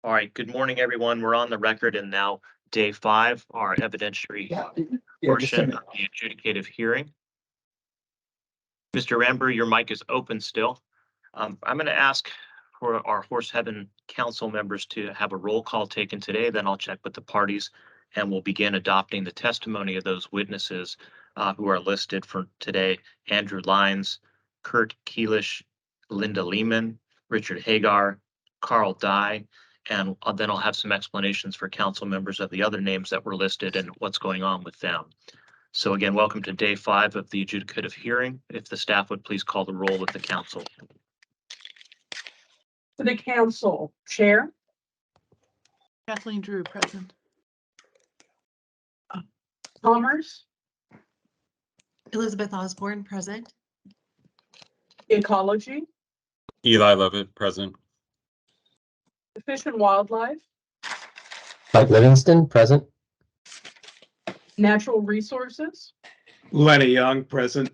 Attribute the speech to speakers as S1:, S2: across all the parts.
S1: All right, good morning, everyone. We're on the record and now day 5, our evidentiary portion of the adjudicative hearing. Mr. Ramber, your mic is open still. I'm going to ask for our Horse Heaven Council members to have a roll call taken today. Then I'll check with the parties and we'll begin adopting the testimony of those witnesses who are listed for today. Andrew Lyons, Kurt Keelish, Linda Lehman, Richard Hagar, Carl Dye, and then I'll have some explanations for council members of the other names that were listed and what's going on with them. So again, welcome to day 5 of the adjudicative hearing. If the staff would please call the roll with the council.
S2: For the council, Chair.
S3: Kathleen Drew, present.
S2: Commerce,
S4: Elizabeth Osborne, present.
S2: Ecology,
S5: Eli Levitt, present.
S2: Fish and Wildlife,
S6: Mike Livingston, present.
S2: Natural Resources,
S7: Lenny Young, present.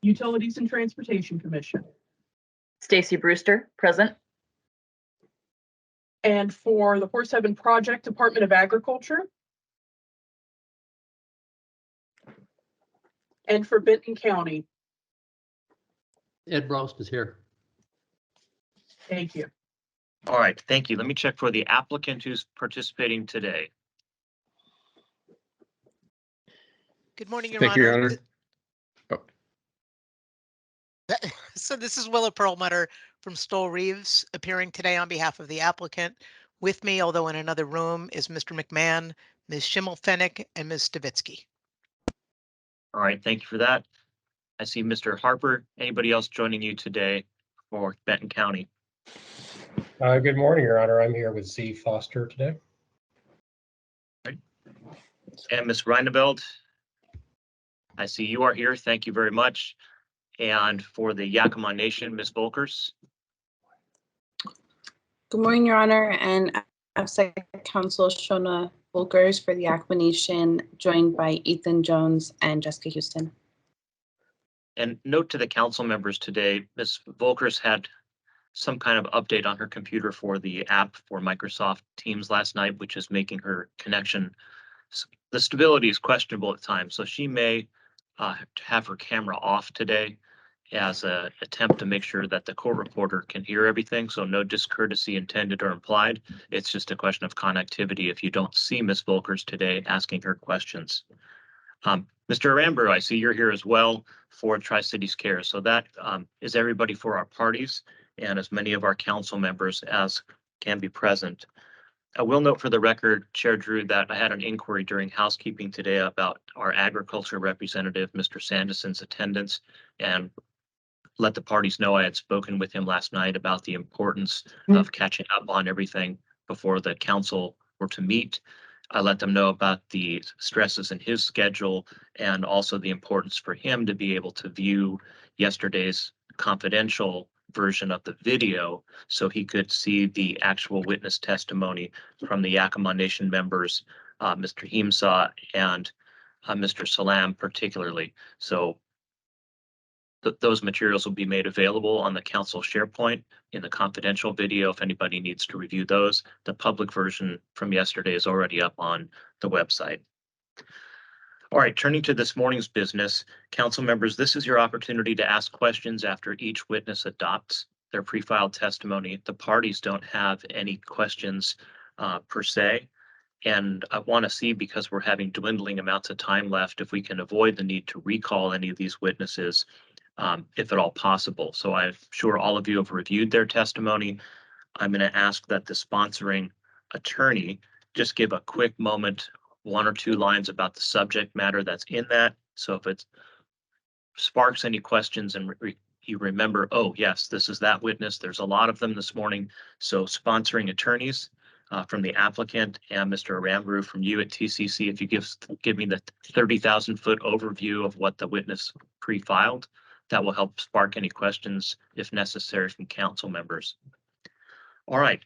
S2: Utilities and Transportation Commission.
S8: Stacy Brewster, present.
S2: And for the Horse Heaven Project, Department of Agriculture. And for Benton County.
S6: Ed Rost is here.
S2: Thank you.
S1: All right, thank you. Let me check for the applicant who's participating today.
S9: Good morning, Your
S7: Thank you, Your
S9: Honor.
S7: Honor.
S9: So this is Willa Perlmutter from Stoll Reeves, appearing today on behalf of the applicant. With me, although in another room, is Mr. McMahon, Ms. Schimmelfennig, and Ms. Stavitsky.
S1: All right, thank you for that. I see Mr. Harper. Anybody else joining you today for Benton County?
S6: Good morning, Your Honor. I'm here with Z Foster today.
S1: And Ms. Reineveld, I see you are here. Thank you very much. And for the Yakima Nation, Ms. Volkers.
S10: Good morning, Your Honor, and outside counsel Shona Volkers for the Yakima Nation, joined by Ethan Jones and Jessica Houston.
S1: And note to the council members today, Ms. Volkers had some kind of update on her computer for the app for Microsoft Teams last night, which is making her connection. The stability is questionable at times, so she may have her camera off today as an attempt to make sure that the court reporter can hear everything. So no discourtesy intended or implied. It's just a question of connectivity if you don't see Ms. Volkers today asking her questions. Mr. Ramber, I see you're here as well for Tri-Cities Care. So that is everybody for our parties and as many of our council members as can be present. I will note for the record, Chair Drew, that I had an inquiry during housekeeping today about our agriculture representative, Mr. Sanderson's attendance, and let the parties know I had spoken with him last night about the importance of catching up on everything before the council were to meet. I let them know about the stresses in his schedule and also the importance for him to be able to view yesterday's confidential version of the video so he could see the actual witness testimony from the Yakima Nation members, Mr. Himsa and Mr. Salam particularly. So those materials will be made available on the council SharePoint in the confidential video if anybody needs to review those. The public version from yesterday is already up on the website. All right, turning to this morning's business, council members, this is your opportunity to ask questions after each witness adopts their pre-filed testimony. The parties don't have any questions per se. And I want to see, because we're having dwindling amounts of time left, if we can avoid the need to recall any of these witnesses, if at all possible. So I'm sure all of you have reviewed their testimony. I'm going to ask that the sponsoring attorney just give a quick moment, 1 or 2 lines about the subject matter that's in that. So if it sparks any questions and you remember, oh, yes, this is that witness. There's a lot of them this morning. So sponsoring attorneys from the applicant and Mr. Aramru from you at TCC, if you give me the 30,000 foot overview of what the witness pre-filed, that will help spark any questions if necessary from council members. All right,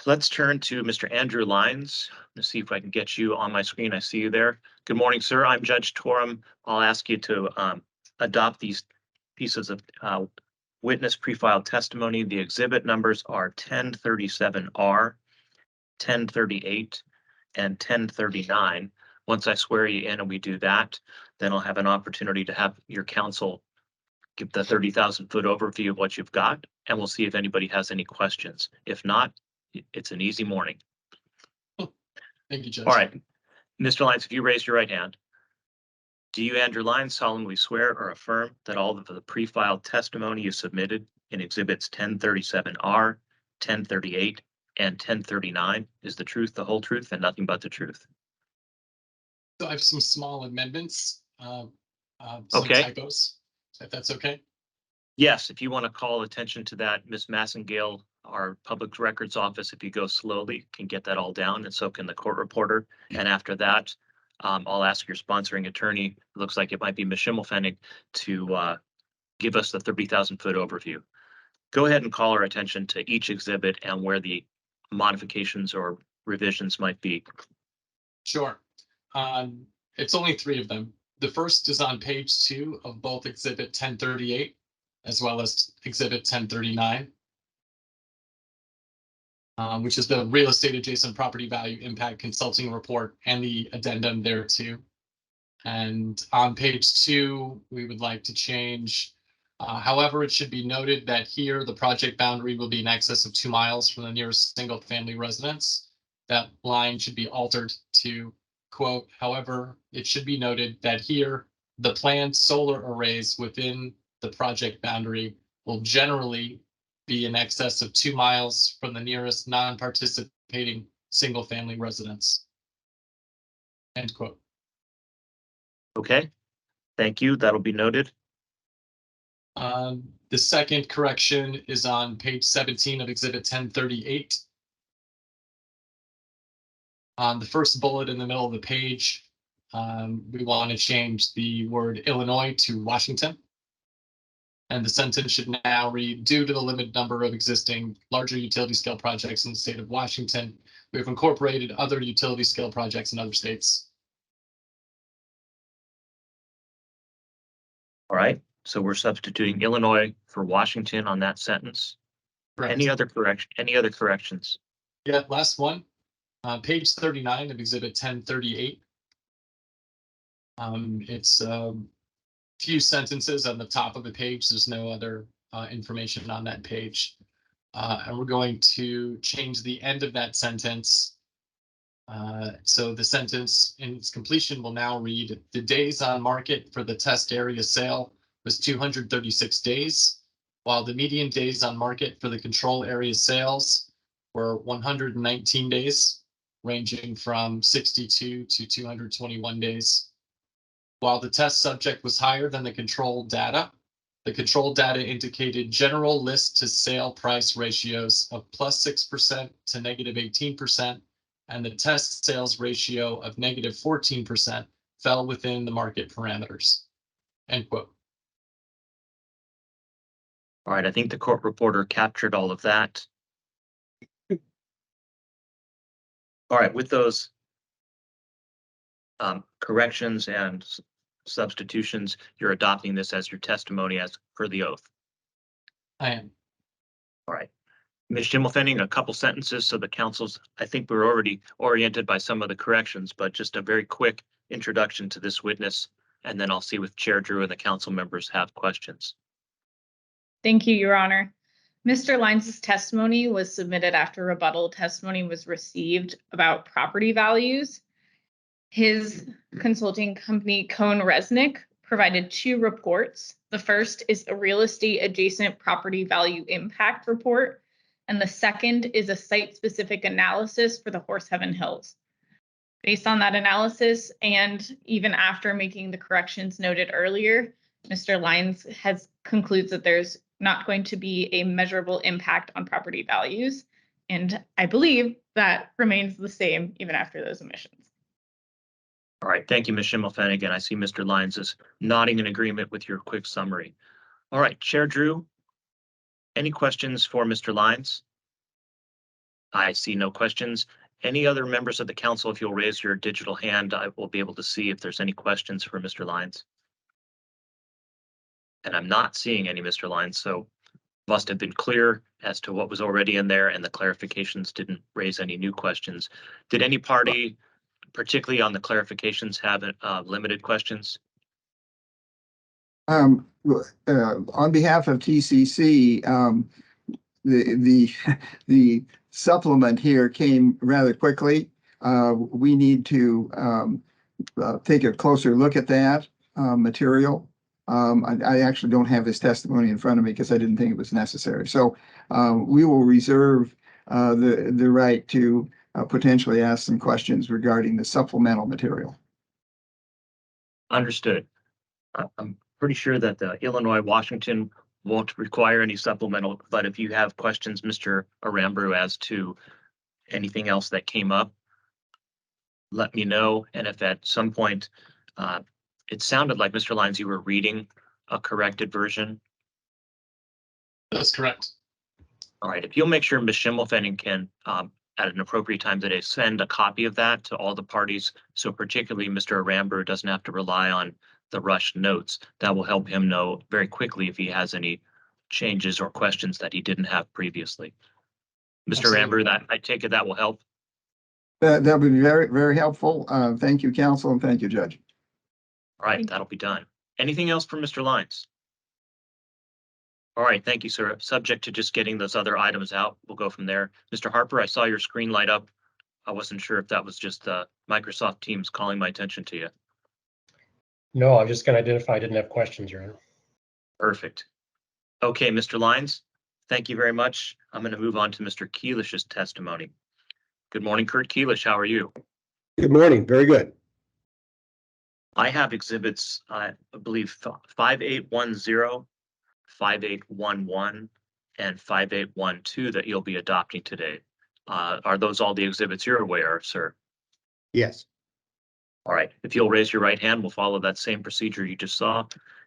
S1: let's turn to Mr. Andrew Lyons. Let's see if I can get you on my screen. I see you there. Good morning, sir. I'm Judge Torum. I'll ask you to adopt these pieces of witness pre-filed testimony. The exhibit numbers are 1037R, 1038, and 1039. Once I swear you in and we do that, then I'll have an opportunity to have your counsel give the 30,000-foot overview of what you've got, and we'll see if anybody has any questions. If not, it's an easy morning.
S4: Thank you, Judge.
S1: All right, Mr. Lyons, if you raise your right hand. Do you, Andrew Lyons, solemnly swear or affirm that all of the pre-filed testimony you submitted in exhibits 1037R, 1038, and 1039 is the truth, the whole truth, and nothing but the truth?
S4: So I have some small amendments, some
S1: Okay.
S4: typos, if that's okay.
S1: Yes, if you want to call attention to that, Ms. Massengale, our Public Records Office, if you go slowly, can get that all down, and so can the court reporter. And after that, I'll ask your sponsoring attorney, it looks like it might be Ms. Schimmelfennig, to give us the 30,000-foot overview. Go ahead and call our attention to each exhibit and where the modifications or revisions might be.
S4: Sure. It's only 3 of them. The first is on page 2 of both exhibit 1038 as well as exhibit 1039. Which is the real estate adjacent property value impact consulting report and the addendum there too. And on page 2, we would like to change, however, it should be noted that here the project boundary will be in excess of 2 miles from the nearest single family residence. That line should be altered to quote, however, it should be noted that here the planned solar arrays within the project boundary will generally be in excess of 2 miles from the nearest non-participating single-family residence. End quote.
S1: Okay, thank you. That'll be noted.
S4: The second correction is on page 17 of exhibit 1038. On the first bullet in the middle of the page, we want to change the word Illinois to Washington. And the sentence should now read, due to the limited number of existing larger utility scale projects in the state of Washington, we have incorporated other utility scale projects in other states.
S1: All right, so we're substituting Illinois for Washington on that sentence.
S4: Correct.
S1: Any other corrections?
S4: Yeah, last one. Page 39 of exhibit 1038. It's a few sentences on the top of the page. There's no other information on that page. And we're going to change the end of that sentence. So the sentence in its completion will now read, the days on market for the test area sale was 236 days, while the median days on market for the control area sales were 119 days, ranging from 62 to 221 days. While the test subject was higher than the control data indicated general list to sale price ratios of +6% to -18%, and the test sales ratio of -14% fell within the market parameters. End quote.
S1: All right, I think the court reporter captured all of that. All right, with those corrections and substitutions, you're adopting this as your testimony as per the oath.
S4: I am.
S1: All right. Ms. Schimmelfennig, a couple sentences so the council's, I think we're already oriented by some of the corrections, but just a very quick introduction to this witness, and then I'll see if Chair Drew and the council members have questions.
S11: Thank you, Your Honor. Mr. Lyons' testimony was submitted after rebuttal testimony was received about property values. His consulting company, Cohn Resnick, provided 2 reports. The first is a real estate adjacent property value impact report, and the second is a site-specific analysis for the Horse Heaven Hills. Based on that analysis, and even after making the corrections noted earlier, Mr. Lyons concludes that there's not going to be a measurable impact on property values. And I believe that remains the same even after those omissions.
S1: All right, thank you, Ms. Schimmelfennig, and I see Mr. Lyons is nodding in agreement with your quick summary. All right, Chair Drew, any questions for Mr. Lyons? I see no questions. Any other members of the council, if you'll raise your digital hand, I will be able to see if there's any questions for Mr. Lyons. And I'm not seeing any, Mr. Lyons, so must have been clear as to what was already in there, and the clarifications didn't raise any new questions. Did any party, particularly on the clarifications, have limited questions?
S12: On behalf of TCC, the the supplement here came rather quickly. We need to take a closer look at that material. I actually don't have his testimony in front of me because I didn't think it was necessary. So we will reserve the right to potentially ask some questions regarding the supplemental material.
S1: Understood. I'm pretty sure that the Illinois-Washington won't require any supplemental, but if you have questions, Mr. Aramburu, as to anything else that came up, let me know. And if at some point, it sounded like, Mr. Lyons, you were reading a corrected version.
S4: That's correct.
S1: All right, if you'll make sure Ms. Schimmelfennig can, at an appropriate time today, send a copy of that to all the parties. So particularly Mr. Aramburu doesn't have to rely on the rushed notes. That will help him know very quickly if he has any changes or questions that he didn't have previously. Mr.
S4: Absolutely.
S1: Aramburu, that I take it that will help.
S12: That would be very, very helpful. Thank you, counsel, and thank you, Judge.
S1: All right, that'll be done. Anything else from Mr. Lyons? All right, thank you, sir. Subject to just getting those other items out, we'll go from there. Mr. Harper, I saw your screen light up. I wasn't sure if that was just Microsoft Teams calling my attention to you.
S6: No, I'm just going to identify I didn't have questions, Your Honor.
S1: Perfect. Okay, Mr. Lyons, thank you very much. I'm going to move on to Mr. Keelish's testimony. Good morning, Kurt Keelish. How are you?
S7: Good morning. Very good.
S1: I have exhibits, I believe 5810, 5811, and 5812 that you'll be adopting today. Are those all the exhibits you're aware of, sir?
S7: Yes.
S1: All right, if you'll raise your right hand, we'll follow that same procedure you just saw.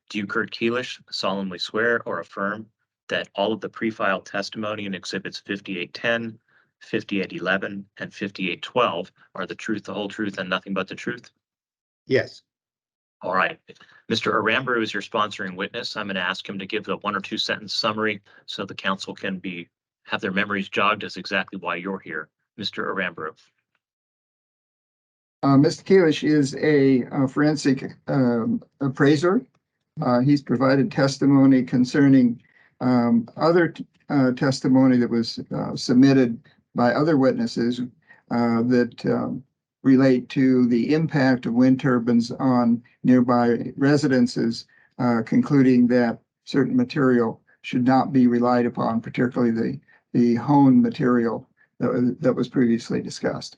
S1: Do you, Kurt Keelish, solemnly swear or affirm that all of the pre-filed testimony in exhibits 5810, 5811, and 5812 are the truth, the whole truth, and nothing but the truth?
S7: Yes.
S1: All right. Mr. Aramburu is your sponsoring witness. I'm going to ask him to give a 1 or 2 sentence summary so the council can have their memories jogged as exactly why you're here. Mr. Aramburu.
S12: Mr. Keelish is a forensic appraiser. He's provided testimony concerning other testimony that was submitted by other witnesses that relate to the impact of wind turbines on nearby residences, concluding that certain material should not be relied upon, particularly the hone material that was previously discussed.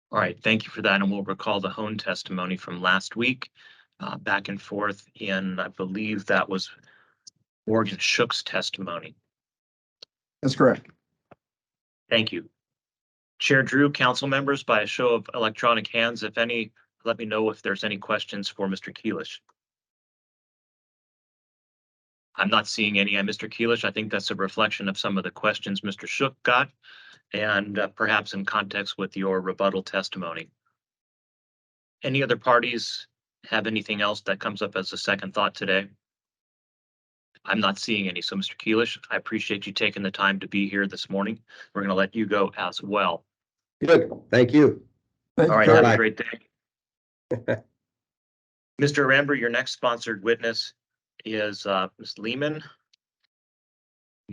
S1: All right, thank you for that. And we'll recall the Hone testimony from last week, back and forth in, I believe that was Morgan Shook's testimony.
S12: That's correct.
S1: Thank you. Chair Drew, council members, by a show of electronic hands, if any, let me know if there's any questions for Mr. Keelish. I'm not seeing any. Mr. Keelish, I think that's a reflection of some of the questions Mr. Shook got, and perhaps in context with your rebuttal testimony. Any other parties have anything else that comes up as a second thought today? I'm not seeing any. So, Mr. Keelish, I appreciate you taking the time to be here this morning. We're going to let you go as well.
S7: Good. Thank you.
S12: Thank
S1: All
S12: you,
S1: right,
S12: Kurt.
S1: have a great day. Mr. Aramburu, your next sponsored witness is Ms. Lehman.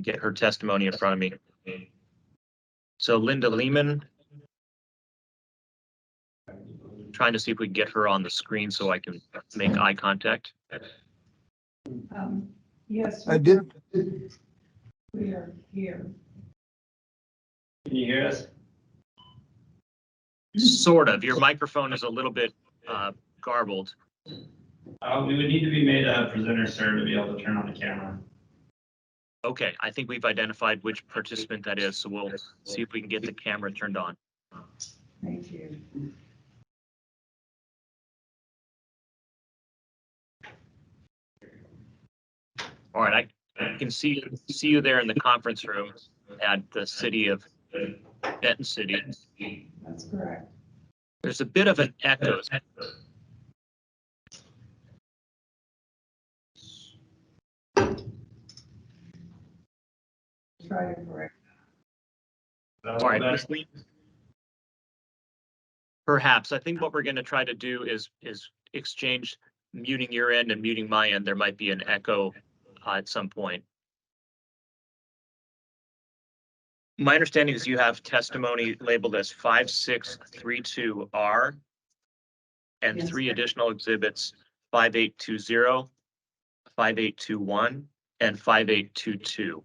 S1: Get her testimony in front of me. So Linda Lehman, trying to see if we can get her on the screen so I can make eye contact.
S3: Yes.
S12: I did.
S3: We are here.
S13: Can you hear us?
S1: Sort of. Your microphone is a little bit garbled.
S13: We would need to be made a presenter, sir, to be able to turn on the camera.
S1: Okay, I think we've identified which participant that is, so we'll see if we can get the camera turned on.
S3: Thank you.
S1: All right, I can see you there in the conference room at the city of Benton City.
S3: That's correct.
S1: There's a bit of an echo.
S3: try to correct.
S1: All right, Ms. Lee. Perhaps. I think what we're going to try to do is exchange muting your end and muting my end. There might be an echo at some point. My understanding is you have testimony labeled as 5632R and
S3: Yes.
S1: 3 additional exhibits, 5820, 5821, and 5822.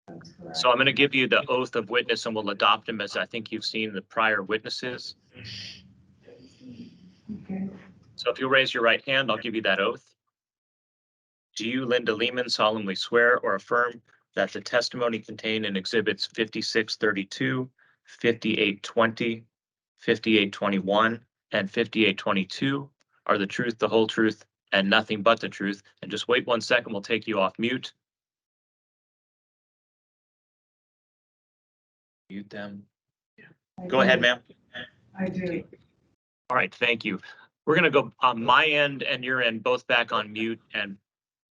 S3: That's correct.
S1: So I'm going to give you the oath of witness and we'll adopt them as I think you've seen the prior witnesses.
S3: Okay.
S1: So if you'll raise your right hand, I'll give you that oath. Do you, Linda Lehman, solemnly swear or affirm that the testimony contained in exhibits 5632, 5820, 5821, and 5822 are the truth, the whole truth, and nothing but the truth? And just wait 1 second, we'll take you off mute. Mute them.
S3: I
S1: Go ahead,
S3: do.
S1: ma'am.
S3: I do.
S1: All right, thank you. We're going to go on my end and your end both back on mute and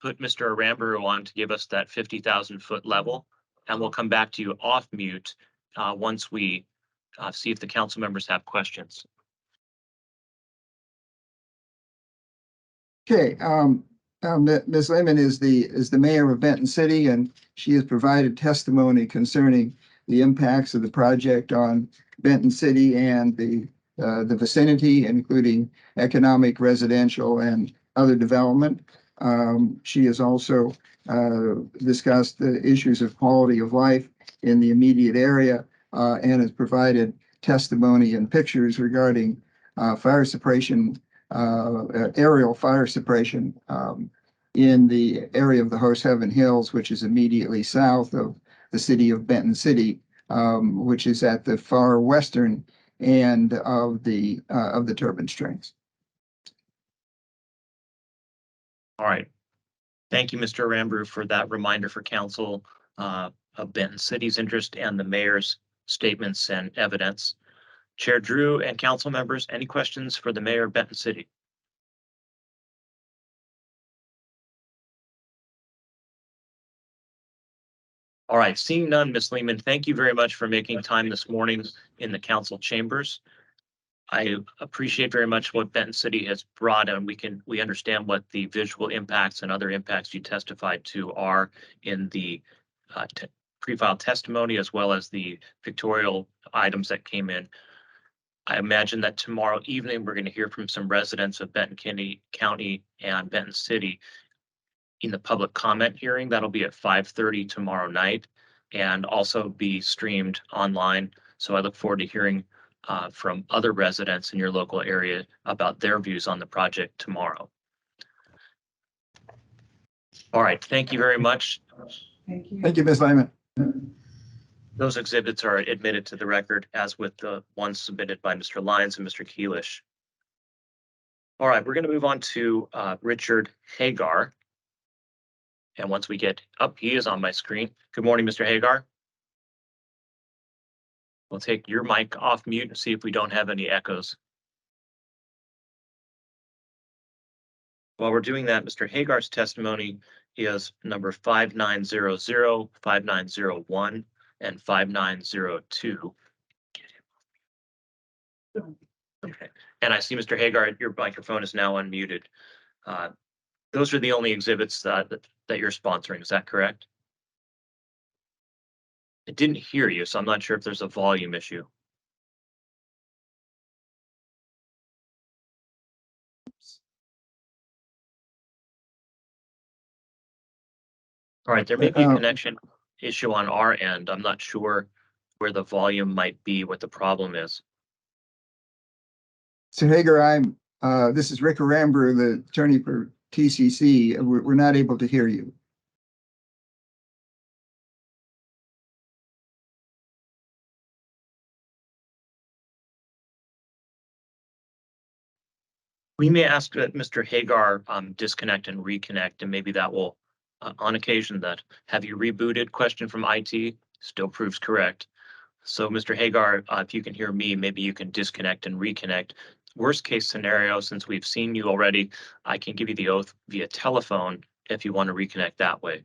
S1: put Mr. Aramburu on to give us that 50,000 foot level. And we'll come back to you off mute once we see if the council members have questions.
S12: Okay, Ms. Lehman is the mayor of Benton City, and she has provided testimony concerning the impacts of the project on Benton City and the vicinity, including economic, residential, and other development. She has also discussed the issues of quality of life in the immediate area and has provided testimony and pictures regarding fire suppression, aerial fire suppression in the area of the Horse Heaven Hills, which is immediately south of the city of Benton City, which is at the far western end of the Turbine Strings.
S1: All right. Thank you, Mr. Aramburu, for that reminder for council of Benton City's interest and the mayor's statements and evidence. Chair Drew and council members, any questions for the mayor of Benton City? All right, seeing none, Ms. Lehman, thank you very much for making time this morning in the council chambers. I appreciate very much what Benton City has brought, and we understand what the visual impacts and other impacts you testified to are in the pre-filed testimony, as well as the pictorial items that came in. I imagine that tomorrow evening, we're going to hear from some residents of Benton County and Benton City in the public comment hearing. That'll be at 5:30 tomorrow night and also be streamed online. So I look forward to hearing from other residents in your local area about their views on the project tomorrow. All right, thank you very much.
S3: Thank you.
S12: Thank you, Ms. Lehman.
S1: Those exhibits are admitted to the record, as with the ones submitted by Mr. Lyons and Mr. Keelish. All right, we're going to move on to Richard Hagar. And once we get up, he is on my screen. Good morning, Mr. Hagar. We'll take your mic off mute and see if we don't have any echoes. While we're doing that, Mr. Hagar's testimony is number 5900, 5901, and 5902. Okay, and I see, Mr. Hagar, your microphone is now unmuted. Those are the only exhibits that you're sponsoring, is that correct? I didn't hear you, so I'm not sure if there's a volume issue. All right, there may be a connection issue on our end. I'm not sure where the volume might be, what the problem is.
S12: So Hagar, this is Rick Aramburu, the attorney for TCC. We're not able to hear you.
S1: We may ask that Mr. Hagar disconnect and reconnect, and maybe that will, on occasion, that have you rebooted question from IT still proves correct. So Mr. Hagar, if you can hear me, maybe you can disconnect and reconnect. Worst case scenario, since we've seen you already, I can give you the oath via telephone if you want to reconnect that way.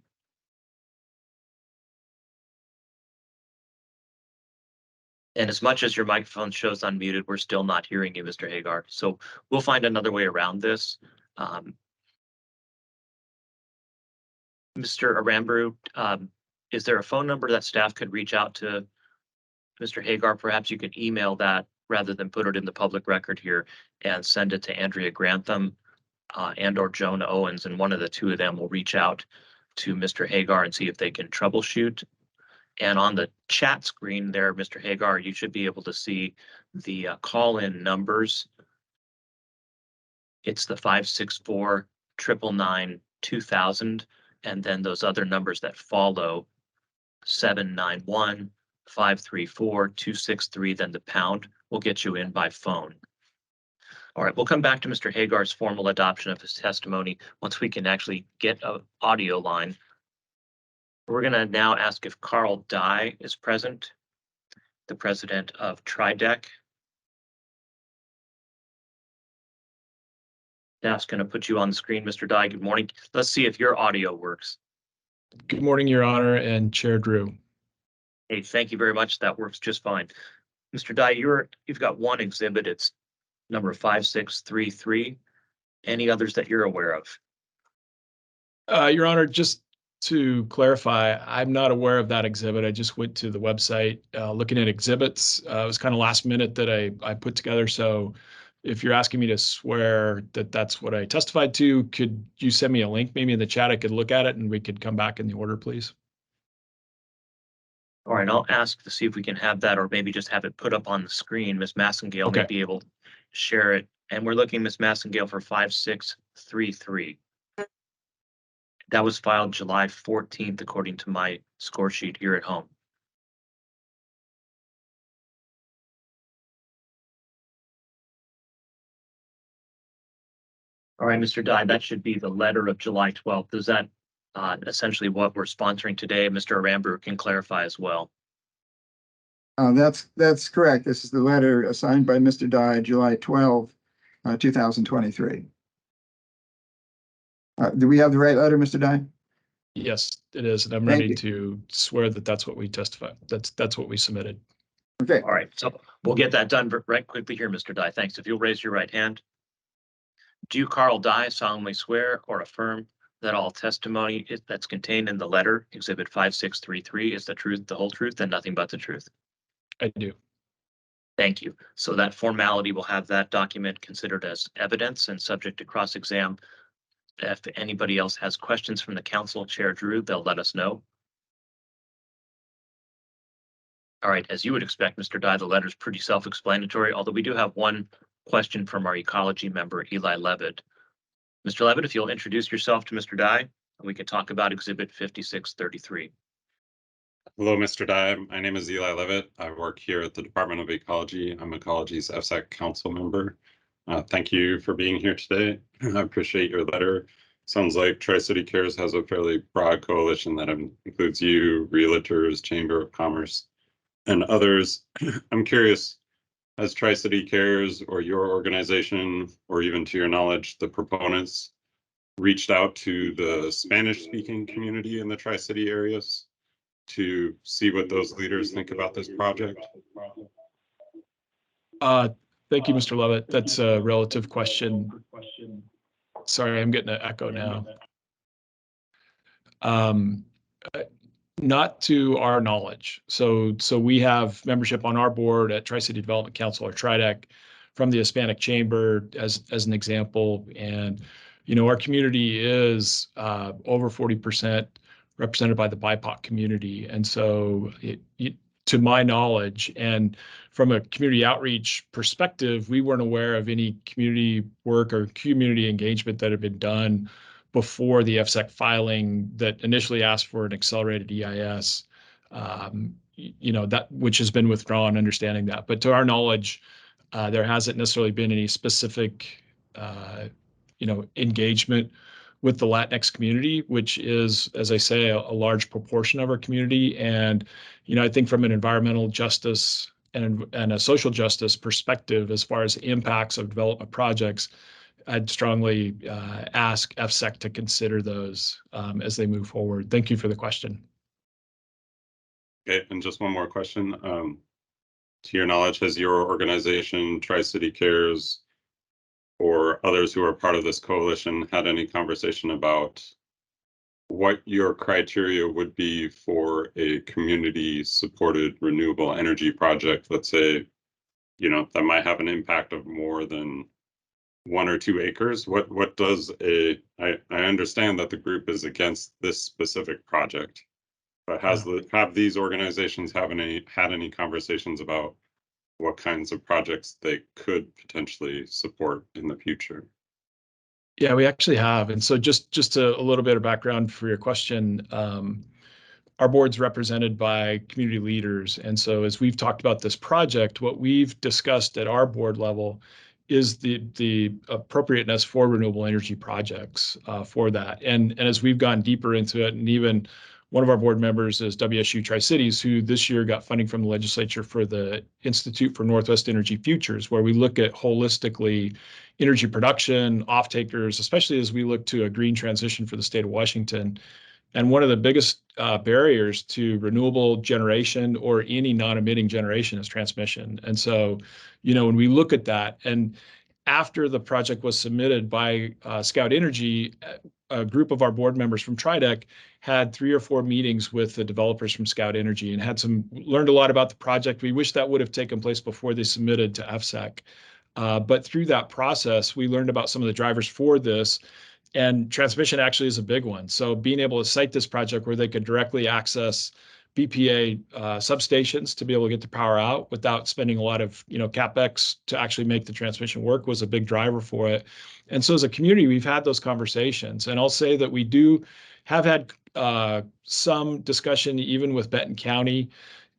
S1: And as much as your microphone shows unmuted, we're still not hearing you, Mr. Hagar. So we'll find another way around this. Mr. Aramburu, is there a phone number that staff could reach out to Mr. Hagar? Perhaps you could email that rather than put it in the public record here and send it to Andrea Grantham and or Joan Owens, and one of the two of them will reach out to Mr. Hagar and see if they can troubleshoot. And on the chat screen there, Mr. Hagar, you should be able to see the call-in numbers. It's the 564-999-2000, and then those other numbers that follow, 791-534-263, then the pound will get you in by phone. All right, we'll come back to Mr. Hagar's formal adoption of his testimony once we can actually get an audio line. We're going to now ask if Carl Dye is present, the president of TriDeck. Staff's going to put you on the screen, Mr. Dye. Good morning. Let's see if your audio works.
S14: Good morning, Your Honor and Chair Drew.
S1: Hey, thank you very much. That works just fine. Mr. Dye, you've got one exhibit. It's number 5633. Any others that you're aware of?
S14: Your Honor, just to clarify, I'm not aware of that exhibit. I just went to the website looking at exhibits. It was kind of last minute that I put together. So if you're asking me to swear that that's what I testified to, could you send me a link maybe in the chat? I could look at it and we could come back in the order, please.
S1: All right, I'll ask to see if we can have that, or maybe just have it put up on the screen. Ms. Massengale may be able to share it. And we're looking, Ms. Massengale, for 5633. That was filed July 14th, according to my score sheet here at home. All right, Mr. Dye, that should be the letter of July 12th. Is that essentially what we're sponsoring today? Mr. Aramburu can clarify as well.
S12: That's correct. This is the letter signed by Mr. Dye, July 12, 2023. Do we have the right letter, Mr. Dye?
S14: Yes, it is. And I'm ready to swear that that's what we testified. That's what we submitted.
S12: Okay.
S1: All right, so we'll get that done right quickly here, Mr. Dye. Thanks. If you'll raise your right hand. Do you, Carl Dye, solemnly swear or affirm that all testimony that's contained in the letter, Exhibit 5633, is the truth, the whole truth, and nothing but the truth?
S14: I do.
S1: Thank you. So that formality will have that document considered as evidence and subject to cross-exam. If anybody else has questions from the council, Chair Drew, they'll let us know. All right, as you would expect, Mr. Dye, the letter is pretty self-explanatory, although we do have one question from our ecology member, Eli Levitt. Mr. Levitt, if you'll introduce yourself to Mr. Dye, and we can talk about Exhibit 5633.
S5: Hello, Mr. Dye. My name is Eli Levitt. I work here at the Department of Ecology. I'm Ecology's FSEC council member. Thank you for being here today. I appreciate your letter. Sounds like Tri-City Cares has a fairly broad coalition that includes you, realtors, Chamber of Commerce, and others. I'm curious, has Tri-City Cares or your organization, or even to your knowledge, the proponents reached out to the Spanish-speaking community in the Tri-City areas to see what those leaders think about this project?
S14: Thank you, Mr. Levitt. That's a relative question. Sorry, I'm getting an echo now. Not to our knowledge. So we have membership on our board at Tri-City Development Council, or TriDeck, from the Hispanic Chamber as an example. And, you know, our community is over 40% represented by the BIPOC community. And so to my knowledge, and from a community outreach perspective, we weren't aware of any community work or community engagement that had been done before the FSEC filing that initially asked for an accelerated EIS, you know, that which has been withdrawn, understanding that. But to our knowledge, there hasn't necessarily been any specific, you know, engagement with the Latinx community, which is, as I say, a large proportion of our community. And, you know, I think from an environmental justice and a social justice perspective, as far as impacts of development projects, I'd strongly ask FSEC to consider those as they move forward. Thank you for the question.
S5: Okay, and just one more question. to your knowledge, has your organization, Tri-City Cares, or others who are part of this coalition had any conversation about what your criteria would be for a community-supported renewable energy project, let's say, that might have an impact of more than 1 or 2 acres? What does I understand that the group is against this specific project, but have these organizations had any conversations about what kinds of projects they could potentially support in the future?
S14: Yeah, we actually have. And so just a little bit of background for your question. Our board's represented by community leaders. And so as we've talked about this project, what we've discussed at our board level is the appropriateness for renewable energy projects for that. And as we've gone deeper into it, and even one of our board members is WSU Tri-Cities, who this year got funding from the legislature for the Institute for Northwest Energy Futures, where we look at holistically energy production, off-takers, especially as we look to a green transition for the state of Washington. And one of the biggest barriers to renewable generation or any non-emitting generation is transmission. And so, when we look at that, and after the project was submitted by Scout Energy, a group of our board members from TriDec had 3 or 4 meetings with the developers from Scout Energy and learned a lot about the project. We wish that would have taken place before they submitted to FSEC. But through that process, we learned about some of the drivers for this. And transmission actually is a big one. So being able to site this project where they could directly access BPA substations to be able to get the power out without spending a lot of CapEx to actually make the transmission work was a big driver for it. And so as a community, we've had those conversations. And I'll say that we have had some discussion even with Benton County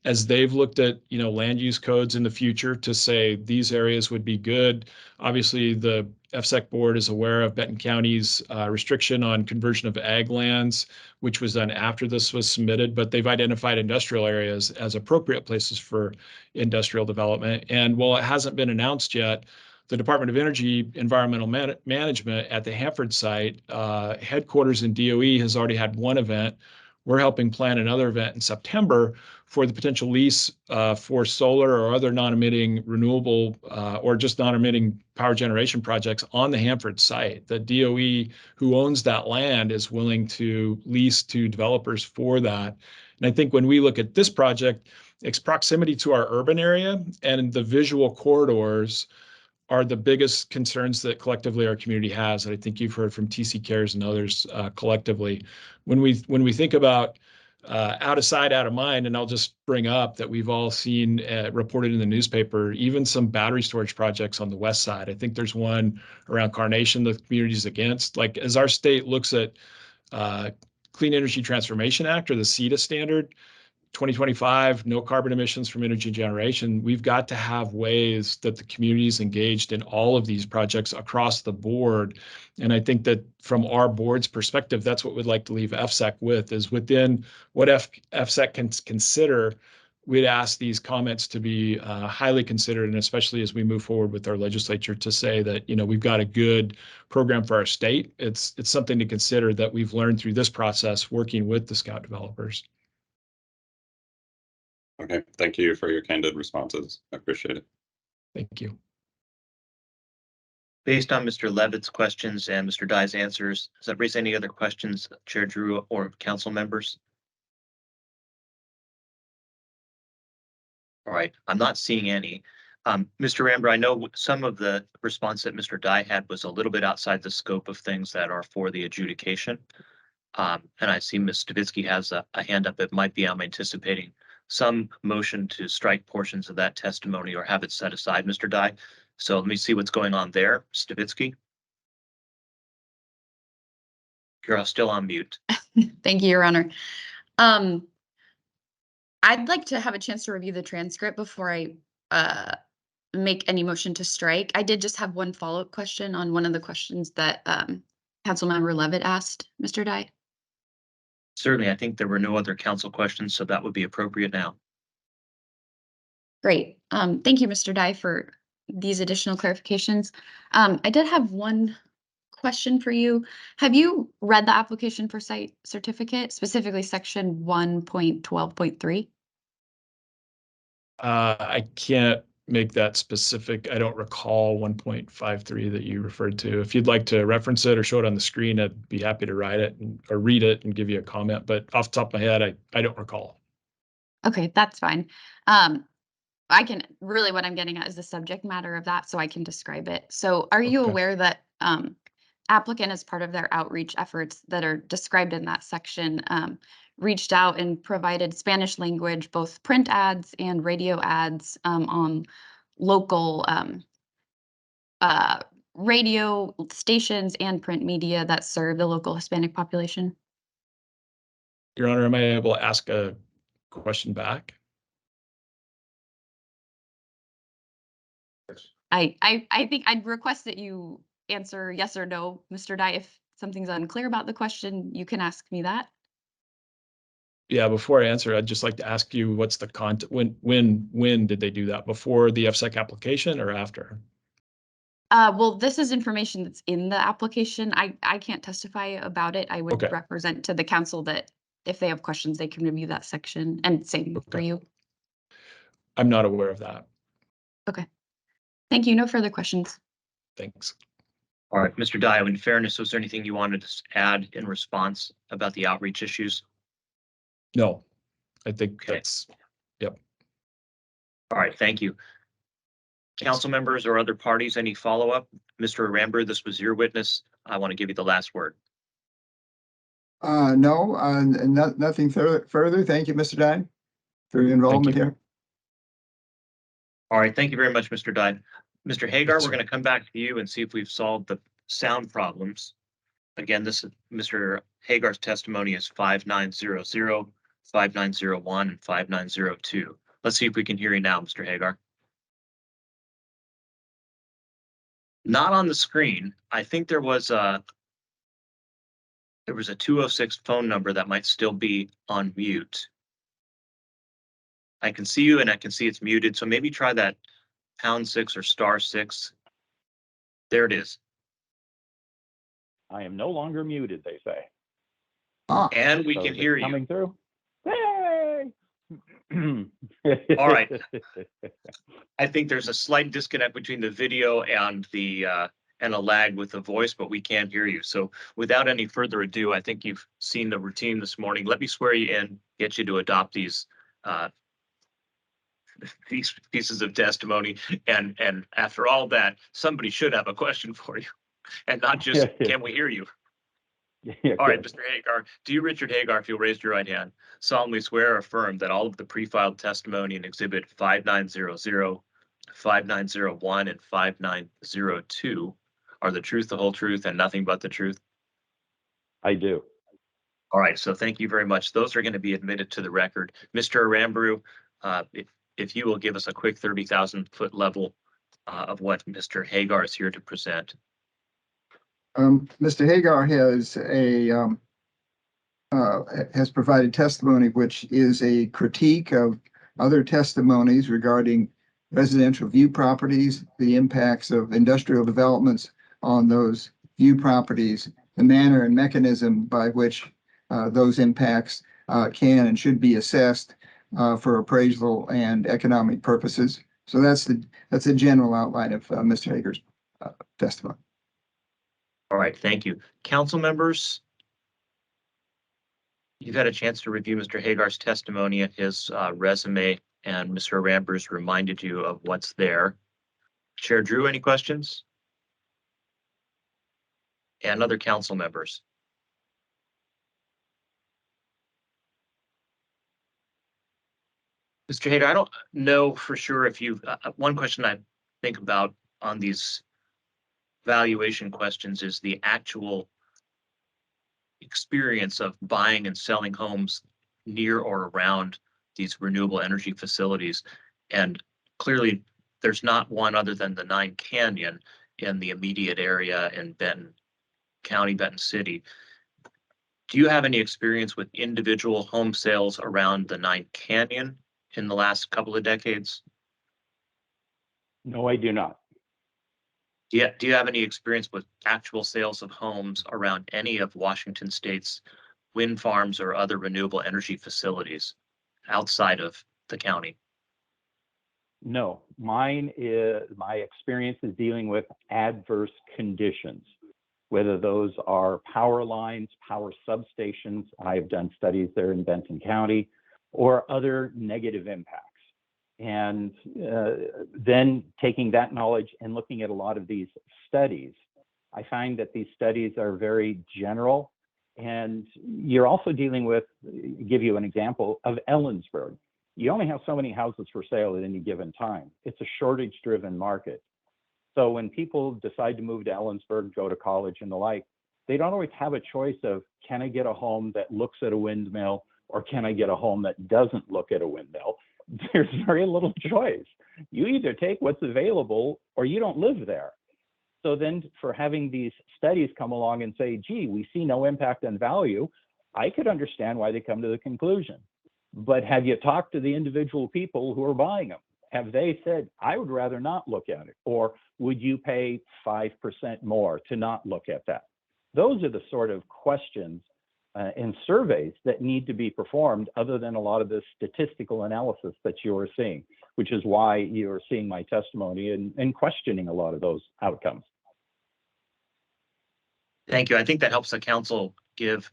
S14: as they've looked at land use codes in the future to say these areas would be good. Obviously, the FSEC board is aware of Benton County's restriction on conversion of ag lands, which was done after this was submitted, but they've identified industrial areas as appropriate places for industrial development. And while it hasn't been announced yet, the Department of Energy Environmental Management at the Hanford site, headquarters in DOE, has already had one event. We're helping plan another event in September for the potential lease for solar or other non-emitting renewable or just non-emitting power generation projects on the Hanford site. The DOE, who owns that land, is willing to lease to developers for that. And I think when we look at this project, its proximity to our urban area and the visual corridors are the biggest concerns that collectively our community has. And I think you've heard from TC Cares and others collectively. When we think about out of sight, out of mind, and I'll just bring up that we've all seen reported in the newspaper, even some battery storage projects on the west side. I think there's one around Carnation the community's against. Like, as our state looks at Clean Energy Transformation Act, or the CETA standard, 2025, no carbon emissions from energy generation, we've got to have ways that the community is engaged in all of these projects across the board. And I think that from our board's perspective, that's what we'd like to leave FSEC with, is within what FSEC can consider, we'd ask these comments to be highly considered, and especially as we move forward with our legislature, to say that, we've got a good program for our state. It's something to consider that we've learned through this process working with the Scout developers.
S5: Okay, thank you for your candid responses. I appreciate it.
S14: Thank you.
S1: Based on Mr. Levitt's questions and Mr. Dye's answers, does that raise any other questions, Chair Drew or council members? All right, I'm not seeing any. Mr. Ramber, I know some of the response that Mr. Dye had was a little bit outside the scope of things that are for the adjudication. And I see Ms. Stavitsky has a hand up. It might be I'm anticipating some motion to strike portions of that testimony or have it set aside, Mr. Dye. So let me see what's going on there. Stavitsky? You're still on mute.
S15: Thank you, Your Honor. I'd like to have a chance to review the transcript before I make any motion to strike. I did just have one follow-up question on one of the questions that Councilmember Levitt asked, Mr. Dye.
S1: Certainly, I think there were no other council questions, so that would be appropriate now.
S15: Great. Thank you, Mr. Dye, for these additional clarifications. I did have one question for you. Have you read the application for site certificate, specifically section 1.12.3?
S14: I can't make that specific. I don't recall 1.53 that you referred to. If you'd like to reference it or show it on the screen, I'd be happy to write it or read it and give you a comment. But off the top of my head, I don't recall.
S15: Okay, that's fine. I can, really what I'm getting at is the subject matter of that, so I can describe it. So are you
S14: Okay.
S15: aware that applicant, as part of their outreach efforts that are described in that section, reached out and provided Spanish language, both print ads and radio ads on local radio stations and print media that serve the local Hispanic population?
S14: Your Honor, am I able to ask a question back?
S15: I think I'd request that you answer yes or no, Mr. Dye. If something's unclear about the question, you can ask me that.
S14: Yeah, before I answer, I'd just like to ask you what's the content, when did they do that? Before the FSEC application or after?
S15: Well, this is information that's in the application. I can't testify about it. I would
S14: Okay.
S15: represent to the council that if they have questions, they can review that section, and same for
S14: Okay.
S15: you.
S14: I'm not aware of that.
S15: Okay. Thank you. No further questions.
S14: Thanks.
S1: All right, Mr. Dio, in fairness, was there anything you wanted to add in response about the outreach issues?
S14: No, I think
S1: Okay.
S14: that's, yep.
S1: All right, thank you. Council members or other parties, any follow-up? Mr. Ramber, this was your witness. I want to give you the last word.
S12: No, nothing further. Thank you, Mr. Dye, for your involvement here.
S1: All right, thank you very much, Mr. Dye. Mr. Hagar,
S14: Yes,
S1: we're
S14: sir.
S1: going to come back to you and see if we've solved the sound problems. Again, this is Mr. Hagar's testimony is 5900, 5901, and 5902. Let's see if we can hear you now, Mr. Hagar. Not on the screen. I think there was a 206 phone number that might still be on mute. I can see you and I can see it's muted, so maybe try that #6 or *6. There it is.
S16: I am no longer muted, they say.
S1: And we
S16: So
S1: can
S16: is it
S1: hear you.
S16: coming through. Hey!
S1: All right. I think there's a slight disconnect between the video and and a lag with the voice, but we can't hear you. So without any further ado, I think you've seen the routine this morning. Let me swear you in, get you to adopt these pieces of testimony. And after all that, somebody should have a question for you and not just, can we hear you? All right, Mr. Hagar, do you, Richard Hagar, if you'll raise your right hand, solemnly swear or affirm that all of the pre-filed testimony in Exhibit 5900, 5901, and 5902 are the truth, the whole truth, and nothing but the truth?
S16: I do.
S1: All right, so thank you very much. Those are going to be admitted to the record. Mr. Aramburu, if you will give us a quick 30,000-foot level of what Mr. Hagar is here to present.
S12: Mr. Hagar has provided testimony which is a critique of other testimonies regarding residential view properties, the impacts of industrial developments on those view properties, the manner and mechanism by which those impacts can and should be assessed for appraisal and economic purposes. So that's a general outline of Mr. Hagar's testimony.
S1: All right, thank you. Council members, you've had a chance to review Mr. Hagar's testimony and his resume, and Mr. Ramber's reminded you of what's there. Chair Drew, any questions? And other council members? Mr. Hagar, I don't know for sure if you've, one question I think about on these valuation questions is the actual experience of buying and selling homes near or around these renewable energy facilities. And clearly there's not one other than the Nine Canyon in the immediate area in Benton County, Benton City. Do you have any experience with individual home sales around the Nine Canyon in the last couple of decades?
S16: No, I do not.
S1: Do you have any experience with actual sales of homes around any of Washington State's wind farms or other renewable energy facilities outside of the county?
S16: No, mine is, my experience is dealing with adverse conditions, whether those are power lines, power substations. I have done studies there in Benton County, or other negative impacts. And then taking that knowledge and looking at a lot of these studies, I find that these studies are very general. And you're also dealing with, give you an example of Ellensburg. You only have so many houses for sale at any given time. It's a shortage-driven market. So when people decide to move to Ellensburg, go to college and the like, they don't always have a choice of, can I get a home that looks at a windmill, or can I get a home that doesn't look at a windmill? There's very little choice. You either take what's available or you don't live there. So then for having these studies come along and say, gee, we see no impact on value, I could understand why they come to the conclusion. But have you talked to the individual people who are buying them? Have they said, I would rather not look at it? Or would you pay 5% more to not look at that? Those are the sort of questions and surveys that need to be performed, other than a lot of the statistical analysis that you're seeing, which is why you're seeing my testimony and questioning a lot of those outcomes.
S1: Thank you. I think that helps the council give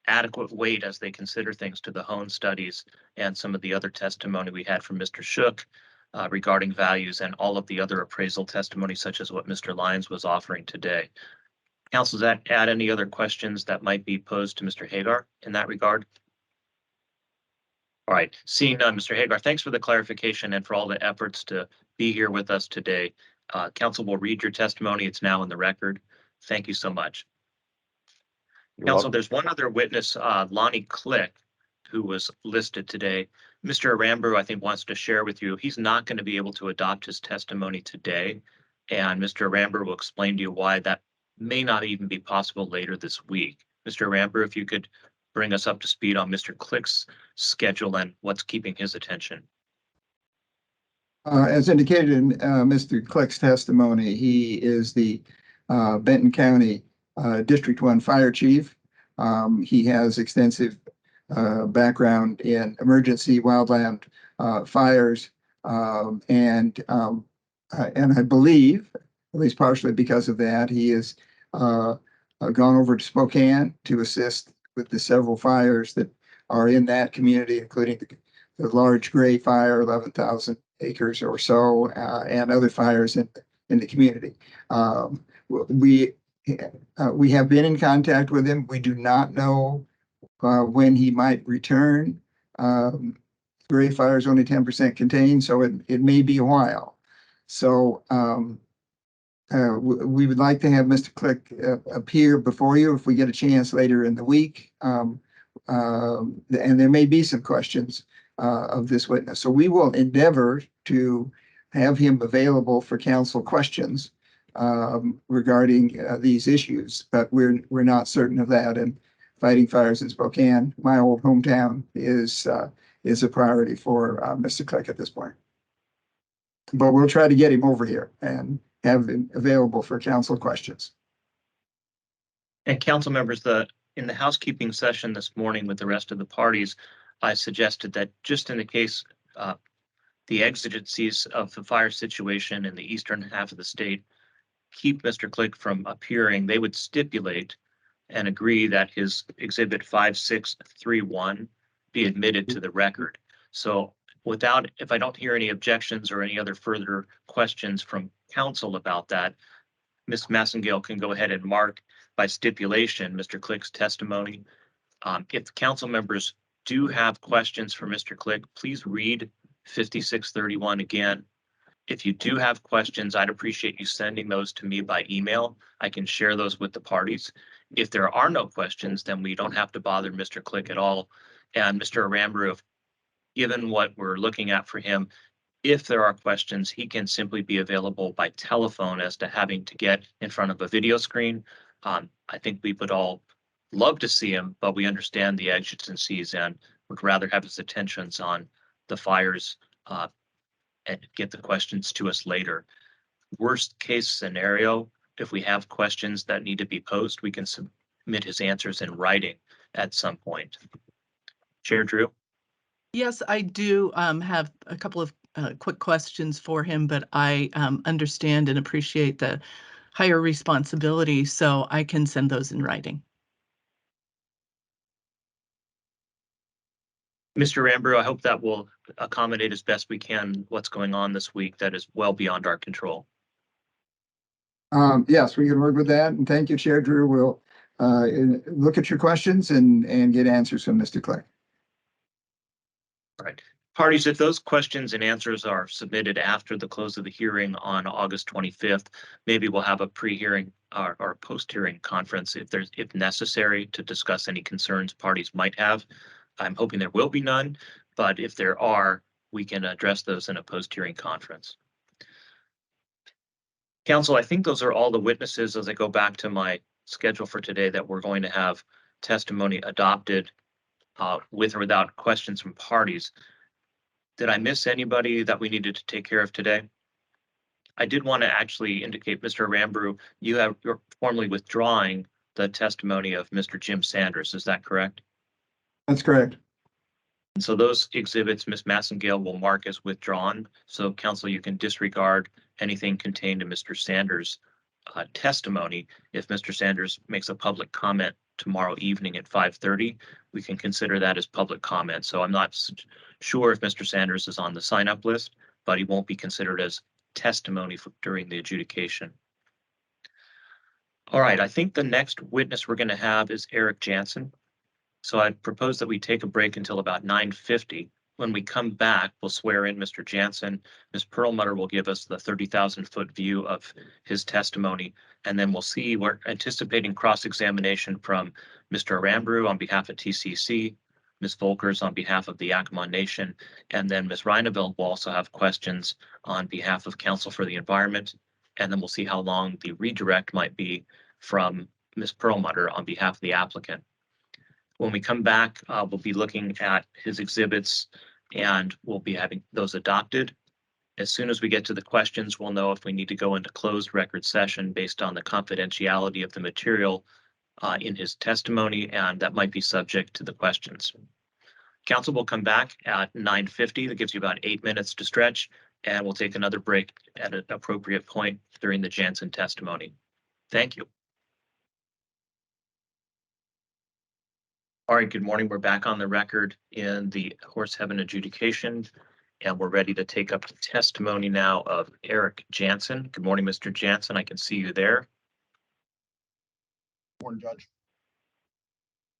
S1: adequate weight as they consider things to the Hone studies and some of the other testimony we had from Mr. Shook regarding values, and all of the other appraisal testimony, such as what Mr. Lyons was offering today. Council, does that add any other questions that might be posed to Mr. Hagar in that regard? All right, seeing none, Mr. Hagar, thanks for the clarification and for all the efforts to be here with us today. Council will read your testimony. It's now in the record. Thank you so much. Council, there's one other witness, Lonnie Click, who was listed today. Mr. Aramburu, I think, wants to share with you. He's not going to be able to adopt his testimony today. And Mr. Aramburu will explain to you why that may not even be possible later this week. Mr. Aramburu, if you could bring us up to speed on Mr. Click's schedule and what's keeping his attention.
S12: As indicated in Mr. Click's testimony, he is the Benton County District 1 Fire Chief. He has extensive background in emergency wildland fires, and I believe, at least partially because of that, he has gone over to Spokane to assist with the several fires that are in that community, including the large gray fire, 11,000 acres or so, and other fires in the community. We have been in contact with him. We do not know when he might return. Gray fire is only 10% contained, so it may be a while. So we would like to have Mr. Click appear before you if we get a chance later in the week. And there may be some questions of this witness. So we will endeavor to have him available for council questions regarding these issues, but we're not certain of that. And fighting fires in Spokane, my old hometown, is a priority for Mr. Click at this point. But we'll try to get him over here and have him available for council questions.
S1: And council members, in the housekeeping session this morning with the rest of the parties, I suggested that just in the case the exigencies of the fire situation in the eastern half of the state keep Mr. Click from appearing, they would stipulate and agree that his exhibit 5631 be admitted to the record. So if I don't hear any objections or any other further questions from council about that, Ms. Massengale can go ahead and mark by stipulation Mr. Click's testimony. If council members do have questions for Mr. Click, please read 5631 again. If you do have questions, I'd appreciate you sending those to me by email. I can share those with the parties. If there are no questions, then we don't have to bother Mr. Click at all. And Mr. Aramburu, given what we're looking at for him, if there are questions, he can simply be available by telephone as to having to get in front of a video screen. I think we would all love to see him, but we understand the exigencies and would rather have his attentions on the fires and get the questions to us later. Worst case scenario, if we have questions that need to be posed, we can submit his answers in writing at some point. Chair Drew?
S17: Yes, I do have a couple of quick questions for him, but I understand and appreciate the higher responsibility, so I can send those in writing.
S1: Mr. Rambo, I hope that will accommodate as best we can what's going on this week that is well beyond our control.
S12: Yes, we can work with that. And thank you, Chair Drew. We'll look at your questions and get answers from Mr. Clark.
S1: All right. Parties, if those questions and answers are submitted after the close of the hearing on August 25th, maybe we'll have a pre-hearing or post-hearing conference if necessary to discuss any concerns parties might have. I'm hoping there will be none, but if there are, we can address those in a post-hearing conference. Council, I think those are all the witnesses as I go back to my schedule for today that we're going to have testimony adopted with or without questions from parties. Did I miss anybody that we needed to take care of today? I did want to actually indicate, Mr. Rambo, you're formally withdrawing the testimony of Mr. Jim Sanders. Is that correct?
S12: That's correct.
S1: And so those exhibits, Ms. Massengale will mark as withdrawn. So council, you can disregard anything contained in Mr. Sanders' testimony. If Mr. Sanders makes a public comment tomorrow evening at 5:30, we can consider that as public comment. So I'm not sure if Mr. Sanders is on the sign-up list, but he won't be considered as testimony during the adjudication. All right, I think the next witness we're going to have is Eric Jansen. So I propose that we take a break until about 9:50. When we come back, we'll swear in Mr. Jansen. Ms. Perlmutter will give us the 30,000-foot view of his testimony, and then we'll see, we're anticipating cross-examination from Mr. Aramburu on behalf of TCC, Ms. Volkers on behalf of the Yakama Nation, and then Ms. Reineveld will also have questions on behalf of Council for the Environment, and then we'll see how long the redirect might be from Ms. Perlmutter on behalf of the applicant. When we come back, we'll be looking at his exhibits and we'll be having those adopted. As soon as we get to the questions, we'll know if we need to go into closed record session based on the confidentiality of the material in his testimony, and that might be subject to the questions. Council will come back at 9:50. That gives you about 8 minutes to stretch, and we'll take another break at an appropriate point during the Jansen testimony. Thank you. All right, good morning. We're back on the record in the Horse Heaven adjudication, and we're ready to take up the testimony now of Eric Jansen. Good morning, Mr. Jansen. I can see you there.
S18: Morning, Judge.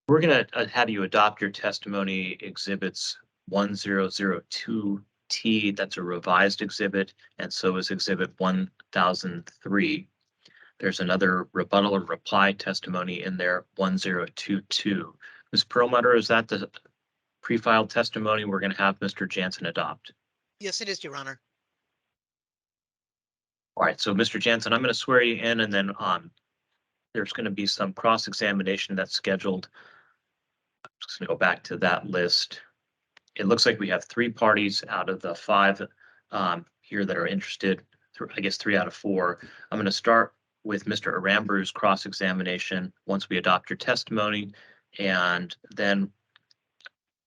S1: We're going to have you adopt your testimony exhibits 1002T. That's a revised exhibit, and so is exhibit 1003. There's another rebuttal or reply testimony in there, 1022. Ms. Perlmutter, is that the pre-filed testimony we're going to have Mr. Jansen adopt?
S9: Yes, it is, Your Honor.
S1: All right, so Mr. Jansen, I'm going to swear you in, and then there's going to be some cross-examination that's scheduled. I'm just going to go back to that list. It looks like we have 3 parties out of the 5 here that are interested. I guess 3 out of 4. I'm going to start with Mr. Aramburu's cross-examination once we adopt your testimony, and then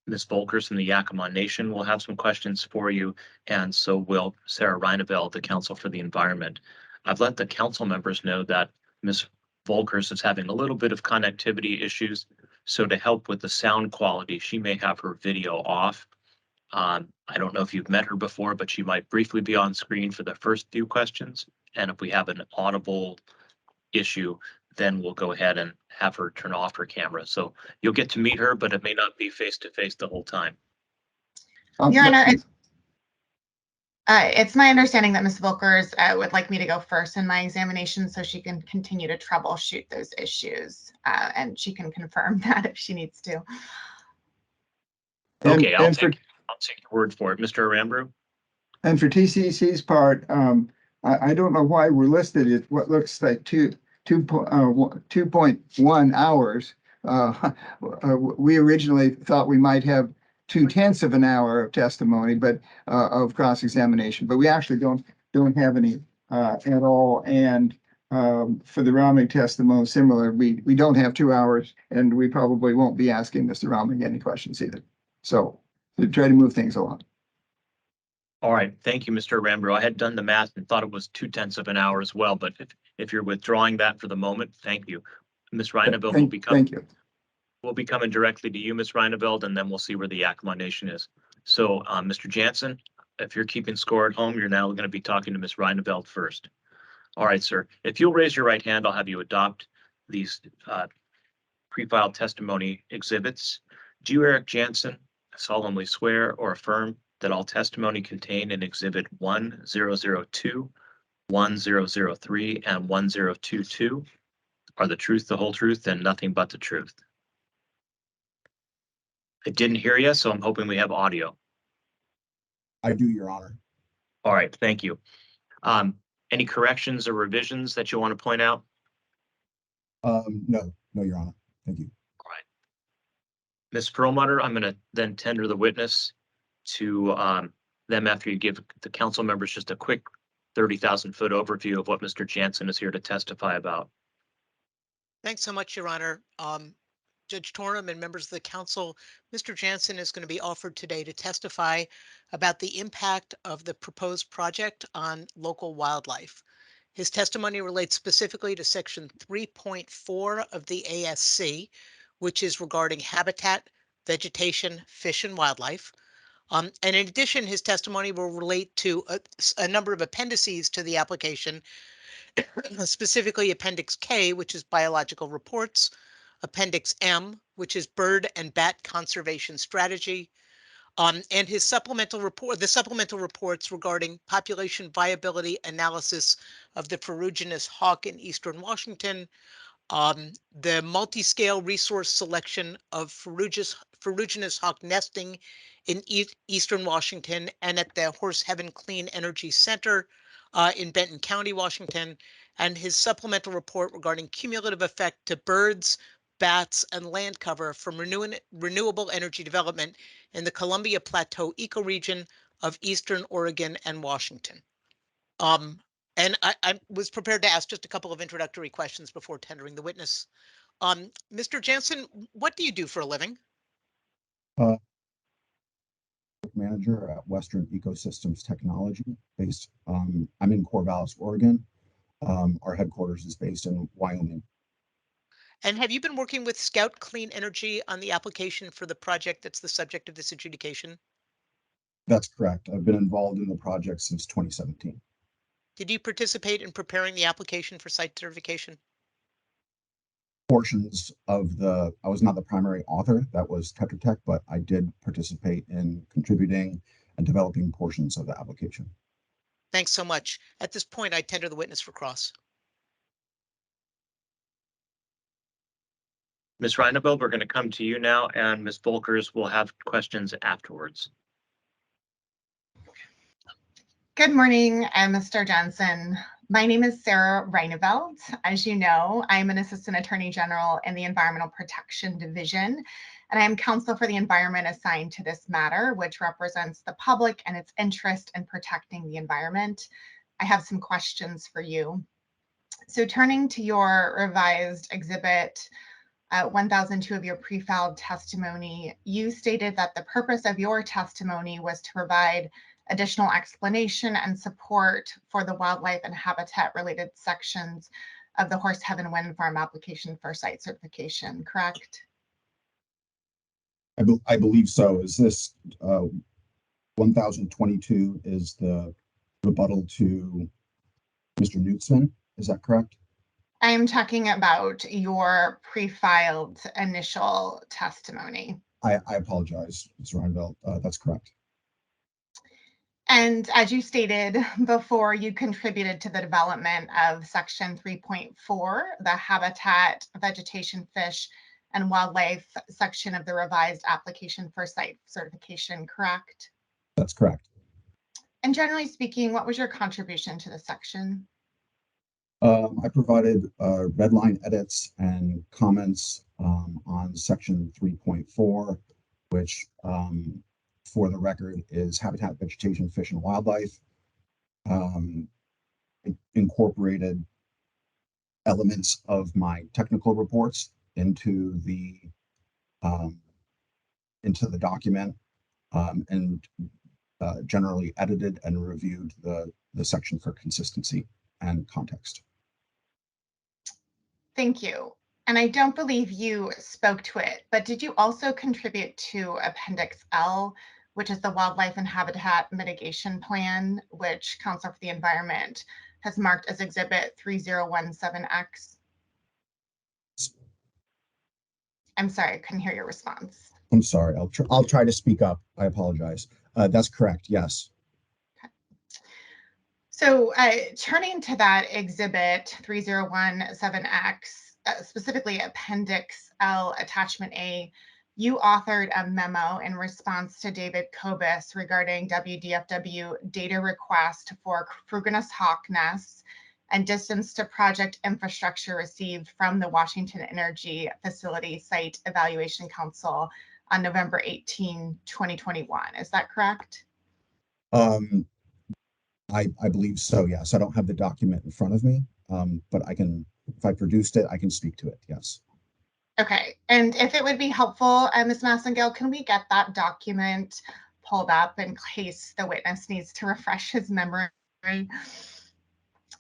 S1: Ms. Volkers from the Yakama Nation will have some questions for you, and so will Sarah Reineveld, the Council for the Environment. I've let the council members know that Ms. Volkers is having a little bit of connectivity issues, so to help with the sound quality, she may have her video off. I don't know if you've met her before, but she might briefly be on screen for the first few questions, and if we have an audible issue, then we'll go ahead and have her turn off her camera. So you'll get to meet her, but it may not be face-to-face the whole time.
S19: Your Honor, it's my understanding that Ms. Volkers would like me to go first in my examination so she can continue to troubleshoot those issues, and she can confirm that if she needs to.
S1: Okay, I'll take your word for it. Mr. Aramburu?
S12: And for TCC's part, I don't know why we're listed at what looks like 2.1 hours. We originally thought we might have 0.2 of an hour of testimony, but of cross-examination, but we actually don't have any at all. And for the Romney testimony, similar, we don't have 2 hours, and we probably won't be asking Mr. Romney any questions either. So to try to move things along.
S1: All right, thank you, Mr. Rambro. I had done the math and thought it was 2/10 of an hour as well, but if you're withdrawing that for the moment, thank you. Ms. Reineveld will be coming.
S12: Thank you.
S1: We'll be coming directly to you, Ms. Reineveld, and then we'll see where the Yakima Nation is. So, Mr. Jansen, if you're keeping score at home, you're now going to be talking to Ms. Reineveld first. All right, sir. If you'll raise your right hand, I'll have you adopt these pre-filed testimony exhibits. Do you, Eric Jansen, solemnly swear or affirm that all testimony contained in Exhibit 1002, 1003, and 1022 are the truth, the whole truth, and nothing but the truth? I didn't hear you, so I'm hoping we have audio.
S18: I do, Your Honor.
S1: All right, thank you. Any corrections or revisions that you want to point out?
S18: No, Your Honor. Thank you.
S1: All right. Ms. Perlmutter, I'm going to then tender the witness to them after you give the council members just a quick 30,000-foot overview of what Mr. Jansen is here to testify about.
S9: Thanks so much, Your Honor. Judge Tornum and members of the council, Mr. Jansen is going to be offered today to testify about the impact of the proposed project on local wildlife. His testimony relates specifically to Section 3.4 of the ASC, which is regarding habitat, vegetation, fish, and wildlife. And in addition, his testimony will relate to a number of appendices to the application, specifically Appendix K, which is biological reports, Appendix M, which is bird and bat conservation strategy, and his supplemental report, the supplemental reports regarding population viability analysis of the ferruginous hawk in eastern Washington, the multi-scale resource selection of ferruginous hawk nesting in eastern Washington and at the Horse Heaven Clean Energy Center in Benton County, Washington, and his supplemental report regarding cumulative effect to birds, bats, and land cover from renewable energy development in the Columbia Plateau ecoregion of eastern Oregon and Washington. And I was prepared to ask just a couple of introductory questions before tendering the witness. Mr. Jansen, what do you do for a living?
S18: Manager at Western Ecosystems Technology, based. I'm in Corvallis, Oregon. Our headquarters is based in Wyoming.
S9: And have you been working with Scout Clean Energy on the application for the project that's the subject of this adjudication?
S18: That's correct. I've been involved in the project since 2017.
S9: Did you participate in preparing the application for site certification?
S18: Portions of I was not the primary author, that was Tetra Tech, but I did participate in contributing and developing portions of the application.
S9: Thanks so much. At this point, I tender the witness for cross.
S1: Ms. Reineveld, we're going to come to you now, and Ms. Volkers will have questions afterwards.
S19: Good morning, Mr. Johnson. My name is Sarah Reineveld. As you know, I'm an Assistant Attorney General in the Environmental Protection Division, and I am counsel for the environment assigned to this matter, which represents the public and its interest in protecting the environment. I have some questions for you. So turning to your revised exhibit 1002 of your pre-filed testimony, you stated that the purpose of your testimony was to provide additional explanation and support for the wildlife and habitat related sections of the Horse Heaven Wind Farm application for site certification, correct?
S18: I believe so. Is this 1022 is the rebuttal to Mr. Nutzman? Is that correct?
S19: I'm talking about your pre-filed initial testimony.
S18: I apologize, Ms. Reineveld. That's correct.
S19: And as you stated before, you contributed to the development of Section 3.4, the Habitat, Vegetation, Fish, and Wildlife section of the revised application for site certification, correct?
S18: That's correct.
S19: And generally speaking, what was your contribution to the section?
S18: I provided red line edits and comments on Section 3.4, which for the record is Habitat, Vegetation, Fish, and Wildlife. Incorporated elements of my technical reports into the document, and generally edited and reviewed the section for consistency and context.
S19: Thank you. And I don't believe you spoke to it, but did you also contribute to Appendix L, which is the Wildlife and Habitat Mitigation Plan, which Council for the Environment has marked as Exhibit 3017X? I'm sorry, I couldn't hear your response.
S18: I'm sorry. I'll try to speak up. I apologize. That's correct. Yes.
S19: So turning to that Exhibit 3017X, specifically Appendix L, Attachment A, you authored a memo in response to David Kobus regarding WDFW data request for fruginous hawk nests and distance to project infrastructure received from the Washington Energy Facility Site Evaluation Council on November 18, 2021. Is that correct?
S18: I believe so, yes. I don't have the document in front of me, but I can, if I produced it, I can speak to it, yes.
S19: Okay, and if it would be helpful, Ms. Massengale, can we get that document pulled up in case the witness needs to refresh his memory?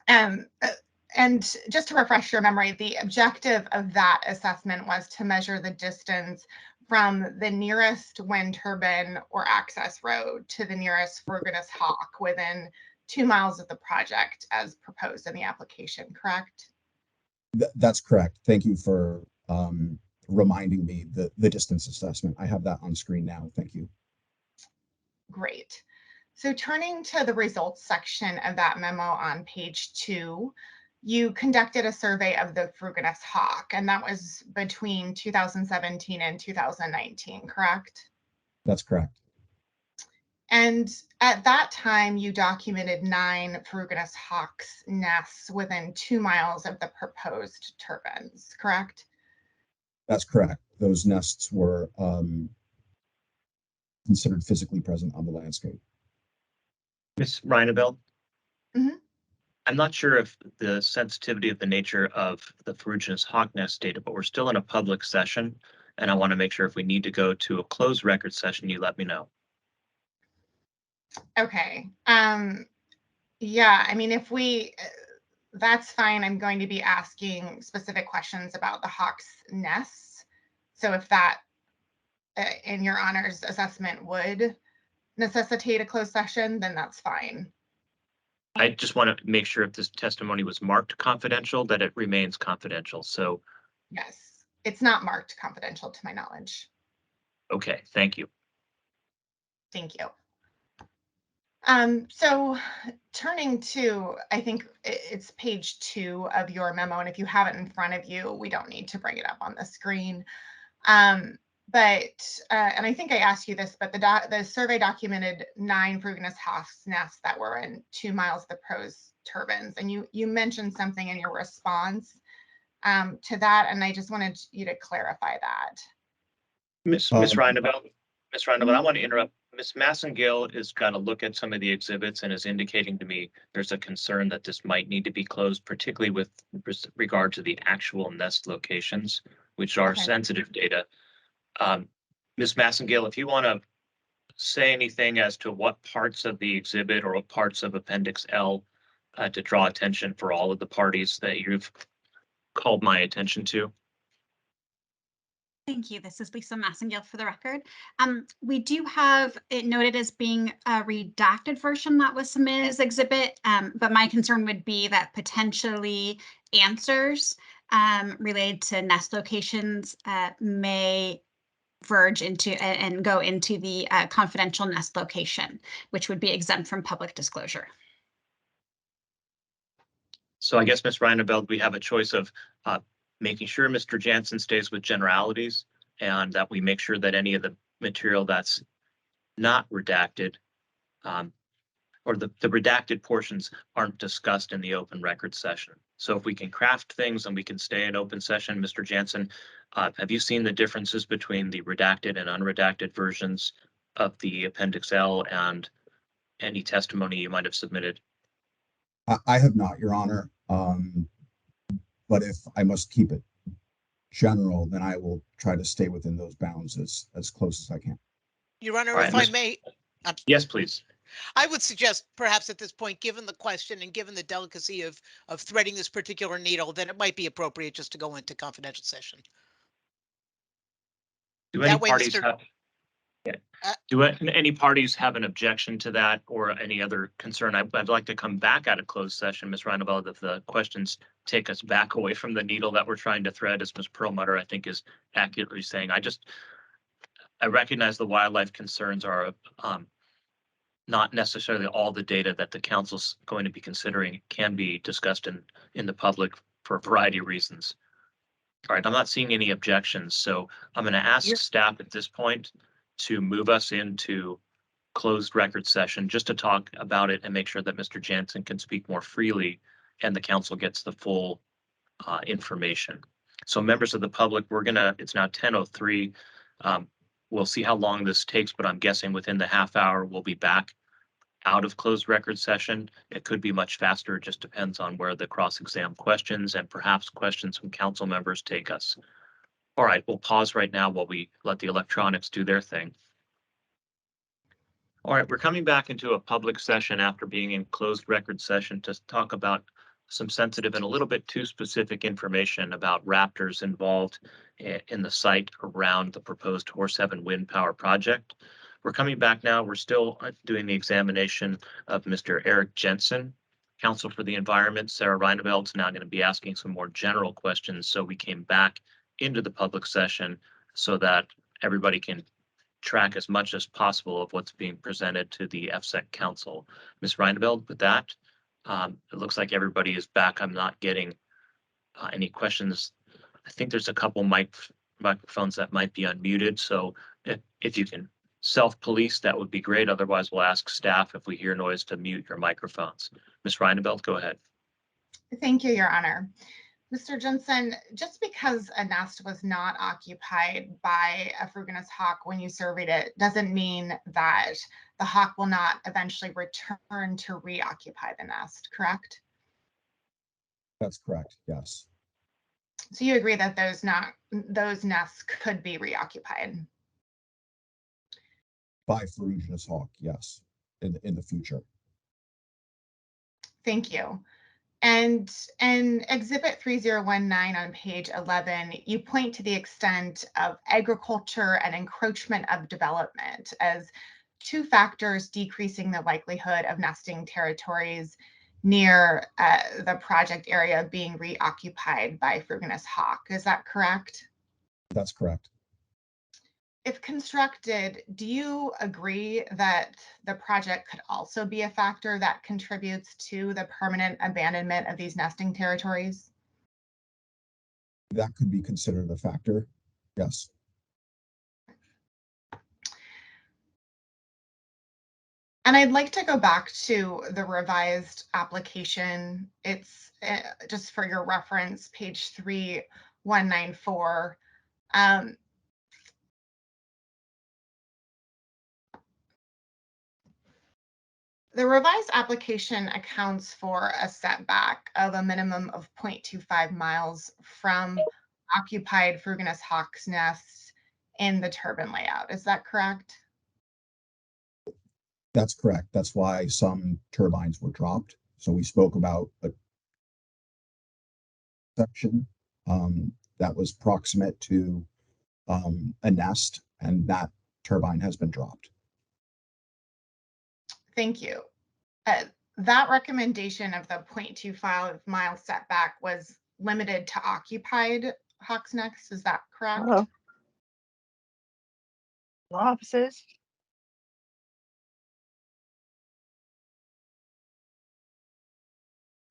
S19: And just to refresh your memory, the objective of that assessment was to measure the distance from the nearest wind turbine or access road to the nearest fruginous hawk within 2 miles of the project as proposed in the application, correct?
S18: That's correct. Thank you for reminding me the distance assessment. I have that on screen now. Thank you.
S19: Great. So turning to the results section of that memo on page 2, you conducted a survey of the fruginous hawk, and that was between 2017 and 2019, correct?
S18: That's correct.
S19: And at that time, you documented 9 fruginous hawks nests within 2 miles of the proposed turbines, correct?
S18: That's correct. Those nests were considered physically present on the landscape.
S1: Ms. Reineveld?
S19: Mhm.
S1: I'm not sure if the sensitivity of the nature of the fruginous hawk nest data, but we're still in a public session, and I want to make sure if we need to go to a closed record session, you let me know.
S19: Okay. Yeah, I mean, if we, that's fine. I'm going to be asking specific questions about the hawk's nests. So if that, in your honor's assessment, would necessitate a closed session, then that's fine.
S1: I just want to make sure if this testimony was marked confidential, that it remains confidential. So,
S19: Yes, it's not marked confidential to my knowledge.
S1: okay, thank you.
S19: Thank you. So turning to, I think it's page 2 of your memo, and if you have it in front of you, we don't need to bring it up on the screen. But and I think I asked you this, but the survey documented 9 fruginous hawk's nests that were in 2 miles of the proposed turbines, and you mentioned something in your response to that, and I just wanted you to clarify that.
S1: Miss Reineveld, I want to interrupt. Ms. Massengale is going to look at some of the exhibits and is indicating to me there's a concern that this might need to be closed, particularly with regard to the actual nest locations, which are sensitive data. Ms. Massengale, if you want to say anything as to what parts of the exhibit or what parts of Appendix L to draw attention for all of the parties that you've called my attention to.
S20: Thank you. This is Lisa Massengale for the record. We do have it noted as being a redacted version that was submitted as exhibit, but my concern would be that potentially answers related to nest locations may verge into and go into the confidential nest location, which would be exempt from public disclosure.
S1: So I guess, Ms. Reineveld, we have a choice of making sure Mr. Jansen stays with generalities and that we make sure that any of the material that's not redacted or the redacted portions aren't discussed in the open record session. So if we can craft things and we can stay in open session, Mr. Jansen, have you seen the differences between the redacted and unredacted versions of the Appendix L and any testimony you might have submitted?
S18: I have not, Your Honor. But if I must keep it general, then I will try to stay within those bounds as close as I can.
S9: Your Honor,
S1: Right,
S9: if I may,
S1: Yes, please.
S9: I would suggest perhaps at this point, given the question and given the delicacy of threading this particular needle, that it might be appropriate just to go into confidential session.
S1: Do any
S9: That way,
S1: parties
S9: Mr.
S1: have? Do any parties have an objection to that or any other concern? I'd like to come back out of closed session, Ms. Reineveld, if the questions take us back away from the needle that we're trying to thread, as Ms. Perlmutter, I think, is accurately saying. I recognize the wildlife concerns are not necessarily all the data that the council's going to be considering can be discussed in the public for a variety of reasons. All right, I'm not seeing any objections, so I'm going to ask staff at this point to move us into closed record session just to talk about it and make sure that Mr. Jansen can speak more freely and the council gets the full information. So members of the public, it's now 10:03. We'll see how long this takes, but I'm guessing within the half hour, we'll be back out of closed record session. It could be much faster. It just depends on where the cross-exam questions and perhaps questions from council members take us. All right, we'll pause right now while we let the electronics do their thing. All right, we're coming back into a public session after being in closed record session to talk about some sensitive and a little bit too specific information about raptors involved in the site around the proposed Horse Heaven Wind Power Project. We're coming back now. We're still doing the examination of Mr. Eric Jensen, Counsel for the Environment. Sarah Reineveld's now going to be asking some more general questions. So we came back into the public session so that everybody can track as much as possible of what's being presented to the FSEC Council. Ms. Reineveld, with that, it looks like everybody is back. I'm not getting any questions. I think there's a couple microphones that might be unmuted. So if you can self-police, that would be great. Otherwise, we'll ask staff if we hear noise to mute your microphones. Ms. Reineveld, go ahead.
S19: Thank you, Your Honor. Mr. Jensen, just because a nest was not occupied by a Fruginous hawk when you surveyed it doesn't mean that the hawk will not eventually return to reoccupy the nest, correct?
S18: That's correct, yes.
S19: So you agree that those nests could be reoccupied?
S18: By ferruginous hawk, yes, in the future.
S19: Thank you. And in Exhibit 3019 on page 11, you point to the extent of agriculture and encroachment of development as two factors decreasing the likelihood of nesting territories near the project area being reoccupied by Fruginous hawk. Is that correct?
S18: That's correct.
S19: If constructed, do you agree that the project could also be a factor that contributes to the permanent abandonment of these nesting territories?
S18: That could be considered a factor, yes.
S19: And I'd like to go back to the revised application. It's just for your reference, page 3194. The revised application accounts for a setback of a minimum of 0.25 miles from occupied Fruginous hawk's nests in the turbine layout. Is that correct?
S18: That's correct. That's why some turbines were dropped. So we spoke about a section that was proximate to a nest, and that turbine has been dropped.
S19: Thank you. That recommendation of the 0.25 mile setback was limited to occupied hawk's nests. Is that correct?
S21: Law offices.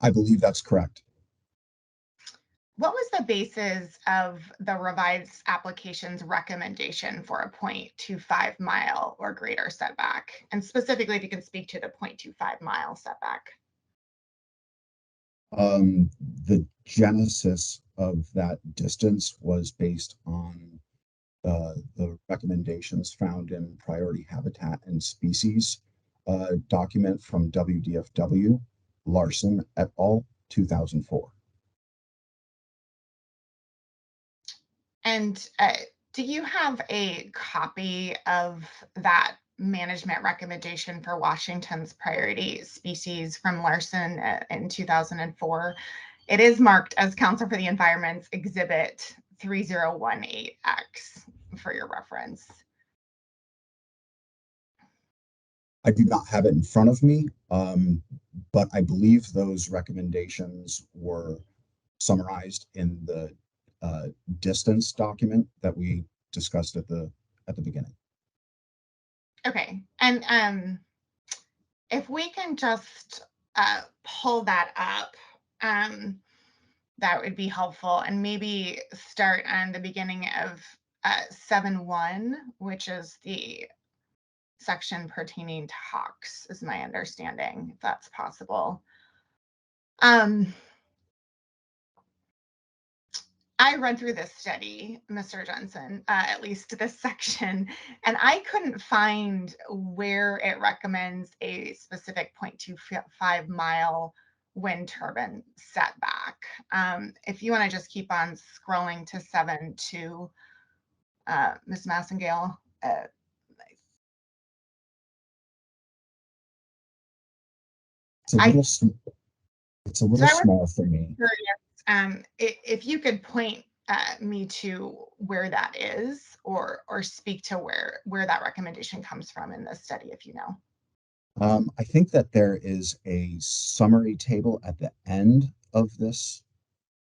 S18: I believe that's correct.
S19: What was the basis of the revised application's recommendation for a 0.25 mile or greater setback? And specifically, if you can speak to the 0.25 mile setback.
S18: The genesis of that distance was based on the recommendations found in Priority Habitat and Species document from WDFW, Larson et al., 2004.
S19: And do you have a copy of that management recommendation for Washington's priority species from Larson in 2004. It is marked as Council for the Environment's Exhibit 3018X for your reference.
S18: I do not have it in front of me, but I believe those recommendations were summarized in the distance document that we discussed at the beginning.
S19: Okay, and if we can just pull that up, that would be helpful, and maybe start on the beginning of 7.1, which is the section pertaining to hawks, is my understanding, if that's possible. I read through this study, Mr. Johnson, at least this section, and I couldn't find where it recommends a specific 0.25 mile wind turbine setback. If you want to just keep on scrolling to 7.2, Ms. Massengale.
S18: It's a little small for me.
S19: If you could point me to where that is, or speak to where that recommendation comes from in this study, if you know.
S18: I think that there is a summary table at the end of this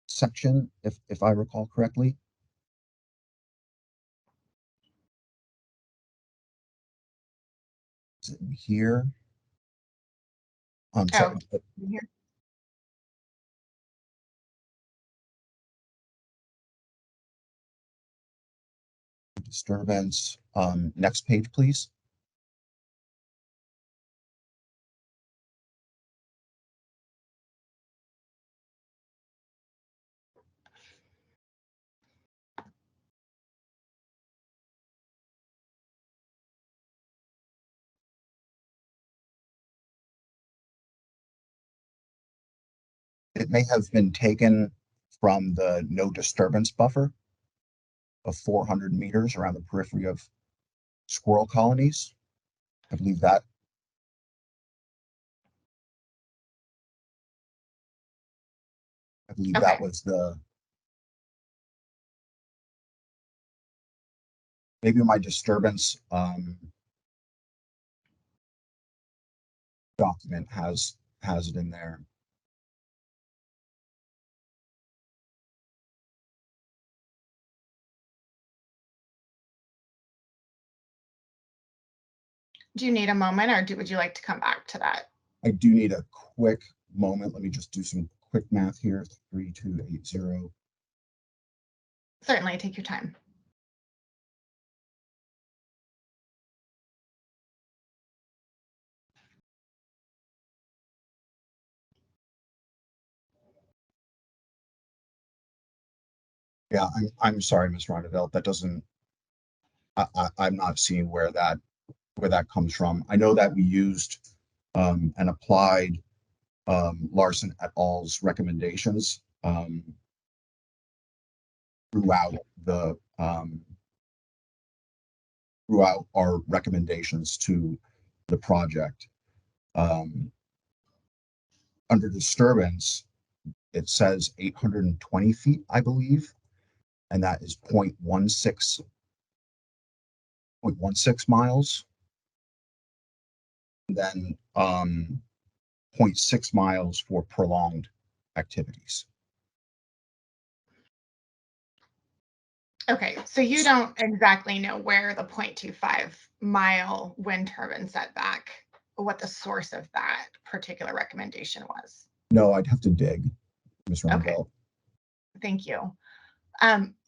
S18: section, if I recall correctly. Is it in here?
S19: Here.
S18: Disturbance. Next page, please. It may have been taken from the no disturbance buffer of 400 meters around the periphery of squirrel colonies. I believe that. That was the. Maybe my disturbance document has it in there.
S19: Do you need a moment, or would you like to come back to that?
S18: I do need a quick moment. Let me just do some quick math here. 3280.
S19: Certainly, take your time.
S18: Yeah, I'm sorry, Ms. Rondevelt. That doesn't. I'm not seeing where that comes from. I know that we used and applied Larson et al.'s recommendations throughout our recommendations to the project. Under disturbance, it says 820 feet, I believe, and that is 0.16 miles. And then 0.6 miles for prolonged activities.
S19: Okay, so you don't exactly know where the 0.25 mile wind turbine setback, what the source of that particular recommendation was?
S18: No, I'd have to dig, Ms. Rondevelt.
S19: Okay. Thank you.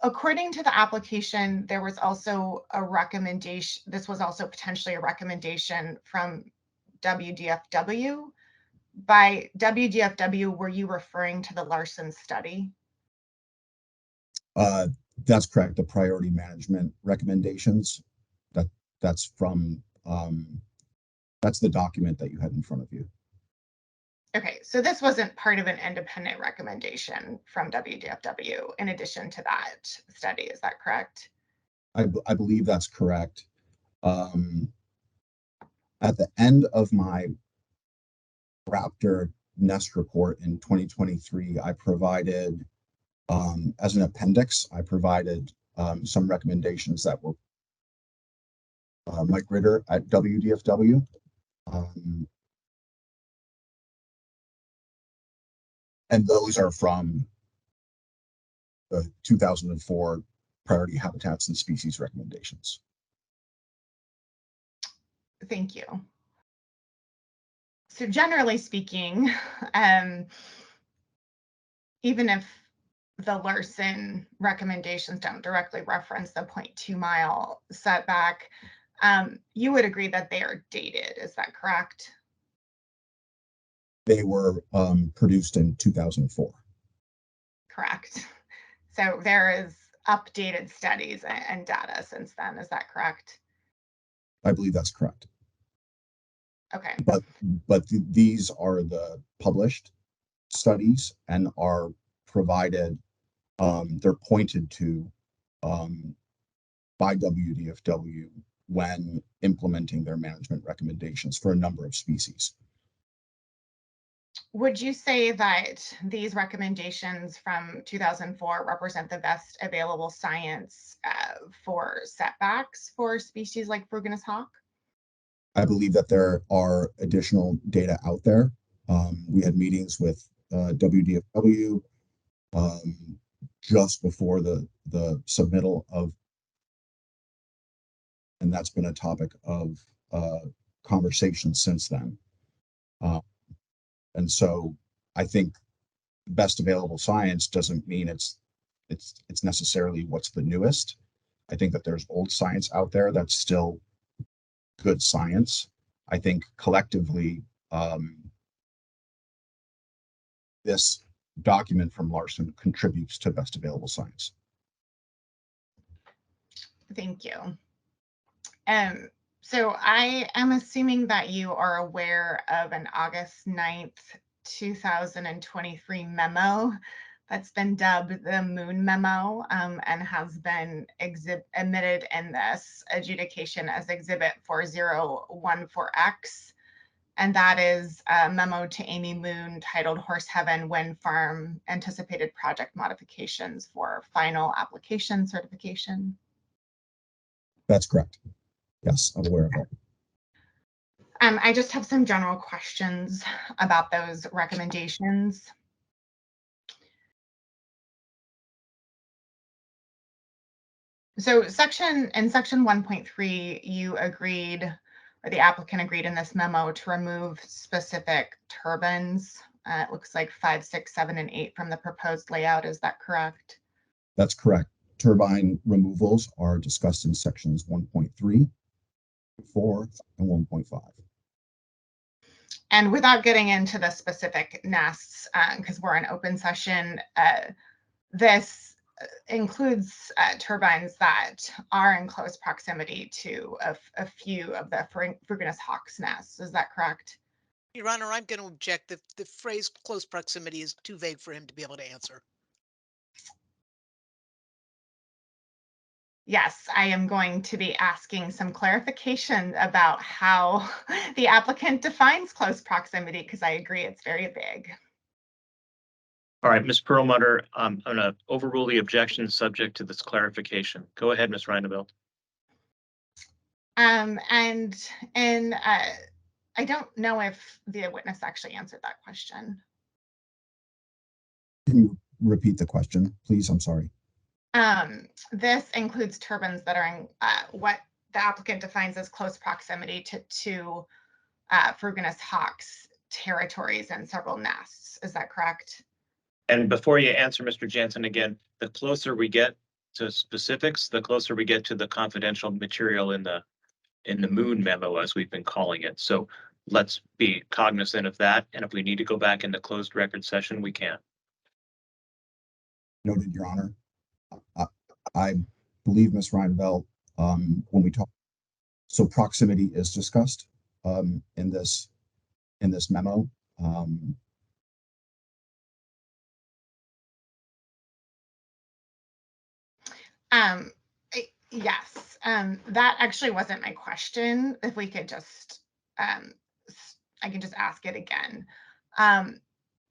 S19: According to the application, there was also a recommendation. This was also potentially a recommendation from WDFW. By WDFW, were you referring to the Larson study?
S18: That's correct. The priority management recommendations. That's from that's the document that you had in front of you.
S19: Okay, so this wasn't part of an independent recommendation from WDFW in addition to that study, is that correct?
S18: I believe that's correct. At the end of my Raptor Nest report in 2023, I provided, as an appendix, I provided some recommendations that were Mike Ritter at WDFW. And those are from the 2004 priority habitats and species recommendations.
S19: Thank you. So generally speaking, even if the Larson recommendations don't directly reference the 0.2 mile setback, you would agree that they are dated, is that correct?
S18: They were produced in 2004.
S19: Correct. So there is updated studies and data since then, is that correct?
S18: I believe that's correct.
S19: Okay.
S18: But these are the published studies and are provided, they're pointed to by WDFW when implementing their management recommendations for a number of species.
S19: Would you say that these recommendations from 2004 represent the best available science for setbacks for species like Fruginus hawk?
S18: I believe that there are additional data out there. We had meetings with WDFW just before the submittal of, and that's been a topic of conversation since then. And so I think best available science doesn't mean it's necessarily what's the newest. I think that there's old science out there that's still good science. I think collectively, this document from Larson contributes to best available science.
S19: Thank you. So I am assuming that you are aware of an August 9th, 2023 memo that's been dubbed the Moon Memo and has been admitted in this adjudication as Exhibit 4014X. And that is a memo to Amy Moon titled Horse Heaven Wind Farm Anticipated Project Modifications for Final Application Certification.
S18: That's correct. Yes, I'm aware of that.
S19: I just have some general questions about those recommendations. So section 1.3, you agreed, or the applicant agreed in this memo to remove specific turbines. It looks like 5, 6, 7, and 8 from the proposed layout. Is that correct?
S18: That's correct. Turbine removals are discussed in sections 1.3, 4, and 1.5.
S19: And without getting into the specific nests, because we're in open session, this includes turbines that are in close proximity to a few of the Fruginus hawk's nests. Is that correct?
S9: Your Honor, I'm going to object. The phrase close proximity is too vague for him to be able to answer.
S19: Yes, I am going to be asking some clarification about how the applicant defines close proximity, because I agree it's very vague.
S1: All right, Ms. Perlmutter, I'm going to overrule the objection subject to this clarification. Go ahead, Ms. Reineveld.
S19: And I don't know if the witness actually answered that question.
S18: Can you repeat the question, please? I'm sorry.
S19: This includes turbines that are in what the applicant defines as close proximity to Fruginus hawk's territories and several nests. Is that correct?
S1: And before you answer, Mr. Jansen, again, the closer we get to specifics, the closer we get to the confidential material in the Moon memo, as we've been calling it. So let's be cognizant of that. And if we need to go back into closed record session, we can.
S18: Noted, Your Honor. I believe Ms. Reineveld, when we talk, so proximity is discussed in this memo.
S19: Yes, that actually wasn't my question. If we could just I can just ask it again. And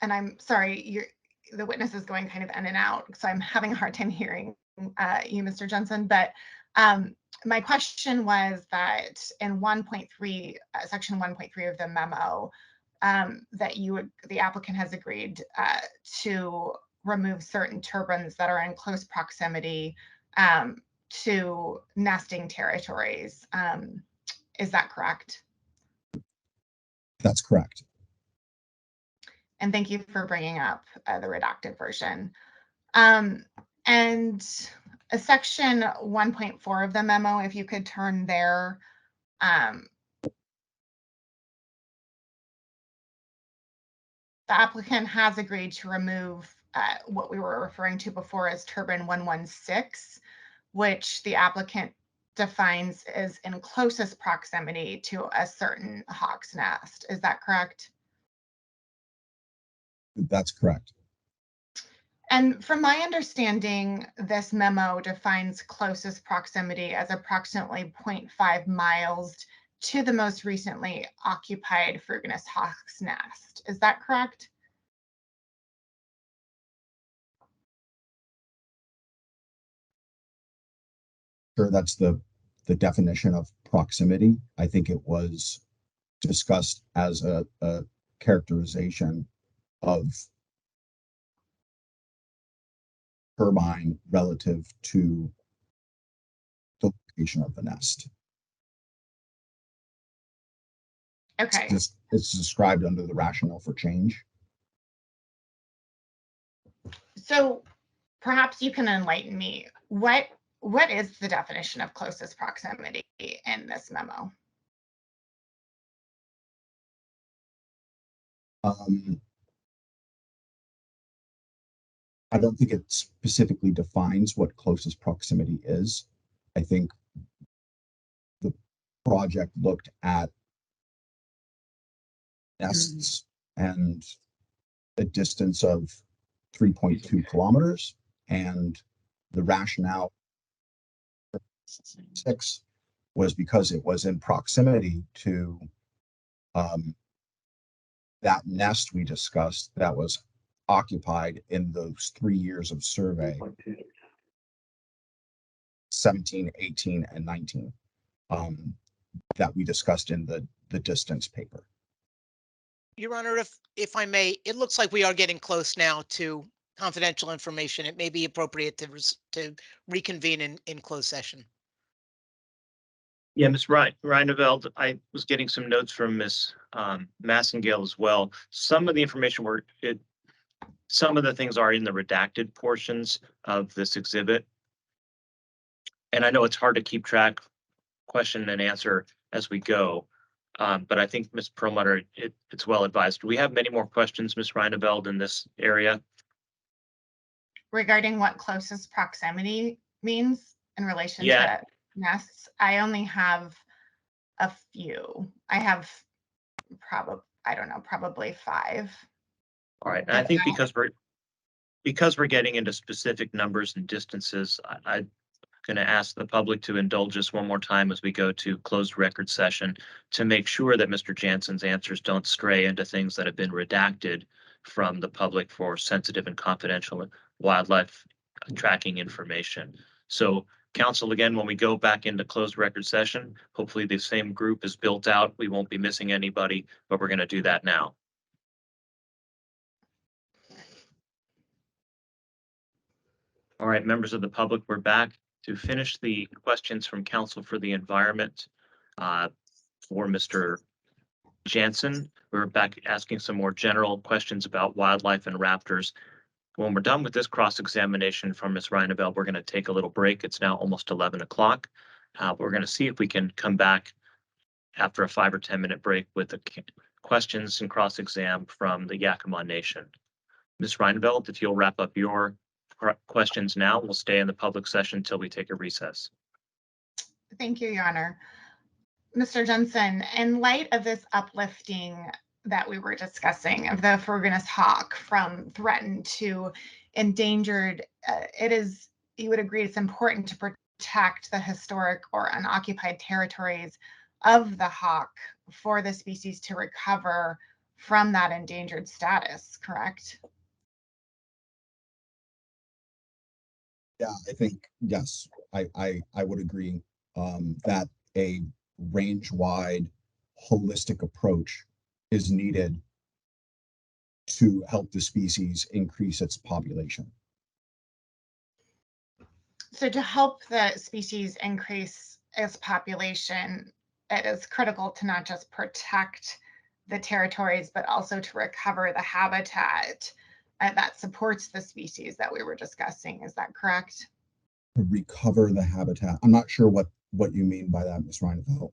S19: I'm sorry, the witness is going kind of in and out, so I'm having a hard time hearing you, Mr. Jensen. But my question was that in 1.3, section 1.3 of the memo, that the applicant has agreed to remove certain turbines that are in close proximity to nesting territories. Is that correct?
S18: That's correct.
S19: And thank you for bringing up the redacted version. And section 1.4 of the memo, if you could turn there. The applicant has agreed to remove what we were referring to before as turbine 116, which the applicant defines as in closest proximity to a certain hawk's nest. Is that correct?
S18: That's correct.
S19: And from my understanding, this memo defines closest proximity as approximately 0.5 miles to the most recently occupied fruginous hawk's nest. Is that correct?
S18: Sure, that's the definition of proximity. I think it was discussed as a characterization of turbine relative to the location of the nest.
S19: Okay.
S18: It's described under the rationale for change.
S19: So perhaps you can enlighten me. What is the definition of closest proximity in this memo?
S18: I don't think it specifically defines what closest proximity is. I think the project looked at nests and a distance of 3.2 kilometers, and the rationale for 6 was because it was in proximity to that nest we discussed that was occupied in those 3 years of survey, 17, 18, and 19, that we discussed in the distance paper.
S9: Your Honor, if I may, it looks like we are getting close now to confidential information. It may be appropriate to reconvene in closed session.
S1: Yeah, Ms. Reineveld, I was getting some notes from Ms. Massengale as well. Some of the information some of the things are in the redacted portions of this exhibit. And I know it's hard to keep track, question and answer as we go. But I think Ms. Perlmutter, it's well advised. Do we have many more questions, Ms. Reineveld, in this area?
S19: Regarding what closest proximity means in relation
S1: Yeah.
S19: to nests, I only have a few. I have probably 5.
S1: All right. And I think because we're getting into specific numbers and distances, I'm going to ask the public to indulge us one more time as we go to closed record session to make sure that Mr. Jansen's answers don't stray into things that have been redacted from the public for sensitive and confidential wildlife tracking information. So council, again, when we go back into closed record session, hopefully the same group is built out. We won't be missing anybody, but we're going to do that now. All right, members of the public, we're back to finish the questions from Council for the Environment for Mr. Jansen. We're back asking some more general questions about wildlife and raptors. When we're done with this cross-examination from Ms. Reineveld, we're going to take a little break. It's now almost 11 o'clock. We're going to see if we can come back after a 5 or 10 minute break with the questions and cross-exam from the Yakima Nation. Ms. Reineveld, if you'll wrap up your questions now, we'll stay in the public session until we take a recess.
S19: Thank you, Your Honor. Mr. Jensen, in light of this uplifting that we were discussing of the fruginous hawk from threatened to endangered, you would agree it's important to protect the historic or unoccupied territories of the hawk for the species to recover from that endangered status, correct?
S18: Yeah, I think, yes, I would agree that a range-wide holistic approach is needed to help the species increase its population.
S19: So to help the species increase its population, it is critical to not just protect the territories, but also to recover the habitat that supports the species that we were discussing. Is that correct?
S18: To recover the habitat. I'm not sure what you mean by that, Ms. Reinfeldt.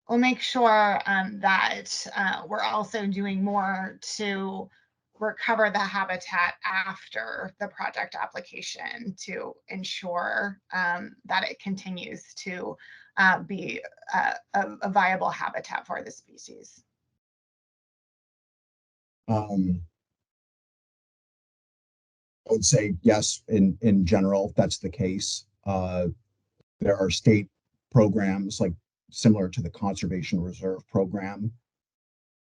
S19: We'll make sure that we're also doing more to recover the habitat after the project application to ensure that it continues to be a viable habitat for the species.
S18: I would say yes, in general, that's the case. There are state programs like similar to the Conservation Reserve Program,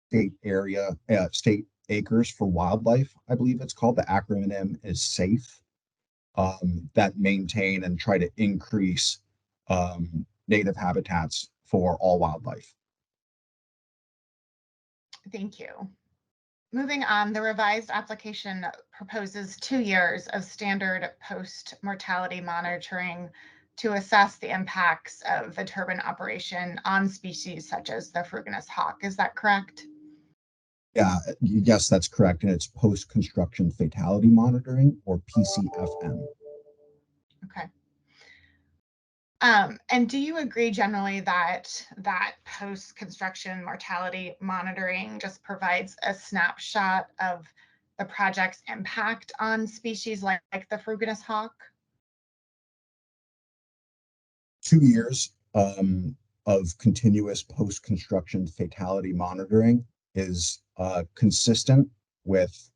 S18: state acres for wildlife, I believe it's called. The acronym is SAFE, that maintain and try to increase native habitats for all wildlife.
S19: Thank you. Moving on, the revised application proposes 2 years of standard post-mortality monitoring to assess the impacts of the turbine operation on species such as the fruginous hawk. Is that correct?
S18: Yeah, yes, that's correct. And it's post-construction fatality monitoring, or PCFM.
S19: Okay. And do you agree generally that post-construction mortality monitoring just provides a snapshot of the project's impact on species like the fruginous hawk?
S18: 2 years of continuous post-construction fatality monitoring is consistent with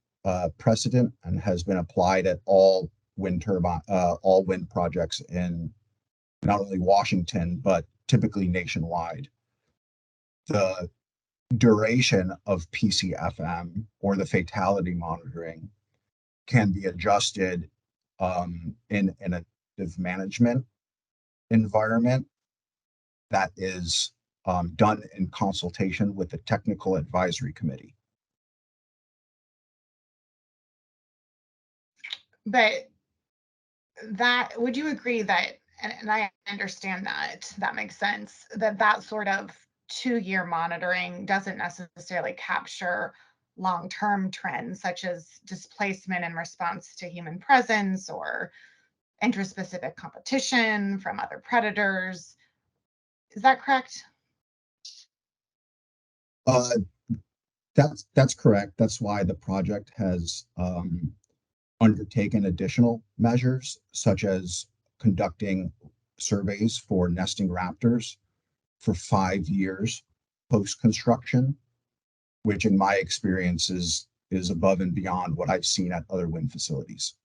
S18: precedent and has been applied at all wind projects in not only Washington, but typically nationwide. The duration of PCFM, or the fatality monitoring, can be adjusted in an active management environment that is done in consultation with the Technical Advisory Committee.
S19: But would you agree that, and I understand that makes sense, that sort of 2-year monitoring doesn't necessarily capture long-term trends such as displacement in response to human presence or interspecific competition from other predators? Is that correct?
S18: That's correct. That's why the project has undertaken additional measures, such as conducting surveys for nesting raptors for 5 years post-construction, which in my experience is above and beyond what I've seen at other wind facilities.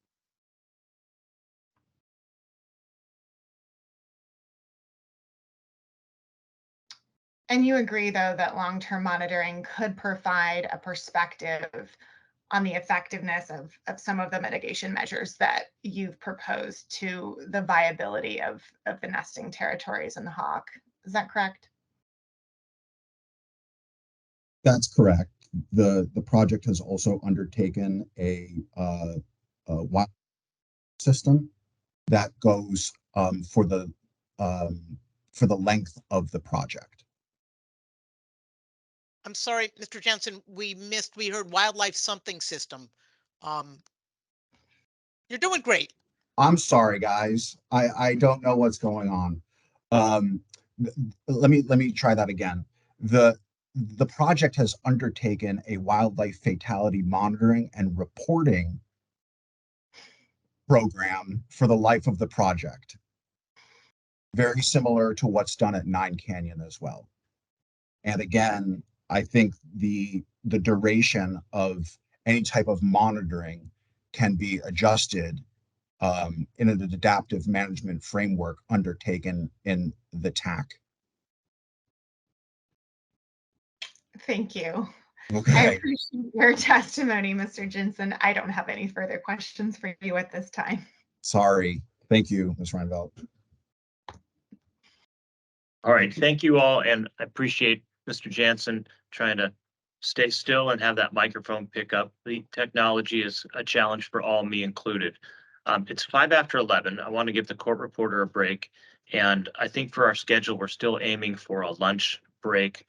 S19: And you agree, though, that long-term monitoring could provide a perspective on the effectiveness of some of the mitigation measures that you've proposed to the viability of the nesting territories in the hawk. Is that correct?
S18: That's correct. The project has also undertaken a wild system that goes for the length of the project.
S9: I'm sorry, Mr. Jensen, we heard wildlife something system. You're doing great.
S18: I'm sorry, guys. I don't know what's going on. Let me try that again. The project has undertaken a wildlife fatality monitoring and reporting program for the life of the project, very similar to what's done at Nine Canyon as well. And again, I think the duration of any type of monitoring can be adjusted in an adaptive management framework undertaken in the TAC.
S19: Thank you. I
S18: Okay,
S19: appreciate your testimony, Mr. Jensen. I don't have any further questions for you at this time.
S18: sorry. Thank you, Ms. Reinveld.
S1: All right, thank you all, and I appreciate Mr. Jansen trying to stay still and have that microphone pick up. The technology is a challenge for all, me included. It's 5 after 11. I want to give the court reporter a break, and I think for our schedule, we're still aiming for a lunch break.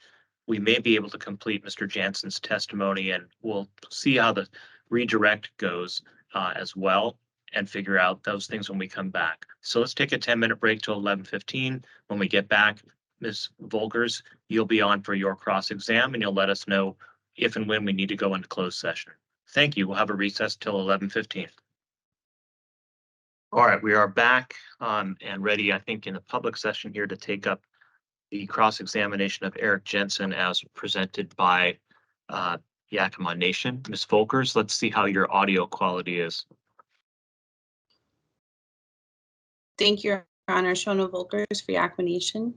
S1: We may be able to complete Mr. Jansen's testimony, and we'll see how the redirect goes as well, and figure out those things when we come back. So let's take a 10-minute break till 11:15. When we get back, Ms. Volkers, you'll be on for your cross-exam, and you'll let us know if and when we need to go into closed session. Thank you. We'll have a recess till 11:15. All right, we are back and ready, I think, in a public session here to take up the cross-examination of Eric Jensen as presented by Yakima Nation. Ms. Volkers, let's see how your audio quality is.
S10: Thank you, Your Honor. Shona Volkers for Yakima Nation.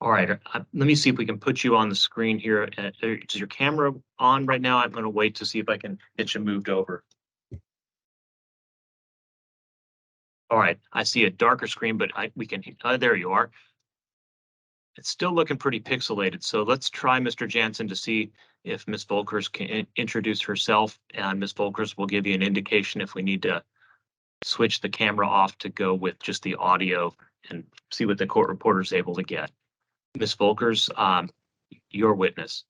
S1: All right, let me see if we can put you on the screen here. Is your camera on right now? I'm going to wait to see if I can get you moved over. All right, I see a darker screen, but we can, there you are. It's still looking pretty pixelated, so let's try Mr. Jansen to see if Ms. Volkers can introduce herself, and Ms. Volkers will give you an indication if we need to switch the camera off to go with just the audio and see what the court reporter is able to get. Ms. Volkers, your witness.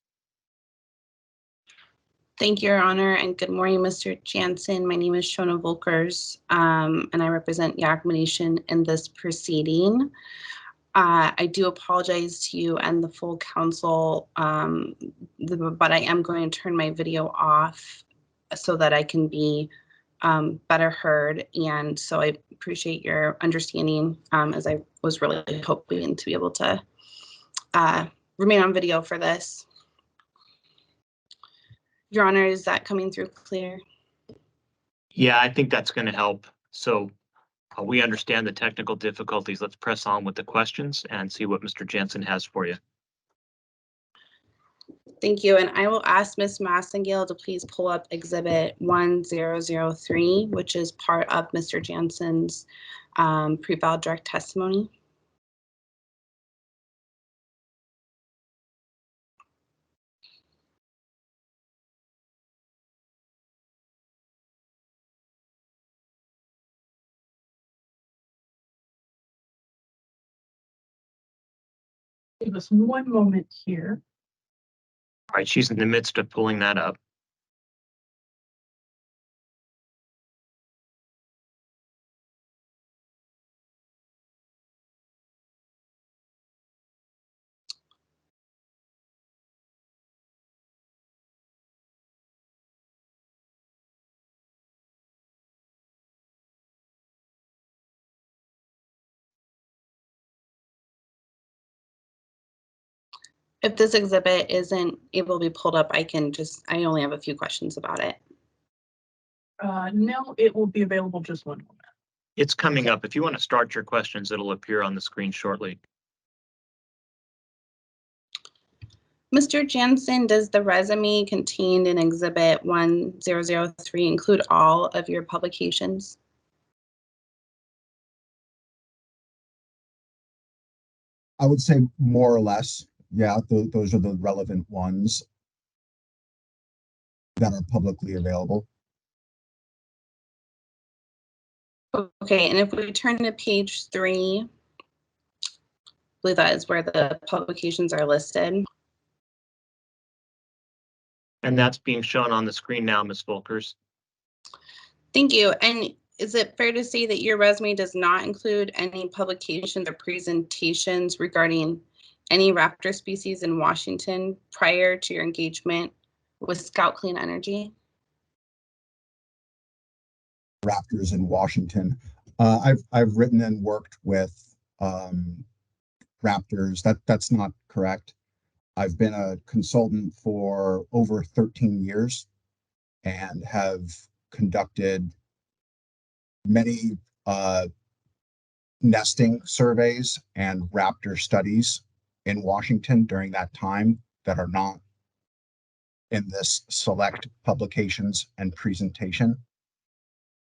S10: Thank you, Your Honor, and good morning, Mr. Jansen. My name is Shona Volkers, and I represent Yakima Nation in this proceeding. I do apologize to you and the full council, but I am going to turn my video off so that I can be better heard. And so I appreciate your understanding, as I was really hoping to be able to remain on video for this. Your Honor, is that coming through clear?
S1: Yeah, I think that's going to help. So we understand the technical difficulties. Let's press on with the questions and see what Mr. Jansen has for you.
S10: Thank you. And I will ask Ms. Massengale to please pull up Exhibit 1003, which is part of Mr. Jansen's pre-val direct testimony.
S2: Give us one moment here.
S1: All right, she's in the midst of pulling that up.
S10: If this exhibit isn't able to be pulled up, I only have a few questions about it.
S2: No, it will be available just one moment.
S1: It's coming up. If you want to start your questions, it'll appear on the screen shortly.
S10: Mr. Jansen, does the resume contained in Exhibit 1003 include all of your publications?
S18: I would say more or less. Yeah, those are the relevant ones that are publicly available.
S10: Okay, and if we turn to page 3, I believe that is where the publications are listed.
S1: And that's being shown on the screen now, Ms. Volkers.
S10: Thank you. And is it fair to say that your resume does not include any publications or presentations regarding any raptor species in Washington prior to your engagement with Scout Clean Energy?
S18: Raptors in Washington. I've written and worked with raptors. That's not correct. I've been a consultant for over 13 years and have conducted many nesting surveys and raptor studies in Washington during that time that are not in this select publications and presentation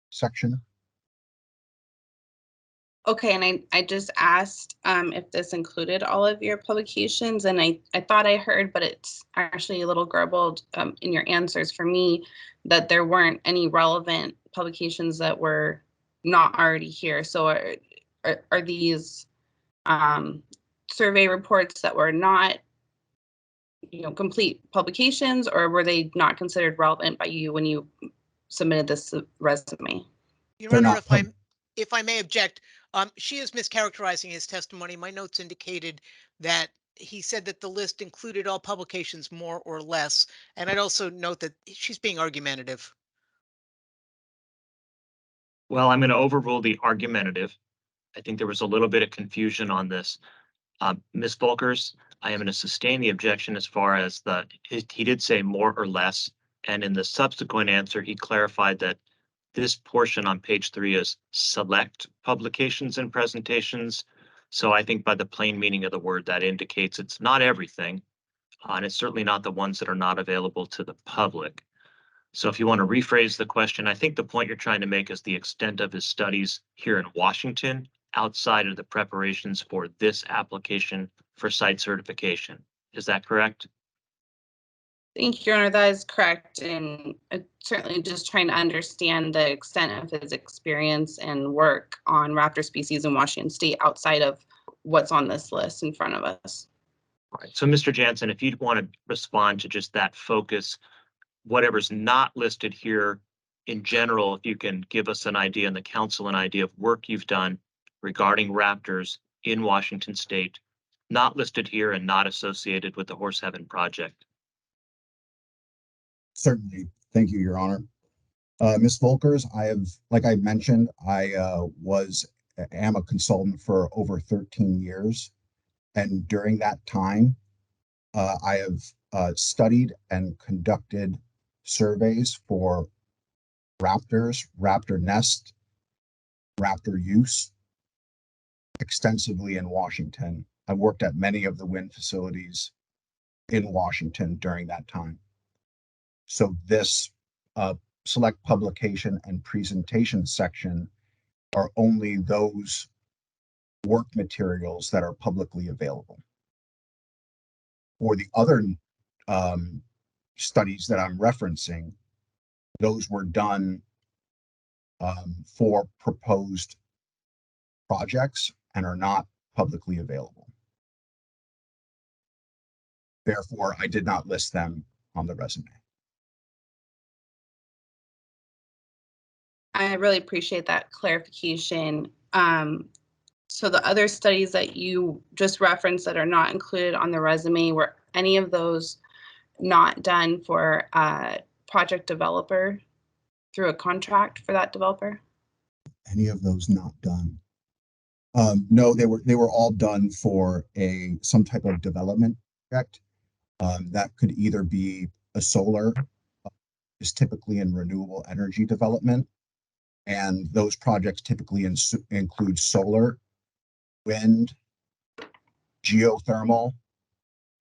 S18: section.
S10: Okay, and I just asked if this included all of your publications, and I thought I heard, but it's actually a little garbled in your answers for me, that there weren't any relevant publications that were not already here. So are these survey reports that were not, complete publications, or were they not considered relevant by you when you submitted this resume?
S9: Your
S18: They're
S9: Honor,
S18: not
S9: if I may object, she is mischaracterizing his testimony. My notes indicated that he said that the list included all publications more or less. And I'd also note that she's being argumentative.
S1: Well, I'm going to overrule the argumentative. I think there was a little bit of confusion on this. Ms. Volkers, I am going to sustain the objection as far as he did say more or less. And in the subsequent answer, he clarified that this portion on page 3 is select publications and presentations. So I think by the plain meaning of the word, that indicates it's not everything. And it's certainly not the ones that are not available to the public. So if you want to rephrase the question, I think the point you're trying to make is the extent of his studies here in Washington outside of the preparations for this application for site certification. Is that correct?
S10: Thank you, Your Honor. That is correct. And certainly just trying to understand the extent of his experience and work on raptor species in Washington State outside of what's on this list in front of us.
S1: All right. So Mr. Jansen, if you'd want to respond to just that focus, whatever's not listed here in general, if you can give us an idea and the council an idea of work you've done regarding raptors in Washington State, not listed here and not associated with the Horse Heaven project.
S18: Certainly. Thank you, Your Honor. Ms. Volkers, like I mentioned, I am a consultant for over 13 years. And during that time, I have studied and conducted surveys for raptors, raptor nest, raptor use extensively in Washington. I've worked at many of the wind facilities in Washington during that time. So this select publication and presentation section are only those work materials that are publicly available. For the other studies that I'm referencing, those were done for proposed projects and are not publicly available. Therefore, I did not list them on the resume.
S10: I really appreciate that clarification. So the other studies that you just referenced that are not included on the resume, were any of those not done for a project developer through a contract for that developer?
S18: Any of those not done? No, they were all done for some type of development project. That could either be a solar, is typically in renewable energy development, and those projects typically include solar, wind, geothermal,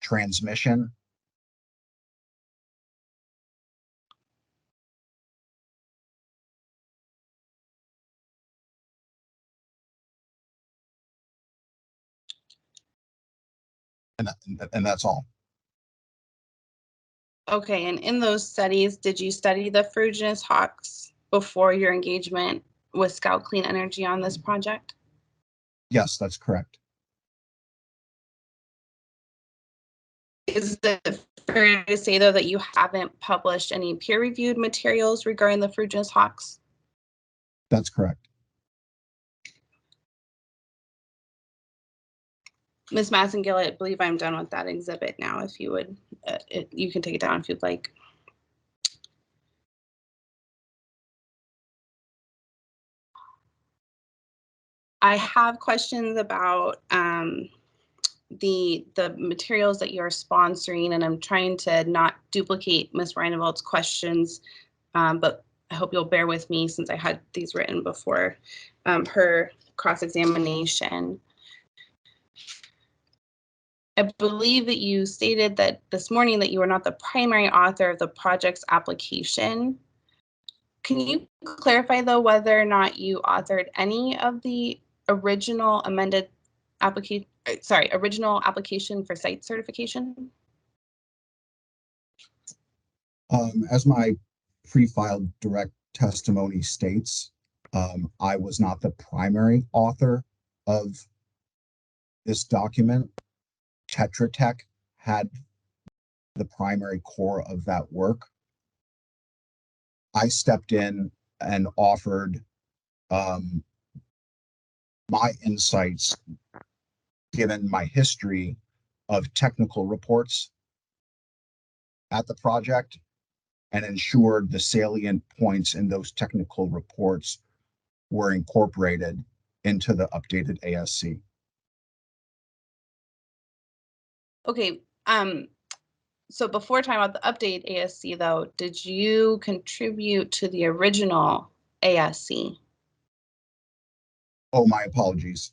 S18: transmission. And that's all.
S10: Okay, and in those studies, did you study the ferruginous hawks before your engagement with Scout Clean Energy on this project?
S18: Yes, that's correct.
S10: Is it fair to say, though, that you haven't published any peer-reviewed materials regarding the ferruginous hawks?
S18: That's correct.
S10: Ms. Massengill, I believe I'm done with that exhibit now. If you would, you can take it down if you'd like. I have questions about the materials that you're sponsoring, and I'm trying to not duplicate Ms. Reineveld's questions, but I hope you'll bear with me since I had these written before her cross-examination. I believe that you stated that this morning that you were not the primary author of the project's application. Can you clarify though whether or not you authored any of the original amended application, original application for site certification?
S18: As my pre-filed direct testimony states, I was not the primary author of this document. Tetra Tech had the primary core of that work. I stepped in and offered my insights, given my history of technical reports at the project, and ensured the salient points in those technical reports were incorporated into the updated ASC.
S10: Okay, so before talking about the update ASC though, did you contribute to the original ASC?
S18: Oh, my apologies.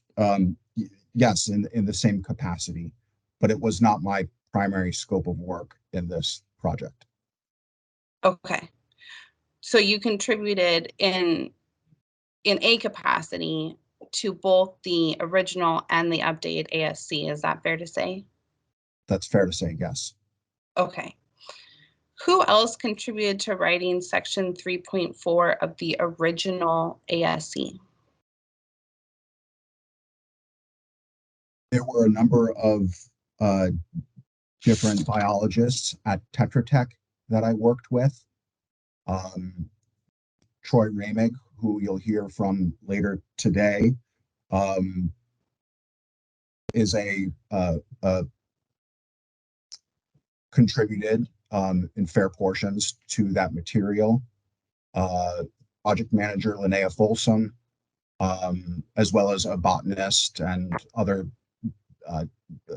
S18: Yes, in the same capacity, but it was not my primary scope of work in this project.
S10: Okay, so you contributed in a capacity to both the original and the updated ASC. Is that fair to say?
S18: That's fair to say, yes.
S10: Okay. Who else contributed to writing section 3.4 of the original ASC?
S18: There were a number of different biologists at Tetra Tech that I worked with. Troy Ramig, who you'll hear from later today, is a contributed in fair portions to that material. Project manager Linnea Folsom, as well as a botanist and other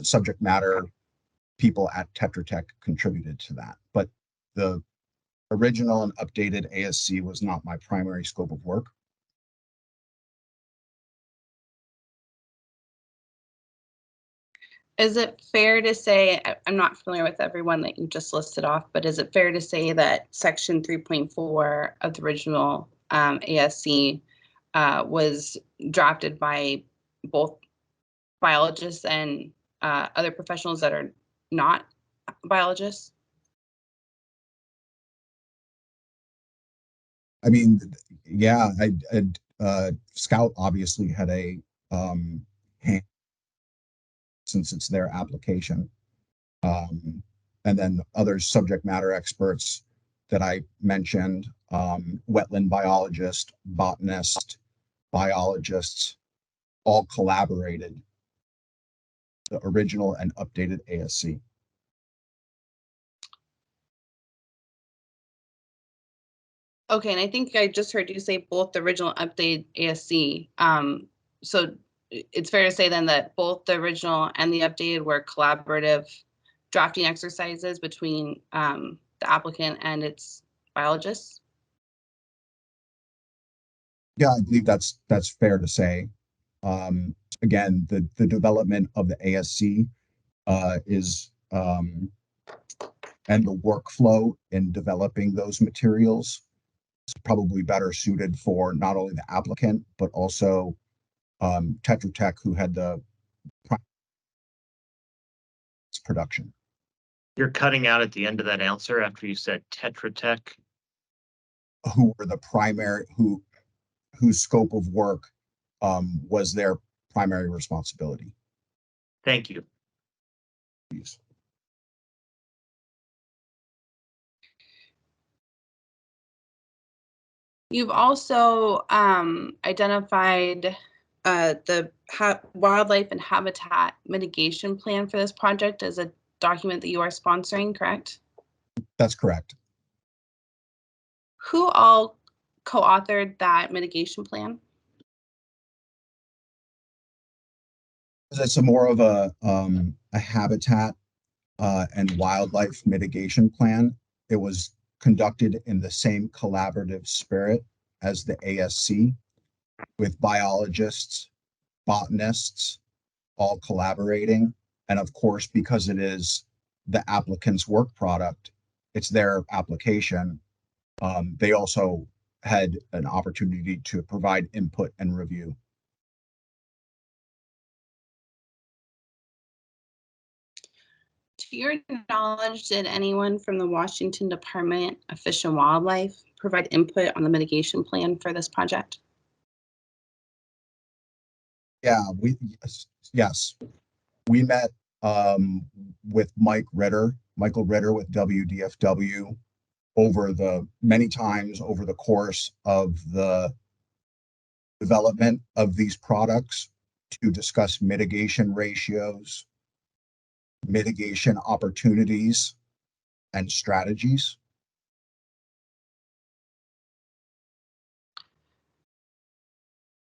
S18: subject matter people at Tetra Tech contributed to that. But the original and updated ASC was not my primary scope of work.
S10: Is it fair to say, I'm not familiar with everyone that you just listed off, but is it fair to say that section 3.4 of the original ASC was drafted by both biologists and other professionals that are not biologists?
S18: I mean, yeah, Scout obviously had a hand since it's their application. And then other subject matter experts that I mentioned, wetland biologist, botanist, biologists, all collaborated the original and updated ASC.
S10: Okay, and I think I just heard you say both the original and updated ASC. So it's fair to say then that both the original and the updated were collaborative drafting exercises between the applicant and its biologists?
S18: Yeah, I believe that's fair to say. Again, the development of the ASC is and the workflow in developing those materials is probably better suited for not only the applicant, but also Tetra Tech, who had the production.
S1: You're cutting out at the end of that answer after you said Tetra Tech.
S18: Who were the primary, whose scope of work was their primary responsibility.
S1: Thank you.
S18: Please.
S10: You've also identified the wildlife and habitat mitigation plan for this project as a document that you are sponsoring, correct?
S18: That's correct.
S10: Who all co-authored that mitigation plan?
S18: It's a more of a habitat and wildlife mitigation plan. It was conducted in the same collaborative spirit as the ASC, with biologists, botanists, all collaborating And of course, because it is the applicant's work product, it's their application. They also had an opportunity to provide input and review.
S10: To your knowledge, did anyone from the Washington Department of Fish and Wildlife provide input on the mitigation plan for this project?
S18: Yeah, yes, we met with Michael Ritter with WDFW many times over the course of the development of these products to discuss mitigation ratios, mitigation opportunities, and strategies.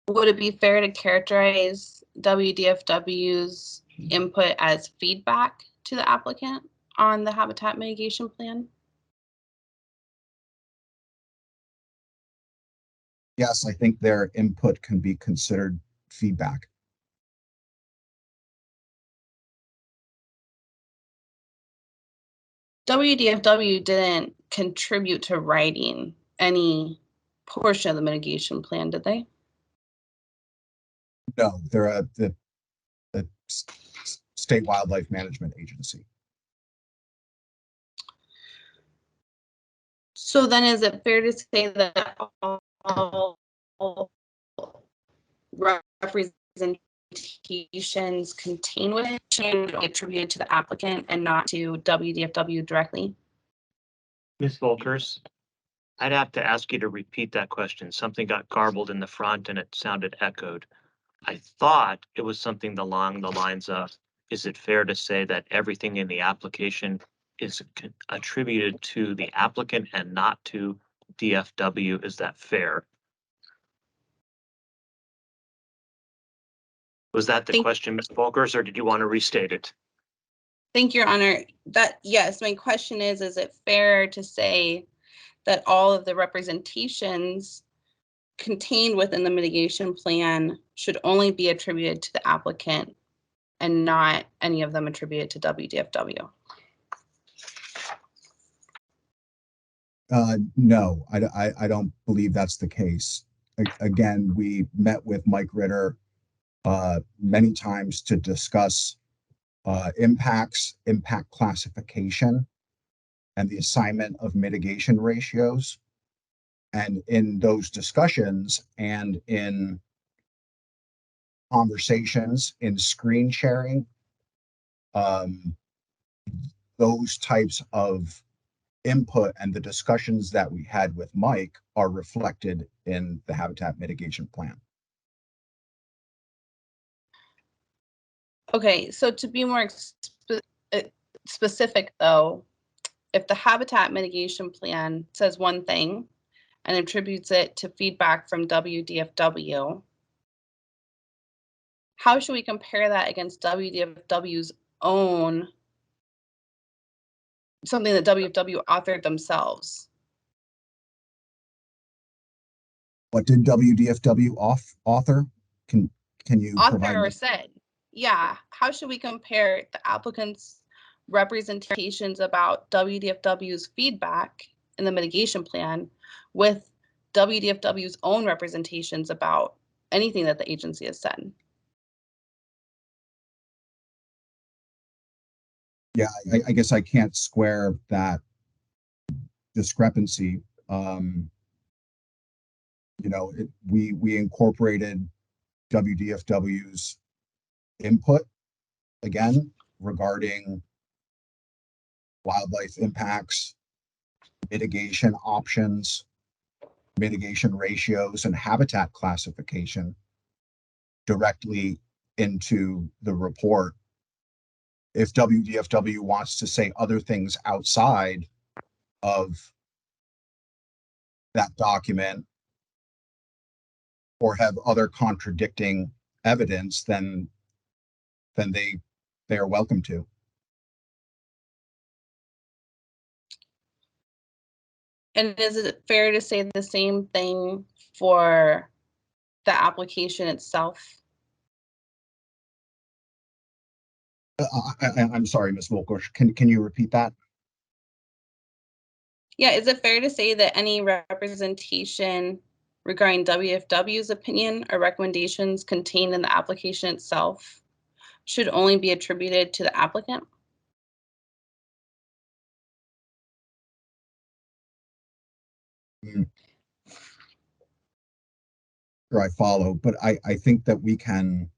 S10: Would it be fair to characterize WDFW's input as feedback to the applicant on the habitat mitigation plan?
S18: Yes, I think their input can be considered feedback.
S10: WDFW didn't contribute to writing any portion of the mitigation plan, did they?
S18: No, they're the state wildlife management agency.
S10: So then is it fair to say that all representations contained within it should be attributed to the applicant and not to WDFW directly?
S1: Ms. Volkers, I'd have to ask you to repeat that question. Something got garbled in the front and it sounded echoed. I thought it was something along the lines of, is it fair to say that everything in the application is attributed to the applicant and not to DFW? Is that fair? Was that the question, Ms. Volkers, or did you want to restate it?
S10: Thank you, Your Honor. Yes, my question is it fair to say that all of the representations contained within the mitigation plan should only be attributed to the applicant and not any of them attributed to WDFW?
S18: No, I don't believe that's the case. Again, we met with Mike Ritter many times to discuss impacts, impact classification, and the assignment of mitigation ratios. And in those discussions and in conversations, in screen sharing, those types of input and the discussions that we had with Mike are reflected in the habitat mitigation plan.
S10: Okay, so to be more specific though, if the habitat mitigation plan says one thing and attributes it to feedback from WDFW, how should we compare that against WDFW's own, something that WDFW authored themselves?
S18: What did WDFW author? Can you provide?
S10: Author or said, yeah. How should we compare the applicant's representations about WDFW's feedback in the mitigation plan with WDFW's own representations about anything that the agency has said?
S18: Yeah, I guess I can't square that discrepancy. You know, we incorporated WDFW's input again regarding wildlife impacts, mitigation options, mitigation ratios, and habitat classification directly into the report. If WDFW wants to say other things outside of that document or have other contradicting evidence, then they are welcome to.
S10: And is it fair to say the same thing for the application itself?
S18: I'm sorry, Ms. Volkers. Can you repeat that?
S10: Yeah, is it fair to say that any representation regarding WFW's opinion or recommendations contained in the application itself should only be attributed to the applicant?
S18: Sure, I follow, but I think that we can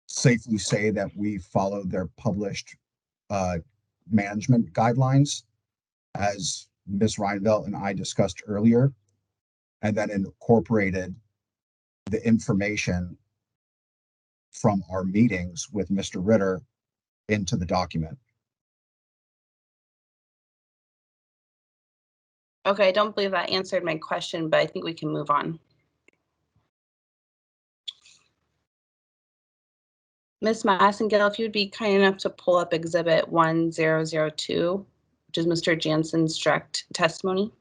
S18: safely say that we followed their published management guidelines, as Ms. Reinveld and I discussed earlier, and then incorporated the information from our meetings with Mr. Ritter into the document.
S10: Okay, I don't believe that answered my question, but I think we can move on. Ms. Massengale, if you'd be kind enough to pull up Exhibit 1002, which is Mr. Jansen's direct testimony.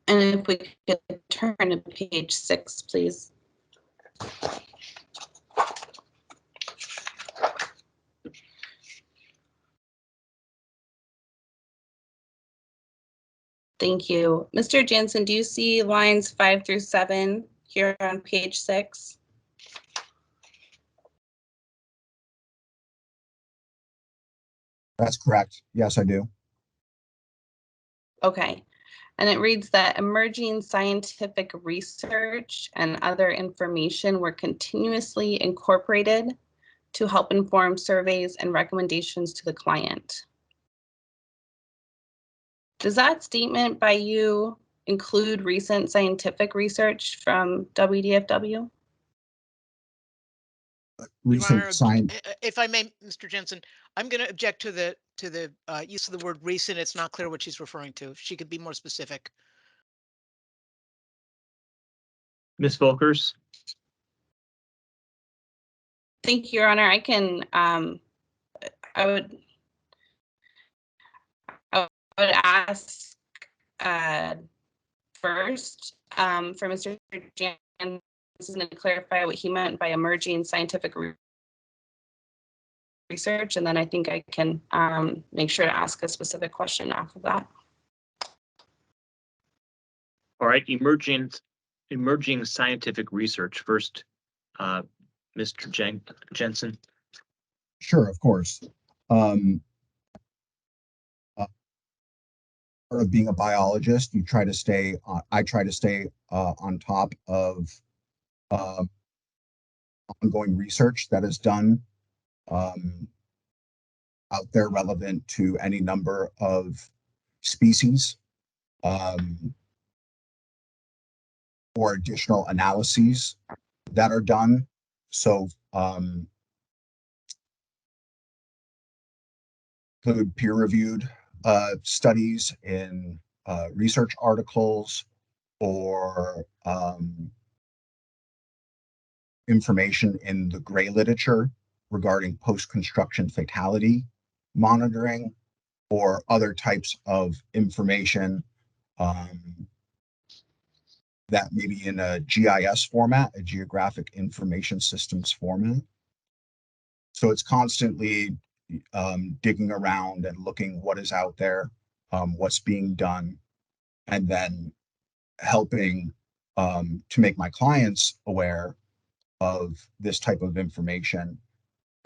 S10: And if we could turn to page 6, please. Thank you. Mr. Jansen, do you see lines 5 through 7 here on page 6?
S18: That's correct. Yes, I do.
S10: Okay. And it reads that emerging scientific research and other information were continuously incorporated to help inform surveys and recommendations to the client. Does that statement by you include recent scientific research from WDFW?
S9: Your Honor,
S18: Recent science.
S9: if I may, Mr. Jensen, I'm going to object to the use of the word recent. It's not clear what she's referring to. If she could be more specific.
S1: Ms. Volkers?
S10: Thank you, Your Honor. I can, I would ask first for Mr. Jansen to clarify what he meant by emerging scientific research, and then I think I can make sure to ask a specific question after that.
S1: All right, emerging scientific research first, Mr. Jensen.
S18: Sure, of course. Part of being a biologist, you try to stay. I try to stay on top of ongoing research that is done out there relevant to any number of species or additional analyses that are done. So include peer-reviewed studies in research articles or information in the gray literature regarding post-construction fatality monitoring or other types of information that may be in a GIS format, a geographic information systems format. So it's constantly digging around and looking what is out there, what's being done, and then helping to make my clients aware of this type of information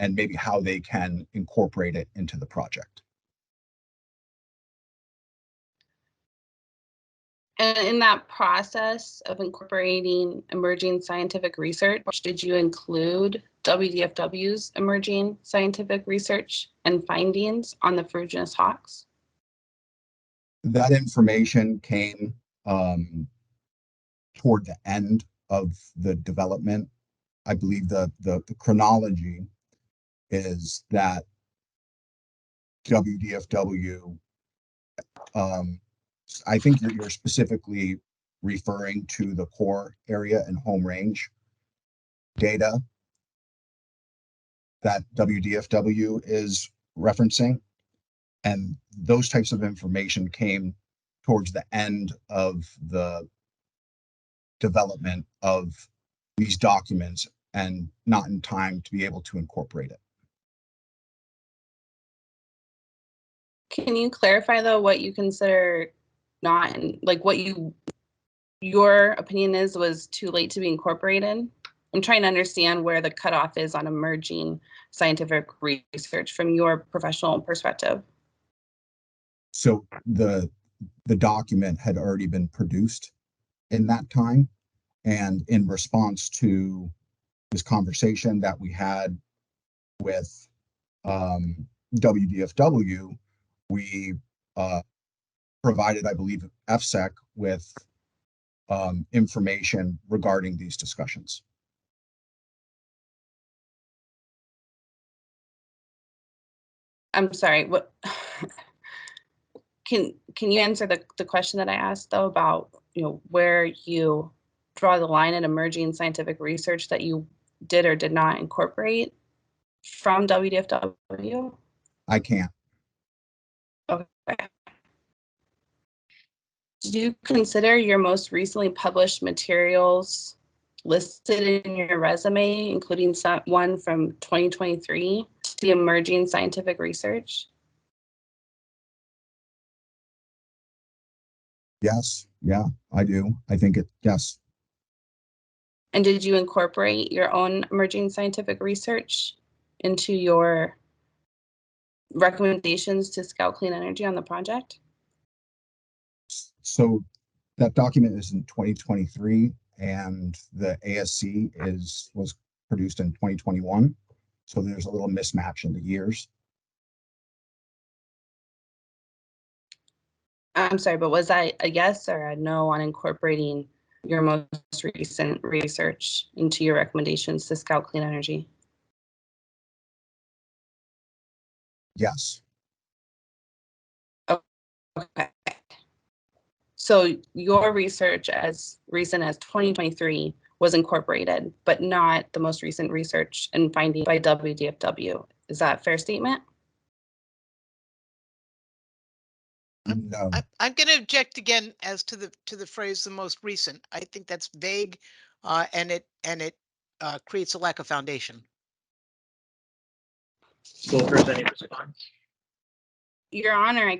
S18: and maybe how they can incorporate it into the project.
S10: And in that process of incorporating emerging scientific research, did you include WDFW's emerging scientific research and findings on the ferruginous hawks?
S18: That information came toward the end of the development. I believe the chronology is that WDFW, I think you're specifically referring to the core area and home range data. that WDFW is referencing. And those types of information came towards the end of the development of these documents and not in time to be able to incorporate it.
S10: Can you clarify though what you consider not, like what your opinion was too late to be incorporated? I'm trying to understand where the cutoff is on emerging scientific research from your professional perspective.
S18: So the document had already been produced in that time. And in response to this conversation that we had with WDFW, we provided, I believe, FSEC with information regarding these discussions.
S10: I'm sorry, what can you answer the question that I asked though about, you know, where you draw the line in emerging scientific research that you did or did not incorporate from WDFW?
S18: I can't.
S10: Okay. Do you consider your most recently published materials listed in your resume, including one from 2023, the emerging scientific research?
S18: Yes, yeah, I do. I think yes.
S10: And did you incorporate your own emerging scientific research into your recommendations to Scout Clean Energy on the project?
S18: So that document is in 2023 and the ASC was produced in 2021. So there's a little mismatch in the years.
S10: I'm sorry, but was that a yes or a no on incorporating your most recent research into your recommendations to Scout Clean Energy?
S18: Yes.
S10: Okay. So your research as recent as 2023 was incorporated, but not the most recent research and finding by WDFW. Is that a fair statement?
S18: No.
S9: I'm going to object again as to the phrase "the most recent." I think that's vague, and it creates a lack of foundation.
S1: Volkers, any response?
S10: Your Honor,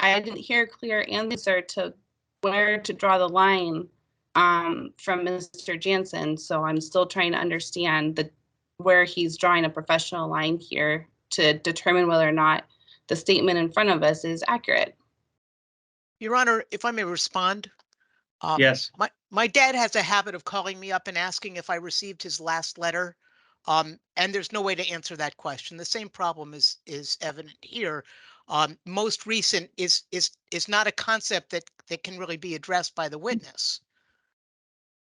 S10: I didn't hear a clear answer to where to draw the line from Mr. Jansen. So I'm still trying to understand where he's drawing a professional line here to determine whether or not the statement in front of us is accurate.
S9: Your Honor, if I may respond.
S1: Yes.
S9: My dad has a habit of calling me up and asking if I received his last letter. And there's no way to answer that question. The same problem is evident here. Most recent is not a concept that can really be addressed by the witness.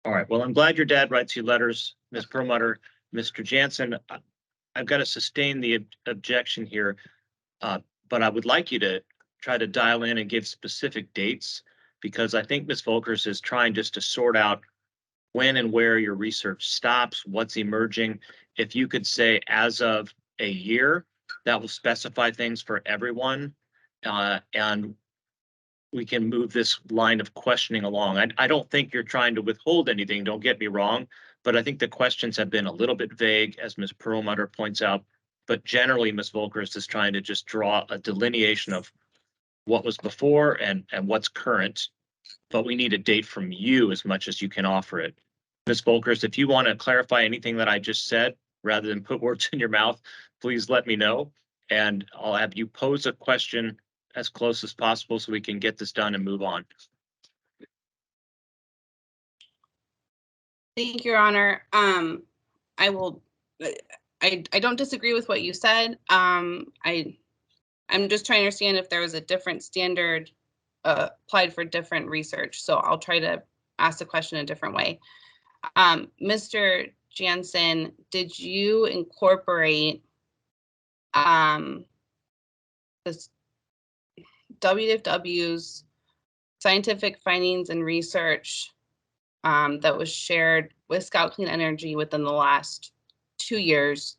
S1: All right. Well, I'm glad your dad writes you letters, Ms. Perlmutter. Mr. Jansen, I've got to sustain the objection here, but I would like you to try to dial in and give specific dates, because I think Ms. Volkers is trying just to sort out when and where your research stops, what's emerging. If you could say as of a year, that will specify things for everyone, and we can move this line of questioning along. I don't think you're trying to withhold anything, don't get me wrong, but I think the questions have been a little bit vague, as Ms. Perlmutter points out. But generally, Ms. Volkers is trying to just draw a delineation of what was before and what's current, but we need a date from you as much as you can offer it. Ms. Volkers, if you want to clarify anything that I just said, rather than put words in your mouth, please let me know, and I'll have you pose a question as close as possible so we can get this done and move on.
S10: Thank you, Your Honor. I will. I don't disagree with what you said. I'm just trying to understand if there was a different standard applied for different research. So I'll try to ask the question a different way. Mr. Jansen, did you incorporate this WDFW's scientific findings and research that was shared with Scout Clean Energy within the last 2 years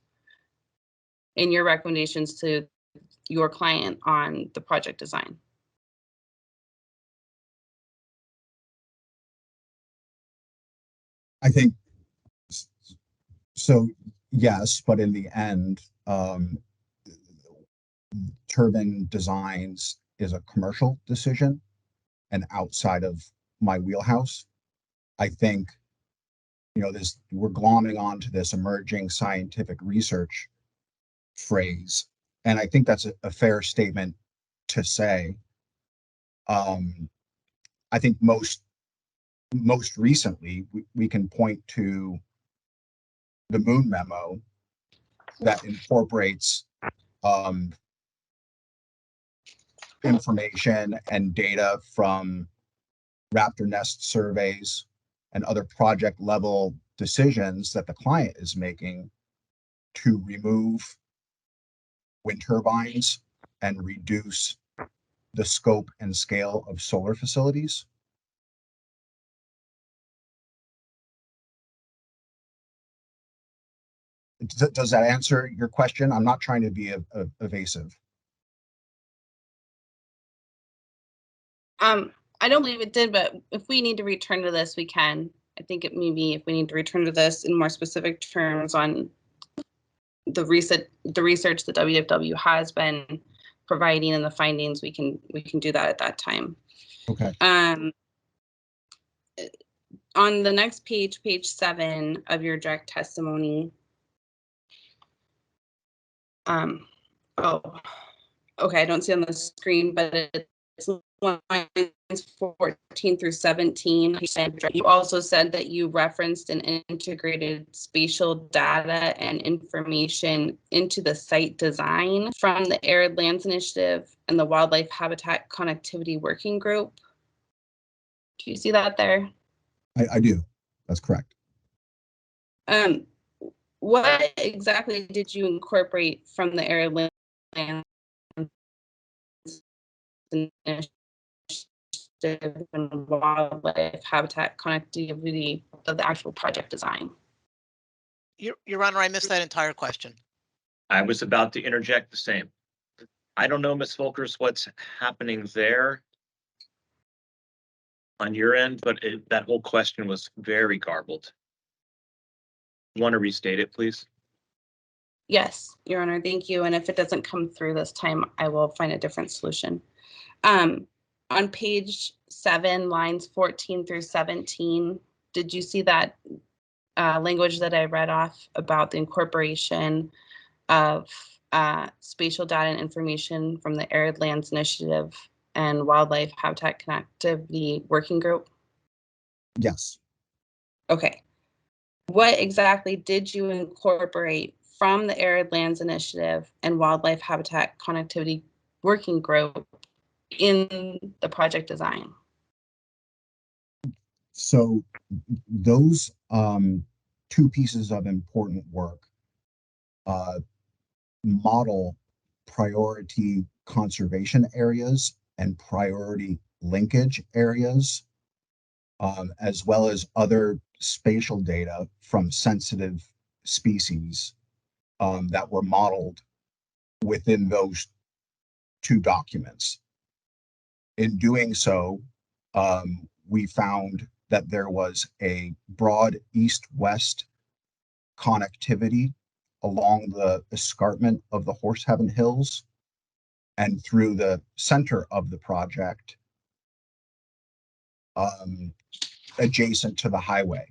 S10: in your recommendations to your client on the project design?
S18: I think so, yes, but in the end, turbine designs is a commercial decision and outside of my wheelhouse. I think, we're glomming onto this emerging scientific research phrase, and I think that's a fair statement to say. I think most recently, we can point to the Moon Memo that incorporates information and data from raptor nest surveys and other project level decisions that the client is making to remove wind turbines and reduce the scope and scale of solar facilities. Does that answer your question? I'm not trying to be evasive.
S10: I don't believe it did, but if we need to return to this, we can. I think it may be if we need to return to this in more specific terms on the research that WFW has been providing and the findings, we can do that at that time.
S18: Okay.
S10: On the next page, page 7 of your direct testimony. Oh, okay, I don't see on the screen, but it's lines 14 through 17. You also said that you referenced an integrated spatial data and information into the site design from the Arid Lands Initiative and the Wildlife Habitat Connectivity Working Group. Do you see that there?
S18: I do. That's correct.
S10: What exactly did you incorporate from the Arid Lands Initiative and Wildlife Habitat Connectivity of the actual project design?
S9: Your Honor, I missed that entire question.
S1: I was about to interject the same. I don't know, Ms. Volkers, what's happening there on your end, but that whole question was very garbled. You want to restate it, please?
S10: Yes, Your Honor, thank you. And if it doesn't come through this time, I will find a different solution. On page 7, lines 14 through 17, did you see that language that I read off about the incorporation of spatial data and information from the Arid Lands Initiative and Wildlife Habitat Connectivity Working Group?
S18: Yes.
S10: Okay. What exactly did you incorporate from the Arid Lands Initiative and Wildlife Habitat Connectivity Working Group in the project design?
S18: So those two pieces of important work model priority conservation areas and priority linkage areas, as well as other spatial data from sensitive species that were modeled within those two documents. In doing so, we found that there was a broad east-west connectivity along the escarpment of the Horseheaven Hills and through the center of the project, adjacent to the highway.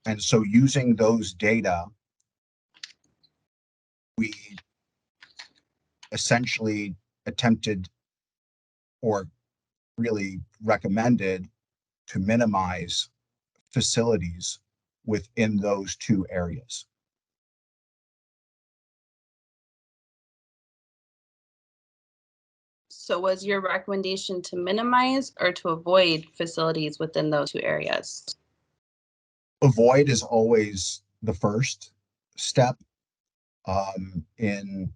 S18: And so using those data, we essentially attempted or really recommended to minimize facilities within those two areas.
S10: So was your recommendation to minimize or to avoid facilities within those two areas?
S18: Avoid is always the first step in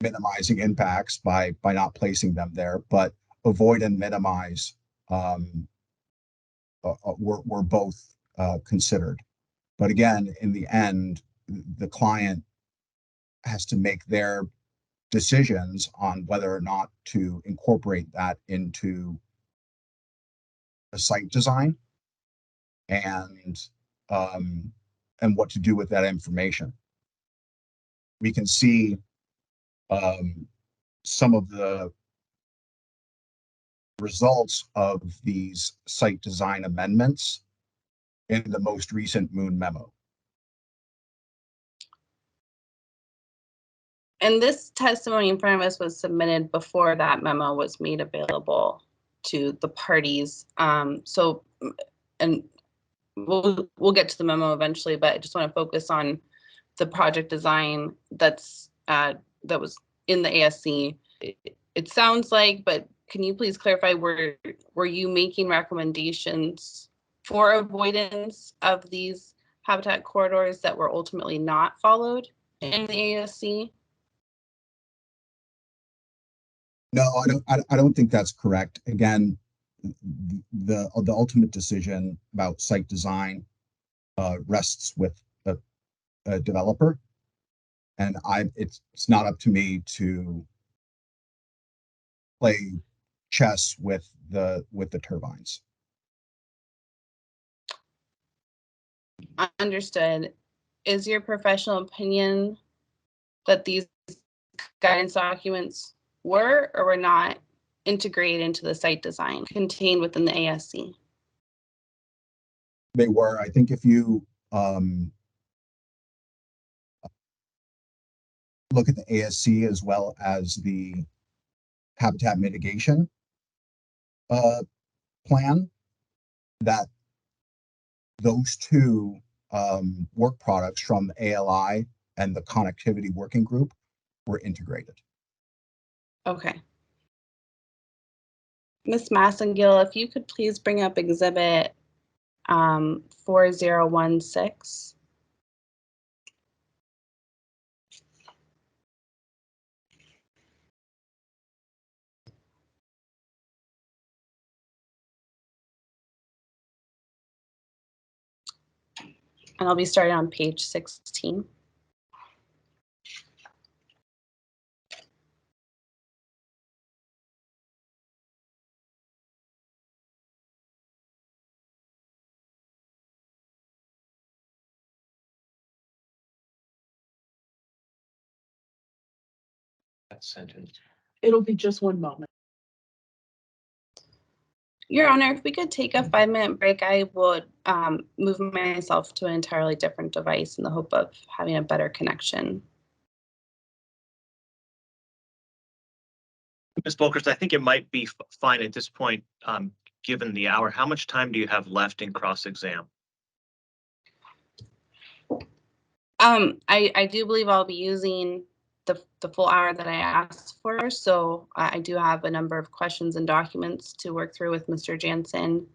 S18: minimizing impacts by not placing them there, but avoid and minimize were both considered. But again, in the end, the client has to make their decisions on whether or not to incorporate that into a site design and what to do with that information. We can see some of the results of these site design amendments in the most recent Moon memo.
S10: And this testimony in front of us was submitted before that memo was made available to the parties. And we'll get to the memo eventually, but I just want to focus on the project design that was in the ASC. It sounds like, but can you please clarify, were you making recommendations for avoidance of these habitat corridors that were ultimately not followed in the ASC?
S18: No, I don't think that's correct. Again, the ultimate decision about site design rests with a developer, and it's not up to me to play chess with the turbines.
S10: Understood. Is your professional opinion that these guidance documents were or were not integrated into the site design contained within the ASC?
S18: They were. I think if you look at the ASC as well as the habitat mitigation plan, that those two work products from ALI and the connectivity working group were integrated.
S10: Okay. Ms. Massengill, if you could please bring up exhibit 4016. And I'll be starting on page 16.
S1: That sentence.
S2: It'll be just one moment.
S10: Your Honor, if we could take a 5-minute break, I would move myself to an entirely different device in the hope of having a better connection.
S1: Ms. Volkers, I think it might be fine at this point, given the hour. How much time do you have left in cross-exam?
S10: I do believe I'll be using the full hour that I asked for, so I do have a number of questions and documents to work through with Mr. Jansen.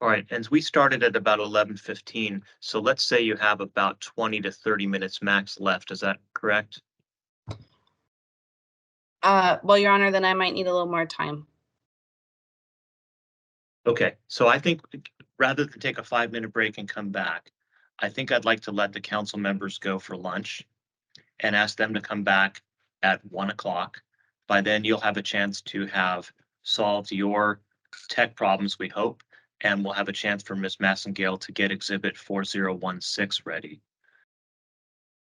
S1: All right, and we started at about 11:15, so let's say you have about 20 to 30 minutes max left. Is that correct?
S10: Well, Your Honor, then I might need a little more time.
S1: Okay, so I think rather than take a 5-minute break and come back, I think I'd like to let the council members go for lunch and ask them to come back at 1 o'clock. By then, you'll have a chance to have solved your tech problems, we hope, and we'll have a chance for Ms. Massengale to get exhibit 4016 ready.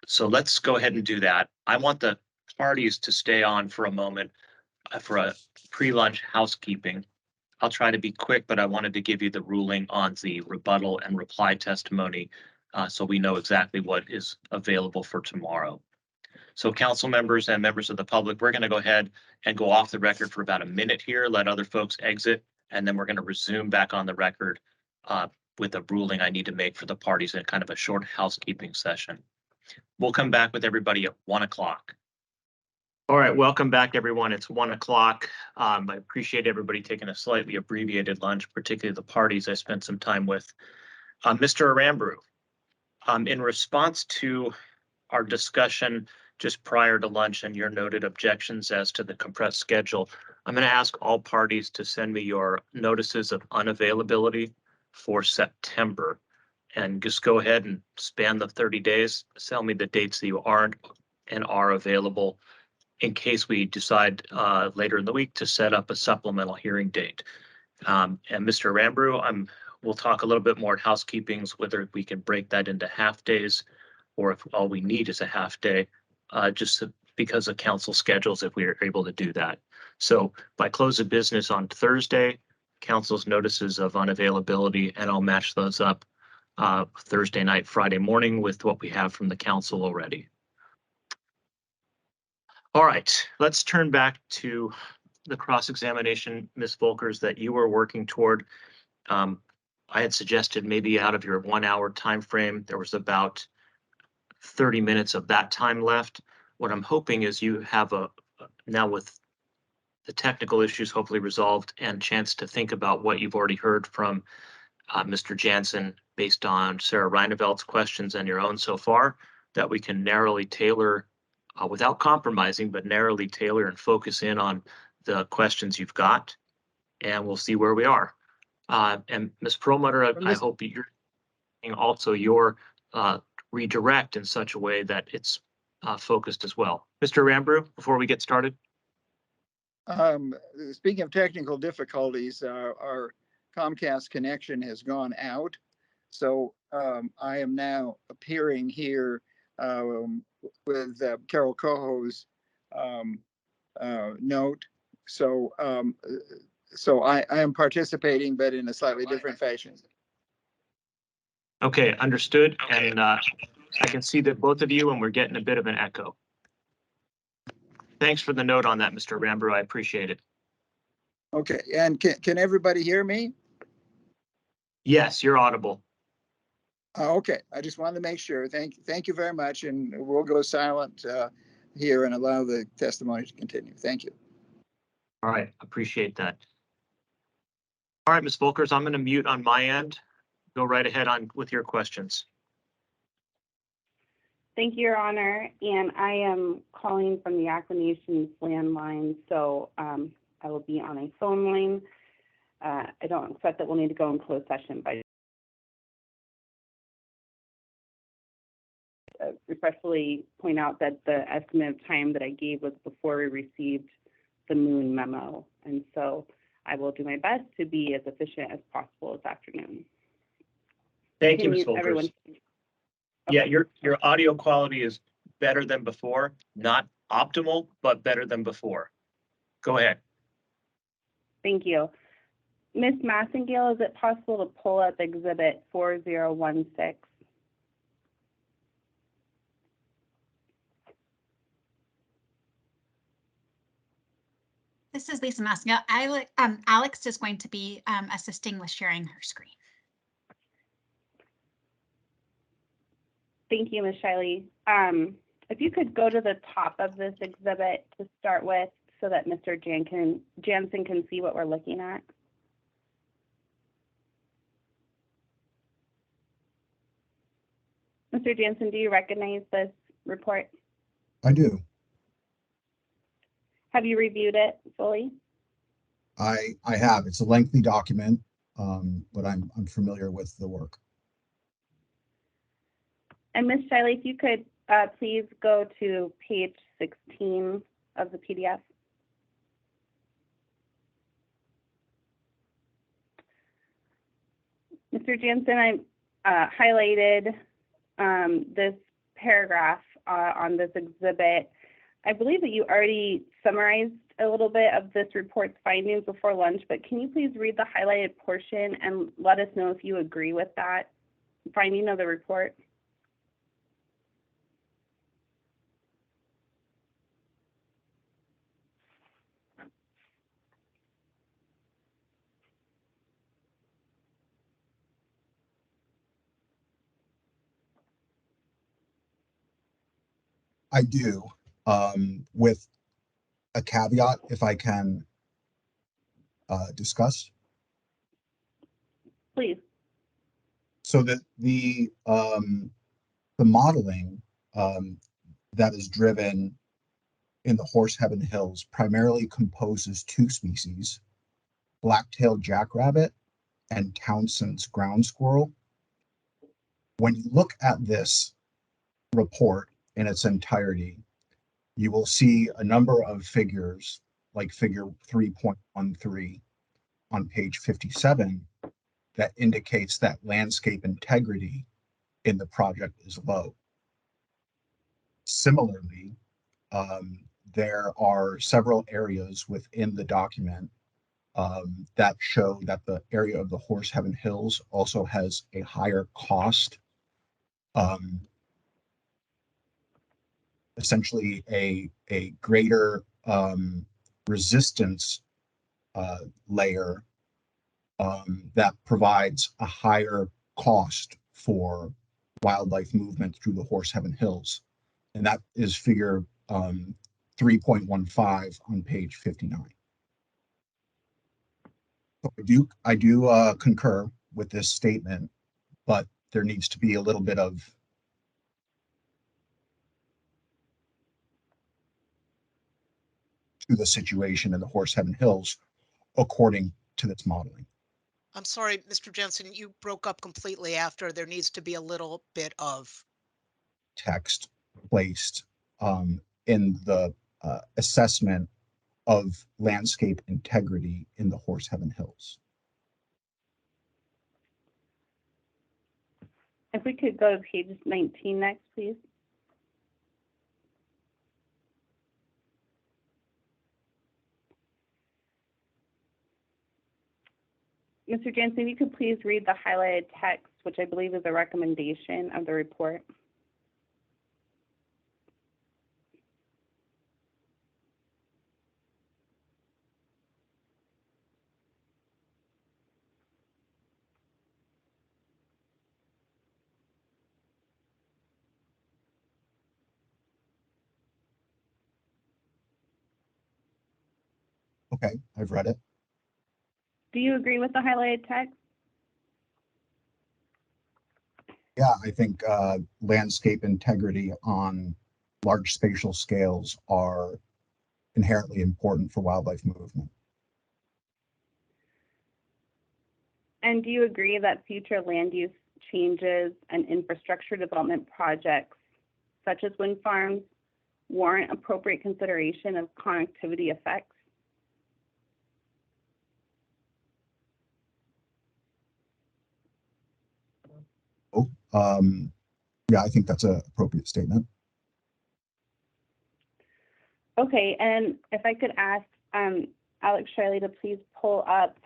S1: So let's go ahead and do that. I want the parties to stay on for a moment for a pre-lunch housekeeping. I'll try to be quick, but I wanted to give you the ruling on the rebuttal and reply testimony so we know exactly what is available for tomorrow. So council members and members of the public, we're going to go ahead and go off the record for about a minute here, let other folks exit, and then we're going to resume back on the record with a ruling I need to make for the parties in kind of a short housekeeping session. We'll come back with everybody at 1 o'clock. All right, welcome back, everyone. It's 1 o'clock. I appreciate everybody taking a slightly abbreviated lunch, particularly the parties I spent some time with. Mr. Aramburu, in response to our discussion just prior to lunch and your noted objections as to the compressed schedule, I'm going to ask all parties to send me your notices of unavailability for September. and just go ahead and span the 30 days. Tell me the dates that you aren't and are available in case we decide later in the week to set up a supplemental hearing date. And Mr. Rambrew, we'll talk a little bit more at housekeepings, whether we can break that into half days or if all we need is a half day, because of council schedules, if we are able to do that. So by close of business on Thursday, council's notices of unavailability, and I'll match those up Thursday night, Friday morning with what we have from the council already. All right, let's turn back to the cross-examination, Ms. Volkers, that you were working toward. I had suggested maybe out of your 1 hour time frame, there was about 30 minutes of that time left. What I'm hoping is you have now with the technical issues hopefully resolved and chance to think about what you've already heard from Mr. Jansen based on Sarah Reineveldt's questions and your own so far, that we can narrowly tailor without compromising, but narrowly tailor and focus in on the questions you've got, and we'll see where we are. And Ms. Perlmutter, I hope you're also your redirect in such a way that it's focused as well. Mr. Rambrew, before we get started.
S12: Speaking of technical difficulties, our Comcast connection has gone out. So I am now appearing here with Carol Coho's note. So I am participating, but in a slightly different fashion.
S1: Okay, understood. And I can see that both of you, and we're getting a bit of an echo. Thanks for the note on that, Mr. Rambrew. I appreciate it.
S12: Okay, and can everybody hear me?
S1: Yes, you're audible.
S12: Okay, I just wanted to make sure. Thank you very much, and we'll go silent here and allow the testimony to continue. Thank you.
S1: All right, appreciate that. All right, Ms. Volkers, I'm going to mute on my end. Go right ahead on with your questions.
S21: Thank you, Your Honor. And I am calling from the Acclamations landline, so I will be on a phone line. I don't expect that we'll need to go in closed session, but respectfully point out that the estimate of time that I gave was before we received the moon memo. And so I will do my best to be as efficient as possible this afternoon.
S1: Thank you, Ms. Volkers. Yeah, your audio quality is better than before. Not optimal, but better than before. Go ahead.
S21: Thank you. Ms. Massengale, is it possible to pull up Exhibit 4016?
S20: This is Lisa Massengale. Alex is going to be assisting with sharing her screen.
S21: Thank you, Ms. Shiley. If you could go to the top of this exhibit to start with so that Mr. Jansen can see what we're looking at. Mr. Jansen, do you recognize this report?
S18: I do.
S21: Have you reviewed it fully?
S18: I have. It's a lengthy document, but I'm familiar with the work.
S21: And Ms. Shiley, if you could please go to page 16 of the PDF. Mr. Jansen, I highlighted this paragraph on this exhibit. I believe that you already summarized a little bit of this report's findings before lunch, but can you please read the highlighted portion and let us know if you agree with that finding of the report?
S18: I do, with a caveat, if I can discuss.
S21: Please.
S18: So that the modeling that is driven in the Horseheaven Hills primarily composes two species, black-tailed jackrabbit and Townsend's ground squirrel. When you look at this report in its entirety, you will see a number of figures like figure 3.13 on page 57 that indicates that landscape integrity in the project is low. Similarly, there are several areas within the document that show that the area of the Horse Heaven Hills also has a higher cost, essentially a greater resistance layer that provides a higher cost for wildlife movement through the Horse Heaven Hills. And that is figure 3.15 on page 59. So I do concur with this statement, but there needs to be a little bit of to the situation in the Horse Heaven Hills according to this modeling.
S9: I'm sorry, Mr. Jensen, you broke up completely after there needs to be a little bit of.
S18: Text placed in the assessment of landscape integrity in the Horse Heaven Hills.
S21: If we could go to page 19 next, please. Mr. Jansen, if you could please read the highlighted text, which I believe is a recommendation of the report.
S18: Okay, I've read it.
S21: Do you agree with the highlighted text?
S18: Yeah, I think landscape integrity on large spatial scales are inherently important for wildlife movement.
S21: And do you agree that future land use changes and infrastructure development projects, such as wind farms, warrant appropriate consideration of connectivity effects?
S18: Yeah, I think that's an appropriate statement.
S21: Okay, and if I could ask Alex Shiley to please pull up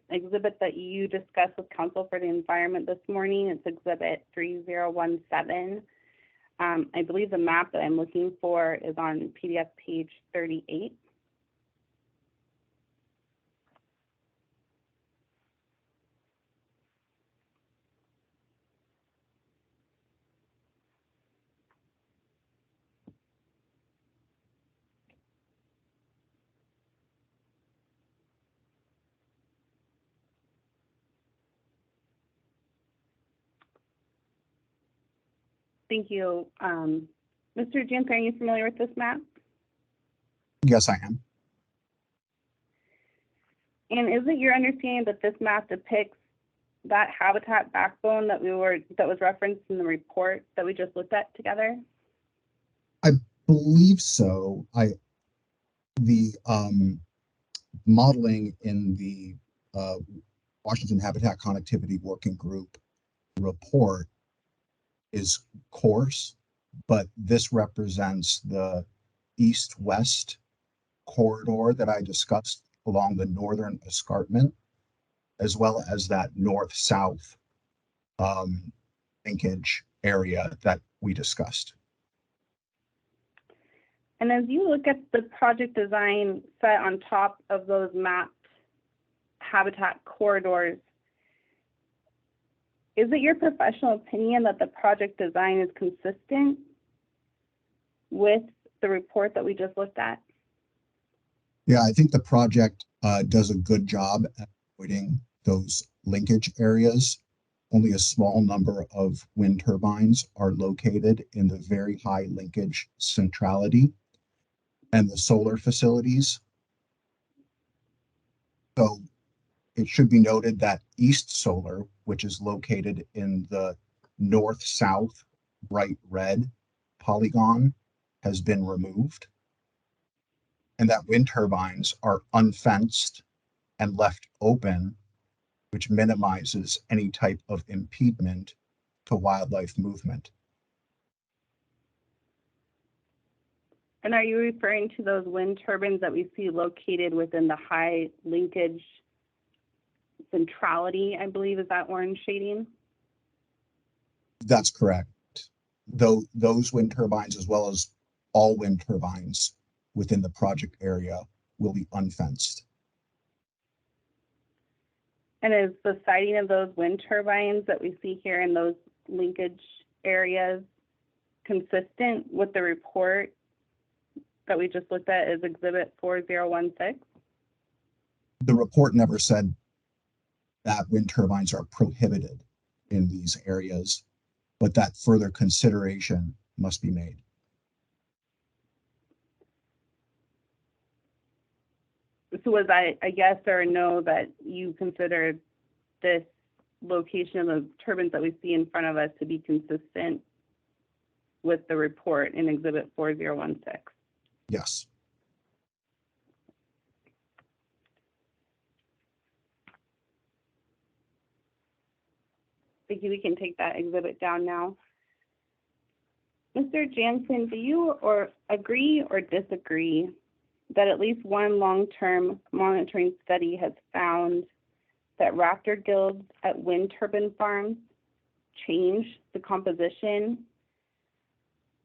S21: exhibit that you discussed with Council for the Environment this morning. It's exhibit 3017. I believe the map that I'm looking for is on PDF page 38. Thank you. Mr. Jansen, are you familiar with this map?
S18: Yes, I am.
S21: And is it your understanding that this map depicts that habitat backbone that was referenced in the report that we just looked at together?
S18: I believe so. The modeling in the Washington Habitat Connectivity Working Group report is coarse, but this represents the east-west corridor that I discussed along the northern escarpment, as well as that north-south linkage area that we discussed.
S21: And as you look at the project design set on top of those mapped habitat corridors, is it your professional opinion that the project design is consistent with the report that we just looked at?
S18: Yeah, I think the project does a good job at avoiding those linkage areas. Only a small number of wind turbines are located in the very high linkage centrality and the solar facilities. So it should be noted that East Solar, which is located in the north-south bright red polygon has been removed, and that wind turbines are unfenced and left open, which minimizes any type of impediment to wildlife movement.
S21: And are you referring to those wind turbines that we see located within the high linkage centrality, I believe, is that orange shading?
S18: That's correct. Though those wind turbines, as well as all wind turbines within the project area, will be unfenced.
S21: And is the siting of those wind turbines that we see here in those linkage areas consistent with the report that we just looked at as Exhibit 4016?
S18: The report never said that wind turbines are prohibited in these areas, but that further consideration must be made.
S21: So was I a yes or a no that you considered this location of the turbines that we see in front of us to be consistent with the report in Exhibit 4016?
S18: Yes.
S21: Thank you. We can take that exhibit down now. Mr. Jansen, do you agree or disagree that at least one long-term monitoring study has found that raptor guilds at wind turbine farms change the composition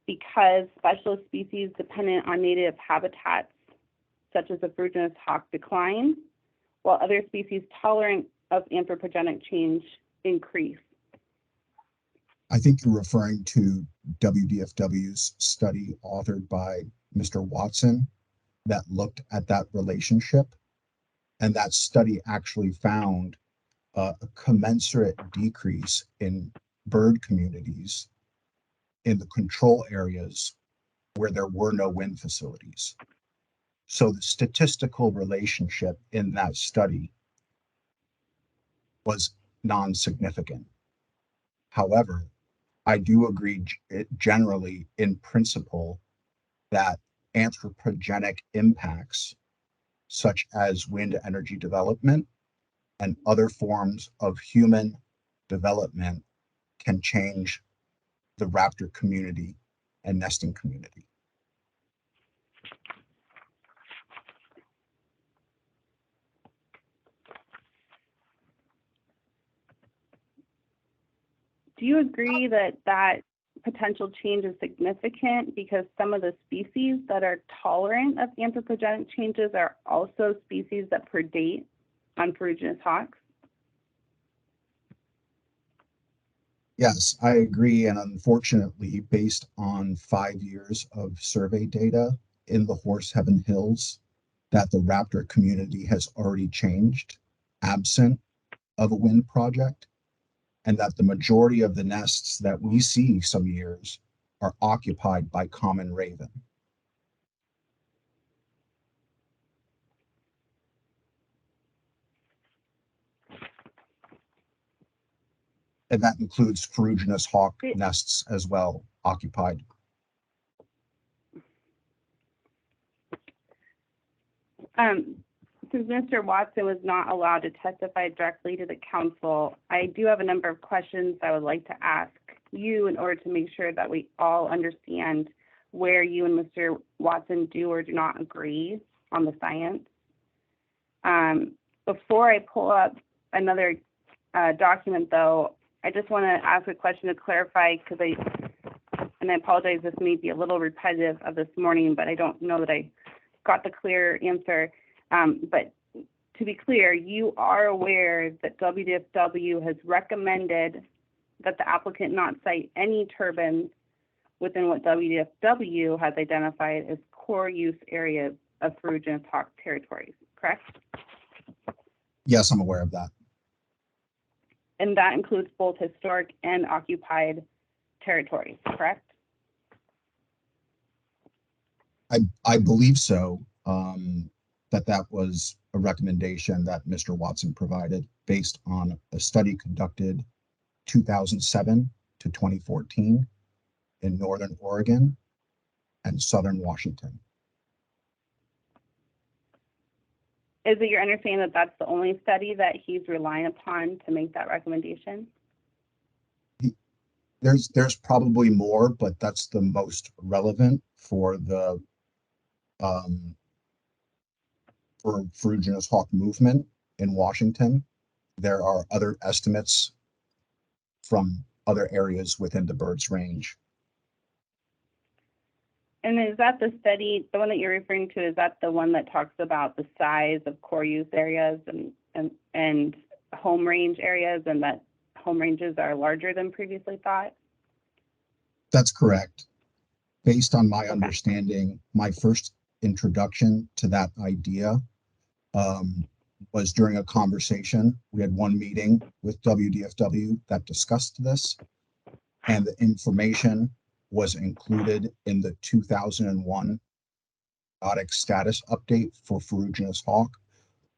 S21: because specialist species dependent on native habitats, such as the ferruginous hawk, decline, while other species tolerant of anthropogenic change increase?
S18: I think you're referring to WDFW's study authored by Mr. Watson that looked at that relationship. And that study actually found a commensurate decrease in bird communities in the control areas where there were no wind facilities. So the statistical relationship in that study was non-significant. However, I do agree generally in principle that anthropogenic impacts such as wind energy development and other forms of human development can change the raptor community and nesting community.
S21: Do you agree that that potential change is significant because some of the species that are tolerant of anthropogenic changes are also species that predate on ferruginous hawks?
S18: Yes, I agree. And unfortunately, based on 5 years of survey data in the Horseheaven Hills, that the raptor community has already changed absent of a wind project, and that the majority of the nests that we see some years are occupied by common raven. And that includes ferruginous hawk nests as well, occupied.
S21: Since Mr. Watson was not allowed to testify directly to the council, I do have a number of questions I would like to ask you in order to make sure that we all understand where you and Mr. Watson do or do not agree on the science. Before I pull up another document, though, I just want to ask a question to clarify, because I apologize, this may be a little repetitive of this morning, but I don't know that I got the clear answer. But to be clear, you are aware that WDFW has recommended that the applicant not cite any turbines within what WDFW has identified as core use areas of ferruginous hawk territories, correct?
S18: Yes, I'm aware of that.
S21: And that includes both historic and occupied territories, correct?
S18: I believe so. That was a recommendation that Mr. Watson provided based on a study conducted 2007 to 2014 in Northern Oregon and Southern Washington.
S21: Is it your understanding that that's the only study that he's relying upon to make that recommendation?
S18: There's probably more, but that's the most relevant for the for ferruginous hawk movement in Washington. There are other estimates from other areas within the bird's range.
S21: And is that the study, the one that you're referring to, is that the one that talks about the size of core use areas and home range areas, and that home ranges are larger than previously thought?
S18: That's correct. Based on my understanding, my first introduction to that idea was during a conversation. We had one meeting with WDFW that discussed this, and the information was included in the 2001 exotic status update for ferruginous hawk,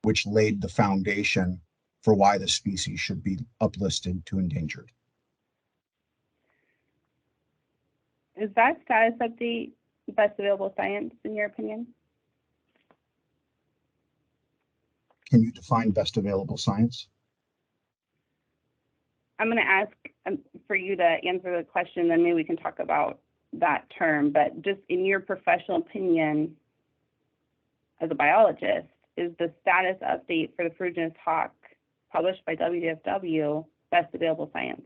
S18: which laid the foundation for why the species should be uplisted to endangered.
S21: Is that status update best available science in your opinion?
S18: Can you define best available science?
S21: I'm going to ask for you to answer the question, then maybe we can talk about that term. But just in your professional opinion, as a biologist, is the status update for the ferruginous hawk published by WDFW best available science?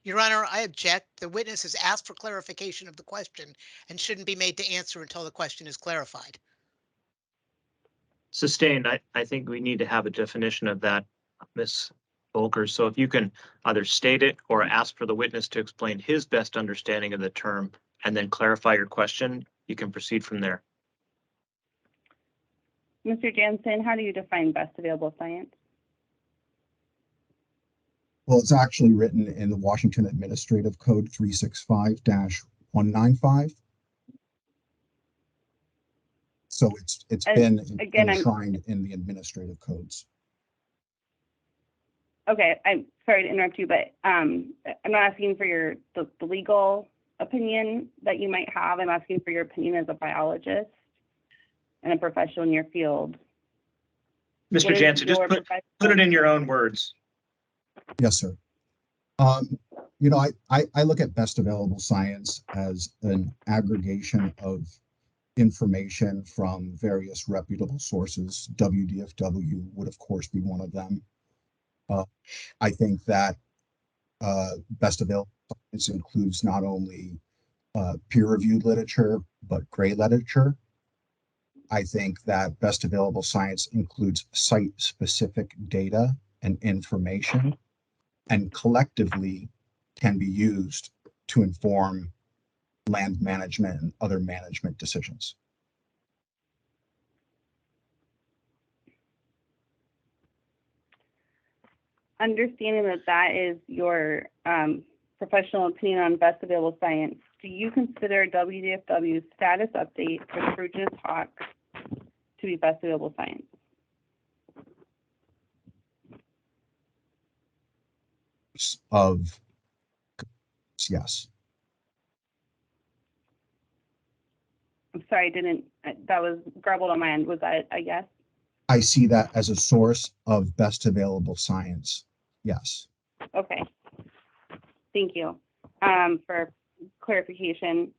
S9: Your Honor, I object. The witness has asked for clarification of the question and shouldn't be made to answer until the question is clarified.
S1: Sustained. I think we need to have a definition of that, Ms. Volker. So if you can either state it or ask for the witness to explain his best understanding of the term and then clarify your question, you can proceed from there.
S21: Mr. Jansen, how do you define best available science?
S18: Well, it's actually written in the Washington Administrative Code 365-195. So it's been enshrined in the administrative codes.
S21: Okay, I'm sorry to interrupt you, but I'm not asking for the legal opinion that you might have. I'm asking for your opinion as a biologist and a professional in your field.
S1: Mr. Jansen, just put it in your own words.
S18: Yes, sir. You know, I look at best available science as an aggregation of information from various reputable sources. WDFW would, of course, be one of them. I think that best available science includes not only peer-reviewed literature, but gray literature. I think that best available science includes site-specific data and information, and collectively can be used to inform land management and other management decisions.
S21: Understanding that that is your professional opinion on best available science, do you consider WDFW's status update for the ferruginous hawk to be best available science?
S18: Of yes.
S21: I'm sorry, that was garbled on my end. Was that a yes?
S18: I see that as a source of best available science. Yes.
S21: Okay. Thank you for clarification.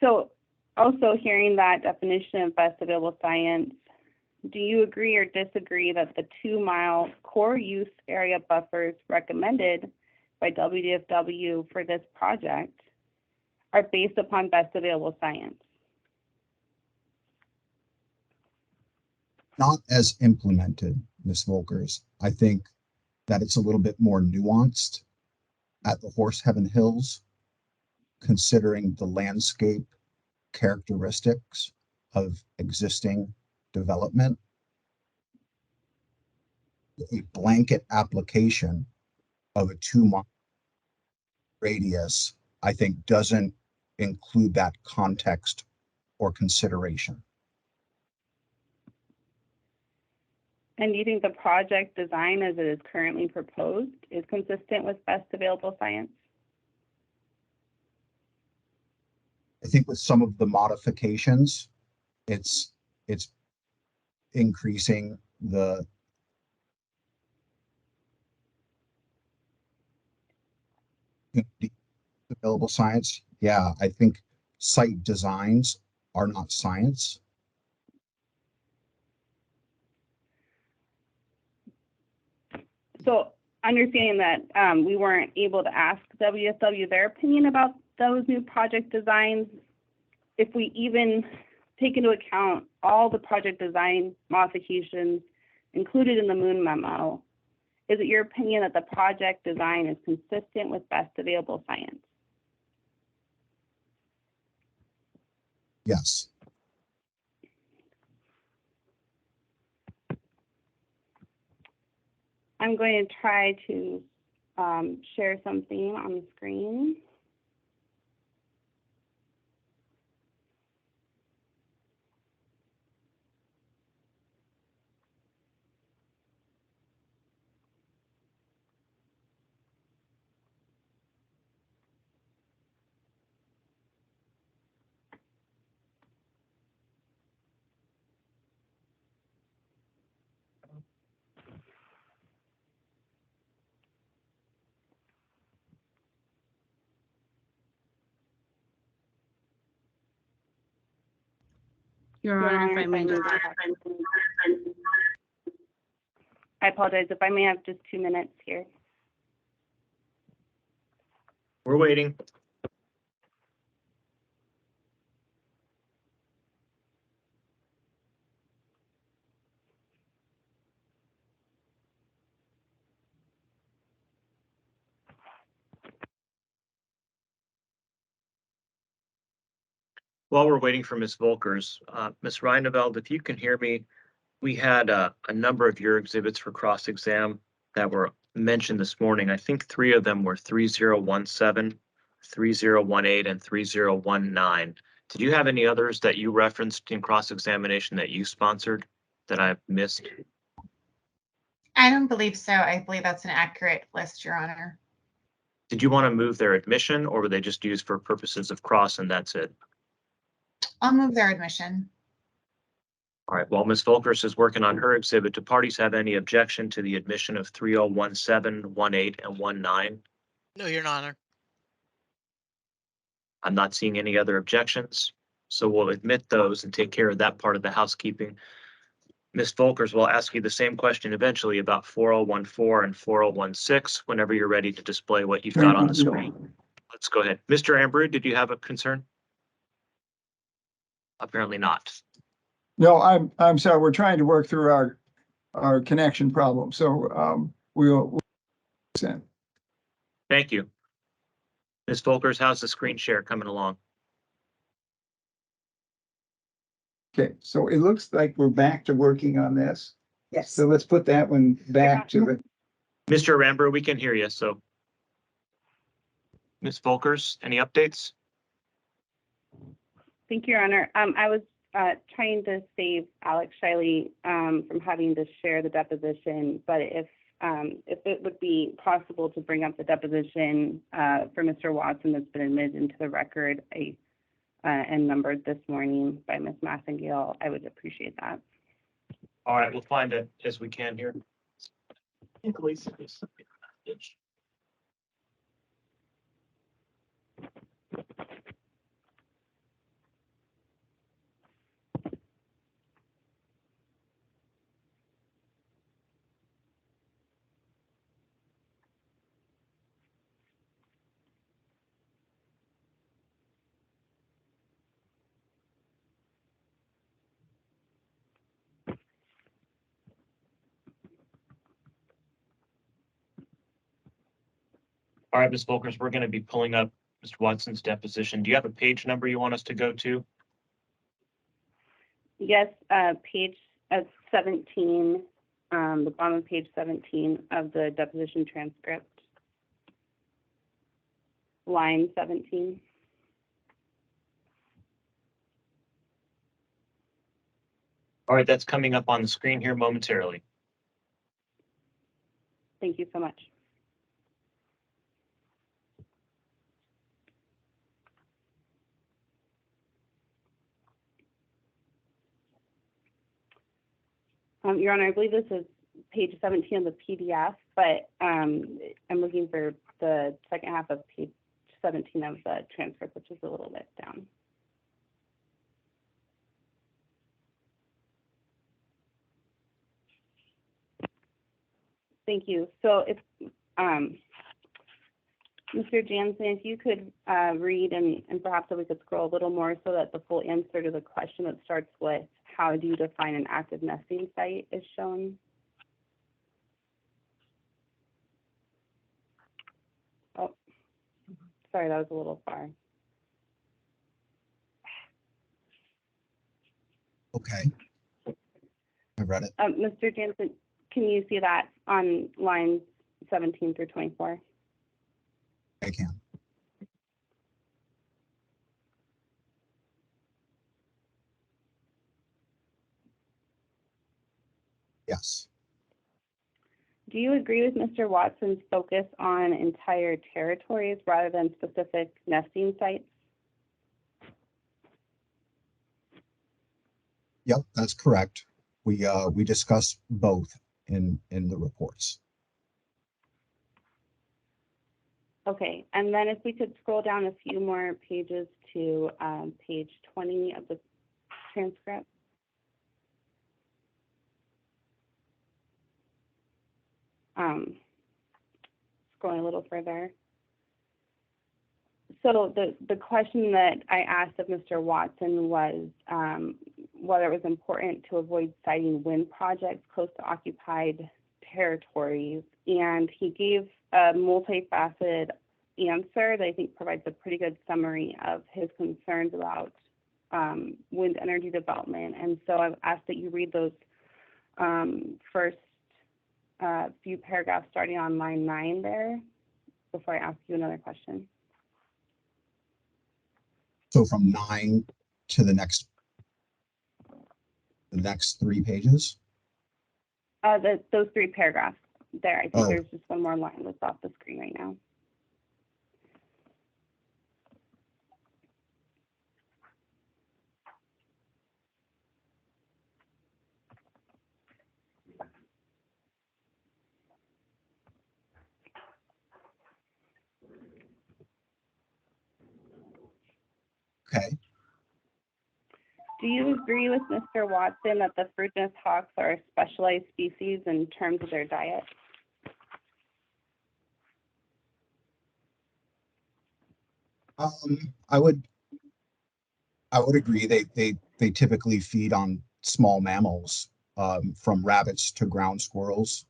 S21: So also hearing that definition of best available science, do you agree or disagree that the 2-mile core use area buffers recommended by WDFW for this project are based upon best available science?
S18: Not as implemented, Ms. Volkers. I think that it's a little bit more nuanced at the Horseheaven Hills, considering the landscape characteristics of existing development. A blanket application of a 2-mile radius, I think, doesn't include that context or consideration.
S21: And do you think the project design as it is currently proposed is consistent with best available science?
S18: I think with some of the modifications, it's increasing the available science. Yeah, I think site designs are not science.
S21: So understanding that we weren't able to ask WSW their opinion about those new project designs, if we even take into account all the project design modifications included in the Moon memo, is it your opinion that the project design is consistent with best available science?
S18: Yes.
S21: I'm going to try to share something on the screen.
S10: Your Honor, if I may just.
S21: I apologize if I may have just 2 minutes here.
S1: We're waiting. While we're waiting for Ms. Volkers, Ms. Reineveld, if you can hear me, we had a number of your exhibits for cross-exam that were mentioned this morning. I think 3 of them were 3017, 3018, and 3019. Did you have any others that you referenced in cross-examination that you sponsored that I've missed?
S19: I don't believe so. I believe that's an accurate list, Your Honor.
S1: Did you want to move their admission, or were they just used for purposes of cross and that's it?
S19: I'll move their admission.
S1: All right, while Ms. Volkers is working on her exhibit, do parties have any objection to the admission of 3017, 18, and 19?
S9: No, Your Honor.
S1: I'm not seeing any other objections, so we'll admit those and take care of that part of the housekeeping. Ms. Volkers will ask you the same question eventually about 4014 and 4016 whenever you're ready to display what you've got on the screen. Let's go ahead. Mr. Ambrue, did you have a concern? Apparently not.
S12: No, I'm sorry. We're trying to work through our connection problem. So we'll send.
S1: Thank you. Ms. Volkers, how's the screen share coming along?
S12: Okay, so it looks like we're back to working on this. Yes. So let's put that one back to the.
S1: Mr. Ambrue, we can hear you, so. Ms. Volkers, any updates?
S21: Thank you, Your Honor. I was trying to save Alex Shiley from having to share the deposition, but if it would be possible to bring up the deposition for Mr. Watson that's been admitted into the record and numbered this morning by Ms. Massengale, I would appreciate that.
S1: All right, we'll find it as we can here. All right, Ms. Volkers, we're going to be pulling up Mr. Watson's deposition. Do you have a page number you want us to go to?
S21: Yes, page 17, the bottom of page 17 of the deposition transcript, line 17.
S1: All right, that's coming up on the screen here momentarily.
S21: Thank you so much. Your Honor, I believe this is page 17 of the PDF, but I'm looking for the second half of page 17 of the transcript, which is a little bit down. Thank you. So if Mr. Jansen, if you could read and perhaps if we could scroll a little more so that the full answer to the question that starts with how do you define an active nesting site is shown. Oh, sorry, that was a little far.
S18: Okay. I read it.
S21: Mr. Jansen, can you see that on lines 17 through 24?
S18: I can. Yes.
S21: Do you agree with Mr. Watson's focus on entire territories rather than specific nesting sites?
S18: Yep, that's correct. We discussed both in the reports.
S21: Okay, and then if we could scroll down a few more pages to page 20 of the transcript. Scrolling a little further. So the question that I asked of Mr. Watson was whether it was important to avoid siting wind projects close to occupied territories. And he gave a multifaceted answer that I think provides a pretty good summary of his concerns about wind energy development. And so I've asked that you read those first few paragraphs starting on line 9 there before I ask you another question.
S18: So from 9 to the next 3 pages?
S21: Those 3 paragraphs there. I think
S18: Oh.
S21: there's just one more line that's off the screen right now.
S18: Okay.
S21: Do you agree with Mr. Watson that the fruit-nosed hawks are a specialized species in terms of their diet?
S18: I would agree. They typically feed on small mammals, from rabbits to ground squirrels.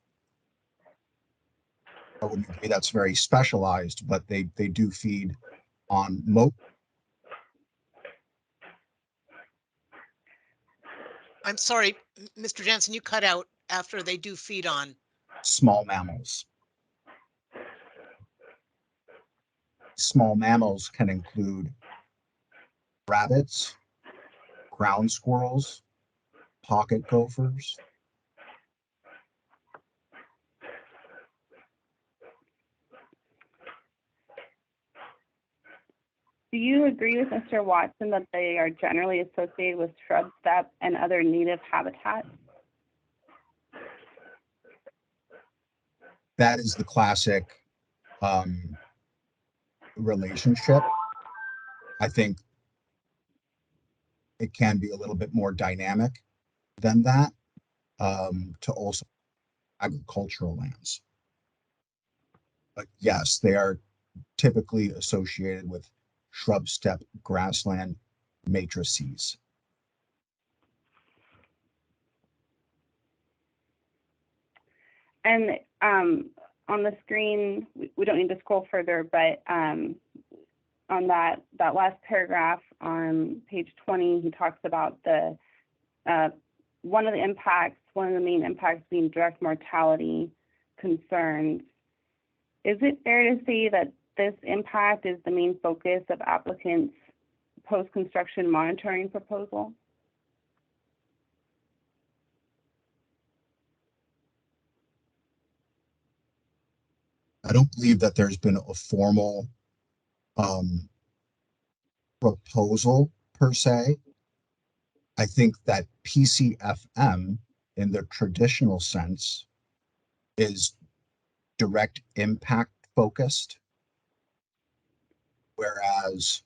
S18: I wouldn't agree that's very specialized, but they do feed on
S9: I'm sorry, Mr. Jansen, you cut out after they do feed on.
S18: small mammals. Small mammals can include rabbits, ground squirrels, pocket gophers.
S21: Do you agree with Mr. Watson that they are generally associated with shrub, steppe, and other native habitats?
S18: That is the classic relationship. I think it can be a little bit more dynamic than that, to also agricultural lands. But yes, they are typically associated with shrub, steppe, grassland matrices.
S21: And on the screen, we don't need to scroll further, but on that last paragraph on page 20, he talks about the one of the main impacts being direct mortality concerns. Is it fair to say that this impact is the main focus of applicants' post-construction monitoring proposal?
S18: I don't believe that there's been a formal proposal per se. I think that PCFM in the traditional sense is direct impact focused, whereas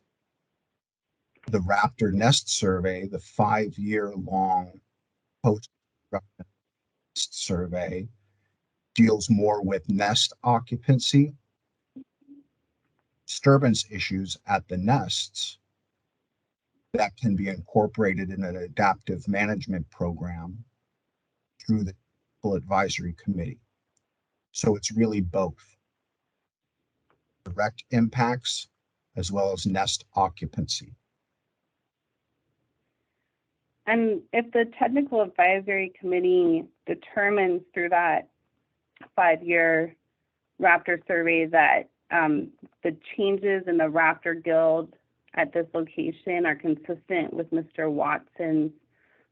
S18: the Raptor Nest Survey, the 5-year long post survey, deals more with nest occupancy, disturbance issues at the nests that can be incorporated in an adaptive management program through the full advisory committee. So it's really both direct impacts as well as nest occupancy.
S21: And if the technical advisory committee determines through that 5-year Raptor survey that the changes in the Raptor Guild at this location are consistent with Mr. Watson's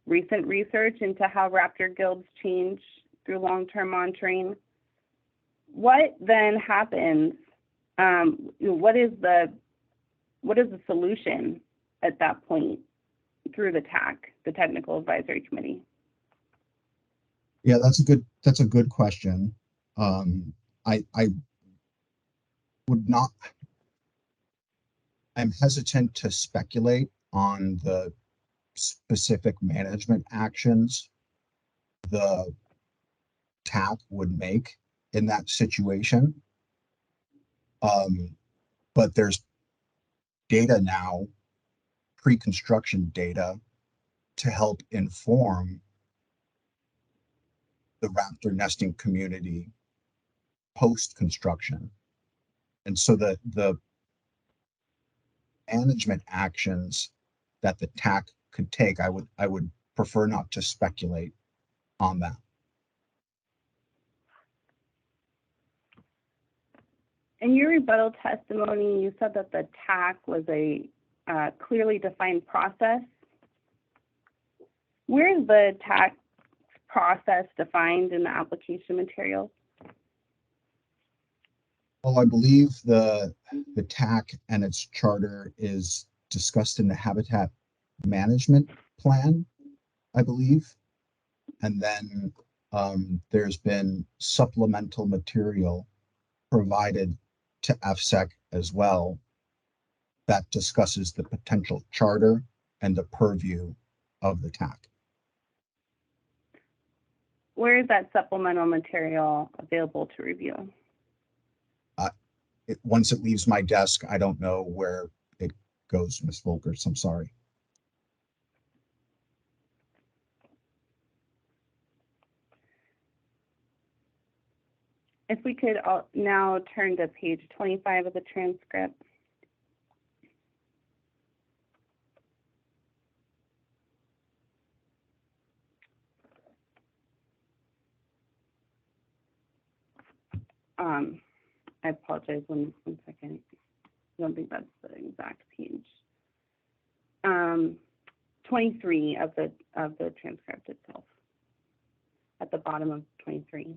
S21: recent research into how Raptor Guilds change through long-term monitoring, what then happens? What is the solution at that point through the TAC, the Technical Advisory Committee?
S18: Yeah, that's a good question. I would not, I'm hesitant to speculate on the specific management actions the TAC would make in that situation. But there's data now, pre-construction data, to help inform the raptor nesting community post-construction. And so the management actions that the TAC could take, I would prefer not to speculate on that.
S21: In your rebuttal testimony, you said that the TAC was a clearly defined process. Where is the TAC process defined in the application materials?
S18: Well, I believe the TAC and its charter is discussed in the habitat management plan, I believe. And then there's been supplemental material provided to FSEC as well that discusses the potential charter and the purview of the TAC.
S21: Where is that supplemental material available to review?
S18: Once it leaves my desk, I don't know where it goes, Ms. Volkers. I'm sorry.
S21: If we could now turn to page 25 of the transcript. I apologize, one second. I don't think that's the exact page. 23 of the transcript itself, at the bottom of 23.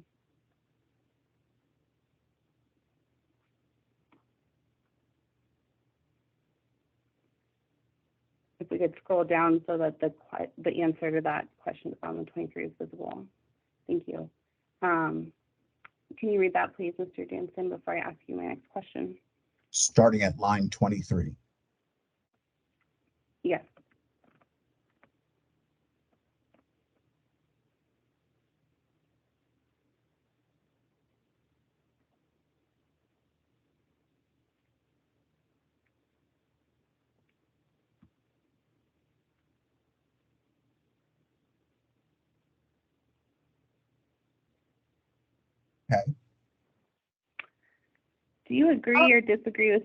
S21: If we could scroll down so that the answer to that question on the 23 is visible. Thank you. Can you read that, please, Mr. Jansen, before I ask you my next question?
S18: Starting at line 23.
S21: Yes.
S18: Okay.
S21: Do you agree or disagree with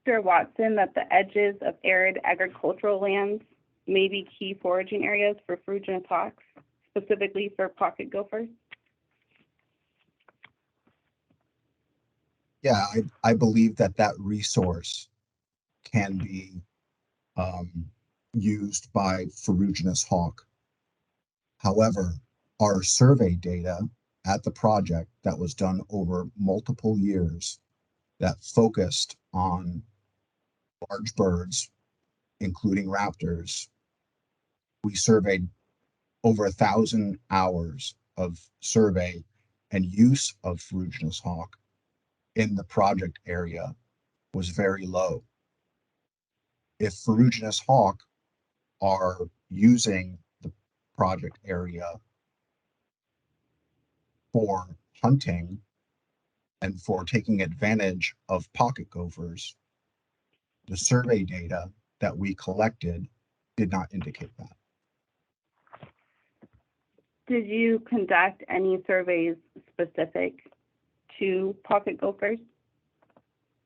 S21: Mr. Watson that the edges of arid agricultural lands may be key foraging areas for ferruginous hawks, specifically for pocket gophers?
S18: Yeah, I believe that resource can be used by ferruginous hawk. However, our survey data at the project that was done over multiple years that focused on large birds, including raptors. We surveyed over 1,000 hours of survey and use of ferruginous hawk in the project area was very low. If ferruginous hawk are using the project area for hunting and for taking advantage of pocket gophers, the survey data that we collected did not indicate that.
S21: Did you conduct any surveys specific to pocket gophers?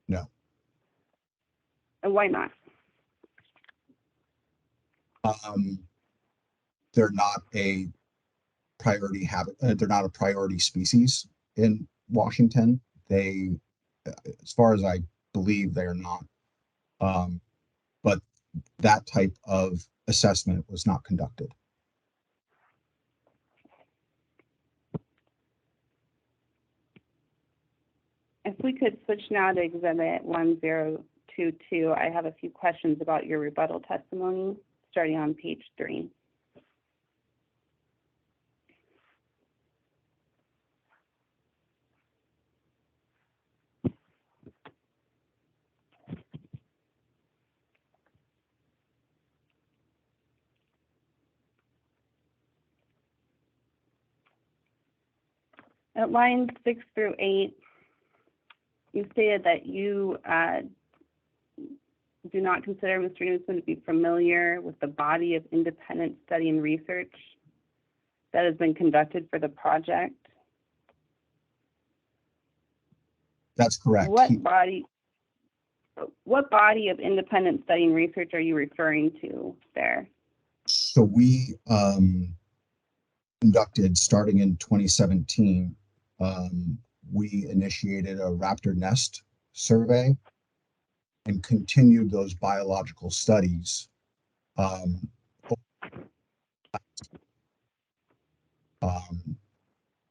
S18: No.
S21: And why not?
S18: They're not a priority they're not a priority species in Washington. They, as far as I believe, they are not. But that type of assessment was not conducted.
S21: If we could switch now to Exhibit 1022, I have a few questions about your rebuttal testimony, starting on page 3. At lines 6 through 8, you stated that you do not consider Mr. Newsom to be familiar with the body of independent study and research that has been conducted for the project.
S18: That's correct.
S21: What body of independent study and research are you referring to there?
S18: So we conducted, starting in 2017, we initiated a raptor nest survey and continued those biological studies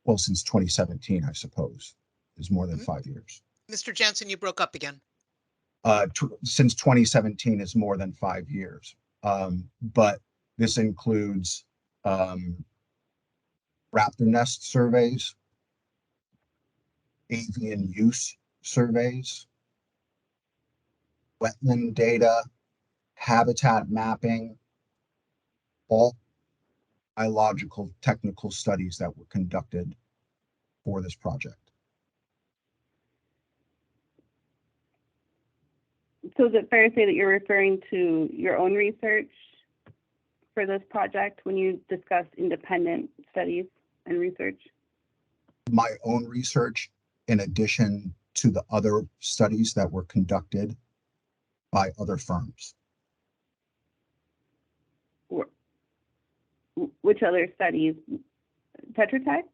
S18: well, since 2017, I suppose, is more than 5 years.
S9: Mr. Jansen, you broke up again.
S18: Since 2017 is more than 5 years. But this includes raptor nest surveys, avian use surveys, wetland data, habitat mapping, all biological technical studies that were conducted for this project.
S21: So is it fair to say that you're referring to your own research for this project when you discuss independent studies and research?
S18: My own research, in addition to the other studies that were conducted by other firms.
S21: Which other studies? Tetra Tech?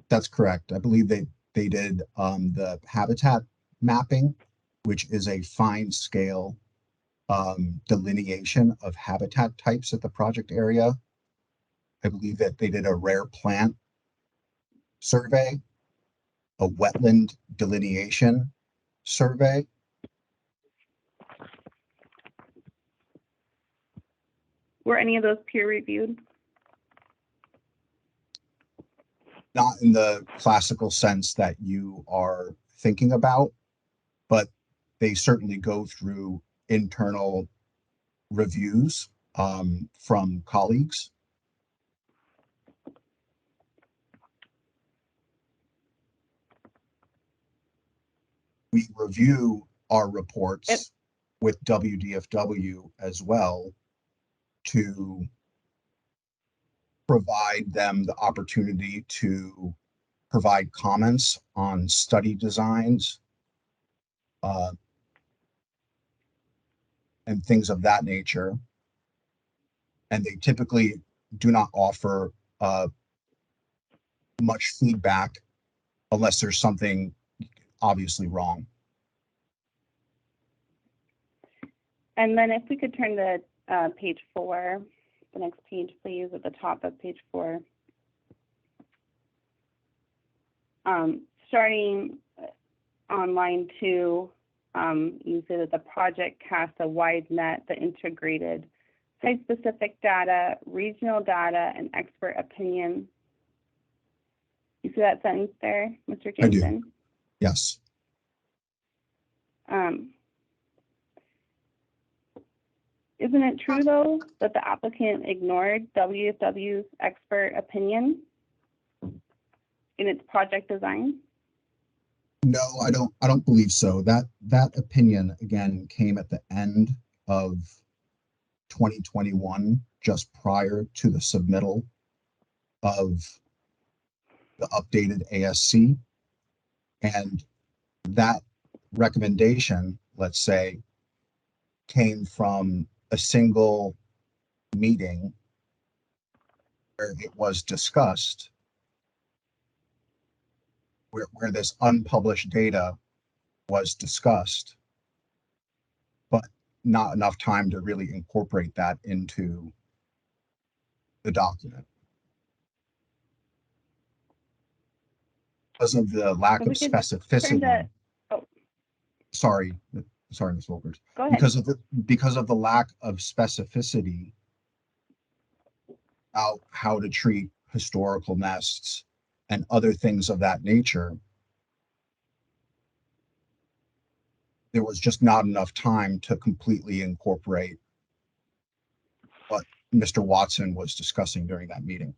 S18: That's correct. I believe they did the habitat mapping, which is a fine scale delineation of habitat types at the project area. I believe that they did a rare plant survey, a wetland delineation survey.
S21: Were any of those peer reviewed?
S18: Not in the classical sense that you are thinking about, but they certainly go through internal reviews from colleagues. We review our reports with WDFW as well to provide them the opportunity to provide comments on study designs and things of that nature. And they typically do not offer much feedback unless there's something obviously wrong.
S21: And then if we could turn to page 4, the next page, please, at the top of page 4. Starting on line 2, you say that the project casts a wide net that integrated site-specific data, regional data, and expert opinion. You see that sentence there, Mr.
S18: I do.
S21: Jansen?
S18: Yes.
S21: Isn't it true, though, that the applicant ignored WFW's expert opinion in its project design?
S18: No, I don't believe so. That opinion again came at the end of 2021, just prior to the submittal of the updated ASC. And that recommendation, let's say, came from a single meeting where it was discussed, where this unpublished data was discussed, but not enough time to really incorporate that into the document. Because of the lack of specificity. Sorry, Ms. Wilkers.
S21: Go ahead.
S18: Because of the lack of specificity about how to treat historical nests and other things of that nature, there was just not enough time to completely incorporate what Mr. Watson was discussing during that meeting.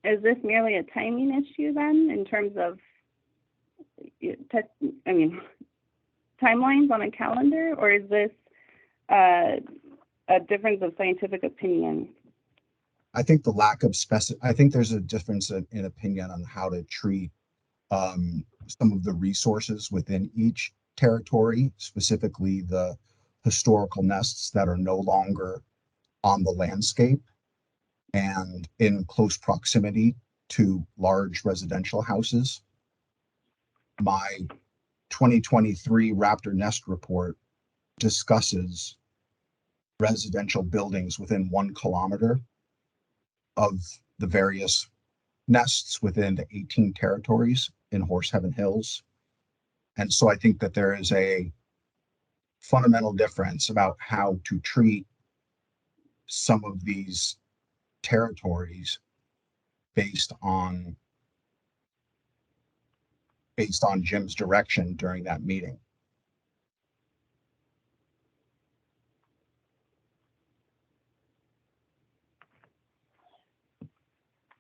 S21: Is this merely a timing issue then, in terms of, timelines on a calendar, or is this a difference of scientific opinion?
S18: I think the lack of I think there's a difference in opinion on how to treat some of the resources within each territory, specifically the historical nests that are no longer on the landscape and in close proximity to large residential houses. My 2023 Raptor Nest report discusses residential buildings within 1 kilometer of the various nests within the 18 territories in Horseheaven Hills. And so I think that there is a fundamental difference about how to treat some of these territories based on Jim's direction during that meeting.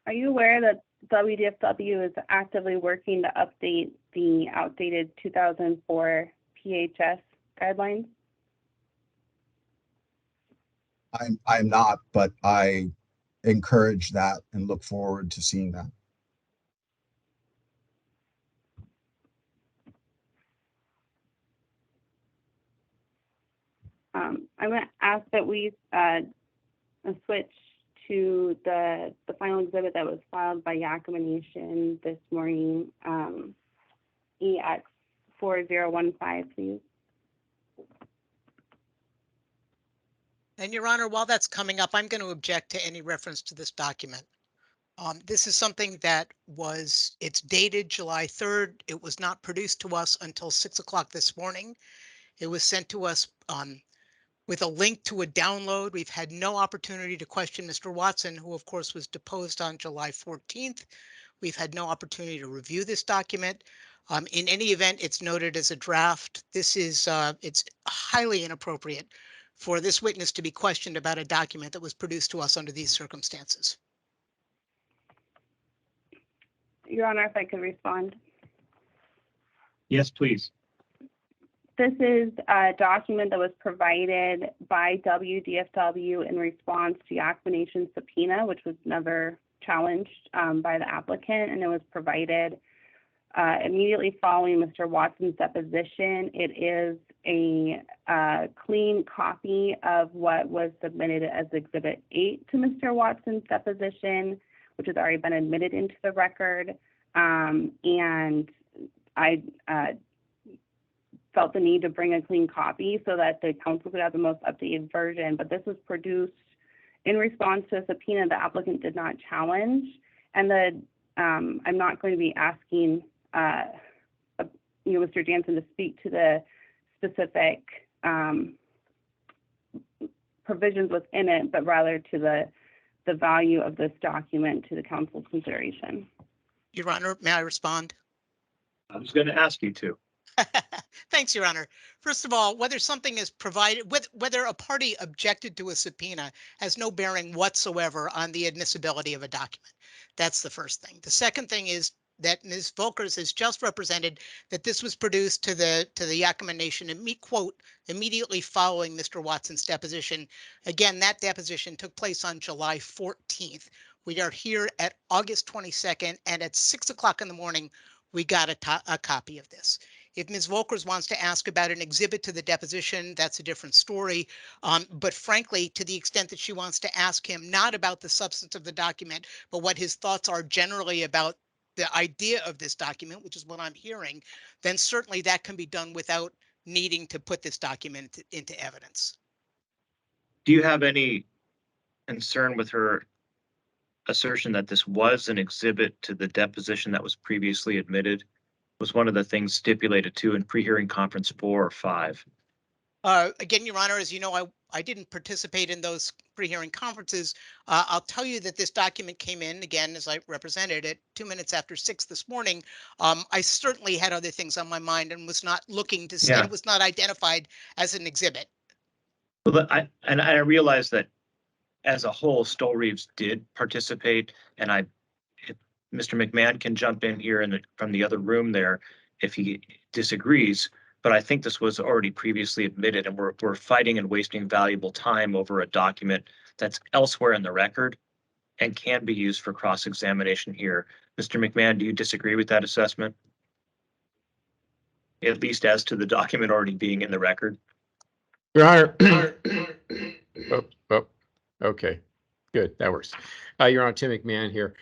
S21: Are you aware that WDFW is actively working to update the outdated 2004 PHS guidelines?
S18: I'm not, but I encourage that and look forward to seeing that.
S21: I'm going to ask that we switch to the final exhibit that was filed by Yakima Nation this morning, EX 4015, please.
S9: And Your Honor, while that's coming up, I'm going to object to any reference to this document. This is something that it's dated July 3rd. It was not produced to us until 6 o'clock this morning. It was sent to us with a link to a download. We've had no opportunity to question Mr. Watson, who of course was deposed on July 14th. We've had no opportunity to review this document. In any event, it's noted as a draft. This is, it's highly inappropriate for this witness to be questioned about a document that was produced to us under these circumstances.
S21: Your Honor, if I could respond.
S1: Yes, please.
S21: This is a document that was provided by WDFW in response to Yakima Nation's subpoena, which was never challenged by the applicant, and it was provided immediately following Mr. Watson's deposition. It is a clean copy of what was submitted as Exhibit 8 to Mr. Watson's deposition, which has already been admitted into the record. And I felt the need to bring a clean copy so that the council could have the most updated version, but this was produced in response to a subpoena the applicant did not challenge, and that I'm not going to be asking Mr. Jansen to speak to the specific provisions within it, but rather to the value of this document to the council's consideration.
S9: Your Honor, may I respond?
S1: I was going to ask you to.
S9: Thanks, Your Honor. First of all, whether something is provided, whether a party objected to a subpoena has no bearing whatsoever on the admissibility of a document. That's the first thing. The second thing is that Ms. Volkers has just represented that this was produced to the Yakima Nation, and quote, immediately following Mr. Watson's deposition. Again, that deposition took place on July 14th. We are here at August 22nd, and at 6 o'clock in the morning, we got a copy of this. If Ms. Volkers wants to ask about an exhibit to the deposition, that's a different story. But frankly, to the extent that she wants to ask him not about the substance of the document, but what his thoughts are generally about the idea of this document, which is what I'm hearing, then certainly that can be done without needing to put this document into evidence.
S1: Do you have any concern with her assertion that this was an exhibit to the deposition that was previously admitted? Was one of the things stipulated to in pre-hearing conference 4 or 5?
S9: Again, Your Honor, as you know, I didn't participate in those pre-hearing conferences. I'll tell you that this document came in, again, as I represented it, 2 minutes after 6 this morning. I certainly had other things on my mind and was not looking to see, it was not identified as an exhibit.
S1: Well, I realize that as a whole, Stoll Reeves did participate, and if Mr. McMahon can jump in here from the other room there if he disagrees, but I think this was already previously admitted, and we're fighting and wasting valuable time over a document that's elsewhere in the record and can be used for cross-examination here. Mr. McMahon, do you disagree with that assessment? At least as to the document already being in the record?
S8: Your Honor. Okay, good, that works. Your Honor, Tim McMahon here.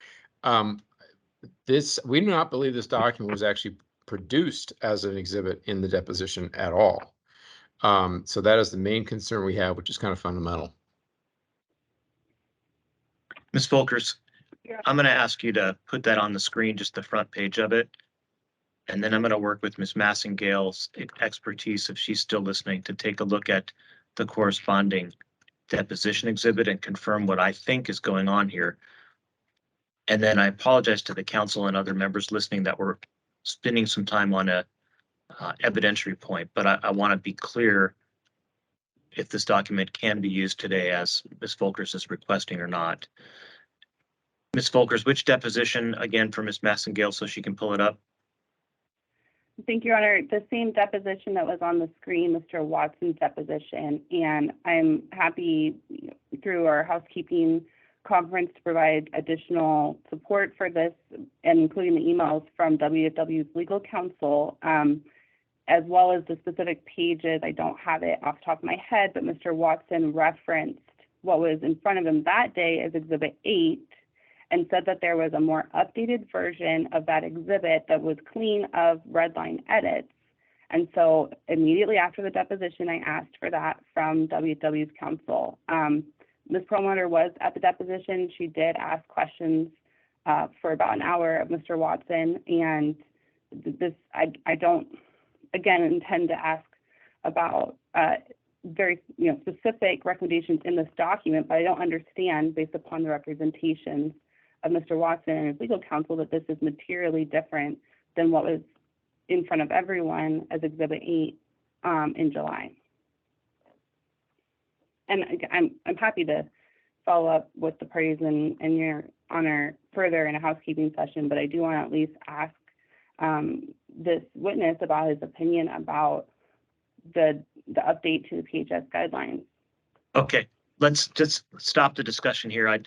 S8: We do not believe this document was actually produced as an exhibit in the deposition at all. So that is the main concern we have, which is kind of fundamental.
S1: Ms. Volkers, I'm going to ask you to put that on the screen, just the front page of it. And then I'm going to work with Ms. Massingale's expertise, if she's still listening, to take a look at the corresponding deposition exhibit and confirm what I think is going on here. And then I apologize to the council and other members listening that we're spending some time on a evidentiary point, but I want to be clear if this document can be used today as Ms. Volkers is requesting or not. Ms. Volkers, which deposition again for Ms. Massingale so she can pull it up?
S21: Thank you, Your Honor. The same deposition that was on the screen, Mr. Watson's deposition, and I'm happy through our housekeeping conference to provide additional support for this, and including the emails from WFW's legal counsel, as well as the specific pages. I don't have it off the top of my head, but Mr. Watson referenced what was in front of him that day as Exhibit 8 and said that there was a more updated version of that exhibit that was clean of redline edits. And so immediately after the deposition, I asked for that from WFW's counsel. Ms. Perlmutter was at the deposition. She did ask questions for about an hour of Mr. Watson, and this I don't, again, intend to ask about very specific recommendations in this document, but I don't understand, based upon the representations of Mr. Watson and his legal counsel, that this is materially different than what was in front of everyone as Exhibit 8 in July. And I'm happy to follow up with the parties in Your Honor further in a housekeeping session, but I do want to at least ask this witness about his opinion about the update to the PHS guidelines.
S1: Okay, let's just stop the discussion here.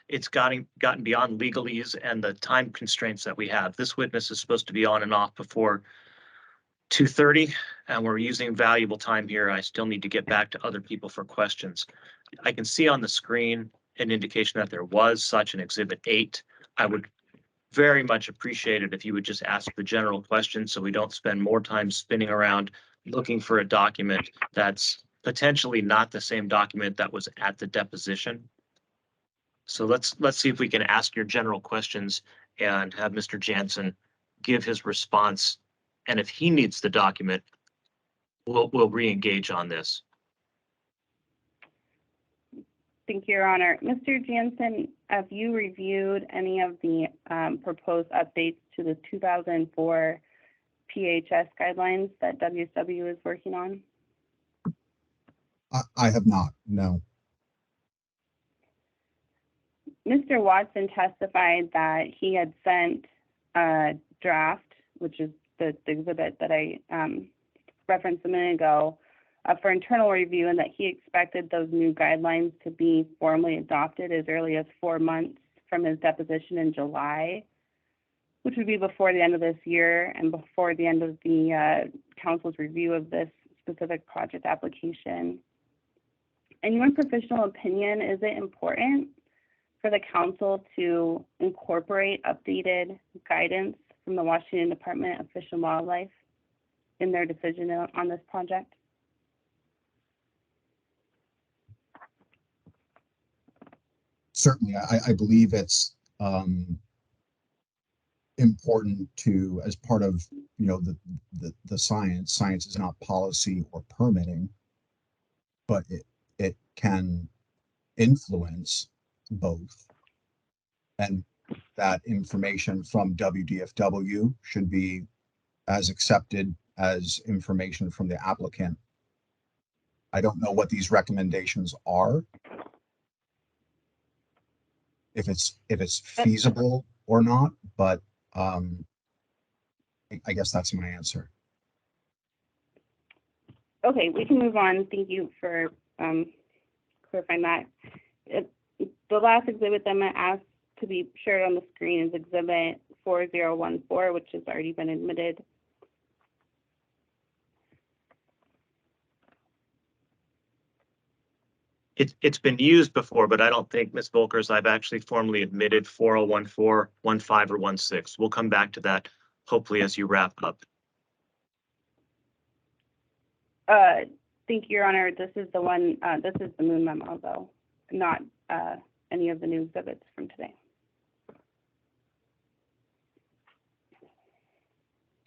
S1: It's gotten beyond legalese and the time constraints that we have. This witness is supposed to be on and off before 2:30, and we're using valuable time here. I still need to get back to other people for questions. I can see on the screen an indication that there was such an Exhibit 8. I would very much appreciate it if you would just ask the general question so we don't spend more time spinning around looking for a document that's potentially not the same document that was at the deposition. So let's see if we can ask your general questions and have Mr. Jansen give his response. And if he needs the document, we'll re-engage on this.
S21: Thank you, Your Honor. Mr. Jansen, have you reviewed any of the proposed updates to the 2004 PHS guidelines that WSW is working on?
S18: I have not, no.
S21: Mr. Watson testified that he had sent a draft, which is the exhibit that I referenced a minute ago, for internal review, and that he expected those new guidelines to be formally adopted as early as 4 months from his deposition in July, which would be before the end of this year and before the end of the council's review of this specific project application. In your professional opinion, is it important for the council to incorporate updated guidance from the Washington Department of Fish and Wildlife in their decision on this project?
S18: Certainly, I believe it's important to, as part of, you know, the science is not policy or permitting, but it can influence both. And that information from WDFW should be as accepted as information from the applicant. I don't know what these recommendations are, if it's feasible or not, but I guess that's my answer.
S21: Okay, we can move on. Thank you for clarifying that. The last exhibit that I'm going to ask to be shared on the screen is exhibit 4014, which has already been admitted.
S1: It's been used before, but I don't think, Ms. Volkers, I've actually formally admitted 4014, 15, or 16. We'll come back to that hopefully as you wrap up.
S21: Thank you, Your Honor. This is the one, this is the moon memo, though, not any of the new exhibits from today.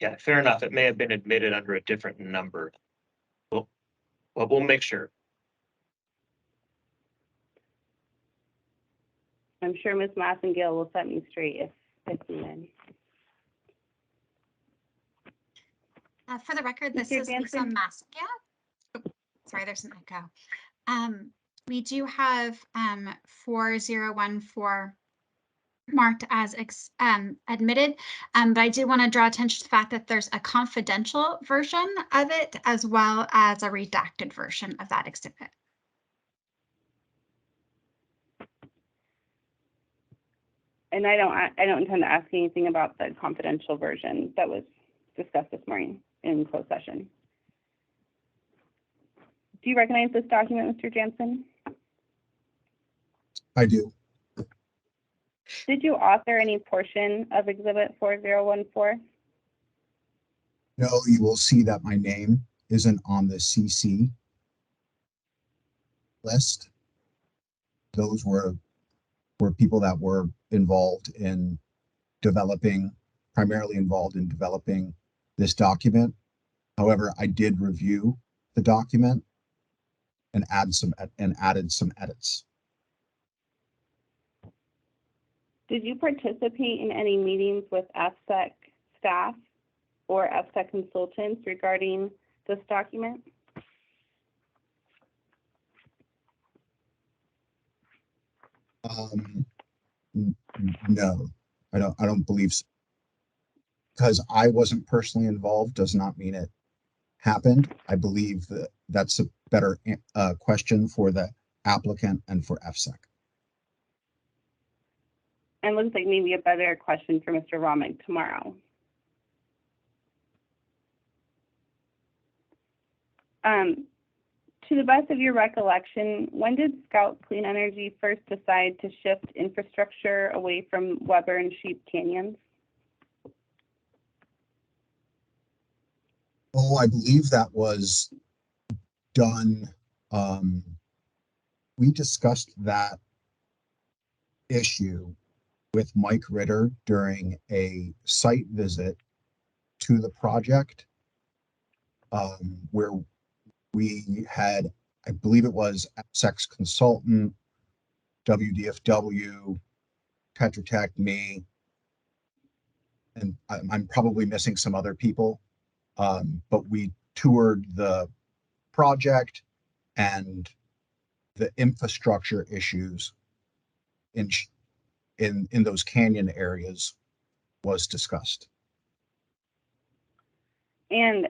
S1: Yeah, fair enough. It may have been admitted under a different number. Well, we'll make sure.
S21: I'm sure Ms. Massengale will set me straight if needed.
S20: For the record, this
S21: Mr.
S20: is Lisa Massengale. Oh, sorry, there's an echo. We do have 4014 marked as admitted, but I do want to draw attention to the fact that there's a confidential version of it as well as a redacted version of that exhibit.
S21: And I don't intend to ask anything about the confidential version that was discussed this morning in closed session. Do you recognize this document, Mr. Jansen?
S18: I do.
S21: Did you author any portion of exhibit 4014?
S18: No, you will see that my name isn't on the CC list. Those were people that were primarily involved in developing this document. However, I did review the document and added some edits.
S21: Did you participate in any meetings with FSEC staff or FSEC consultants regarding this document?
S18: No, I don't believe so. Because I wasn't personally involved does not mean it happened. I believe that that's a better question for the applicant and for FSEC.
S21: And looks like maybe a better question for Mr. Romick tomorrow. To the best of your recollection, when did Scout Clean Energy first decide to shift infrastructure away from Weber and Sheep Canyons?
S18: Oh, I believe that was done. We discussed that issue with Mike Ritter during a site visit to the project, where we had, I believe it was sex consultant, WDFW, Tetra Tech, me, and I'm probably missing some other people. But we toured the project and the infrastructure issues in those canyon areas was discussed.
S21: And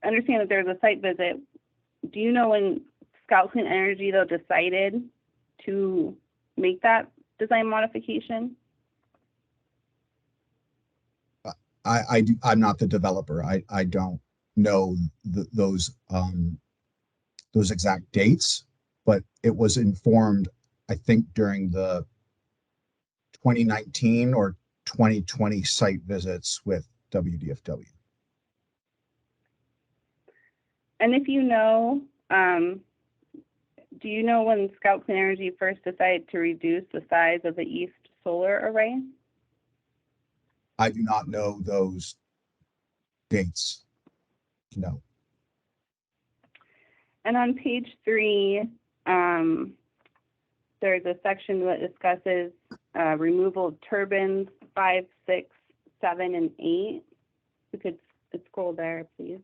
S21: understand that there's a site visit. Do you know when Scout Clean Energy, though, decided to make that design modification?
S18: I'm not the developer. I don't know those exact dates, but it was informed, I think, during the 2019 or 2020 site visits with WDFW.
S21: And if you know, do you know when Scout Clean Energy first decided to reduce the size of the east solar array?
S18: I do not know those dates. No.
S21: And on page 3, there's a section that discusses removal of turbines 5, 6, 7, and 8. We could scroll there, please.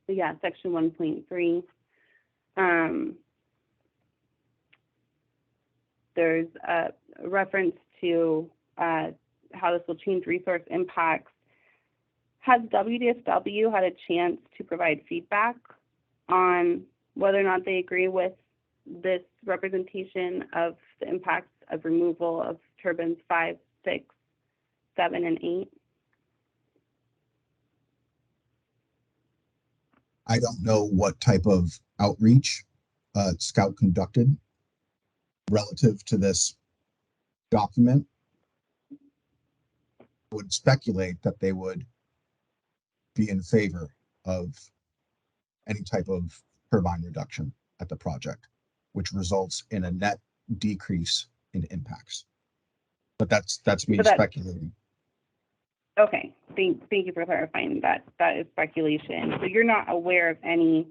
S21: So yeah, section 1.3. There's a reference to how this will change resource impacts. Has WDFW had a chance to provide feedback on whether or not they agree with this representation of the impacts of removal of turbines 5, 6, 7, and 8?
S18: I don't know what type of outreach Scout conducted relative to this document. I would speculate that they would be in favor of any type of turbine reduction at the project, which results in a net decrease in impacts. But that's me speculating.
S21: Okay, thank you for clarifying that. That is speculation. So you're not aware of any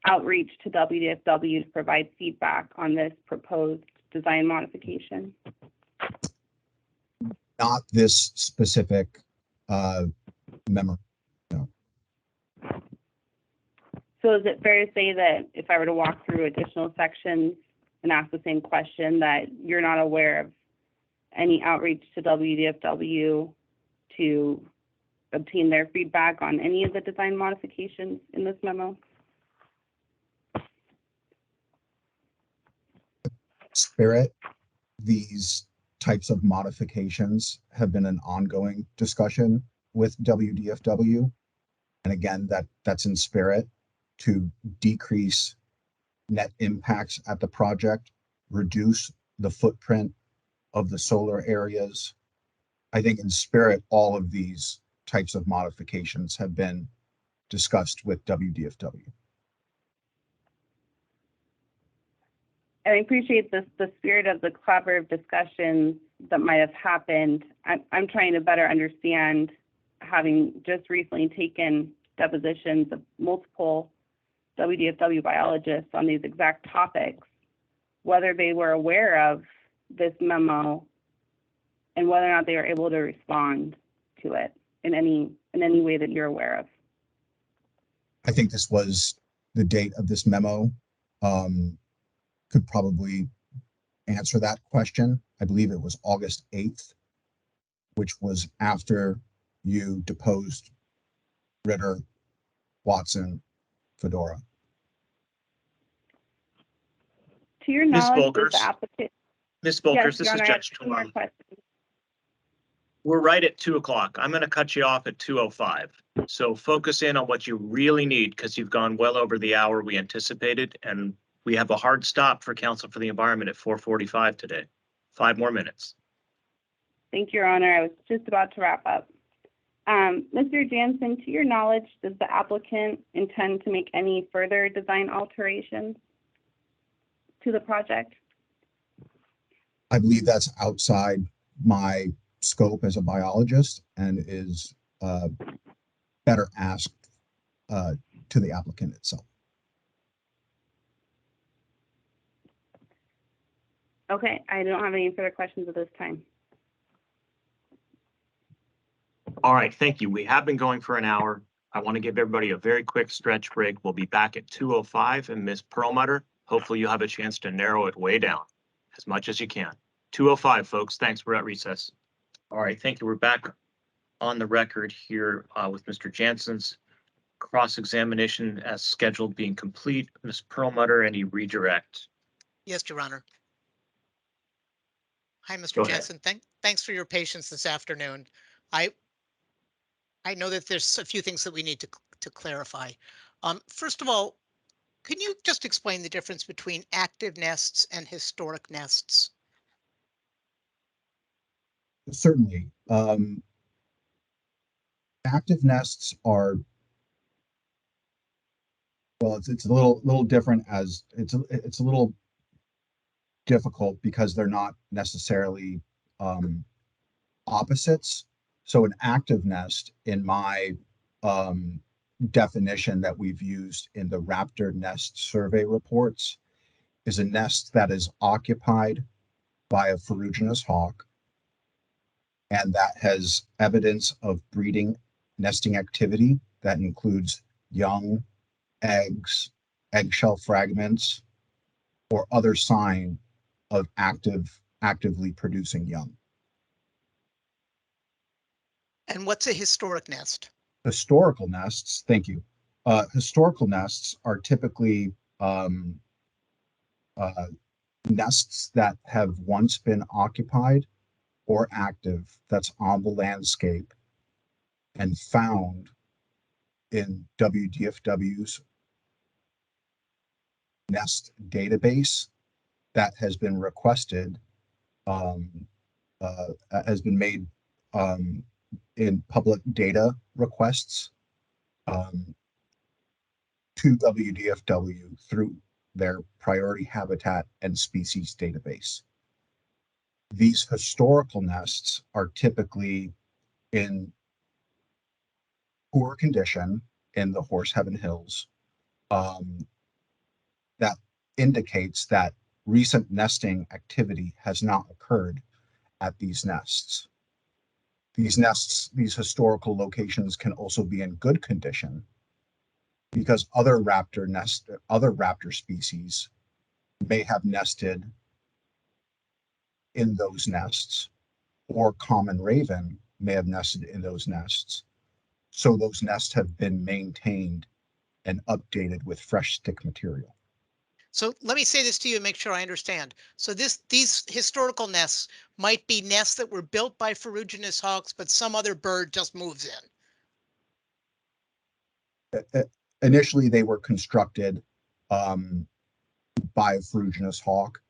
S21: outreach to WDFW to provide feedback on this proposed design modification?
S18: Not this specific memo. No.
S21: So is it fair to say that if I were to walk through additional sections and ask the same question, that you're not aware of any outreach to WDFW to obtain their feedback on any of the design modifications in this memo?
S18: Spirit, these types of modifications have been an ongoing discussion with WDFW. And again, that's in spirit to decrease net impacts at the project, reduce the footprint of the solar areas. I think in spirit, all of these types of modifications have been discussed with WDFW.
S21: And I appreciate the spirit of the collaborative discussions that might have happened. I'm trying to better understand, having just recently taken depositions of multiple WDFW biologists on these exact topics, whether they were aware of this memo and whether or not they were able to respond to it in any way that you're aware of.
S18: I think this was the date of this memo. Could probably answer that question. I believe it was August 8th, which was after you deposed Ritter, Watson, Fedora.
S21: To your knowledge, does the applicant...
S1: Ms. Volkers,
S21: yes,
S1: this
S21: Your
S1: is
S21: Honor, I have
S1: Judge
S21: two more
S1: Torm.
S21: questions.
S1: We're right at 2 o'clock. I'm going to cut you off at 2:05. So focus in on what you really need, because you've gone well over the hour we anticipated, and we have a hard stop for Council for the Environment at 4:45 today. 5 more minutes.
S21: Thank you, Your Honor. I was just about to wrap up. Mr. Jansen, to your knowledge, does the applicant intend to make any further design alterations to the project?
S18: I believe that's outside my scope as a biologist and is better asked to the applicant itself.
S21: Okay, I don't have any further questions at this time.
S1: All right, thank you. We have been going for an hour. I want to give everybody a very quick stretch break. We'll be back at 2:05, and Ms. Perlmutter, hopefully you'll have a chance to narrow it way down as much as you can. 2:05, folks. Thanks. We're at recess. All right, thank you. We're back on the record here with Mr. Jansen's cross-examination as scheduled being complete. Ms. Perlmutter, any redirect?
S9: Yes, Your Honor. Hi,
S1: Go
S9: Mr.
S1: ahead.
S9: Jensen. Thanks for your patience this afternoon. I know that there's a few things that we need to clarify. First of all, can you just explain the difference between active nests and historic nests?
S18: Certainly. Active nests are, well, it's a little different, as it's a little difficult because they're not necessarily opposites. So an active nest, in my definition that we've used in the raptor nest survey reports, is a nest that is occupied by a ferruginous hawk and that has evidence of breeding nesting activity that includes young, eggs, eggshell fragments, or other sign of actively producing young.
S9: And what's a historic nest?
S18: Historical nests, thank you. Historical nests are typically nests that have once been occupied or active, that's on the landscape and found in WDFW's nest database that has been requested, has been made in public data requests to WDFW through their priority habitat and species database. These historical nests are typically in poor condition in the Horseheaven Hills. That indicates that recent nesting activity has not occurred at these nests. These nests, these historical locations can also be in good condition because other raptor species may have nested in those nests, or common raven may have nested in those nests. So those nests have been maintained and updated with fresh stick material.
S9: So let me say this to you and make sure I understand. So these historical nests might be nests that were built by ferruginous hawks, but some other bird just moves in.
S18: Initially, they were constructed by a ferruginous hawk,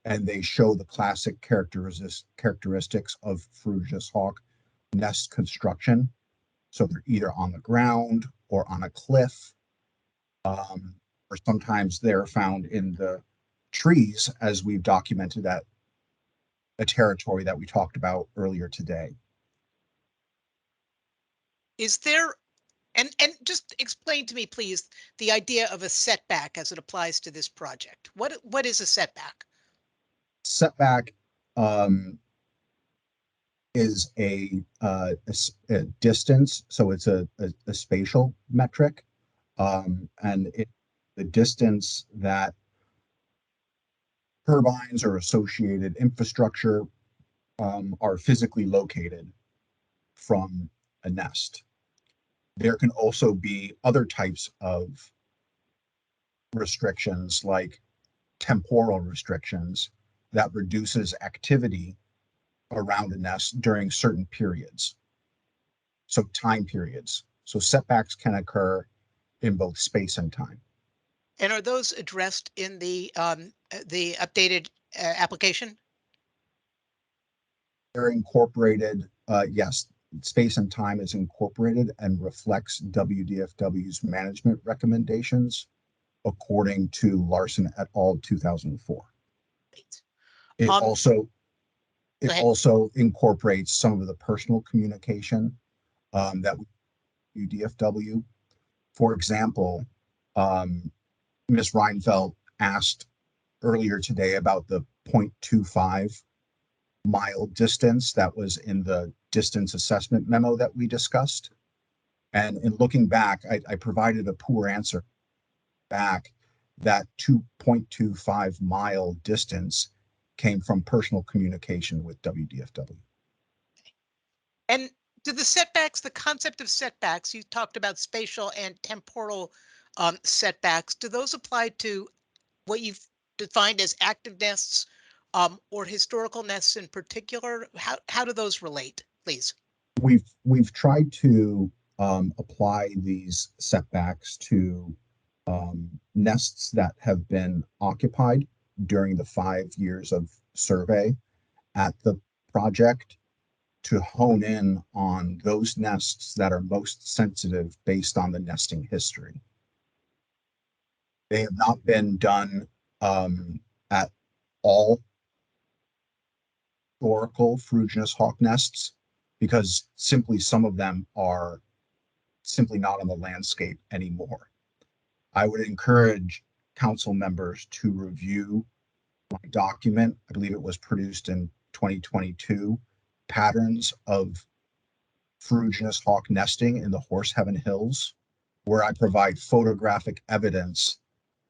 S18: and they show the classic characteristics of ferruginous hawk nest construction. So they're either on the ground or on a cliff, or sometimes they're found in the trees, as we've documented at a territory that we talked about earlier today.
S9: Is there, and just explain to me, please, the idea of a setback as it applies to this project. What is a setback?
S18: Setback is a distance, so it's a spatial metric, and the distance that turbines or associated infrastructure are physically located from a nest. There can also be other types of restrictions, like temporal restrictions, that reduces activity around a nest during certain periods. So time periods. So setbacks can occur in both space and time.
S9: And are those addressed in the updated application?
S18: They're incorporated, yes, space and time is incorporated and reflects WDFW's management recommendations according to Larson et al. 2004. It
S9: Um,
S18: also
S9: go ahead.
S18: incorporates some of the personal communication that we DFW. For example, Ms. Reinfeldt asked earlier today about the 0.25 mile distance that was in the distance assessment memo that we discussed. And in looking back, I provided a poor answer back. That 2.25 mile distance came from personal communication with WDFW.
S9: And do the setbacks, the concept of setbacks, you talked about spatial and temporal setbacks, do those apply to what you've defined as active nests or historical nests in particular? How do those relate, please?
S18: We've tried to apply these setbacks to nests that have been occupied during the 5 years of survey at the project to hone in on those nests that are most sensitive based on the nesting history. They have not been done at all historical ferruginous hawk nests because simply some of them are simply not on the landscape anymore. I would encourage council members to review my document. I believe it was produced in 2022, patterns of ferruginous hawk nesting in the Horse Heaven Hills, where I provide photographic evidence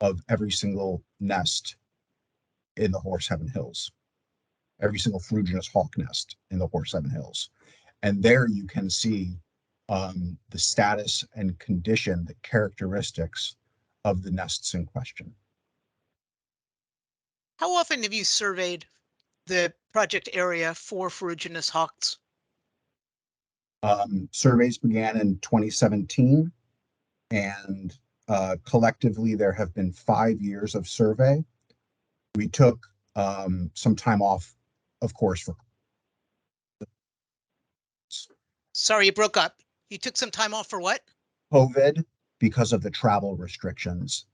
S18: of every single nest in the Horse Heaven Hills, every single ferruginous hawk nest in the Horse Heaven Hills. And there you can see the status and condition, the characteristics of the nests in question.
S9: How often have you surveyed the project area for ferruginous hawks?
S18: Surveys began in 2017, and collectively there have been 5 years of survey. We took some time off, of course, for
S9: Sorry, you broke up. You took some time off for what?
S18: COVID because of the travel restrictions.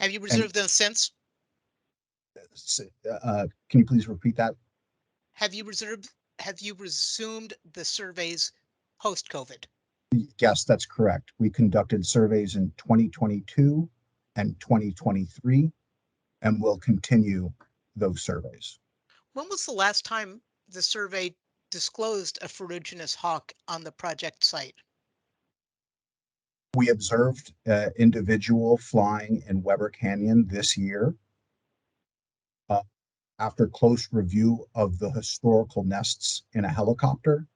S9: Have you reserved them since?
S18: Can you please repeat that?
S9: Have you resumed the surveys post-COVID?
S18: Yes, that's correct. We conducted surveys in 2022 and 2023, and we'll continue those surveys.
S9: When was the last time the survey disclosed a ferruginous hawk on the project site?
S18: We observed an individual flying in Weber Canyon this year. After close review of the historical nests in a helicopter,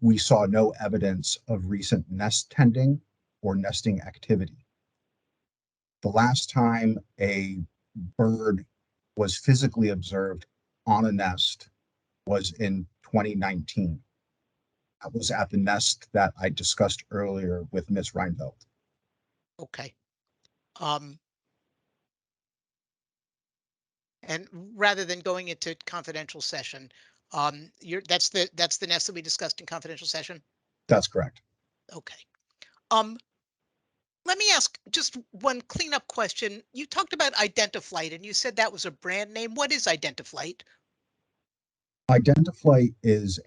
S18: we saw no evidence of recent nest tending or nesting activity. The last time a bird was physically observed on a nest was in 2019. That was at the nest that I discussed earlier with Ms. Reinfeldt.
S9: Okay. And rather than going into confidential session, that's the nest that we discussed in confidential session?
S18: That's correct.
S9: Okay. Let me ask just one cleanup question. You talked about Identiflight and you said that was a brand name. What is Identiflight?
S18: Identiflight is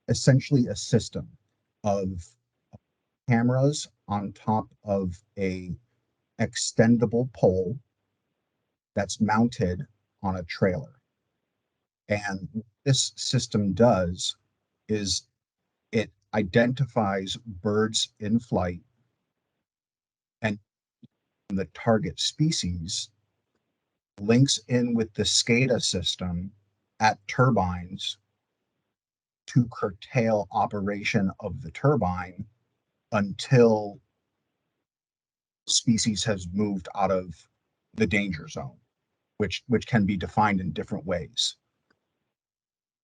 S18: essentially a system of cameras on top of a extendable pole that's mounted on a trailer. And what this system does is it identifies birds in flight and the target species, links in with the SCADA system at turbines to curtail operation of the turbine until species has moved out of the danger zone, which can be defined in different ways.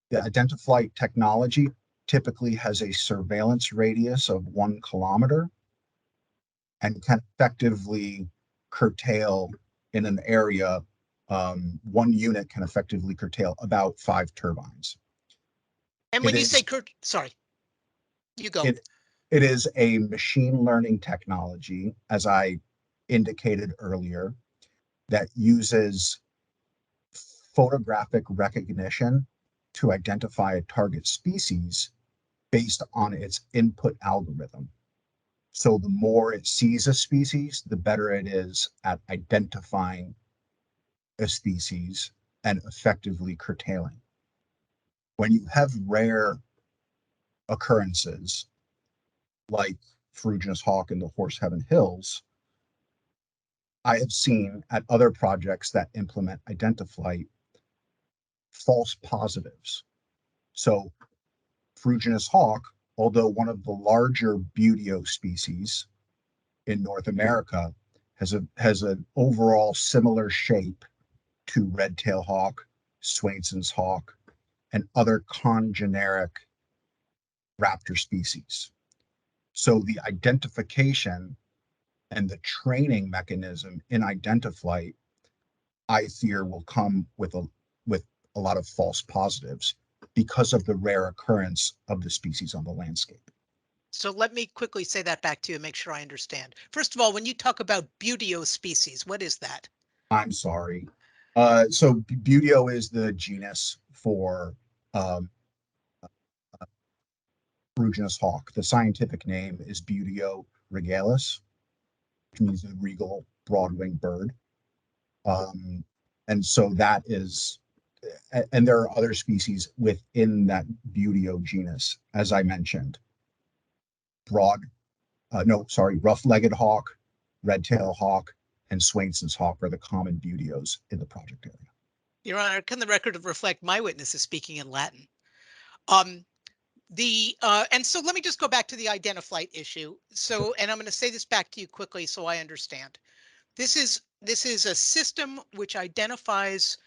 S18: The Identiflight technology typically has a surveillance radius of 1 kilometer and can effectively curtail in an area. One unit can effectively curtail about 5 turbines.
S9: And when you say sorry, you go.
S18: It is a machine learning technology, as I indicated earlier, that uses photographic recognition to identify a target species based on its input algorithm. So the more it sees a species, the better it is at identifying a species and effectively curtailing. When you have rare occurrences like ferruginous hawk in the Horseheaven Hills, I have seen at other projects that implement Identiflight false positives. So ferruginous hawk, although one of the larger buteo species in North America, has an overall similar shape to red-tailed hawk, Swainson's hawk, and other congeneric raptor species. So the identification and the training mechanism in Identiflight, I fear, will come with a lot of false positives because of the rare occurrence of the species on the landscape.
S9: So let me quickly say that back to you and make sure I understand. First of all, when you talk about buteo species, what is that?
S18: I'm sorry. So buteo is the genus for ferruginous hawk. The scientific name is Buteo regalis, which means a regal broad-winged bird. And so that is, and there are other species within that Buteo genus, as I mentioned. Rough-legged hawk, red-tailed hawk, and Swainson's hawk are the common buteos in the project area.
S9: Your Honor, can the record reflect my witnesses speaking in Latin? And so let me just go back to the Identiflight issue. So, and I'm going to say this back to you quickly so I understand. This is a system which identifies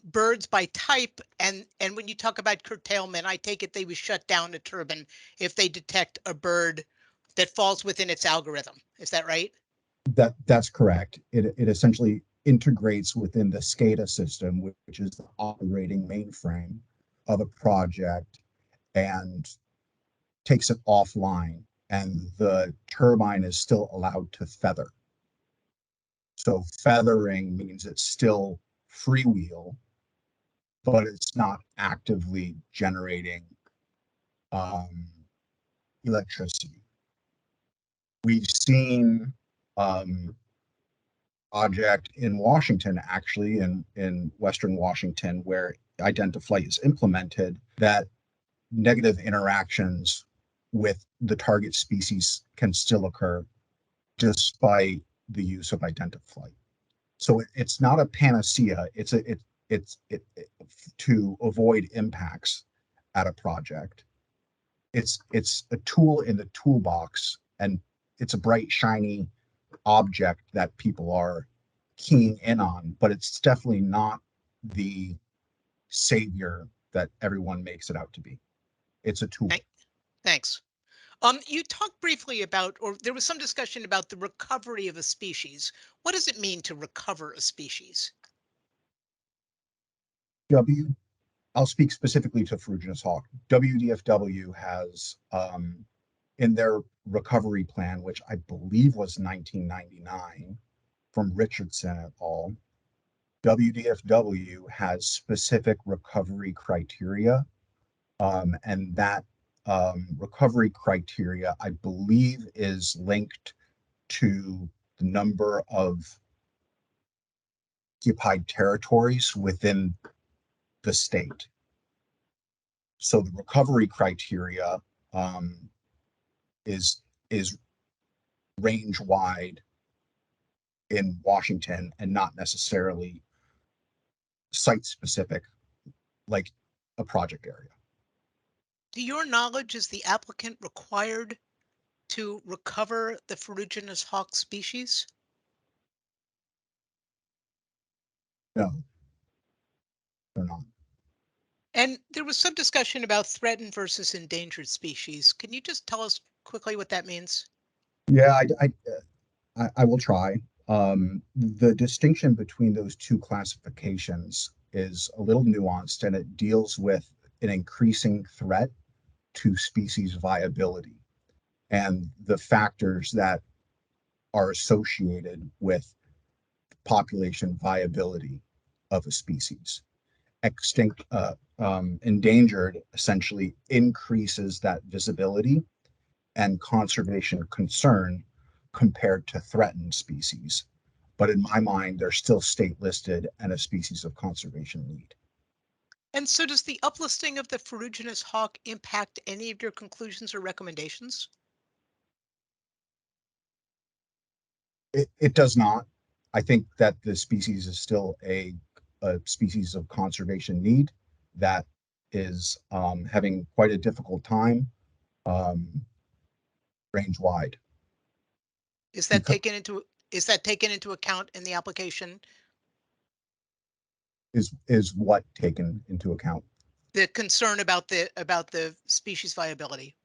S9: birds by type, and when you talk about curtailment, I take it they would shut down a turbine if they detect a bird that falls within its algorithm. Is that right?
S18: That's correct. It essentially integrates within the SCADA system, which is the operating mainframe of a project, and takes it offline, and the turbine is still allowed to feather. So feathering means it's still freewheel, but it's not actively generating electricity. We've seen project in Washington, actually, in Western Washington, where Identiflight is implemented, that negative interactions with the target species can still occur despite the use of Identiflight. So it's not a panacea. It's to avoid impacts at a project. It's a tool in the toolbox, and it's a bright, shiny object that people are keying in on, but it's definitely not the savior that everyone makes it out to be. It's a tool.
S9: Thanks. You talked briefly about, or there was some discussion about the recovery of a species. What does it mean to recover a species?
S18: I'll speak specifically to ferruginous hawk. WDFW has, in their recovery plan, which I believe was 1999 from Richardson et al., WDFW has specific recovery criteria, and that recovery criteria, I believe, is linked to the number of occupied territories within the state. So the recovery criteria is range wide in Washington and not necessarily site specific like a project area.
S9: To your knowledge, is the applicant required to recover the ferruginous hawk species?
S18: No, they're not.
S9: And there was some discussion about threatened versus endangered species. Can you just tell us quickly what that means?
S18: Yeah, I will try. The distinction between those two classifications is a little nuanced, and it deals with an increasing threat to species viability and the factors that are associated with population viability of a species. Endangered essentially increases that visibility and conservation concern compared to threatened species. But in my mind, they're still state listed and a species of conservation need.
S9: And so does the uplisting of the ferruginous hawk impact any of your conclusions or recommendations?
S18: It does not. I think that the species is still a species of conservation need that is having quite a difficult time range wide.
S9: Is that taken into account in the application?
S18: Is what taken into account?
S9: The concern about the species viability.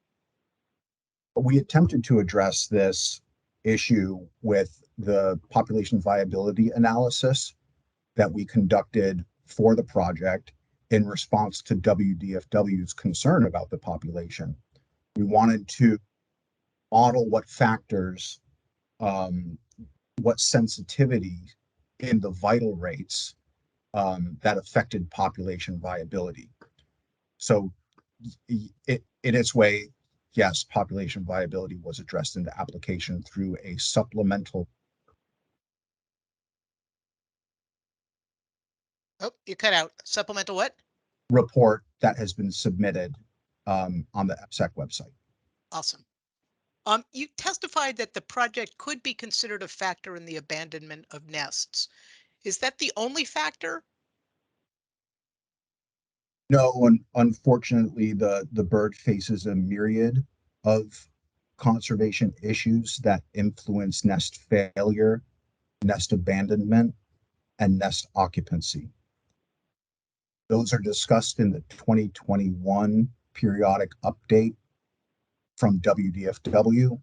S18: We attempted to address this issue with the population viability analysis that we conducted for the project in response to WDFW's concern about the population. We wanted to model what factors, what sensitivity in the vital rates that affected population viability. So in its way, yes, population viability was addressed in the application through a supplemental.
S9: Oh, you cut out. Supplemental what?
S18: Report that has been submitted on the EPSEC website.
S9: Awesome. You testified that the project could be considered a factor in the abandonment of nests. Is that the only factor?
S18: No, unfortunately, the bird faces a myriad of conservation issues that influence nest failure, nest abandonment, and nest occupancy. Those are discussed in the 2021 periodic update from WDFW,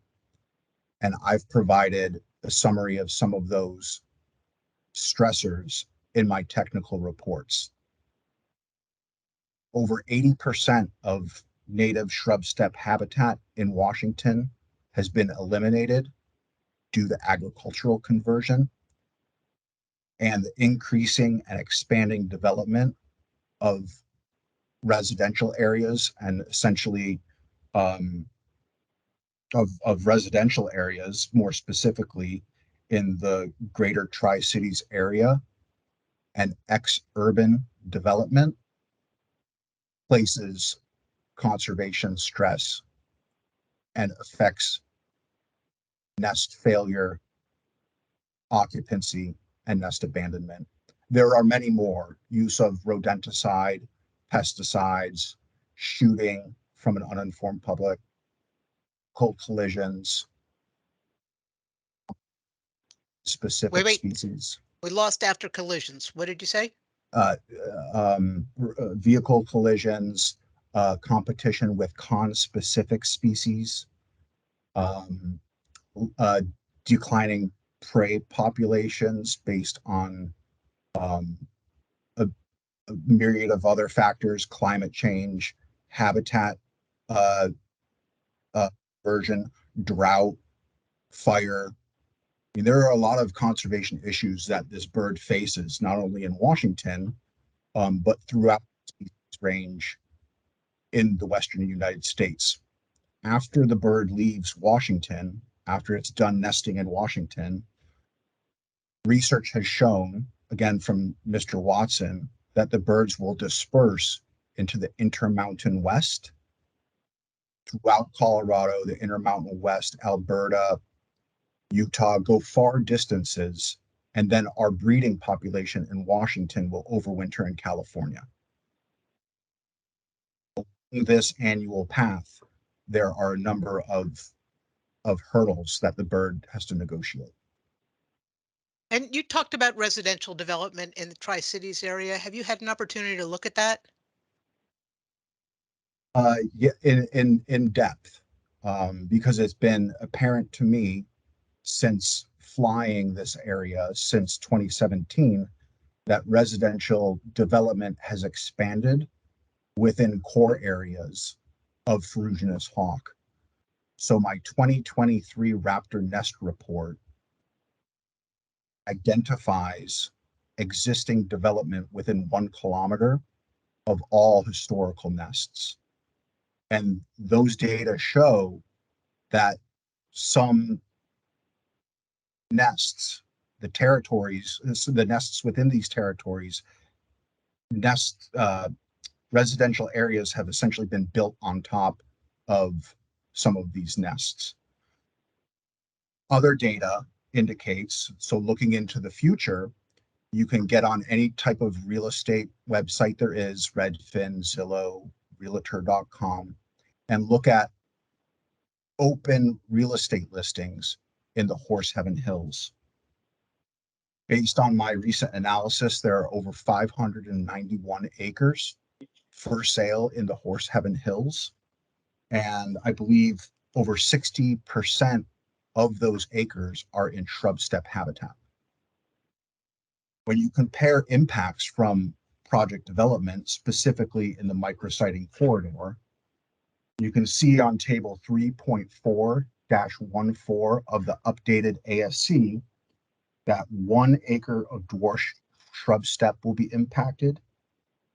S18: and I've provided a summary of some of those stressors in my technical reports. Over 80% of native shrub steppe habitat in Washington has been eliminated due to agricultural conversion, and the increasing and expanding development of residential areas and essentially of residential areas, more specifically in the greater Tri-Cities area and ex-urban development, places conservation stress and affects nest failure, occupancy, and nest abandonment. There are many more: use of rodenticide, pesticides, shooting from an uninformed public, cold collisions, specific species.
S9: We lost after collisions. What did you say?
S18: Vehicle collisions, competition with con-specific species, declining prey populations based on a myriad of other factors, climate change, habitat version, drought, fire. I mean, there are a lot of conservation issues that this bird faces, not only in Washington, but throughout the species range in the Western United States. After the bird leaves Washington, after it's done nesting in Washington, research has shown, again from Mr. Watson, that the birds will disperse into the Intermountain West, throughout Colorado, the Intermountain West, Alberta, Utah, go far distances, and then our breeding population in Washington will overwinter in California. In this annual path, there are a number of hurdles that the bird has to negotiate.
S9: And you talked about residential development in the Tri-Cities area. Have you had an opportunity to look at that?
S18: Yeah, in depth, because it's been apparent to me since flying this area since 2017 that residential development has expanded within core areas of ferruginous hawk. So my 2023 raptor nest report identifies existing development within 1 kilometer of all historical nests. And those data show that some nests, the territories, the nests within these territories, residential areas have essentially been built on top of some of these nests. Other data indicates, so looking into the future, you can get on any type of real estate website there is, Redfin, Zillow, Realtor.com, and look at open real estate listings in the Horse Heaven Hills. Based on my recent analysis, there are over 591 acres for sale in the Horse Heaven Hills. And I believe over 60% of those acres are in shrub steppe habitat. When you compare impacts from project development, specifically in the micrositing corridor, you can see on table 3.4-14 of the updated ASC that 1 acre of dwarf shrub steppe will be impacted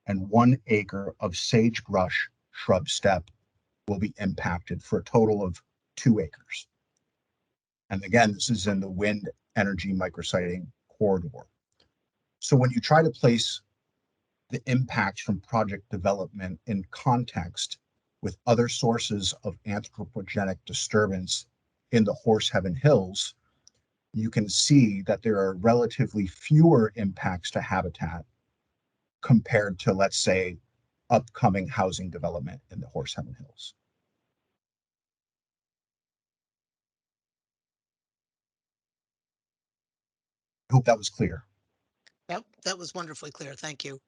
S18: and 1 acre of sagebrush shrub steppe will be impacted for a total of 2 acres. And again, this is in the wind energy micrositing corridor. So when you try to place the impacts from project development in context with other sources of anthropogenic disturbance in the Horse Heaven Hills, you can see that there are relatively fewer impacts to habitat compared to, let's say, upcoming housing development in the Horse Heaven Hills. I hope that was clear.
S9: Yep, that was wonderfully clear. Thank you.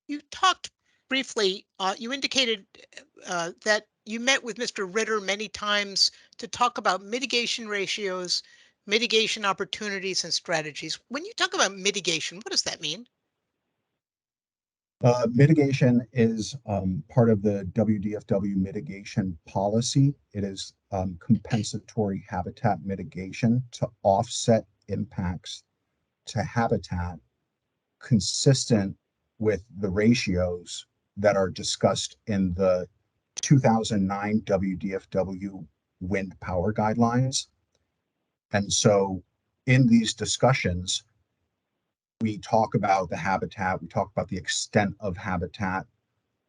S9: You talked briefly, you indicated that you met with Mr. Ritter many times to talk about mitigation ratios, mitigation opportunities, and strategies. When you talk about mitigation, what does that mean?
S18: Mitigation is part of the WDFW mitigation policy. It is compensatory habitat mitigation to offset impacts to habitat consistent with the ratios that are discussed in the 2009 WDFW wind power guidelines. And so in these discussions, we talk about the habitat, we talk about the extent of habitat,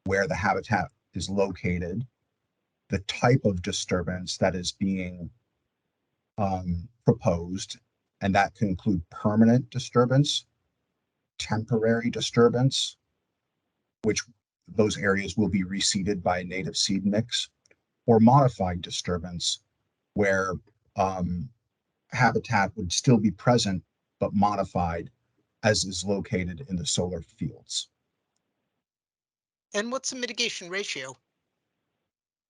S18: where the habitat is located, the type of disturbance that is being proposed, and that can include permanent disturbance, temporary disturbance, which those areas will be reseeded by a native seed mix, or modified disturbance, where habitat would still be present but modified as is located in the solar fields.
S9: And what's the mitigation ratio?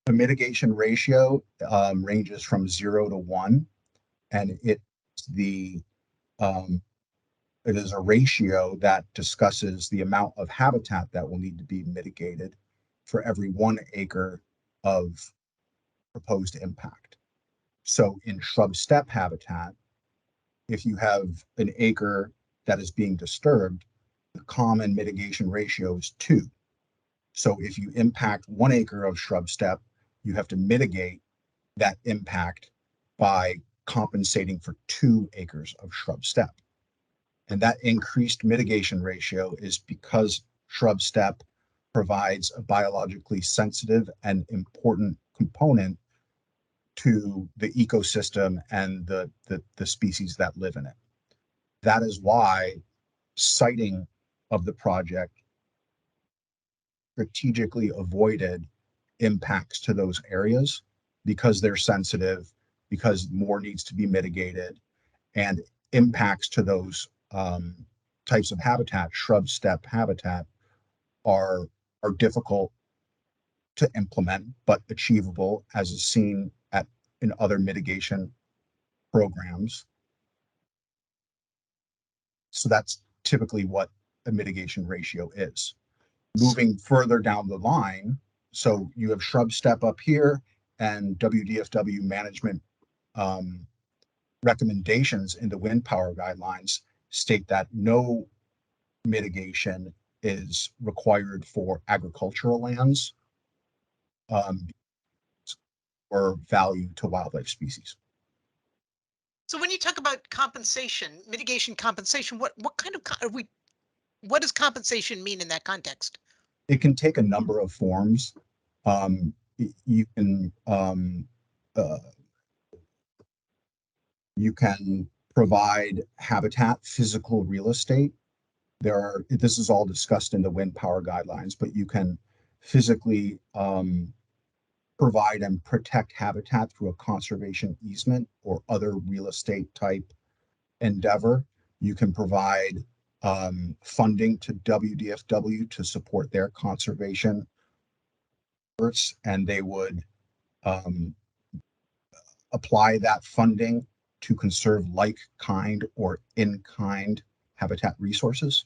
S18: The mitigation ratio ranges from 0 to 1, and it is a ratio that discusses the amount of habitat that will need to be mitigated for every 1 acre of proposed impact. So in shrub steppe habitat, if you have an acre that is being disturbed, the common mitigation ratio is 2. So if you impact 1 acre of shrub steppe, you have to mitigate that impact by compensating for 2 acres of shrub steppe. And that increased mitigation ratio is because shrub steppe provides a biologically sensitive and important component to the ecosystem and the species that live in it. That is why siting of the project strategically avoided impacts to those areas because they're sensitive, because more needs to be mitigated, and impacts to those types of habitat, shrub steppe habitat, are difficult to implement but achievable, as is seen in other mitigation programs. So that's typically what a mitigation ratio is. Moving further down the line, so you have shrub step up here and WDFW management recommendations in the wind power guidelines state that no mitigation is required for agricultural lands or value to wildlife species.
S9: So when you talk about compensation, mitigation compensation, what kind of what does compensation mean in that context?
S18: It can take a number of forms. You can provide habitat, physical real estate. This is all discussed in the wind power guidelines, but you can physically provide and protect habitat through a conservation easement or other real estate type endeavor. You can provide funding to WDFW to support their conservation efforts, and they would apply that funding to conserve like kind or in kind habitat resources.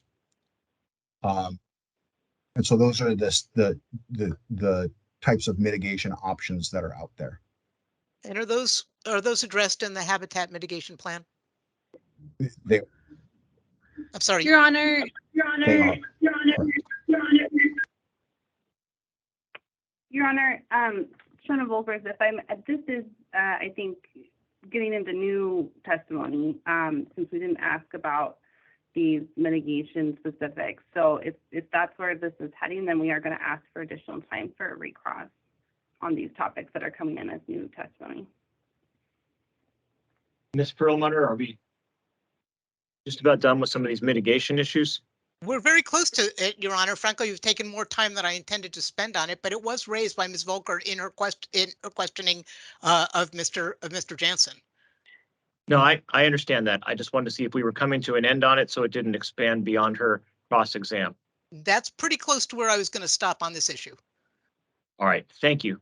S18: And so those are the types of mitigation options that are out there.
S9: And are those addressed in the habitat mitigation plan?
S18: They,
S9: I'm sorry.
S15: Your Honor.
S18: Your Honor.
S21: Your Honor, Shona Volkers, this is, I think, getting into new testimony, since we didn't ask about these mitigation specifics. So if that's where this is heading, then we are going to ask for additional time for a recross on these topics that are coming in as new testimony.
S1: Ms. Perlmutter, are we just about done with some of these mitigation issues?
S9: We're very close to it, Your Honor. Frankly, you've taken more time than I intended to spend on it, but it was raised by Ms. Volker in her questioning of Mr. Jansen.
S1: No, I understand that. I just wanted to see if we were coming to an end on it so it didn't expand beyond her cross-exam.
S9: That's pretty close to where I was going to stop on this issue.
S1: All right, thank you.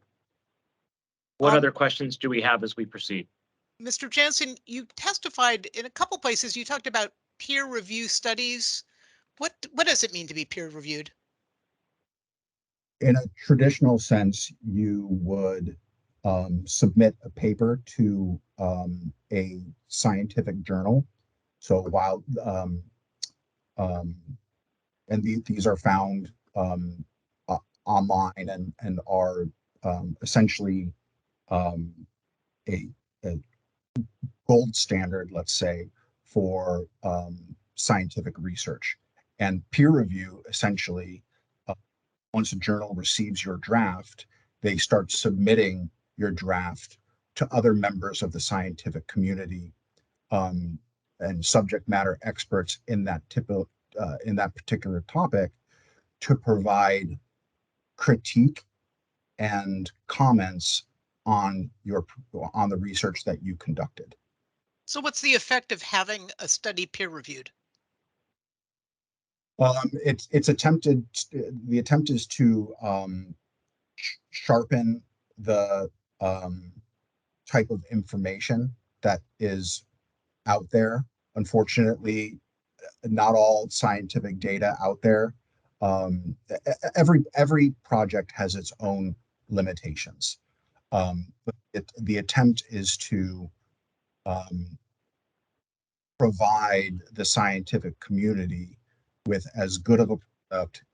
S1: What other questions do we have as we proceed?
S9: Mr. Jansen, you testified in a couple places. You talked about peer review studies. What does it mean to be peer reviewed?
S18: In a traditional sense, you would submit a paper to a scientific journal. So while these are found online and are essentially a gold standard, let's say, for scientific research. And peer review, essentially, once a journal receives your draft, they start submitting your draft to other members of the scientific community and subject matter experts in that particular topic to provide critique and comments on the research that you conducted.
S9: So what's the effect of having a study peer reviewed?
S18: The attempt is to sharpen the type of information that is out there. Unfortunately, not all scientific data out there. Every project has its own limitations. But the attempt is to provide the scientific community with as good of a product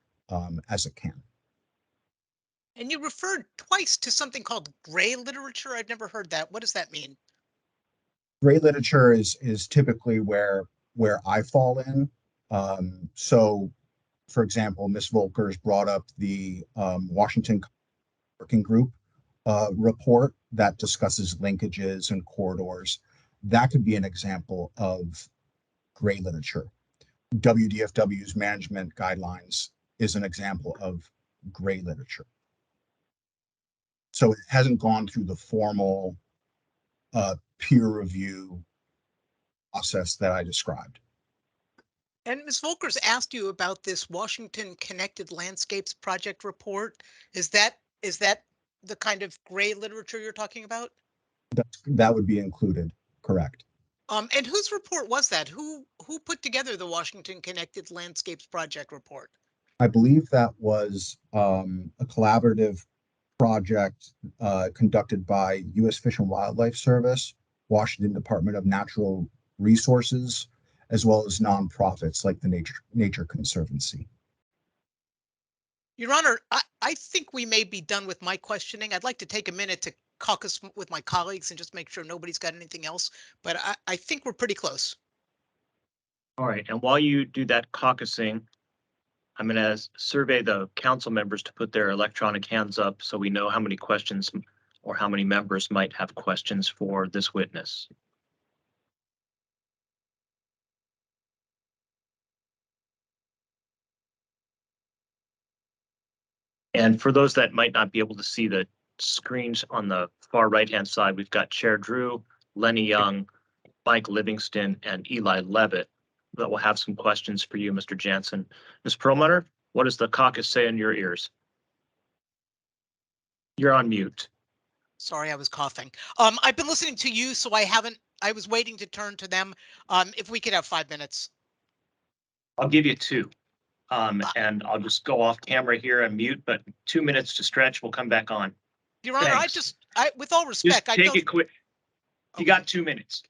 S18: as it can.
S9: And you referred twice to something called gray literature. I've never heard that. What does that mean?
S18: Gray literature is typically where I fall in. So, for example, Ms. Volkers brought up the Washington Working Group report that discusses linkages and corridors. That could be an example of gray literature. WDFW's management guidelines is an example of gray literature. So it hasn't gone through the formal peer review process that I described.
S9: And Ms. Volkers asked you about this Washington Connected Landscapes Project report. Is that the kind of gray literature you're talking about?
S18: That would be included, correct.
S9: And whose report was that? Who put together the Washington Connected Landscapes Project report?
S18: I believe that was a collaborative project conducted by U.S. Fish and Wildlife Service, Washington Department of Natural Resources, as well as nonprofits like the Nature Conservancy.
S9: Your Honor, I think we may be done with my questioning. I'd like to take a minute to caucus with my colleagues and just make sure nobody's got anything else, but I think we're pretty close.
S1: All right, and while you do that caucusing, I'm going to survey the council members to put their electronic hands up so we know how many questions or how many members might have questions for this witness. And for those that might not be able to see the screens on the far right-hand side, we've got Chair Drew, Lenny Young, Mike Livingston, and Eli Levitt that will have some questions for you, Mr. Jansen. Ms. Perlmutter, what does the caucus say in your ears? You're on mute.
S9: Sorry, I was coughing. I've been listening to you, so I was waiting to turn to them. If we could have 5 minutes.
S1: I'll give you 2. And I'll just go off camera here and mute, but 2 minutes to stretch. We'll come back on.
S9: Your Honor,
S1: Thanks.
S9: with all respect,
S1: Just take it quick. You got 2 minutes.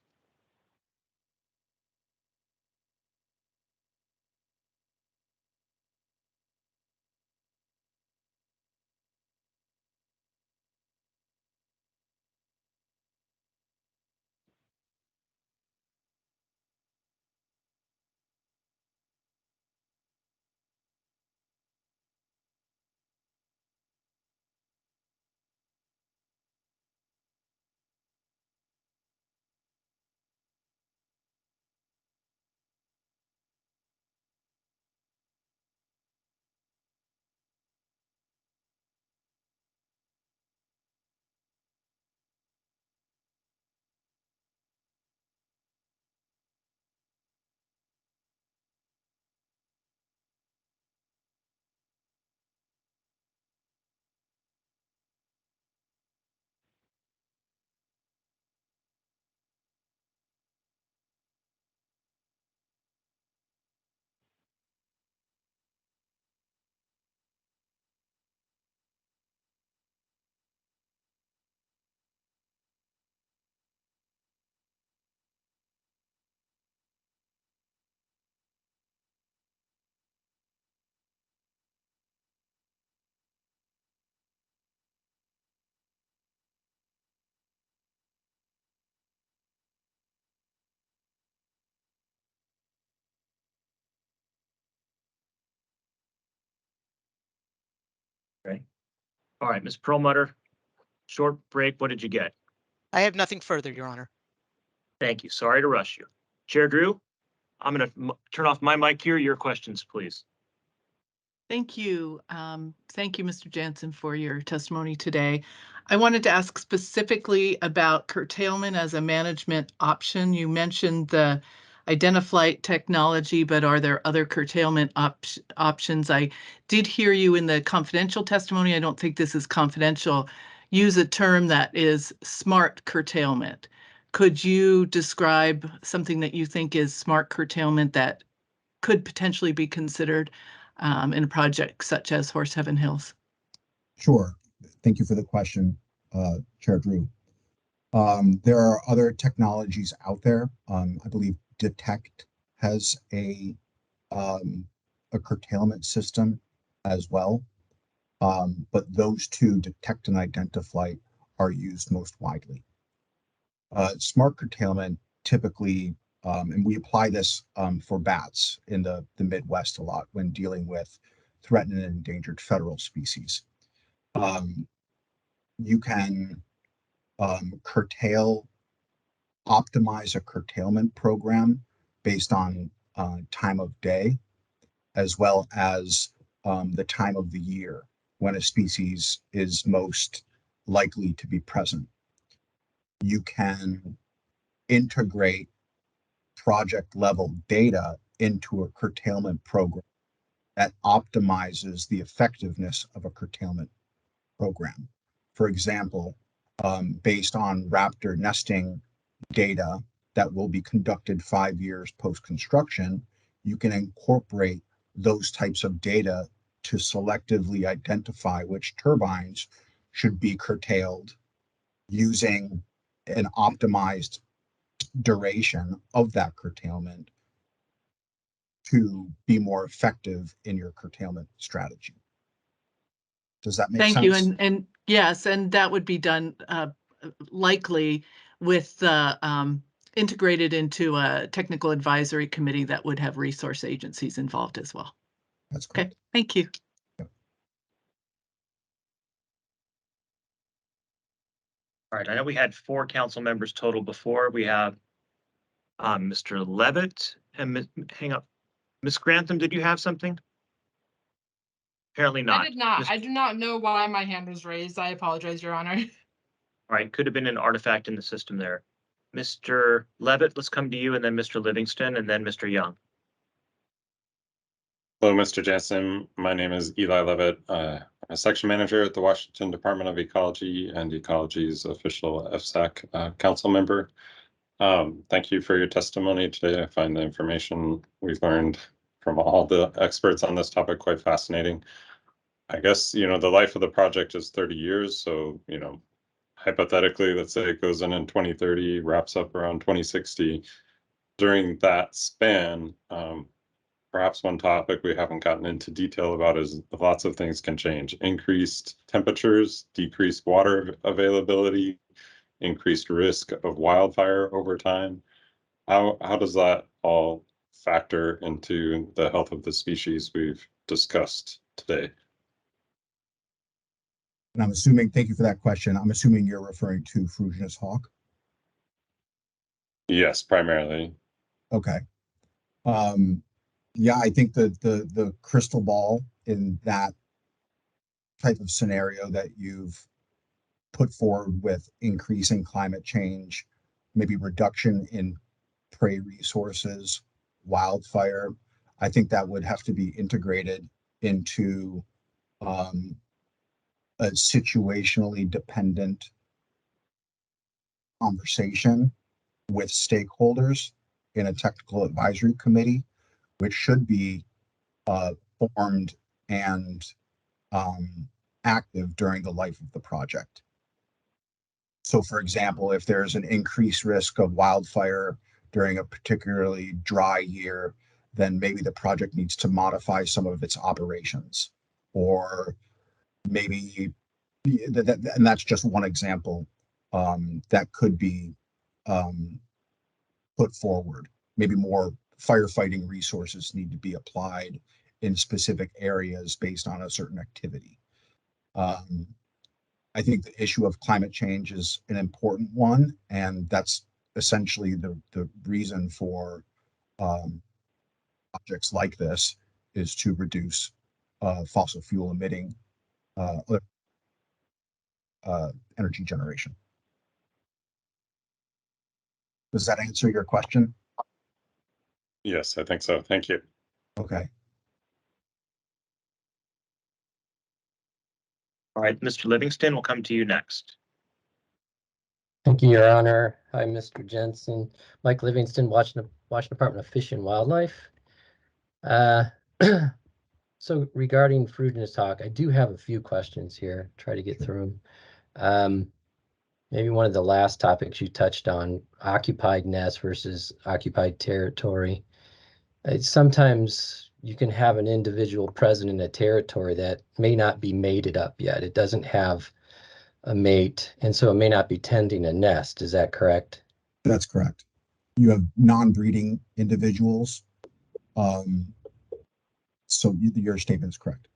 S1: Okay. All right, Ms. Perlmutter, short break. What did you get?
S9: I have nothing further, Your Honor.
S1: Thank you. Sorry to rush you. Chair Drew, I'm going to turn off my mic here. Your questions, please.
S17: Thank you. Thank you, Mr. Jansen, for your testimony today. I wanted to ask specifically about curtailment as a management option. You mentioned the Identiflight technology, but are there other curtailment options? I did hear you in the confidential testimony. I don't think this is confidential. Use a term that is smart curtailment. Could you describe something that you think is smart curtailment that could potentially be considered in a project such as Horse Heaven Hills?
S18: Sure. Thank you for the question, Chair Drew. There are other technologies out there. I believe Detect has a curtailment system as well. But those two, Detect and Identiflight, are used most widely. Smart curtailment typically, and we apply this for bats in the Midwest a lot when dealing with threatened and endangered federal species. You can optimize a curtailment program based on time of day, as well as the time of the year when a species is most likely to be present. You can integrate project level data into a curtailment program that optimizes the effectiveness of a curtailment program. For example, based on raptor nesting data that will be conducted 5 years post-construction, you can incorporate those types of data to selectively identify which turbines should be curtailed using an optimized duration of that curtailment to be more effective in your curtailment strategy. Does that make sense?
S17: Thank you. And yes, and that would be done likely with the integrated into a technical advisory committee that would have resource agencies involved as well.
S18: That's correct.
S17: Okay, thank you.
S1: All right, I know we had 4 council members total before. We have Mr. Levitt and hang up. Ms. Grantham, did you have something? Apparently not.
S2: I did not.
S1: Ms.
S2: I do not know why my hand was raised. I apologize, Your Honor.
S1: All right, could have been an artifact in the system there. Mr. Levitt, let's come to you, and then Mr. Livingston, and then Mr. Young.
S5: Hello, Mr. Jansen. My name is Eli Levitt. I'm a section manager at the Washington Department of Ecology and Ecology's official FSAC council member. Thank you for your testimony today. I find the information we've learned from all the experts on this topic quite fascinating. I guess, the life of the project is 30 years. So, hypothetically, let's say it goes in 2030, wraps up around 2060. During that span, perhaps one topic we haven't gotten into detail about is lots of things can change. Increased temperatures, decreased water availability, increased risk of wildfire over time. How does that all factor into the health of the species we've discussed today?
S18: And I'm assuming, thank you for that question. I'm assuming you're referring to Frugianus hawk.
S5: Yes, primarily.
S18: Okay. Yeah, I think the crystal ball in that type of scenario that you've put forward with increasing climate change, maybe reduction in prey resources, wildfire, I think that would have to be integrated into a situationally dependent conversation with stakeholders in a technical advisory committee, which should be formed and active during the life of the project. So, for example, if there's an increased risk of wildfire during a particularly dry year, then maybe the project needs to modify some of its operations, or maybe and that's just one example that could be put forward. Maybe more firefighting resources need to be applied in specific areas based on a certain activity. I think the issue of climate change is an important one, and that's essentially the reason for projects like this, is to reduce fossil fuel emitting energy generation. Does that answer your question?
S5: Yes, I think so. Thank you.
S18: Okay.
S1: All right, Mr. Livingston, we'll come to you next.
S11: Thank you, Your Honor. Hi, Mr. Jensen. Mike Livingston, Washington Department of Fish and Wildlife. So regarding Frugianus hawk, I do have a few questions here. Try to get through them. Maybe one of the last topics you touched on, occupied nest versus occupied territory. Sometimes you can have an individual present in a territory that may not be mated up yet. It doesn't have a mate, and so it may not be tending a nest. Is that correct?
S18: That's correct. You have non-breeding individuals. So your statement is correct.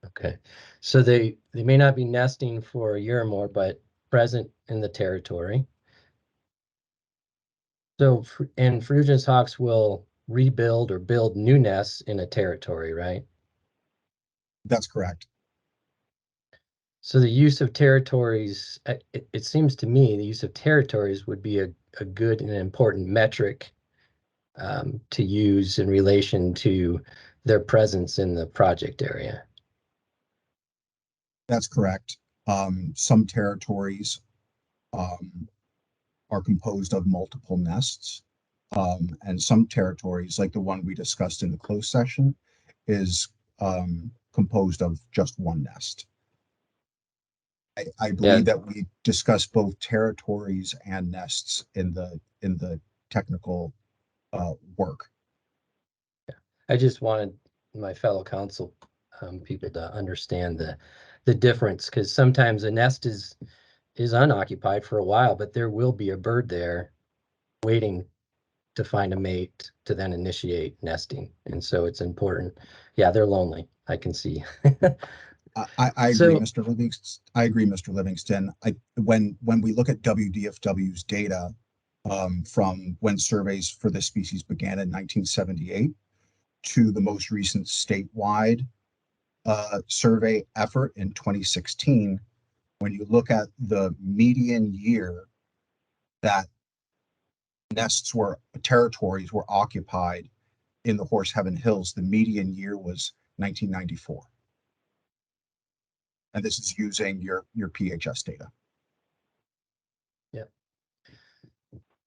S11: Okay. So they may not be nesting for a year or more, but present in the territory. So, and Frugianus hawks will rebuild or build new nests in a territory, right?
S18: That's correct.
S11: So the use of territories, it seems to me the use of territories would be a good and important metric to use in relation to their presence in the project area.
S18: That's correct. Some territories are composed of multiple nests. And some territories, like the one we discussed in the closed session, is composed of just one nest. I believe that we discussed both territories and nests in the technical work.
S11: I just wanted my fellow council people to understand the difference, because sometimes a nest is unoccupied for a while, but there will be a bird there waiting to find a mate to then initiate nesting. And so it's important. Yeah, they're lonely. I can see.
S18: I agree,
S11: So-
S18: Mr. Livingston. I agree, Mr. Livingston. When we look at WDFW's data from when surveys for this species began in 1978 to the most recent statewide survey effort in 2016, when you look at the median year that territories were occupied in the Horse Heaven Hills, the median year was 1994. And this is using your PHS data.
S11: Yeah.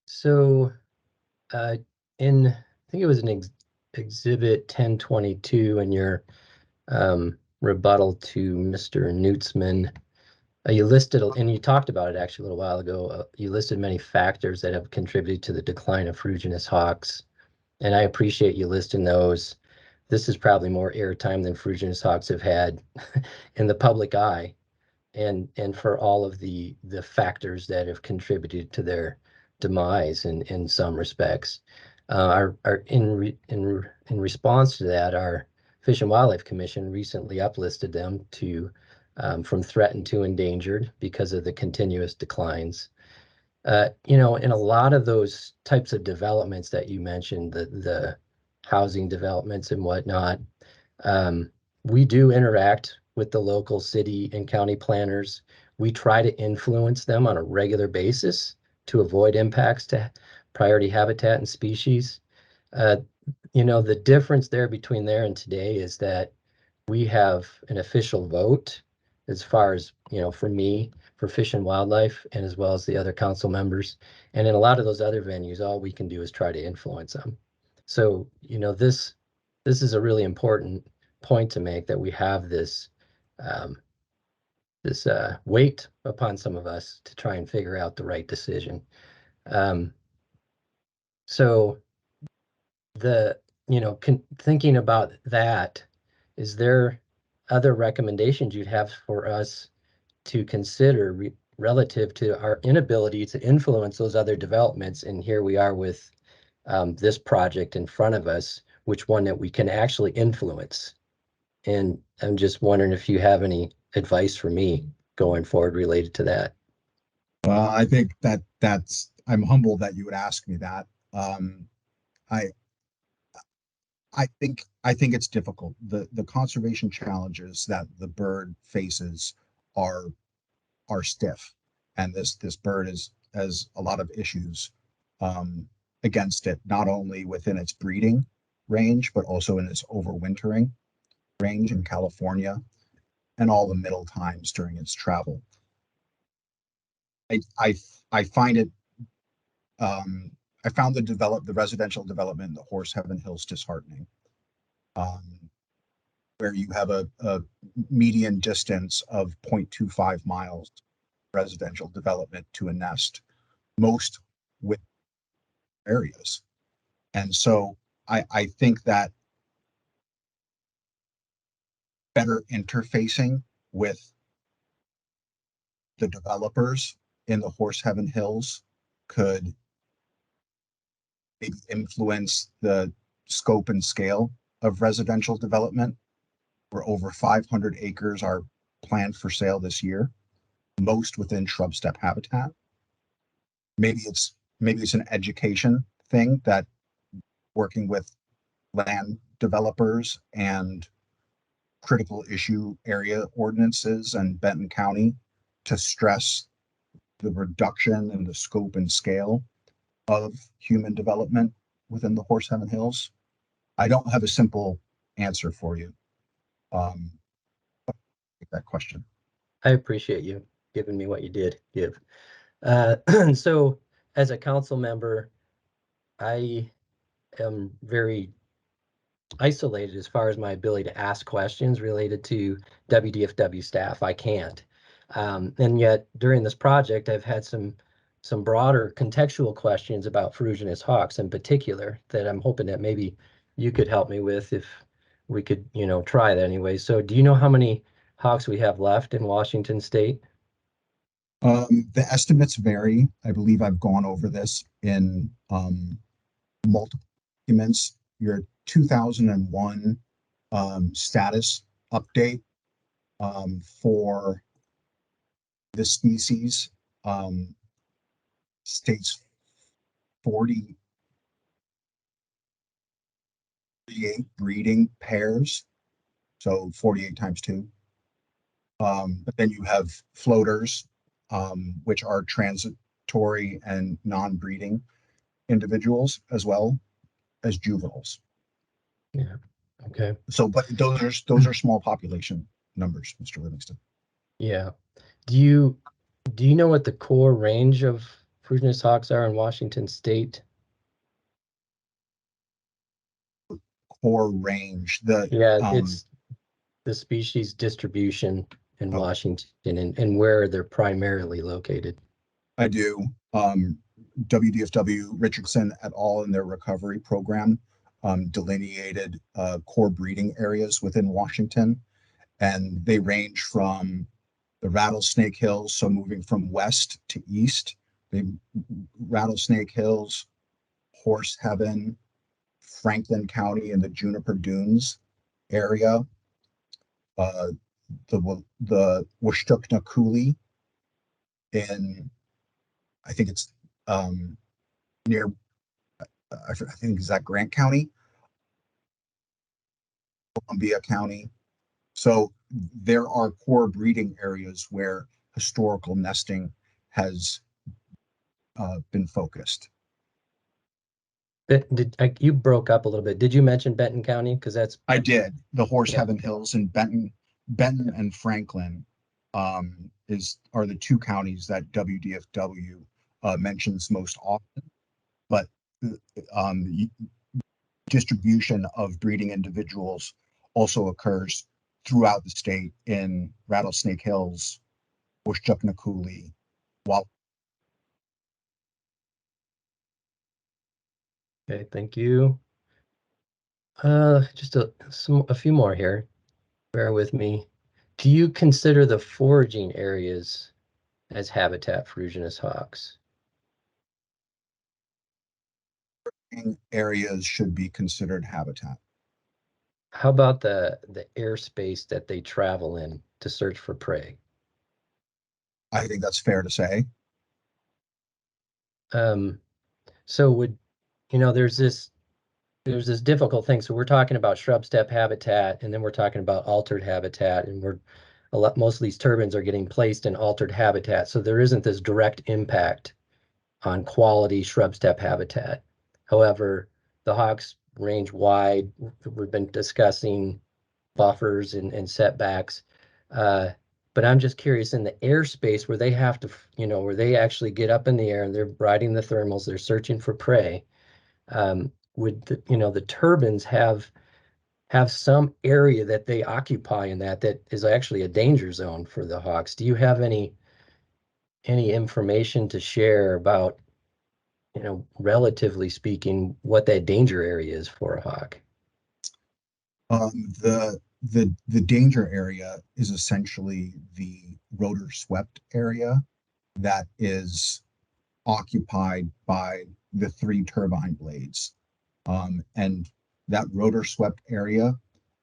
S11: So I think it was an exhibit 1022 in your rebuttal to Mr. Nutzman. You listed, and you talked about it actually a little while ago, you listed many factors that have contributed to the decline of frugivorous hawks. And I appreciate you listing those. This is probably more airtime than frugivorous hawks have had in the public eye, and for all of the factors that have contributed to their demise in some respects. In response to that, our Fish and Wildlife Commission recently uplisted them to from threatened to endangered because of the continuous declines. In a lot of those types of developments that you mentioned, the housing developments and whatnot, we do interact with the local city and county planners. We try to influence them on a regular basis to avoid impacts to priority habitat and species. The difference there between there and today is that we have an official vote as far as, for me, for Fish and Wildlife, and as well as the other council members. And in a lot of those other venues, all we can do is try to influence them. So, this is a really important point to make, that we have this weight upon some of us to try and figure out the right decision. So thinking about that, is there other recommendations you'd have for us to consider relative to our inability to influence those other developments? And here we are with this project in front of us, which one that we can actually influence. And I'm just wondering if you have any advice for me going forward related to that.
S18: Well, I think I'm humbled that you would ask me that. I think it's difficult. The conservation challenges that the bird faces are stiff, and this bird has a lot of issues against it, not only within its breeding range, but also in its overwintering range in California and all the middle times during its travel. I find it I found the residential development in the Horse Heaven Hills disheartening, where you have a median distance of 0.25 miles residential development to a nest, most with areas. And so I think that better interfacing with the developers in the Horse Heaven Hills could maybe influence the scope and scale of residential development, where over 500 acres are planned for sale this year, most within shrub steppe habitat. Maybe it's an education thing, that working with land developers and critical issue area ordinances and Benton County to stress the reduction in the scope and scale of human development within the Horse Heaven Hills. I don't have a simple answer for you. That question.
S11: I appreciate you giving me what you did give. So as a council member, I am very isolated as far as my ability to ask questions related to WDFW staff. I can't. And yet during this project, I've had some broader contextual questions about ferruginous hawks in particular that I'm hoping that maybe you could help me with if we could, try that anyway. So do you know how many hawks we have left in Washington State?
S18: The estimates vary. I believe I've gone over this in multiple documents. Your 2001 status update for the species states 48 breeding pairs, so 48 times 2. But then you have floaters, which are transitory and non-breeding individuals, as well as juveniles.
S11: Yeah. Okay.
S18: So, but those are small population numbers, Mr. Livingston.
S11: Yeah. Do you know what the core range of ferruginous hawks are in Washington State?
S18: Core range.
S11: It's the species distribution in Washington and where they're primarily located.
S18: I do. WDFW Richardson et al. In their recovery program delineated core breeding areas within Washington, and they range from the Rattlesnake Hills, so moving from west to east, the Rattlesnake Hills, Horse Heaven, Franklin County, and the Juniper Dunes area, the Washtukna Coulee in, I think it's near, I think is that Grant County, Columbia County. So there are core breeding areas where historical nesting has been focused.
S11: You broke up a little bit. Did you mention Benton County? Because that's
S18: I did. The Horse
S11: Yeah.
S18: Heaven Hills in Benton and Franklin are the two counties that WDFW mentions most often. But distribution of breeding individuals also occurs throughout the state in Rattlesnake Hills, Washtukna Coulee,
S11: Okay, thank you. Just a few more here. Bear with me. Do you consider the foraging areas as habitat for ferruginous hawks?
S18: areas should be considered habitat.
S11: How about the airspace that they travel in to search for prey?
S18: I think that's fair to say.
S11: So would, there's this difficult thing. So we're talking about shrub steppe habitat, and then we're talking about altered habitat, and most of these turbines are getting placed in altered habitat. So there isn't this direct impact on quality shrub steppe habitat. However, the hawks range wide. We've been discussing buffers and setbacks. But I'm just curious, in the airspace where they have to, where they actually get up in the air and they're riding the thermals, they're searching for prey. Would the turbines have some area that they occupy in that is actually a danger zone for the hawks? Do you have any information to share about, relatively speaking, what that danger area is for a hawk?
S18: The danger area is essentially the rotor swept area that is occupied by the 3 turbine blades. And that rotor swept area,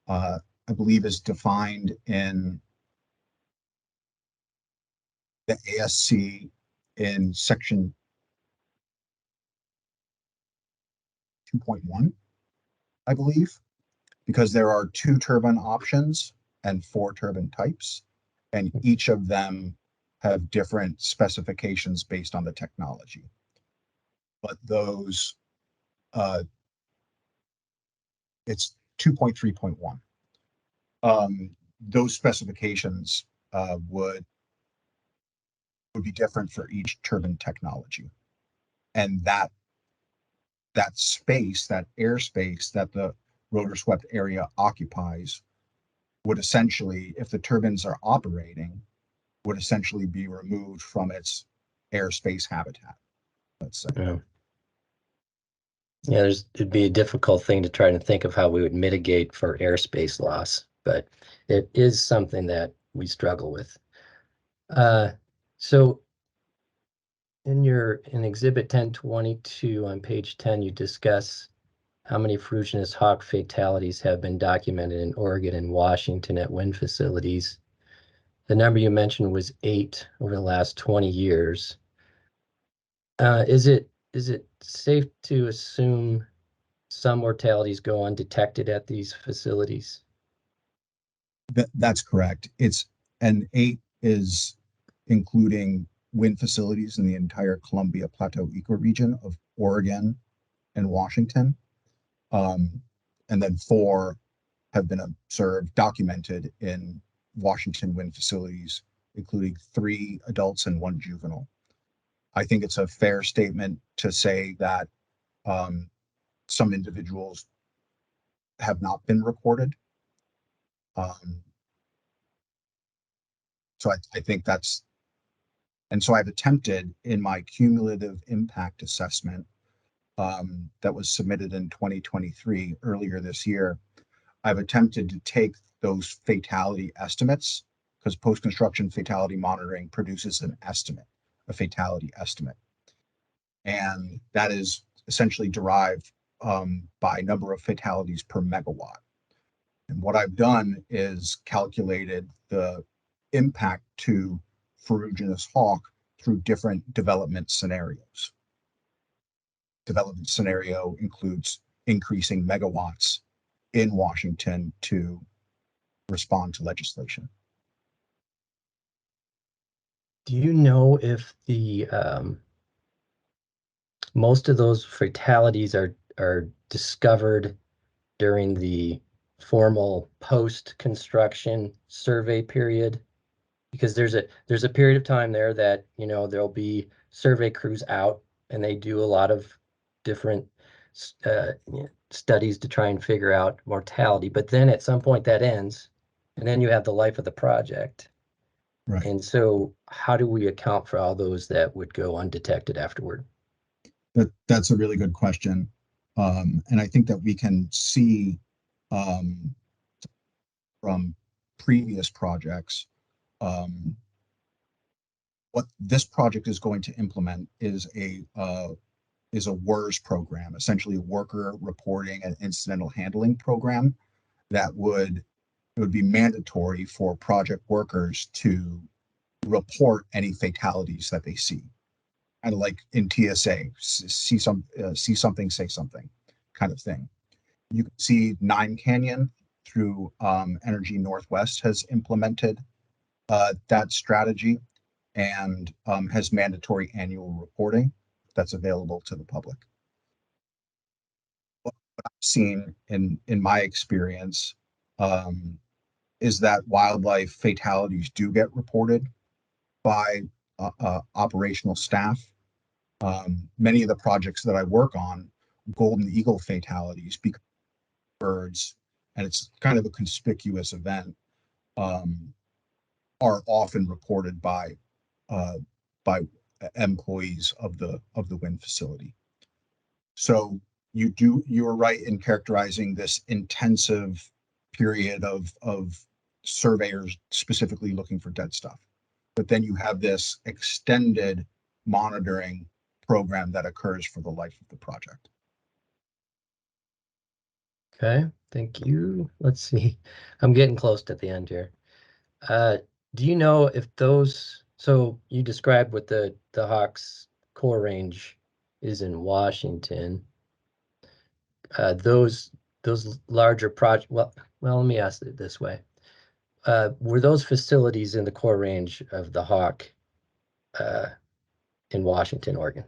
S18: I believe, is defined in the ASC in section 2.1, I believe, because there are 2 turbine options and 4 turbine types, and each of them have different specifications based on the technology. But those, it's 2.3.1. Those specifications would be different for each turbine technology. And that space, that airspace that the rotor swept area occupies would essentially, if the turbines are operating, would essentially be removed from its airspace habitat, let's say.
S11: Yeah. Yeah, it'd be a difficult thing to try to think of how we would mitigate for airspace loss, but it is something that we struggle with. So in Exhibit 1022 on page 10, you discuss how many ferruginous hawk fatalities have been documented in Oregon and Washington at wind facilities. The number you mentioned was 8 over the last 20 years. Is it safe to assume some mortalities go undetected at these facilities?
S18: That's correct. And 8 is including wind facilities in the entire Columbia Plateau ecoregion of Oregon and Washington. And then 4 have been observed, documented in Washington wind facilities, including 3 adults and 1 juvenile. I think it's a fair statement to say that some individuals have not been recorded. So I think that's, and so I've attempted in my cumulative impact assessment that was submitted in 2023, earlier this year, I've attempted to take those fatality estimates, because post-construction fatality monitoring produces an estimate, a fatality estimate. And that is essentially derived by number of fatalities per megawatt. And what I've done is calculated the impact to ferruginous hawk through different development scenarios. Development scenario includes increasing megawatts in Washington to respond to legislation.
S11: Do you know if the most of those fatalities are discovered during the formal post-construction survey period? Because there's a period of time there that, there'll be survey crews out and they do a lot of different studies to try and figure out mortality. But then at some point that ends, and then you have the life of the project.
S18: Right.
S11: And so how do we account for all those that would go undetected afterward?
S18: That's a really good question. And I think that we can see from previous projects, what this project is going to implement is a WERS program, essentially a worker reporting and incidental handling program that would be mandatory for project workers to report any fatalities that they see. Kind of like in TSA, see something, say something, kind of thing. You can see Nine Canyon through Energy Northwest has implemented that strategy and has mandatory annual reporting that's available to the public. What I've seen in my experience is that wildlife fatalities do get reported by operational staff. Many of the projects that I work on, golden eagle fatalities, because birds, and it's kind of a conspicuous event, are often reported by employees of the wind facility. So you are right in characterizing this intensive period of surveyors specifically looking for dead stuff. But then you have this extended monitoring program that occurs for the life of the project.
S11: Okay, thank you. Let's see. I'm getting close to the end here. Do you know if those, so you described what the Hawks core range is in Washington. Those larger project, well, let me ask it this way. Were those facilities in the core range of the Hawk in Washington, Oregon?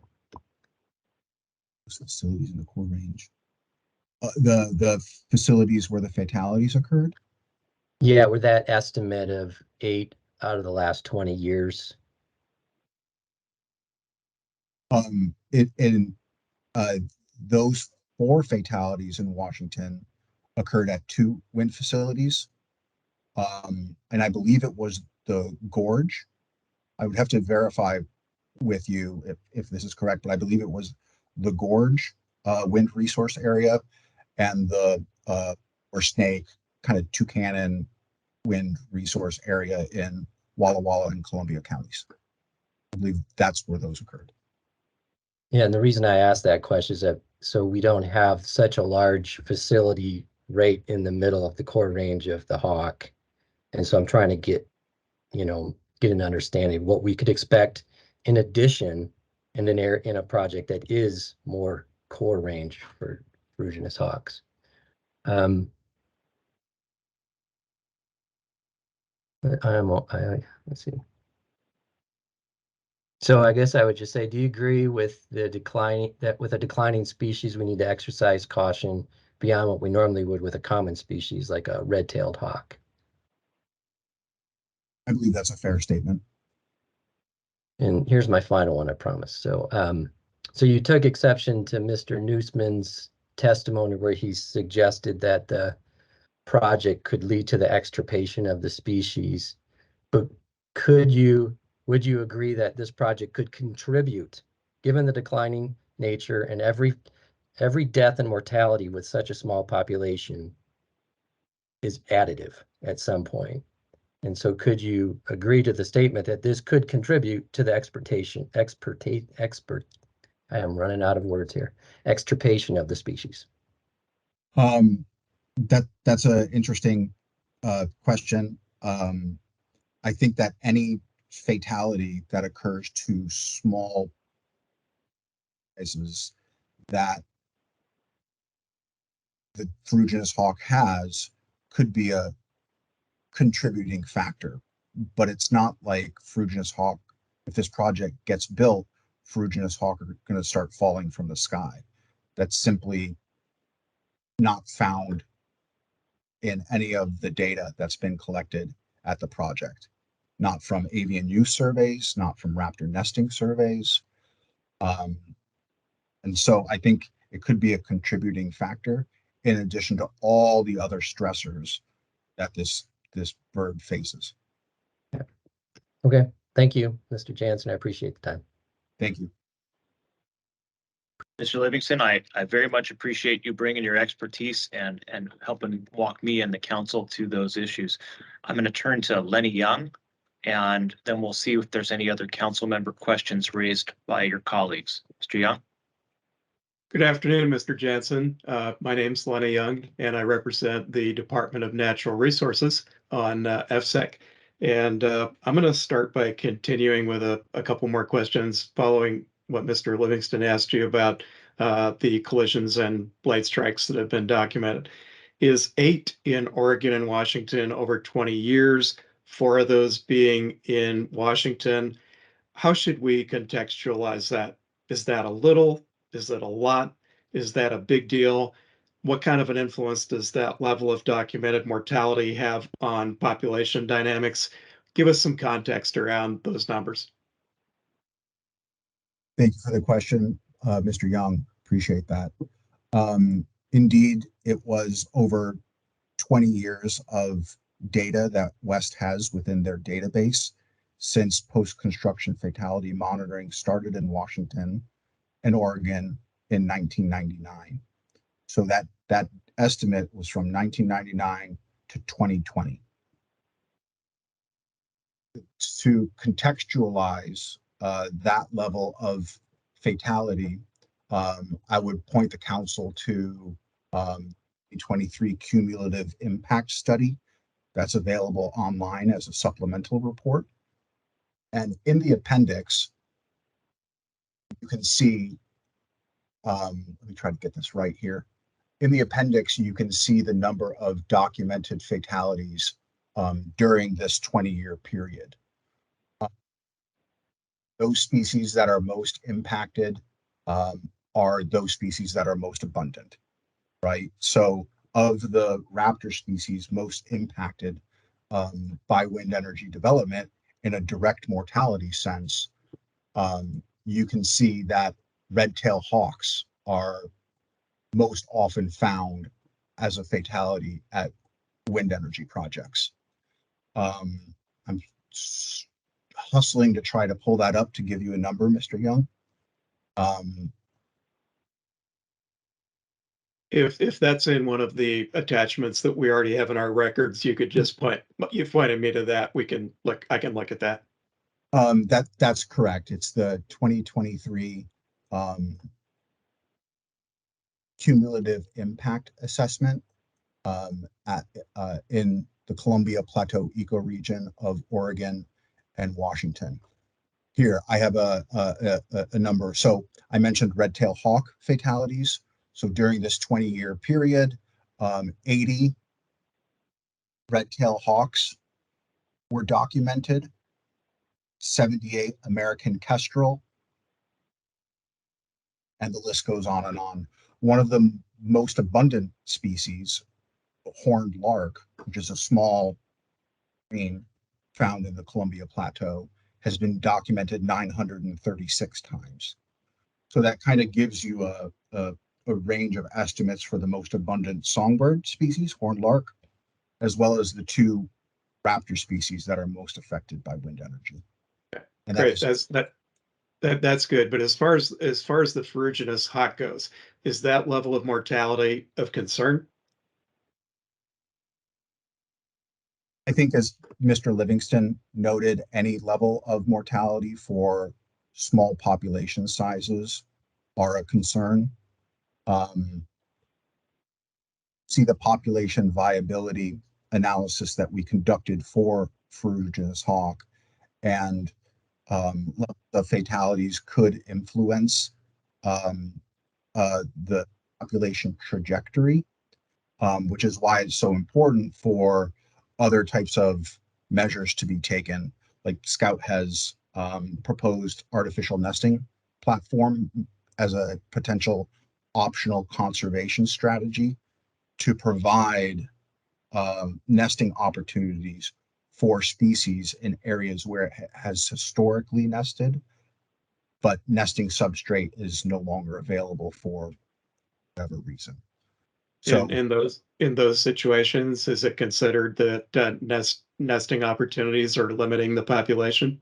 S18: Those facilities in the core range. The facilities where the fatalities occurred?
S11: Yeah, with that estimate of 8 out of the last 20 years.
S18: Those 4 fatalities in Washington occurred at 2 wind facilities. And I believe it was the Gorge. I would have to verify with you if this is correct, but I believe it was the Gorge wind resource area and the or Snake kind of Tucannon wind resource area in Walla Walla and Columbia counties. I believe that's where those occurred.
S11: Yeah, and the reason I asked that question is that so we don't have such a large facility right in the middle of the core range of the Hawk. And so I'm trying to get an understanding of what we could expect in addition in a project that is more core range for Ferruginous hawks. Let's see. So I guess I would just say, do you agree with the with a declining species, we need to exercise caution beyond what we normally would with a common species like a red-tailed hawk?
S18: I believe that's a fair statement.
S11: And here's my final one, I promise. So, so you took exception to Mr. Newsman's testimony where he suggested that the project could lead to the extirpation of the species, but would you agree that this project could contribute, given the declining nature and every death and mortality with such a small population is additive at some point? And so could you agree to the statement that this could contribute to the I am running out of words here, extirpation of the species?
S18: That's an interesting question. I think that any fatality that occurs to small places that the Ferruginous hawk has could be a contributing factor, but it's not like Ferruginous hawk. If this project gets built, Ferruginous hawk are going to start falling from the sky. That's simply not found in any of the data that's been collected at the project, not from avian use surveys, not from raptor nesting surveys. And so I think it could be a contributing factor in addition to all the other stressors that this bird faces.
S11: Okay, thank you, Mr. Jansen. I appreciate the time.
S18: Thank you.
S1: Mr. Livingston, I very much appreciate you bringing your expertise and helping walk me and the council to those issues. I'm going to turn to Lenny Young, and then we'll see if there's any other council member questions raised by your colleagues. Mr. Young?
S4: Good afternoon, Mr. Jansen. My name's Lenny Young, and I represent the Department of Natural Resources on FSEC. And I'm going to start by continuing with a couple more questions following what Mr. Livingston asked you about the collisions and blade strikes that have been documented. Is 8 in Oregon and Washington over 20 years, 4 of those being in Washington? How should we contextualize that? Is that a little? Is that a lot? Is that a big deal? What kind of an influence does that level of documented mortality have on population dynamics? Give us some context around those numbers.
S18: Thank you for the question, Mr. Young. Appreciate that. Indeed, it was over 20 years of data that West has within their database since post-construction fatality monitoring started in Washington and Oregon in 1999. So that estimate was from 1999 to 2020. To contextualize that level of fatality, I would point the council to the 23 cumulative impact study that's available online as a supplemental report. And in the appendix, you can see, let me try to get this right here. In the appendix, you can see the number of documented fatalities during this 20-year period. Those species that are most impacted are those species that are most abundant, right? So of the raptor species most impacted by wind energy development in a direct mortality sense, you can see that red-tailed hawks are most often found as a fatality at wind energy projects. I'm hustling to try to pull that up to give you a number, Mr. Young.
S4: If that's in one of the attachments that we already have in our records, you could just you pointed me to that. I can look at that.
S18: That's correct. It's the 2023 cumulative impact assessment in the Columbia Plateau ecoregion of Oregon and Washington. Here, I have a number. So I mentioned red-tailed hawk fatalities. So during this 20-year period, 80 red-tailed hawks were documented, 78 American kestrel, and the list goes on and on. One of the most abundant species, horned lark, which is a small green found in the Columbia Plateau, has been documented 936 times. So that kind of gives you a range of estimates for the most abundant songbird species, horned lark, as well as the two raptor species that are most affected by wind energy. And
S4: Great, that's good. But as far as the ferruginous hawk goes, is that level of mortality of concern?
S18: I think, as Mr. Livingston noted, any level of mortality for small population sizes are a concern. See the population viability analysis that we conducted for ferruginous hawk, and the fatalities could influence the population trajectory, which is why it's so important for other types of measures to be taken. Like Scout has proposed artificial nesting platform as a potential optional conservation strategy to provide nesting opportunities for species in areas where it has historically nested, but nesting substrate is no longer available for whatever reason. So
S4: in those situations, is it considered that nesting opportunities are limiting the population?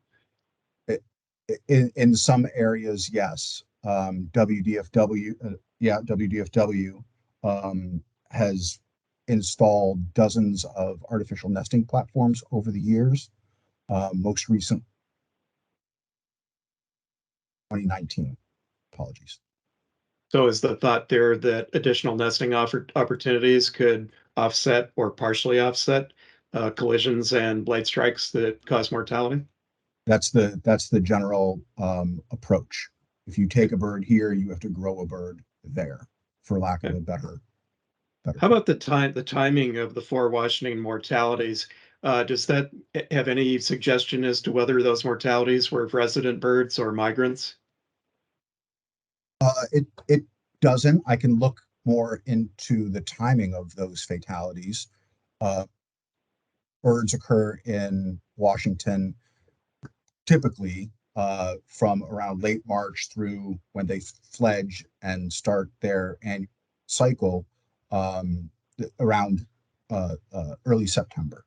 S18: in some areas, yes. WDFW has installed dozens of artificial nesting platforms over the years. Most recent 2019. Apologies.
S4: So is the thought there that additional nesting opportunities could offset or partially offset collisions and blade strikes that cause mortality?
S18: That's the general approach. If you take a bird here, you have to grow a bird there, for lack of a better.
S4: How about the timing of the 4 Washington mortalities? Does that have any suggestion as to whether those mortalities were resident birds or migrants?
S18: It doesn't. I can look more into the timing of those fatalities. Birds occur in Washington typically from around late March through when they fledge and start their annual cycle around early September.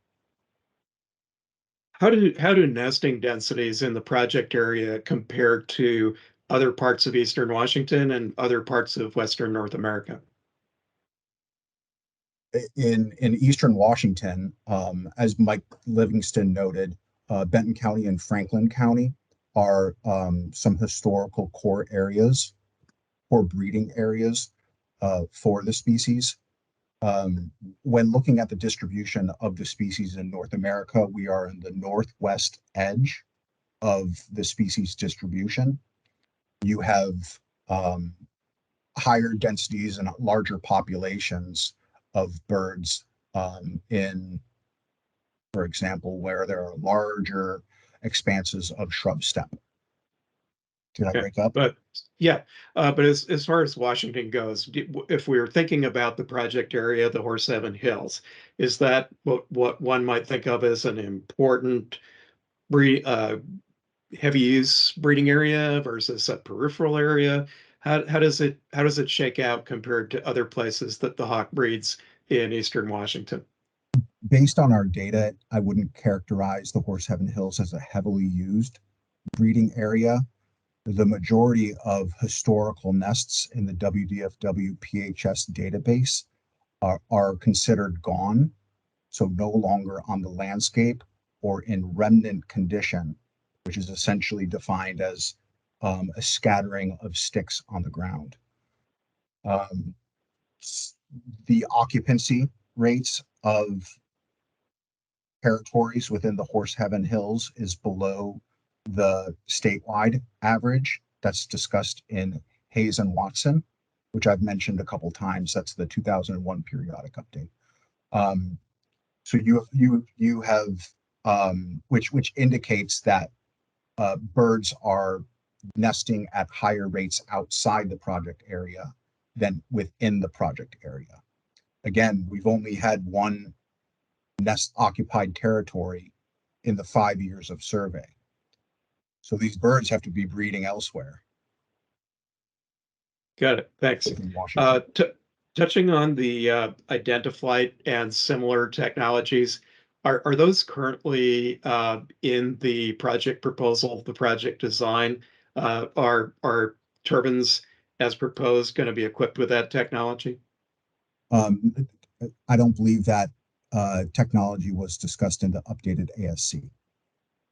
S4: How do nesting densities in the project area compare to other parts of Eastern Washington and other parts of Western North America?
S18: In Eastern Washington, as Mike Livingston noted, Benton County and Franklin County are some historical core areas, core breeding areas for the species. When looking at the distribution of the species in North America, we are in the northwest edge of the species distribution. You have higher densities and larger populations of birds in, for example, where there are larger expanses of shrub steppe. Did I break up?
S4: But yeah, but as far as Washington goes, if we were thinking about the project area, the Horse Heaven Hills, is that what one might think of as an important heavy use breeding area versus a peripheral area? How does it shake out compared to other places that the hawk breeds in eastern Washington?
S18: Based on our data, I wouldn't characterize the Horse Heaven Hills as a heavily used breeding area. The majority of historical nests in the WDFW PHS database are considered gone, so no longer on the landscape or in remnant condition, which is essentially defined as a scattering of sticks on the ground. The occupancy rates of territories within the Horse Heaven Hills is below the statewide average that's discussed in Hayes and Watson, which I've mentioned a couple times. That's the 2001 periodic update. So you have which indicates that birds are nesting at higher rates outside the project area than within the project area. Again, we've only had one nest occupied territory in the 5 years of survey. So these birds have to be breeding elsewhere.
S4: Got it. Thanks. Touching on the identified and similar technologies, are those currently in the project proposal, the project design? Are turbines as proposed going to be equipped with that technology?
S18: I don't believe that technology was discussed in the updated ASC.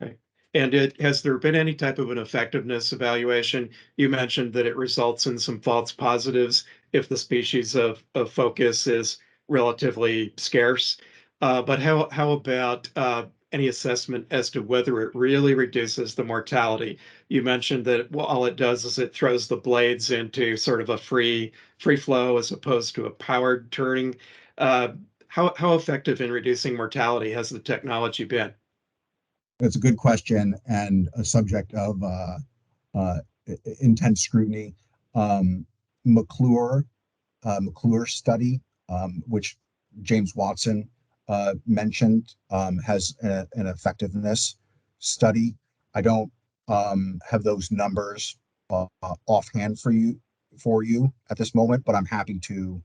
S4: Okay. And has there been any type of an effectiveness evaluation? You mentioned that it results in some false positives if the species of focus is relatively scarce. But how about any assessment as to whether it really reduces the mortality? You mentioned that all it does is it throws the blades into sort of a free flow as opposed to a powered turning. How effective in reducing mortality has the technology been?
S18: It's a good question and a subject of intense scrutiny. McClure's study, which James Watson mentioned, has an effectiveness study. I don't have those numbers offhand for you at this moment, but I'm happy to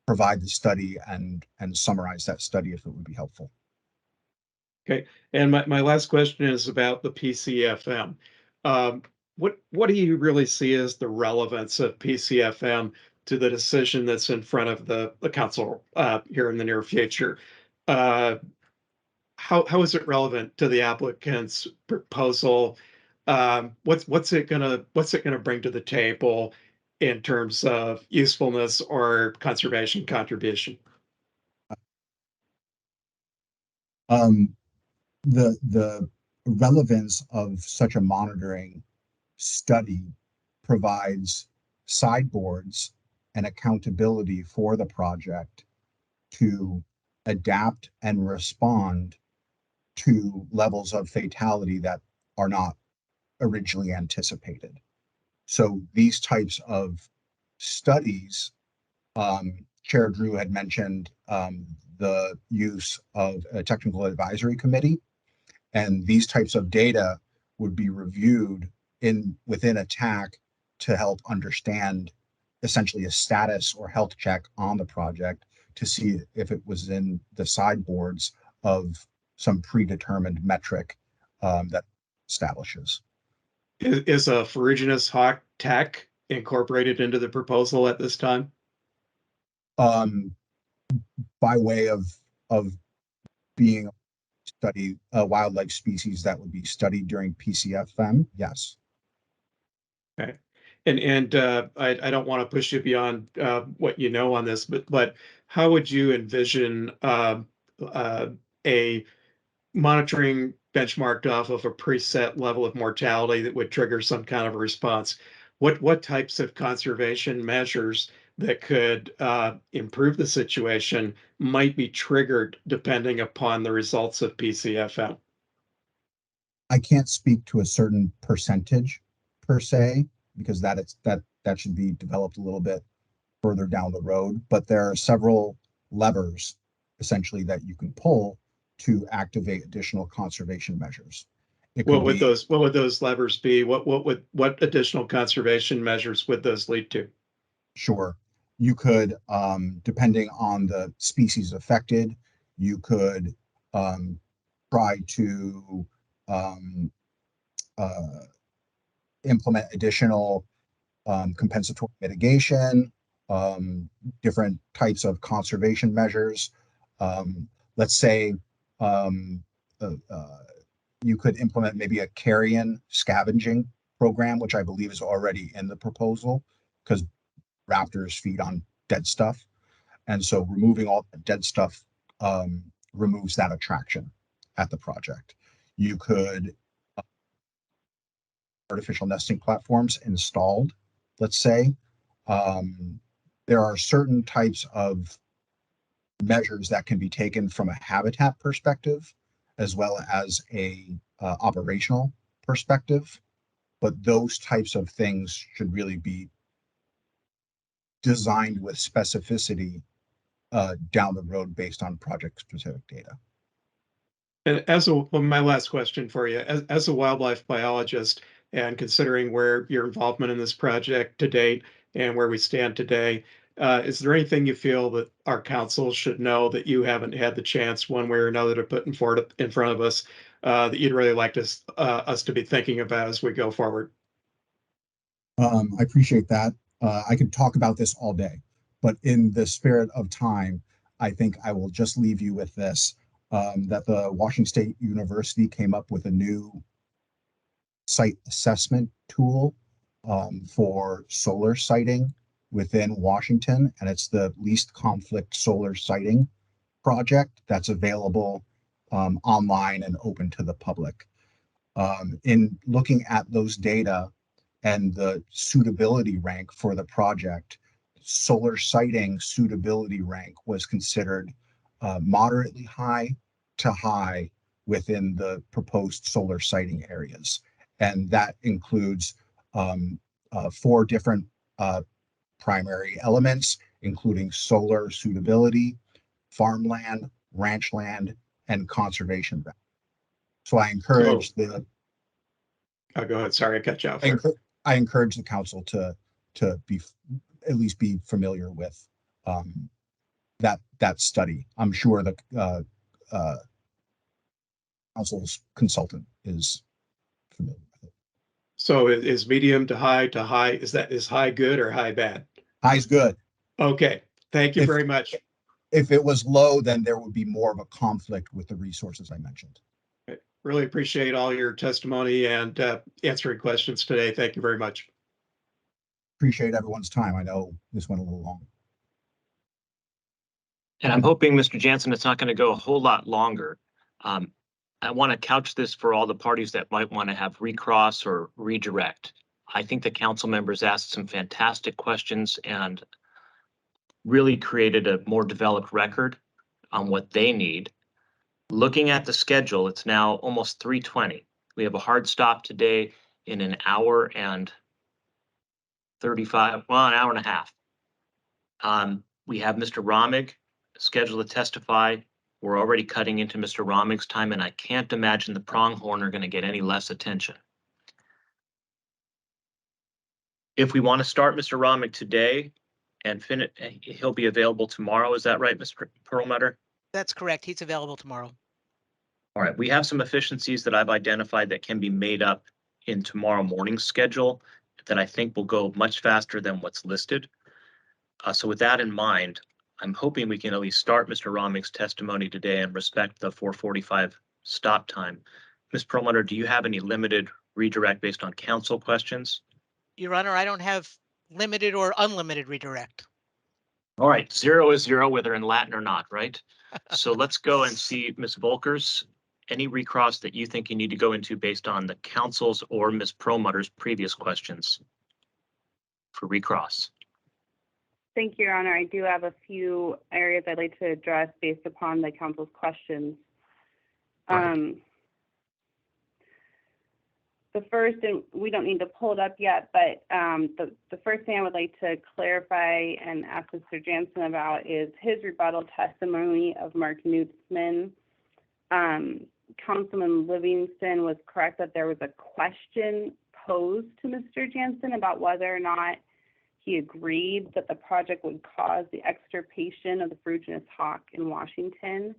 S18: provide the study and summarize that study if it would be helpful.
S4: Okay, and my last question is about the PCFM. What do you really see as the relevance of PCFM to the decision that's in front of the council here in the near future? How is it relevant to the applicant's proposal? What's it gonna bring to the table in terms of usefulness or conservation contribution?
S18: The relevance of such a monitoring study provides sideboards and accountability for the project to adapt and respond to levels of fatality that are not originally anticipated. So these types of studies, Chair Drew had mentioned the use of a technical advisory committee, and these types of data would be reviewed within a TAC to help understand essentially a status or health check on the project to see if it was in the sideboards of some predetermined metric that establishes.
S4: Is a ferruginous hawk TAC incorporated into the proposal at this time?
S18: By way of being studied wildlife species that would be studied during PCFM, yes.
S4: Okay. And I don't want to push you beyond what you know on this, but how would you envision a monitoring benchmarked off of a preset level of mortality that would trigger some kind of a response? What types of conservation measures that could improve the situation might be triggered depending upon the results of PCFM?
S18: I can't speak to a certain percentage per se, because that should be developed a little bit further down the road. But there are several levers essentially that you can pull to activate additional conservation measures. It
S4: What
S18: could
S4: would
S18: be,
S4: those levers be? What additional conservation measures would those lead to?
S18: sure, you could, depending on the species affected, you could try to um, uh, implement additional compensatory mitigation, different types of conservation measures. Let's say um, uh, uh, you could implement maybe a carrion scavenging program, which I believe is already in the proposal because raptors feed on dead stuff. And so removing all the dead stuff removes that attraction at the project. You could artificial nesting platforms installed, let's say. There are certain types of measures that can be taken from a habitat perspective as well as a operational perspective, but those types of things should really be designed with specificity down the road based on project specific data.
S4: And my last question for you, as a wildlife biologist, and considering where your involvement in this project to date and where we stand today, is there anything you feel that our council should know that you haven't had the chance one way or another to put in front of us that you'd really like us to be thinking about as we go forward?
S18: I appreciate that. I could talk about this all day, but in the spirit of time, I think I will just leave you with this, that the Washington State University came up with a new site assessment tool for solar siting within Washington, and it's the least conflict solar siting project that's available online and open to the public. In looking at those data and the suitability rank for the project, solar siting suitability rank was considered moderately high to high within the proposed solar siting areas. And that includes 4 different primary elements, including solar suitability, farmland, ranch land, and conservation value. So I encourage the
S4: Oh, go ahead. Sorry, I cut you off.
S18: I encourage the council to be at least be familiar with that study. I'm sure the council's consultant is familiar with it.
S4: So is medium to high to high? Is high good or high bad?
S18: High's good.
S4: Okay. Thank you very much.
S18: If it was low, then there would be more of a conflict with the resources I mentioned.
S4: Really appreciate all your testimony and answering questions today. Thank you very much.
S18: Appreciate everyone's time. I know this went a little long.
S1: And I'm hoping, Mr. Jansen, it's not going to go a whole lot longer. I want to couch this for all the parties that might want to have recross or redirect. I think the council members asked some fantastic questions and really created a more developed record on what they need. Looking at the schedule, it's now almost 3:20. We have a hard stop today in an hour and 35, well, an hour and a half. We have Mr. Romig scheduled to testify. We're already cutting into Mr. Romig's time, and I can't imagine the pronghorn are going to get any less attention. If we want to start Mr. Romig today and finish, he'll be available tomorrow. Is that right, Mr. Perlmutter?
S9: That's correct. He's available tomorrow.
S1: All right, we have some efficiencies that I've identified that can be made up in tomorrow morning's schedule that I think will go much faster than what's listed. So with that in mind, I'm hoping we can at least start Mr. Romig's testimony today and respect the 4:45 stop time. Ms. Perlmutter, do you have any limited redirect based on council questions?
S9: Your Honor, I don't have limited or unlimited redirect.
S1: All right, 0 is 0, whether in Latin or not, right? So let's go and see Ms. Volkers. Any recross that you think you need to go into based on the council's or Ms. Perlmutter's previous questions for recross?
S21: Thank you, Your Honor. I do have a few areas I'd like to address based upon the council's questions. The first, and we don't need to pull it up yet, but the first thing I would like to clarify and ask Mr. Jansen about is his rebuttal testimony of Mark Nutzman. Councilman Livingston was correct that there was a question posed to Mr. Jansen about whether or not he agreed that the project would cause the extirpation of the ferruginous hawk in Washington.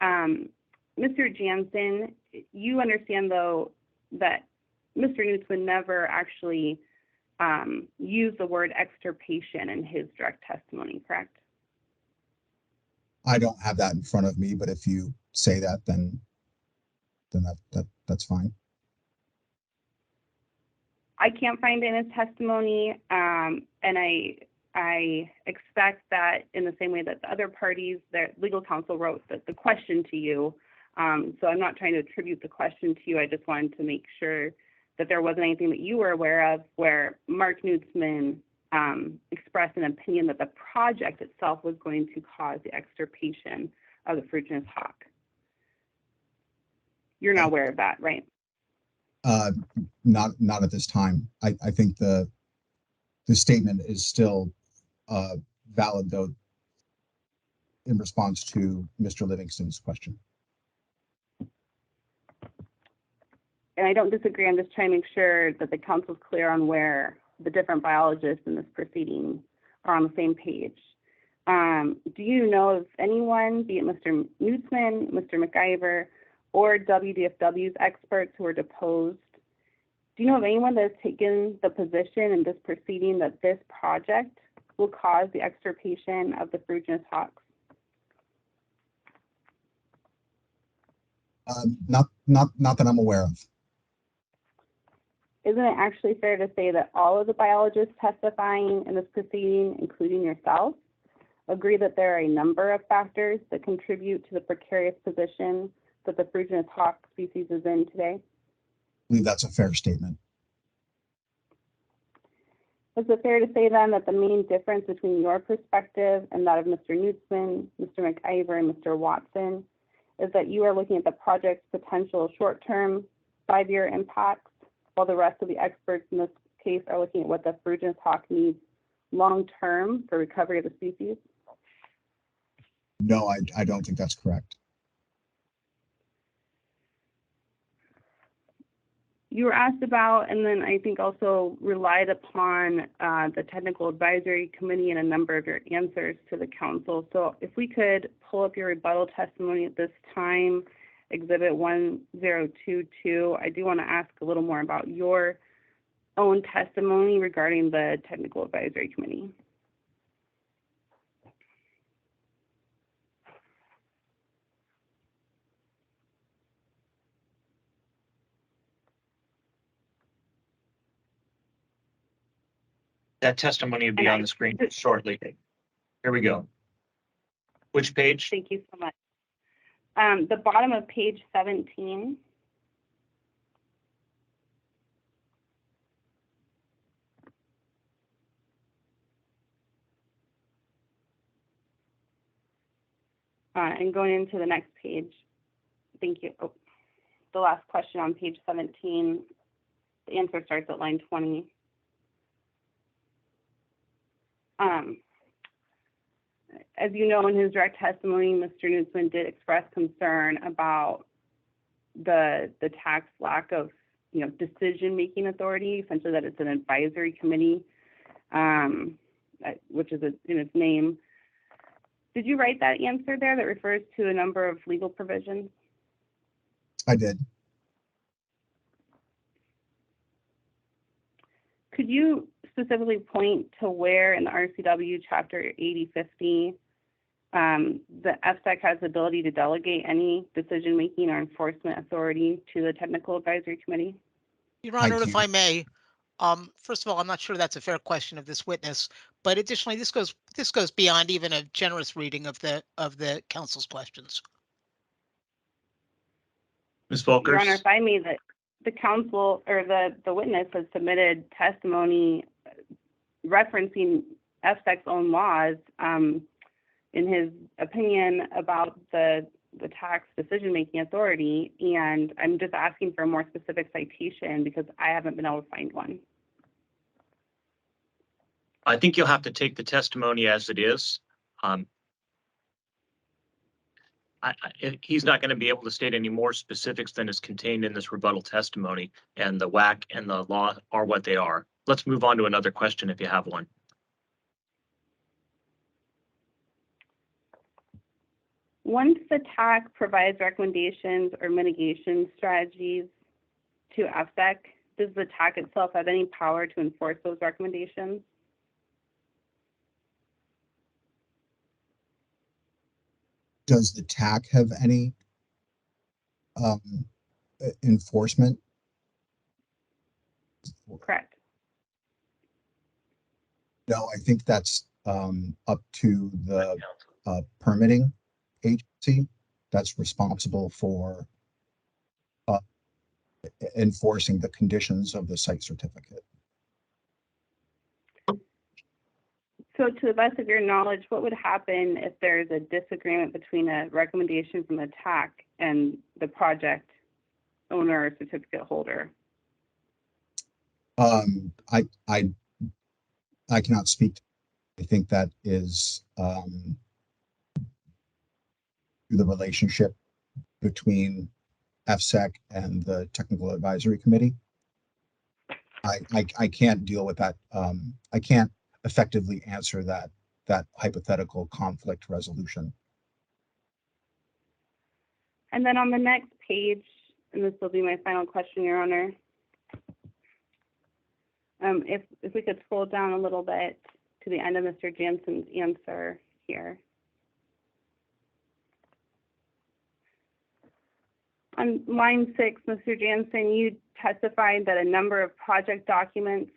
S21: Mr. Jansen, you understand though that Mr. Newtsman never actually used the word extirpation in his direct testimony, correct?
S18: I don't have that in front of me, but if you say that, then that's fine.
S21: I can't find it in his testimony, and I expect that in the same way that the other parties, their legal counsel wrote the question to you. So I'm not trying to attribute the question to you. I just wanted to make sure that there wasn't anything that you were aware of where Mark Newtsman expressed an opinion that the project itself was going to cause the extirpation of the ferruginous hawk. You're not aware of that, right?
S18: Not at this time. I think the statement is still valid though in response to Mr. Livingston's question.
S21: And I don't disagree. I'm just trying to make sure that the council's clear on where the different biologists in this proceeding are on the same page. Do you know of anyone, be it Mr. Newtsman, Mr. McIver, or WDFW's experts who were deposed? Do you know of anyone that has taken the position in this proceeding that this project will cause the extirpation of the ferruginous hawks?
S18: Not that I'm aware of.
S21: Isn't it actually fair to say that all of the biologists testifying in this proceeding, including yourself, agree that there are a number of factors that contribute to the precarious position that the ferruginous hawk species is in today?
S18: I believe that's a fair statement.
S21: Is it fair to say then that the main difference between your perspective and that of Mr. Newtsman, Mr. McIver, and Mr. Watson is that you are looking at the project's potential short-term 5-year impacts, while the rest of the experts in this case are looking at what the ferruginous hawk needs long-term for recovery of the species?
S18: No, I don't think that's correct.
S21: You were asked about, and then I think also relied upon the Technical Advisory Committee and a number of your answers to the council. So if we could pull up your rebuttal testimony at this time, Exhibit 1022, I do want to ask a little more about your own testimony regarding the Technical Advisory Committee.
S1: That testimony will be on the screen shortly. Here we go. Which page?
S21: Thank you so much. The bottom of page 17. And going into the next page. Thank you. Oh, the last question on page 17. The answer starts at line 20. As you know, in his direct testimony, Mr. Newtsman did express concern about the tax lack of, decision-making authority, essentially that it's an advisory committee, which is in its name. Did you write that answer there that refers to a number of legal provisions?
S18: I did.
S21: Could you specifically point to where in the RCW Chapter 8050 the FSEC has the ability to delegate any decision-making or enforcement authority to the Technical Advisory Committee?
S9: Your Honor, if I may, first of all, I'm not sure that's a fair question of this witness, but additionally, this goes beyond even a generous reading of the council's questions.
S1: Ms. Volkers?
S21: Your Honor, if I may, the council or the witness has submitted testimony referencing FSEC's own laws in his opinion about the tax decision-making authority, and I'm just asking for a more specific citation because I haven't been able to find one.
S1: I think you'll have to take the testimony as it is. he's not going to be able to state any more specifics than is contained in this rebuttal testimony, and the WAC and the law are what they are. Let's move on to another question if you have one.
S21: Once the TAC provides recommendations or mitigation strategies to FSEC, does the TAC itself have any power to enforce those recommendations?
S18: Does the TAC have any enforcement?
S21: Correct.
S18: No, I think that's up to the permitting agency that's responsible for enforcing the conditions of the site certificate.
S21: So to the best of your knowledge, what would happen if there's a disagreement between a recommendation from the TAC and the project owner or certificate holder?
S18: I cannot speak. I think that is the relationship between FSEC and the Technical Advisory Committee. I can't deal with that. I can't effectively answer that hypothetical conflict resolution.
S21: And then on the next page, and this will be my final question, Your Honor. If we could scroll down a little bit to the end of Mr. Jansen's answer here. On line 6, Mr. Jansen, you testified that a number of project documents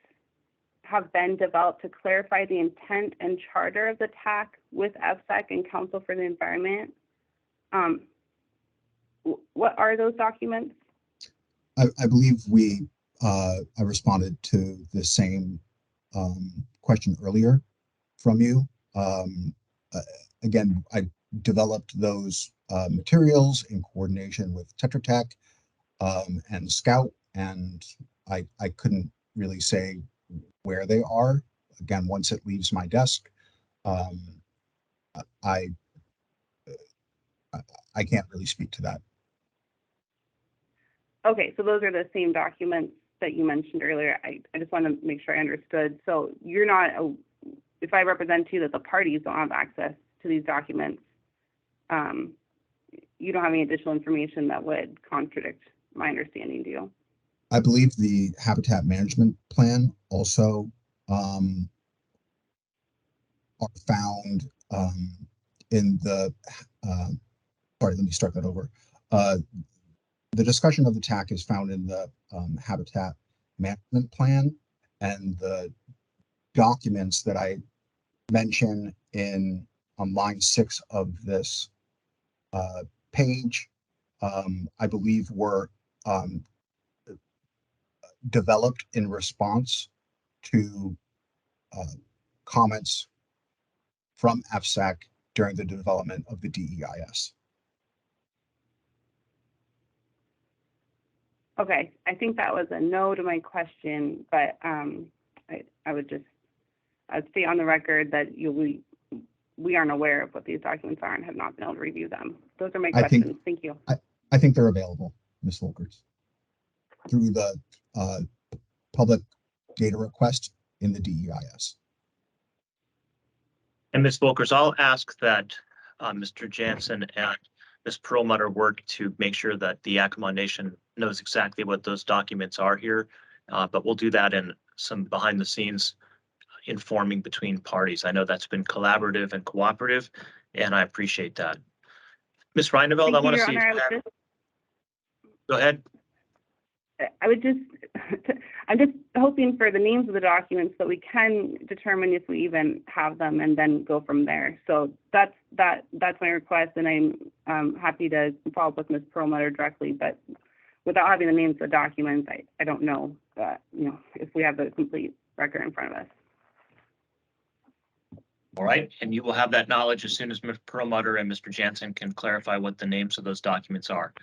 S21: have been developed to clarify the intent and charter of the TAC with FSEC and Council for the Environment. What are those documents?
S18: I believe I responded to the same question earlier from you. Again, I developed those materials in coordination with Tetra Tech and Scout, and I couldn't really say where they are. Again, once it leaves my desk, I can't really speak to that.
S21: Okay, so those are the same documents that you mentioned earlier. I just want to make sure I understood. So you're not, if I represent you that the parties don't have access to these documents, you don't have any additional information that would contradict my understanding, do you?
S18: I believe the habitat management plan also are found in the, sorry, let me start that over. The discussion of the TAC is found in the habitat management plan, and the documents that I mention on line 6 of this page, I believe were developed in response to comments from FSEC during the development of the DEIS.
S21: Okay, I think that was a no to my question, but I'd stay on the record that we aren't aware of what these documents are and have not been able to review them. Those are my questions. Thank you.
S18: I think they're available, Ms. Volkers, through the public data request in the DEIS.
S1: And Ms. Volkers, I'll ask that Mr. Jansen and Ms. Perlmutter work to make sure that the Yakima Nation knows exactly what those documents are here, but we'll do that in some behind the scenes informing between parties. I know that's been collaborative and cooperative, and I appreciate that. Ms. Reineveld, I want to see. Go ahead.
S21: I'm just hoping for the names of the documents so we can determine if we even have them and then go from there. So that's my request, and I'm happy to follow up with Ms. Perlmutter directly, but without having the names of the documents, I don't know if we have the complete record in front of us.
S1: All right, and you will have that knowledge as soon as Ms. Perlmutter and Mr. Jansen can clarify what the names of those documents are.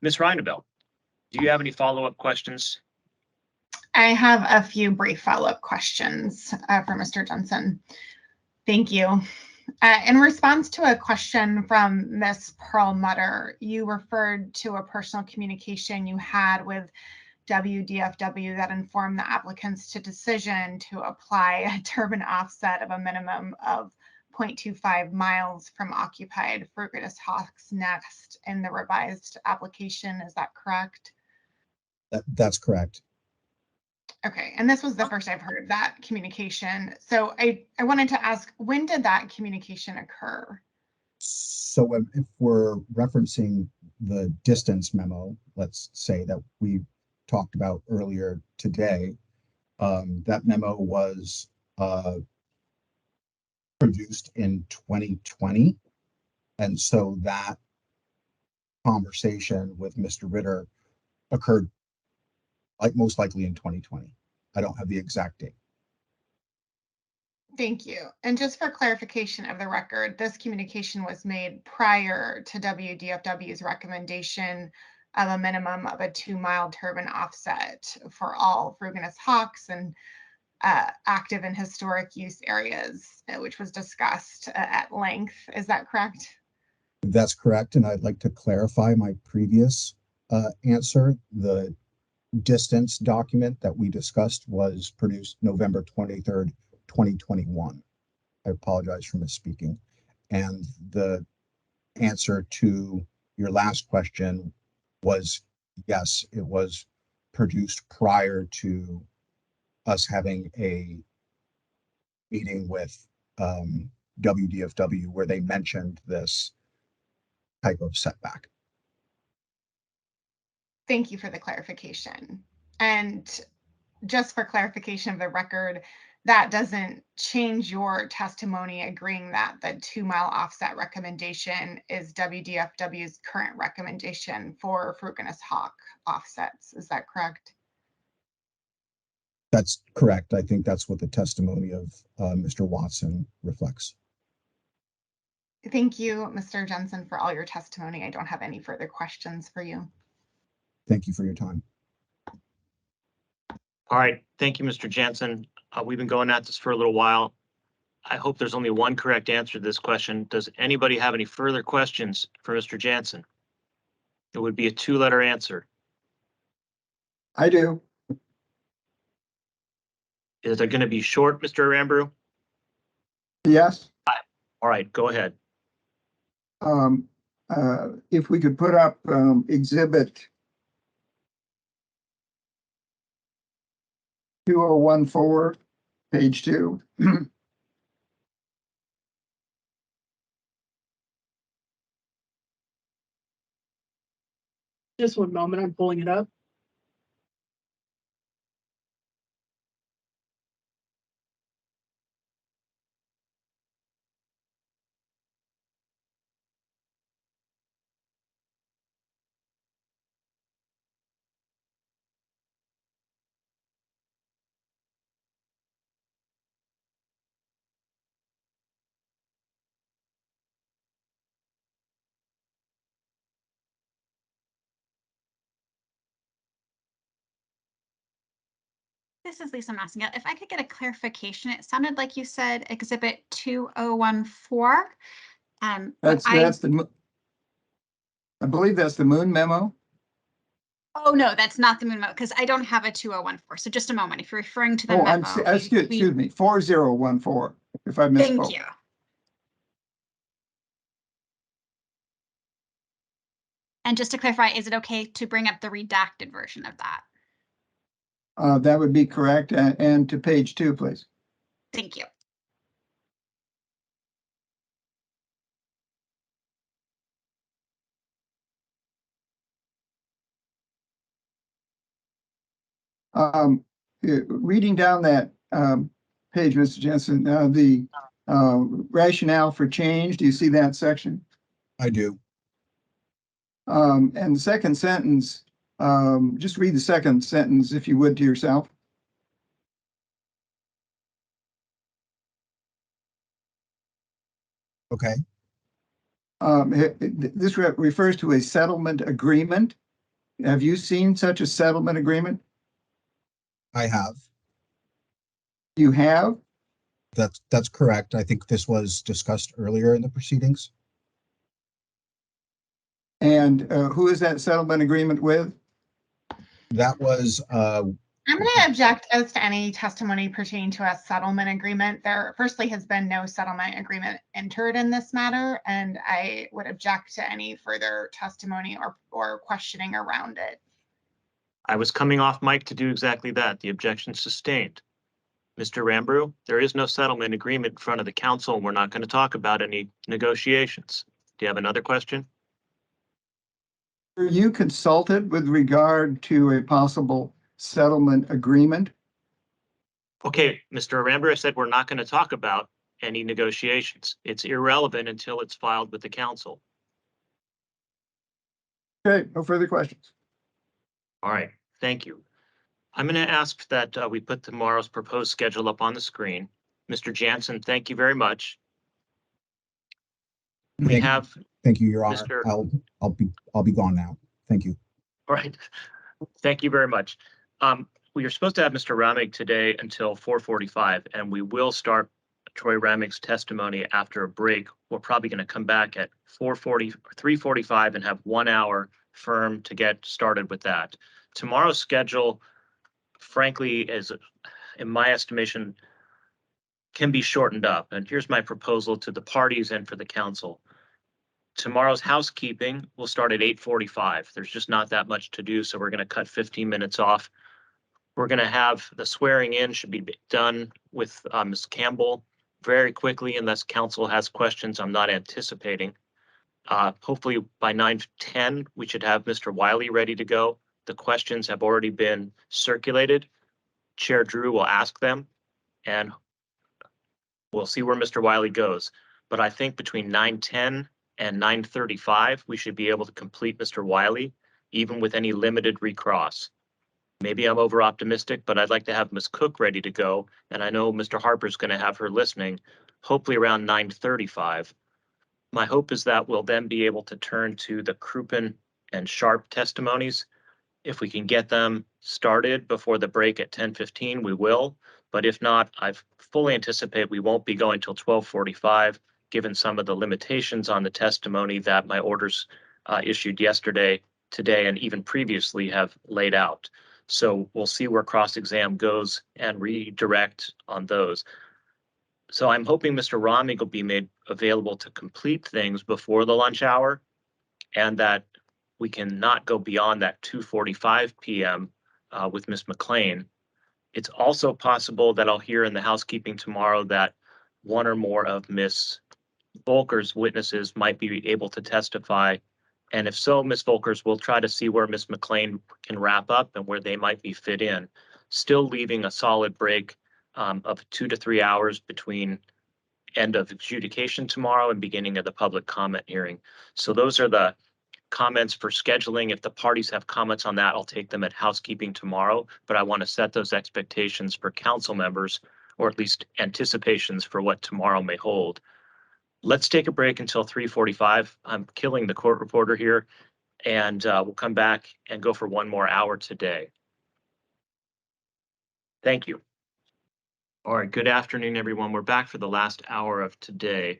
S1: Ms. Reineveld, do you have any follow-up questions?
S19: I have a few brief follow-up questions for Mr. Johnson. Thank you. In response to a question from Ms. Perlmutter, you referred to a personal communication you had with WDFW that informed the applicants to decision to apply a turbine offset of a minimum of 0.25 miles from occupied Frugitus hawk's nest in the revised application. Is that correct?
S18: That's correct.
S19: Okay, and this was the first I've heard of that communication. So I wanted to ask, when did that communication occur?
S18: So if we're referencing the distance memo, let's say that we talked about earlier today, that memo was produced in 2020. And so that conversation with Mr. Ritter occurred most likely in 2020. I don't have the exact date.
S19: Thank you. And just for clarification of the record, this communication was made prior to WDFW's recommendation of a minimum of a 2-mile turbine offset for all Frugitus hawks and active and historic use areas, which was discussed at length. Is that correct?
S18: That's correct. And I'd like to clarify my previous answer. The distance document that we discussed was produced November 23rd, 2021. I apologize for misspeaking. And the answer to your last question was yes, it was produced prior to us having a meeting with WDFW where they mentioned this type of setback.
S19: Thank you for the clarification. And just for clarification of the record, that doesn't change your testimony agreeing that the 2-mile offset recommendation is WDFW's current recommendation for Frugitus hawk offsets. Is that correct?
S18: That's correct. I think that's what the testimony of Mr. Watson reflects.
S19: Thank you, Mr. Jensen, for all your testimony. I don't have any further questions for you.
S18: Thank you for your time.
S1: All right, thank you, Mr. Jansen. We've been going at this for a little while. I hope there's only one correct answer to this question. Does anybody have any further questions for Mr. Jansen? It would be a 2-letter answer.
S12: I do.
S1: Is it going to be short, Mr. Aramburu?
S12: Yes.
S1: All right, go ahead.
S12: If we could put up exhibit 2014, page 2.
S2: Just one moment, I'm pulling it up.
S20: This is Lisa Massingill. If I could get a clarification, it sounded like you said exhibit 2014.
S12: I believe that's the moon memo.
S20: Oh, no, that's not the moon memo because I don't have a 2014. So just a moment. If you're referring to the memo.
S12: Excuse me, 4014, if I misspoke.
S20: Thank you. And just to clarify, is it okay to bring up the redacted version of that?
S12: That would be correct. And to page 2, please.
S20: Thank you.
S12: Reading down that page, Mr. Jensen, the rationale for change, do you see that section?
S18: I do.
S12: And the second sentence, just read the second sentence if you would to yourself.
S18: Okay.
S12: This refers to a settlement agreement. Have you seen such a settlement agreement?
S18: I have.
S12: You have?
S18: That's correct. I think this was discussed earlier in the proceedings.
S12: And who is that settlement agreement with?
S18: That was,
S19: I'm going to object as to any testimony pertaining to a settlement agreement. There firstly has been no settlement agreement entered in this matter, and I would object to any further testimony or questioning around it.
S1: I was coming off mic to do exactly that. The objection sustained. Mr. Rambrew, there is no settlement agreement in front of the council, and we're not going to talk about any negotiations. Do you have another question?
S12: Were you consulted with regard to a possible settlement agreement?
S1: Okay, Mr. Rambrew, I said we're not going to talk about any negotiations. It's irrelevant until it's filed with the council.
S12: Okay, no further questions.
S1: All right, thank you. I'm going to ask that we put tomorrow's proposed schedule up on the screen. Mr. Jansen, thank you very much. We have,
S18: thank you, Your Honor.
S1: Mr.
S18: I'll be gone now. Thank you.
S1: All right, thank you very much. We are supposed to have Mr. Ramig today until 4:45, and we will start Troy Ramig's testimony after a break. We're probably going to come back at 4:40, 3:45 and have 1 hour firm to get started with that. Tomorrow's schedule, frankly, is, in my estimation, can be shortened up. And here's my proposal to the parties and for the council. Tomorrow's housekeeping will start at 8:45. There's just not that much to do, so we're going to cut 15 minutes off. We're going to have the swearing in should be done with Ms. Campbell very quickly unless council has questions I'm not anticipating. Hopefully by 9:10, we should have Mr. Wiley ready to go. The questions have already been circulated. Chair Drew will ask them, and we'll see where Mr. Wiley goes. But I think between 9:10 and 9:35, we should be able to complete Mr. Wiley, even with any limited recross. Maybe I'm over optimistic, but I'd like to have Ms. Cook ready to go. And I know Mr. Harper's going to have her listening, hopefully around 9:35. My hope is that we'll then be able to turn to the Crouppen and Sharp testimonies. If we can get them started before the break at 10:15, we will. But if not, I fully anticipate we won't be going till 12:45, given some of the limitations on the testimony that my orders issued yesterday, today, and even previously have laid out. So we'll see where cross-exam goes and redirect on those. So I'm hoping Mr. Ramig will be made available to complete things before the lunch hour, and that we can not go beyond that 2:45 p.m. With Ms. McLean. It's also possible that I'll hear in the housekeeping tomorrow that one or more of Ms. Volker's witnesses might be able to testify. And if so, Ms. Volkers will try to see where Ms. McLean can wrap up and where they might be fit in, still leaving a solid break of 2 to 3 hours between end of adjudication tomorrow and beginning of the public comment hearing. So those are the comments for scheduling. If the parties have comments on that, I'll take them at housekeeping tomorrow, but I want to set those expectations for council members, or at least anticipations for what tomorrow may hold. Let's take a break until 3:45. I'm killing the court reporter here, and we'll come back and go for 1 more hour today. Thank you. All right, good afternoon, everyone. We're back for the last hour of today.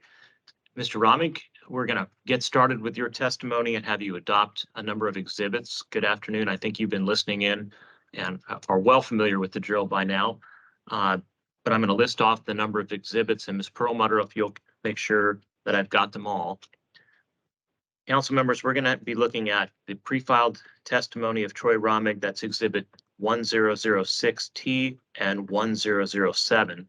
S1: Mr. Ramig, we're going to get started with your testimony and have you adopt a number of exhibits. Good afternoon. I think you've been listening in and are well familiar with the drill by now. But I'm going to list off the number of exhibits, and Ms. Perlmutter, if you'll make sure that I've got them all. Council members, we're going to be looking at the pre-filed testimony of Troy Ramig. That's exhibit 1006T and 1007.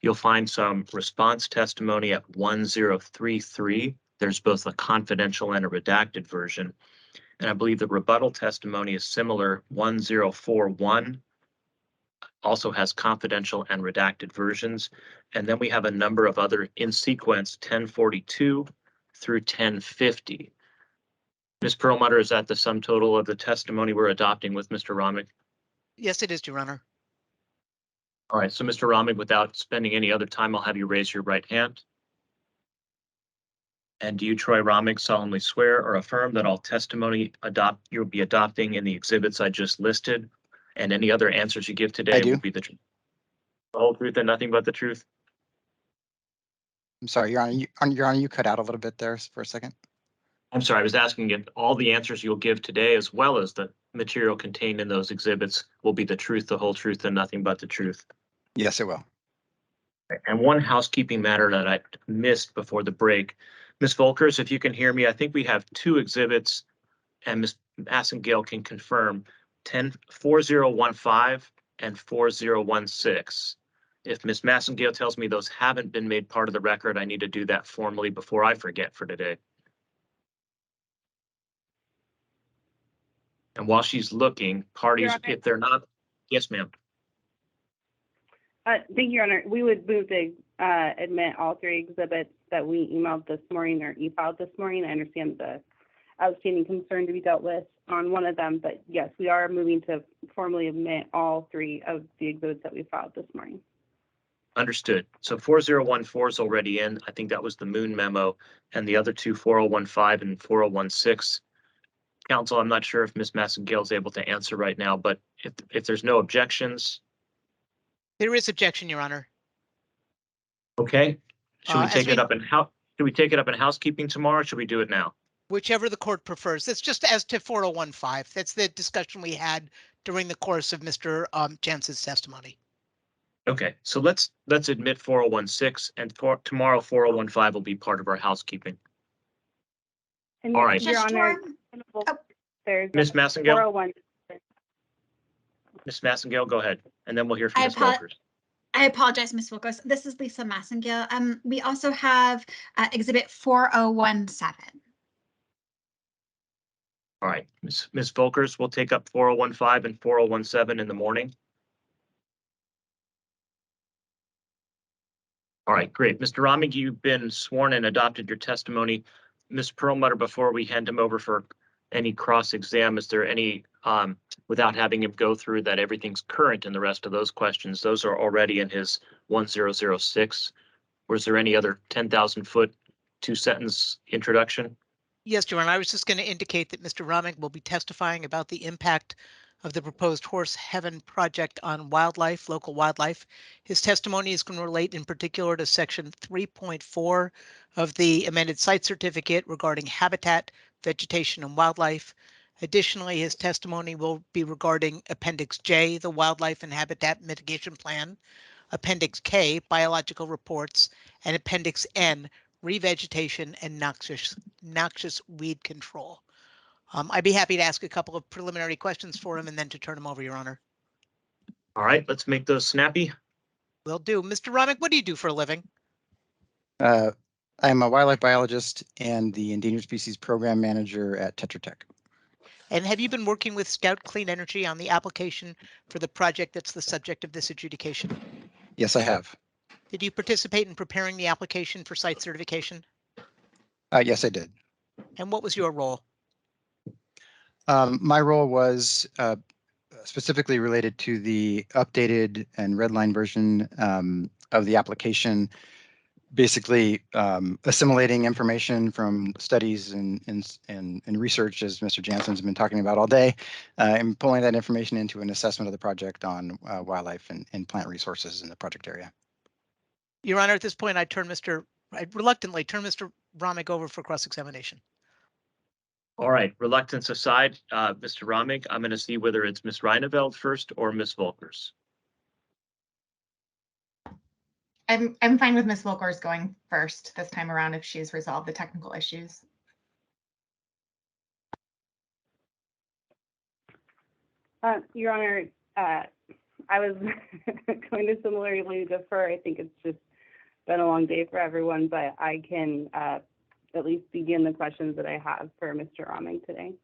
S1: You'll find some response testimony at 1033. There's both a confidential and a redacted version. And I believe the rebuttal testimony is similar. 1041 also has confidential and redacted versions. And then we have a number of other in sequence, 1042 through 1050. Ms. Perlmutter, is that the sum total of the testimony we're adopting with Mr. Ramig?
S9: Yes, it is, Your Honor.
S1: All right, so Mr. Ramig, without spending any other time, I'll have you raise your right hand. And do you, Troy Ramig, solemnly swear or affirm that all testimony you'll be adopting in the exhibits I just listed and any other answers you give today will be the truth, the whole truth, and nothing but the truth?
S6: I'm sorry, Your Honor, you cut out a little bit there for a second.
S1: I'm sorry, I was asking if all the answers you'll give today, as well as the material contained in those exhibits, will be the truth, the whole truth, and nothing but the truth.
S6: Yes, it will.
S1: And one housekeeping matter that I missed before the break. Ms. Volkers, if you can hear me, I think we have two exhibits, and Ms. Massengale can confirm 4015 and 4016. If Ms. Massengale tells me those haven't been made part of the record, I need to do that formally before I forget for today. And while she's looking, parties,
S21: Your Honor.
S1: if they're not, yes, ma'am.
S21: Thank you, Your Honor. We would move to admit all three exhibits that we emailed this morning or e-filed this morning. I understand the outstanding concern to be dealt with on one of them, but yes, we are moving to formally admit all three of the exhibits that we filed this morning.
S1: Understood. So 4014 is already in. I think that was the Moon memo, and the other two, 4015 and 4016. Counsel, I'm not sure if Ms. Massengale is able to answer right now, but if there's no objections,
S9: There is objection, Your Honor.
S1: okay. Should we
S9: As
S1: take
S9: we-
S1: it up in should we take it up in housekeeping tomorrow? Or should we do it now?
S9: Whichever the court prefers. That's just as to 4015. That's the discussion we had during the course of Mr. Jansen's testimony.
S1: Okay, so let's admit 4016, and for tomorrow 4015 will be part of our housekeeping.
S21: And
S1: All right.
S21: Your
S20: Judge
S21: Honor,
S20: Torm?
S21: there's
S1: Ms. Massengale?
S21: 401.
S1: Ms. Massengale, go ahead, and then we'll hear from Ms. Volkers.
S20: I apologize, Ms. Wilkos. This is Lisa Massengale. We also have exhibit 4017.
S1: All right, Ms. Volkers, we'll take up 4015 and 4017 in the morning. All right, great. Mr. Ramig, you've been sworn and adopted your testimony. Ms. Perlmutter, before we hand him over for any cross-exam, is there any, without having him go through that everything's current in the rest of those questions, those are already in his 1006. Or is there any other 10,000-foot, two-sentence introduction?
S9: Yes, Your Honor. I was just going to indicate that Mr. Ramig will be testifying about the impact of the proposed Horse Heaven project on wildlife, local wildlife. His testimony is going to relate in particular to section 3.4 of the amended site certificate regarding habitat, vegetation, and wildlife. Additionally, his testimony will be regarding Appendix J, the Wildlife and Habitat Mitigation Plan, Appendix K, biological reports, and Appendix N, revegetation and noxious weed control. I'd be happy to ask a couple of preliminary questions for him and then to turn him over, Your Honor.
S1: All right, let's make those snappy.
S9: Will do. Mr. Ramig, what do you do for a living?
S6: I'm a wildlife biologist and the Endangered Species Program Manager at Tetra Tech.
S9: And have you been working with Scout Clean Energy on the application for the project that's the subject of this adjudication?
S6: Yes, I have.
S9: Did you participate in preparing the application for site certification?
S6: Yes, I did.
S9: And what was your role?
S6: My role was specifically related to the updated and redline version of the application, basically assimilating information from studies and research, as Mr. Jansen's been talking about all day, and pulling that information into an assessment of the project on wildlife and plant resources in the project area.
S9: Your Honor, at this point, I'd reluctantly turn Mr. Ramig over for cross-examination.
S1: All right, reluctance aside, Mr. Ramig, I'm going to see whether it's Ms. Reineveld first or Ms. Volkers.
S19: I'm fine with Ms. Wilkers going first this time around if she's resolved the technical issues.
S21: Your Honor, I was going to similarly defer. I think it's just been a long day for everyone, but I can at least begin the questions that I have for Mr. Ramig today.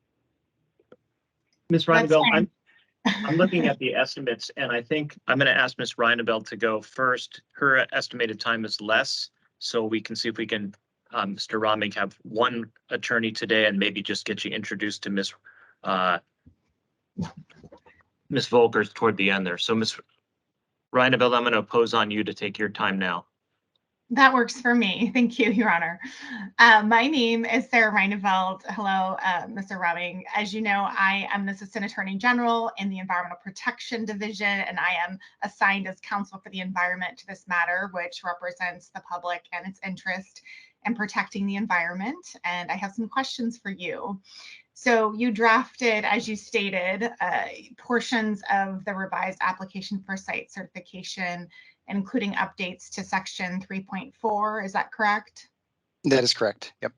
S1: Ms. Reineveld, I'm looking at the estimates, and I think I'm going to ask Ms. Reineveld to go first. Her estimated time is less, so we can see if we can, Mr. Ramig, have one attorney today and maybe just get you introduced to Ms. Volkers toward the end there. So Ms. Reineveld, I'm going to impose on you to take your time now.
S19: That works for me. Thank you, Your Honor. My name is Sarah Reineveld. Hello, Mr. Rubbing. As you know, I am an Assistant Attorney General in the Environmental Protection Division, and I am assigned as counsel for the environment to this matter, which represents the public and its interest in protecting the environment. And I have some questions for you. So you drafted, as you stated, portions of the revised application for site certification, including updates to section 3.4. Is that correct?
S6: That is correct. Yep.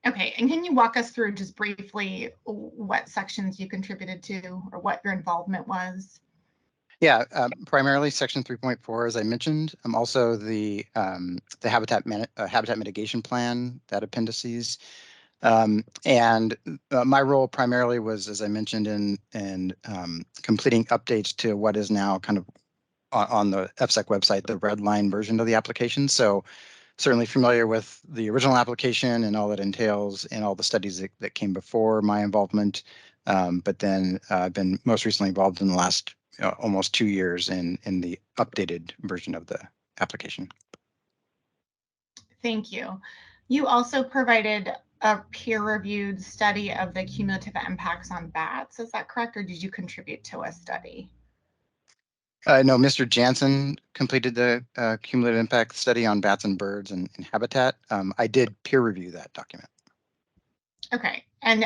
S19: Okay, and can you walk us through just briefly what sections you contributed to or what your involvement was?
S6: Yeah, primarily section 3.4, as I mentioned. Also the habitat mitigation plan, that appendices. And my role primarily was, as I mentioned, in completing updates to what is now kind of on the FSEC website, the red line version of the application. So certainly familiar with the original application and all that entails and all the studies that came before my involvement. But then I've been most recently involved in the last almost 2 years in the updated version of the application.
S19: Thank you. You also provided a peer-reviewed study of the cumulative impacts on bats. Is that correct, or did you contribute to a study?
S6: No, Mr. Jansen completed the cumulative impact study on bats and birds and habitat. I did peer review that document.
S19: Okay, and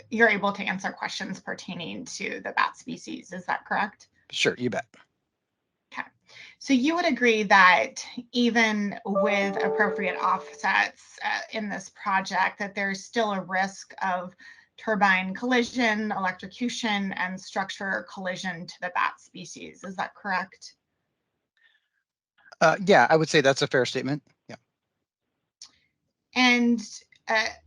S19: you're able to answer questions pertaining to the bat species. Is that correct?
S6: Sure, you bet.
S19: Okay, so you would agree that even with appropriate offsets in this project, that there's still a risk of turbine collision, electrocution, and structure collision to the bat species. Is that correct?
S6: Yeah, I would say that's a fair statement. Yeah.
S19: And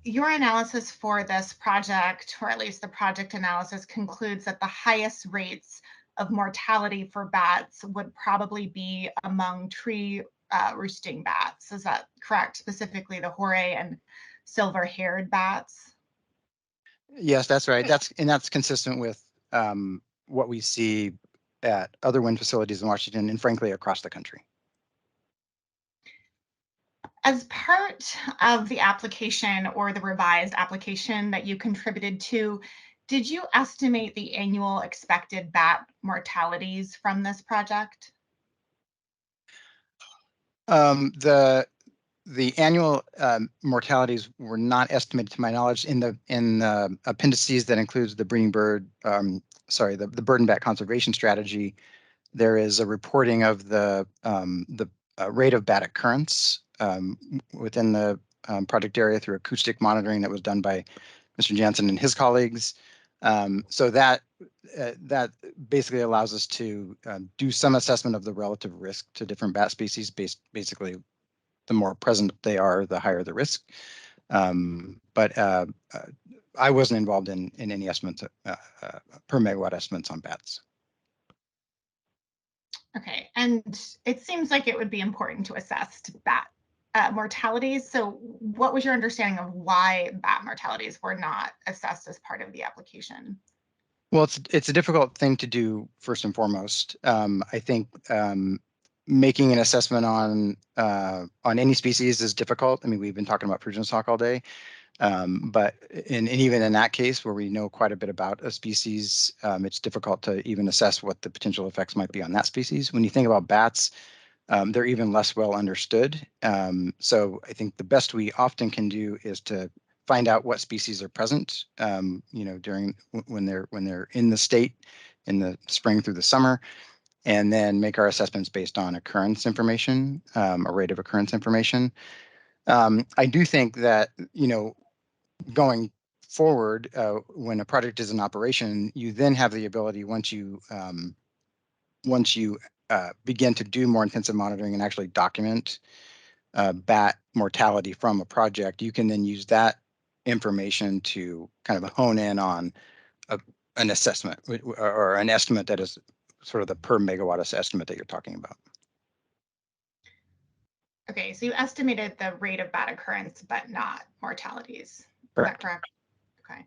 S19: your analysis for this project, or at least the project analysis, concludes that the highest rates of mortality for bats would probably be among tree roosting bats. Is that correct? Specifically the horay and silver-haired bats?
S6: Yes, that's right. That's consistent with what we see at other wind facilities in Washington and frankly across the country.
S19: As part of the application or the revised application that you contributed to, did you estimate the annual expected bat mortalities from this project?
S6: The annual mortalities were not estimated to my knowledge in the appendices that includes the breeding bird, the bird and bat conservation strategy. There is a reporting of the rate of bat occurrence within the project area through acoustic monitoring that was done by Mr. Jansen and his colleagues. So that basically allows us to do some assessment of the relative risk to different bat species. Basically, the more present they are, the higher the risk. But I wasn't involved in any estimates per megawatt estimates on bats.
S19: Okay, and it seems like it would be important to assess bat mortalities. So what was your understanding of why bat mortalities were not assessed as part of the application?
S6: Well, it's a difficult thing to do first and foremost. I think making an assessment on any species is difficult. I mean, we've been talking about Fruginas hawk all day, but even in that case where we know quite a bit about a species, it's difficult to even assess what the potential effects might be on that species. When you think about bats, they're even less well understood. So I think the best we often can do is to find out what species are present, during when they're in the state in the spring through the summer, and then make our assessments based on occurrence information, a rate of occurrence information. I do think that, going forward, when a project is in operation, you then have the ability, once you begin to do more intensive monitoring and actually document bat mortality from a project, you can then use that information to kind of hone in on an assessment or an estimate that is sort of the per megawatt estimate that you're talking about.
S19: Okay, so you estimated the rate of bat occurrence, but not mortalities.
S6: Correct.
S19: Is that correct? Okay.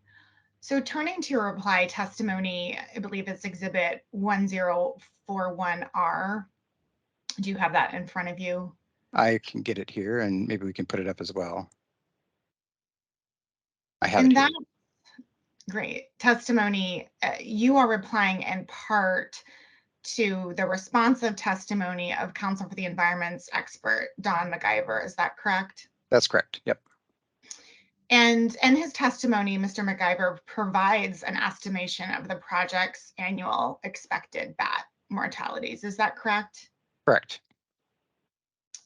S19: So turning to your reply testimony, I believe it's exhibit 1041R. Do you have that in front of you?
S6: I can get it here and maybe we can put it up as well. I have
S19: And
S6: it here.
S19: that great testimony, you are replying in part to the responsive testimony of Counsel for the Environment's expert, Don MacGyver. Is that correct?
S6: That's correct. Yep.
S19: And in his testimony, Mr. MacGyver provides an estimation of the project's annual expected bat mortalities. Is that correct?
S6: Correct.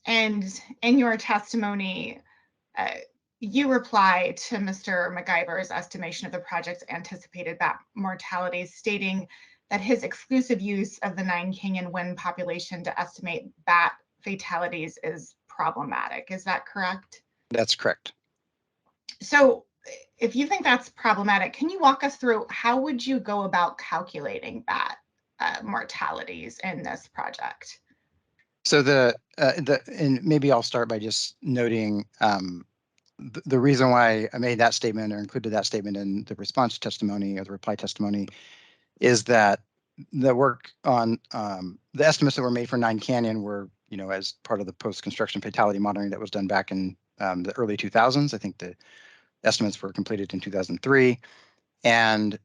S19: And in your testimony, you reply to Mr. MacGyver's estimation of the project's anticipated bat mortalities, stating that his exclusive use of the Nine Canyon wind population to estimate bat fatalities is problematic. Is that correct?
S6: That's correct.
S19: So if you think that's problematic, can you walk us through how would you go about calculating bat mortalities in this project?
S6: So and maybe I'll start by just noting the reason why I made that statement or included that statement in the response testimony or the reply testimony is that the work on the estimates that were made for Nine Canyon were, as part of the post-construction fatality monitoring that was done back in the early 2000s. I think the estimates were completed in 2003. And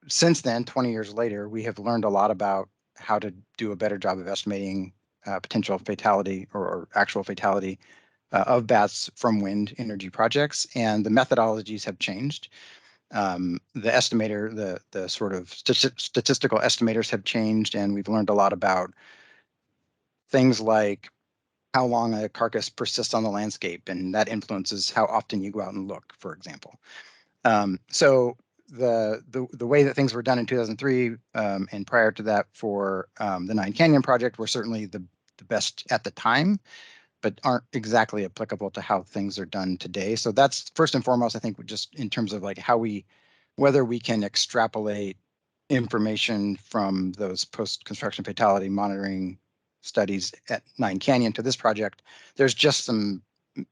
S6: since then, 20 years later, we have learned a lot about how to do a better job of estimating potential fatality or actual fatality of bats from wind energy projects. And the methodologies have changed. The estimator, the sort of statistical estimators have changed, and we've learned a lot about things like how long a carcass persists on the landscape, and that influences how often you go out and look, for example. So the way that things were done in 2003 and prior to that for the Nine Canyon project were certainly the best at the time, but aren't exactly applicable to how things are done today. So that's first and foremost, I think, just in terms of like whether we can extrapolate information from those post-construction fatality monitoring studies at Nine Canyon to this project. There's just some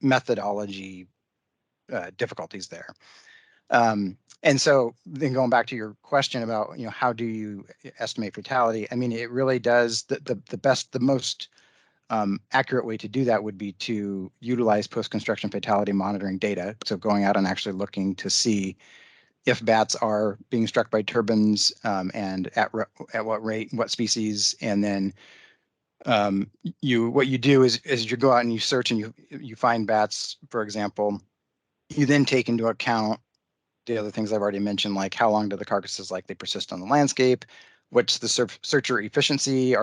S6: methodology difficulties there. And so then going back to your question about, how do you estimate fatality? I mean, it really does the most accurate way to do that would be to utilize post-construction fatality monitoring data. So going out and actually looking to see if bats are being struck by turbines and at what rate, what species, and then what you do is you go out and you search and you find bats, for example. You then take into account the other things I've already mentioned, like how long do the carcasses likely persist on the landscape? What's the searcher efficiency?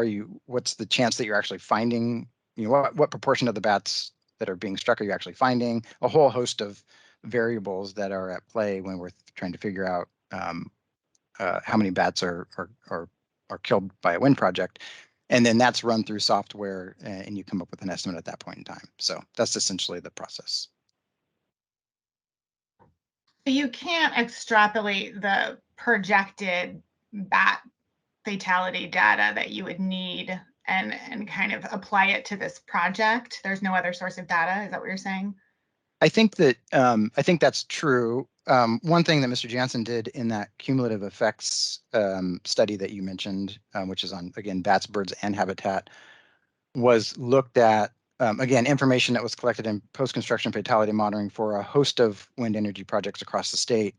S6: What's the chance that you're actually finding, what proportion of the bats that are being struck are you actually finding? A whole host of variables that are at play when we're trying to figure out how many bats are killed by a wind project. And then that's run through software and you come up with an estimate at that point in time. So that's essentially the process.
S19: You can't extrapolate the projected bat fatality data that you would need and kind of apply it to this project. There's no other source of data. Is that what you're saying?
S6: I think that's true. One thing that Mr. Jansen did in that cumulative effects study that you mentioned, which is on, again, bats, birds, and habitat, was looked at, again, information that was collected in post-construction fatality monitoring for a host of wind energy projects across the state,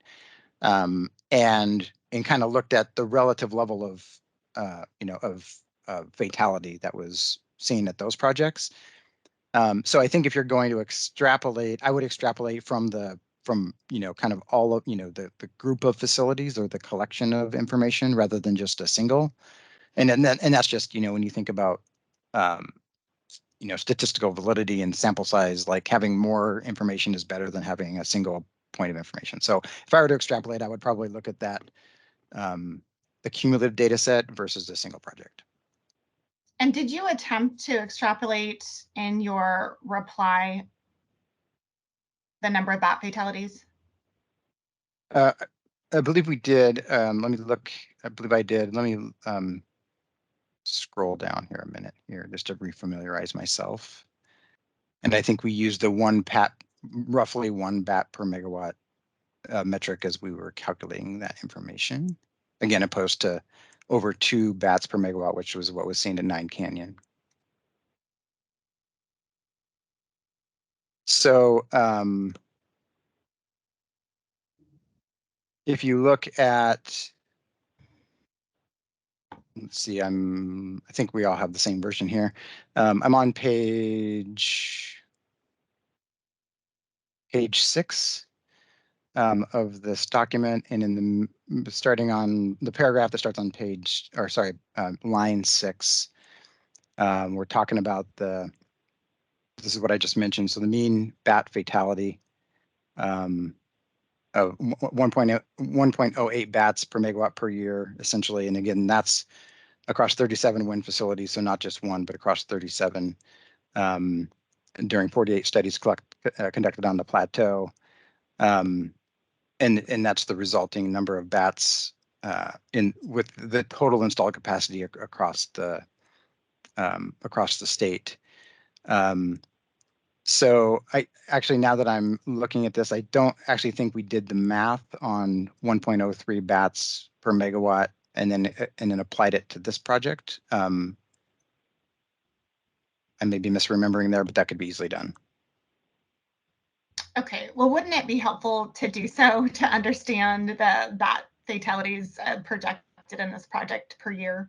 S6: and kind of looked at the relative level of, fatality that was seen at those projects. So I think if you're going to extrapolate, I would extrapolate from kind of all of, the group of facilities or the collection of information rather than just a single. And that's just, when you think about, statistical validity and sample size, like having more information is better than having a single point of information. So if I were to extrapolate, I would probably look at that, the cumulative data set versus a single project.
S19: And did you attempt to extrapolate in your reply the number of bat fatalities?
S6: I believe we did. Let me look. I believe I did. Let me scroll down here a minute here just to refamiliarize myself. And I think we used the roughly one bat per megawatt metric as we were calculating that information. Again, opposed to over 2 bats per megawatt, which was what was seen in Nine Canyon. So if you look at, let's see, I think we all have the same version here. I'm on page 6 of this document, and in the starting on the paragraph that starts on page, or sorry, line 6, we're talking about this is what I just mentioned. So the mean bat fatality of 1.08 bats per megawatt per year, essentially. And again, that's across 37 wind facilities, so not just one, but across 37 during 48 studies conducted on the plateau. And that's the resulting number of bats with the total installed capacity across the state. So I actually, now that I'm looking at this, I don't actually think we did the math on 1.03 bats per megawatt and then applied it to this project. I may be misremembering there, but that could be easily done.
S19: Okay, well, wouldn't it be helpful to do so to understand the bat fatalities projected in this project per year?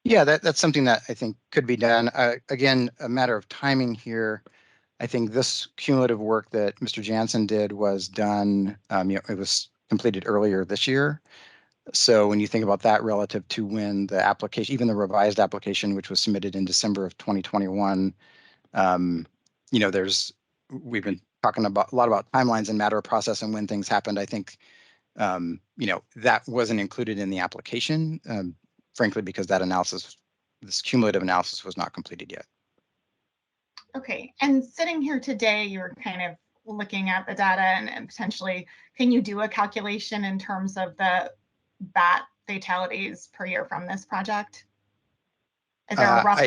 S6: Yeah, that's something that I think could be done. Again, a matter of timing here. I think this cumulative work that Mr. Jansen did was done, it was completed earlier this year. So when you think about that relative to when the application, even the revised application, which was submitted in December of 2021, we've been talking a lot about timelines and matter of process and when things happened. I think, that wasn't included in the application, frankly, because this cumulative analysis was not completed yet.
S19: Okay, and sitting here today, you're kind of looking at the data and potentially, can you do a calculation in terms of the bat fatalities per year from this project? Is there a rough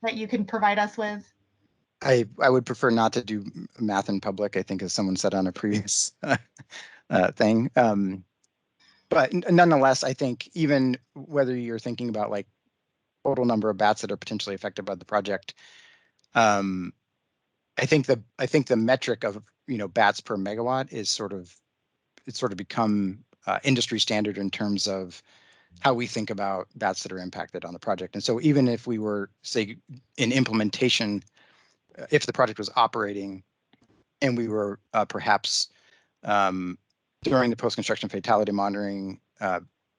S19: that you can provide us with?
S6: I would prefer not to do math in public, I think, as someone said on a previous thing. But nonetheless, I think even whether you're thinking about like total number of bats that are potentially affected by the project, I think the metric of bats per megawatt is sort of become industry standard in terms of how we think about bats that are impacted on the project. And so even if we were, say, in implementation, if the project was operating and we were perhaps during the post-construction fatality monitoring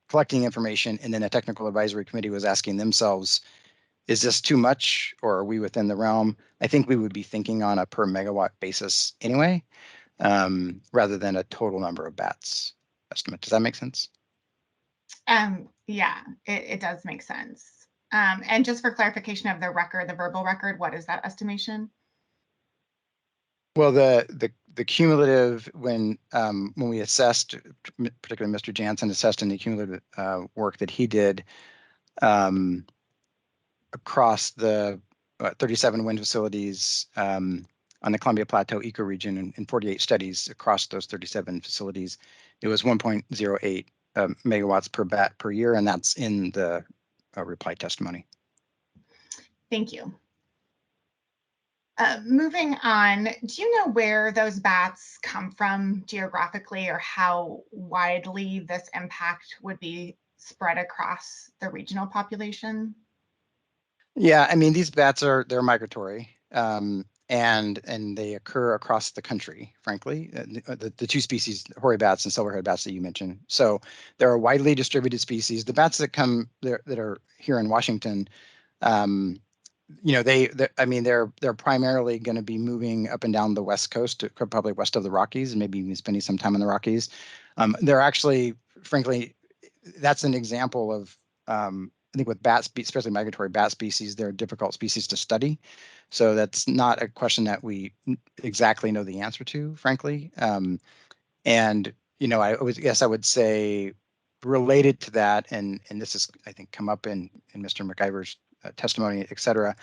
S6: collecting information, and then a technical advisory committee was asking themselves, is this too much or are we within the realm? I think we would be thinking on a per megawatt basis anyway, rather than a total number of bats estimate. Does that make sense?
S19: Yeah, it does make sense. And just for clarification of the record, the verbal record, what is that estimation?
S6: Well, the cumulative, when we assessed, particularly Mr. Jansen assessed in the cumulative work that he did across the 37 wind facilities on the Columbia Plateau ecoregion in 48 studies across those 37 facilities, it was 1.08 megawatts per bat per year, and that's in the reply testimony.
S19: Thank you. Moving on, do you know where those bats come from geographically, or how widely this impact would be spread across the regional population?
S6: Yeah, I mean, these bats they're migratory, and they occur across the country, frankly. The two species, hoary bats and silverhead bats that you mentioned. So there are widely distributed species. The bats that come there that are here in Washington, they're primarily going to be moving up and down the West Coast, probably west of the Rockies, and maybe even spending some time in the Rockies. They're actually, frankly, that's an example of, I think with bats, especially migratory bat species, they're difficult species to study. So that's not a question that we exactly know the answer to, frankly. And, I would say related to that, and this is, I think, come up in Mr. McIver's testimony, et cetera.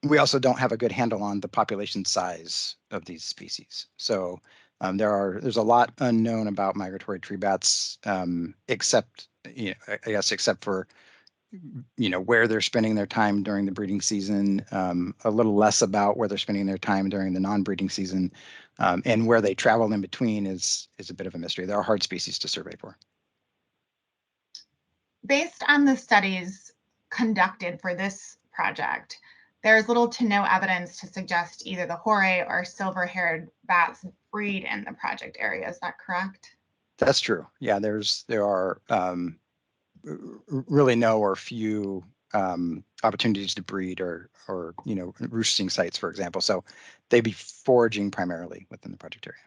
S6: We also don't have a good handle on the population size of these species. So there's a lot unknown about migratory tree bats, except for where they're spending their time during the breeding season, a little less about where they're spending their time during the non-breeding season, and where they travel in between is a bit of a mystery. There are hard species to survey for.
S19: Based on the studies conducted for this project, there's little to no evidence to suggest either the horay or silver-haired bats breed in the project area. Is that correct?
S6: That's true. Yeah, there are really no or few opportunities to breed or roosting sites, for example. So they'd be foraging primarily within the project area.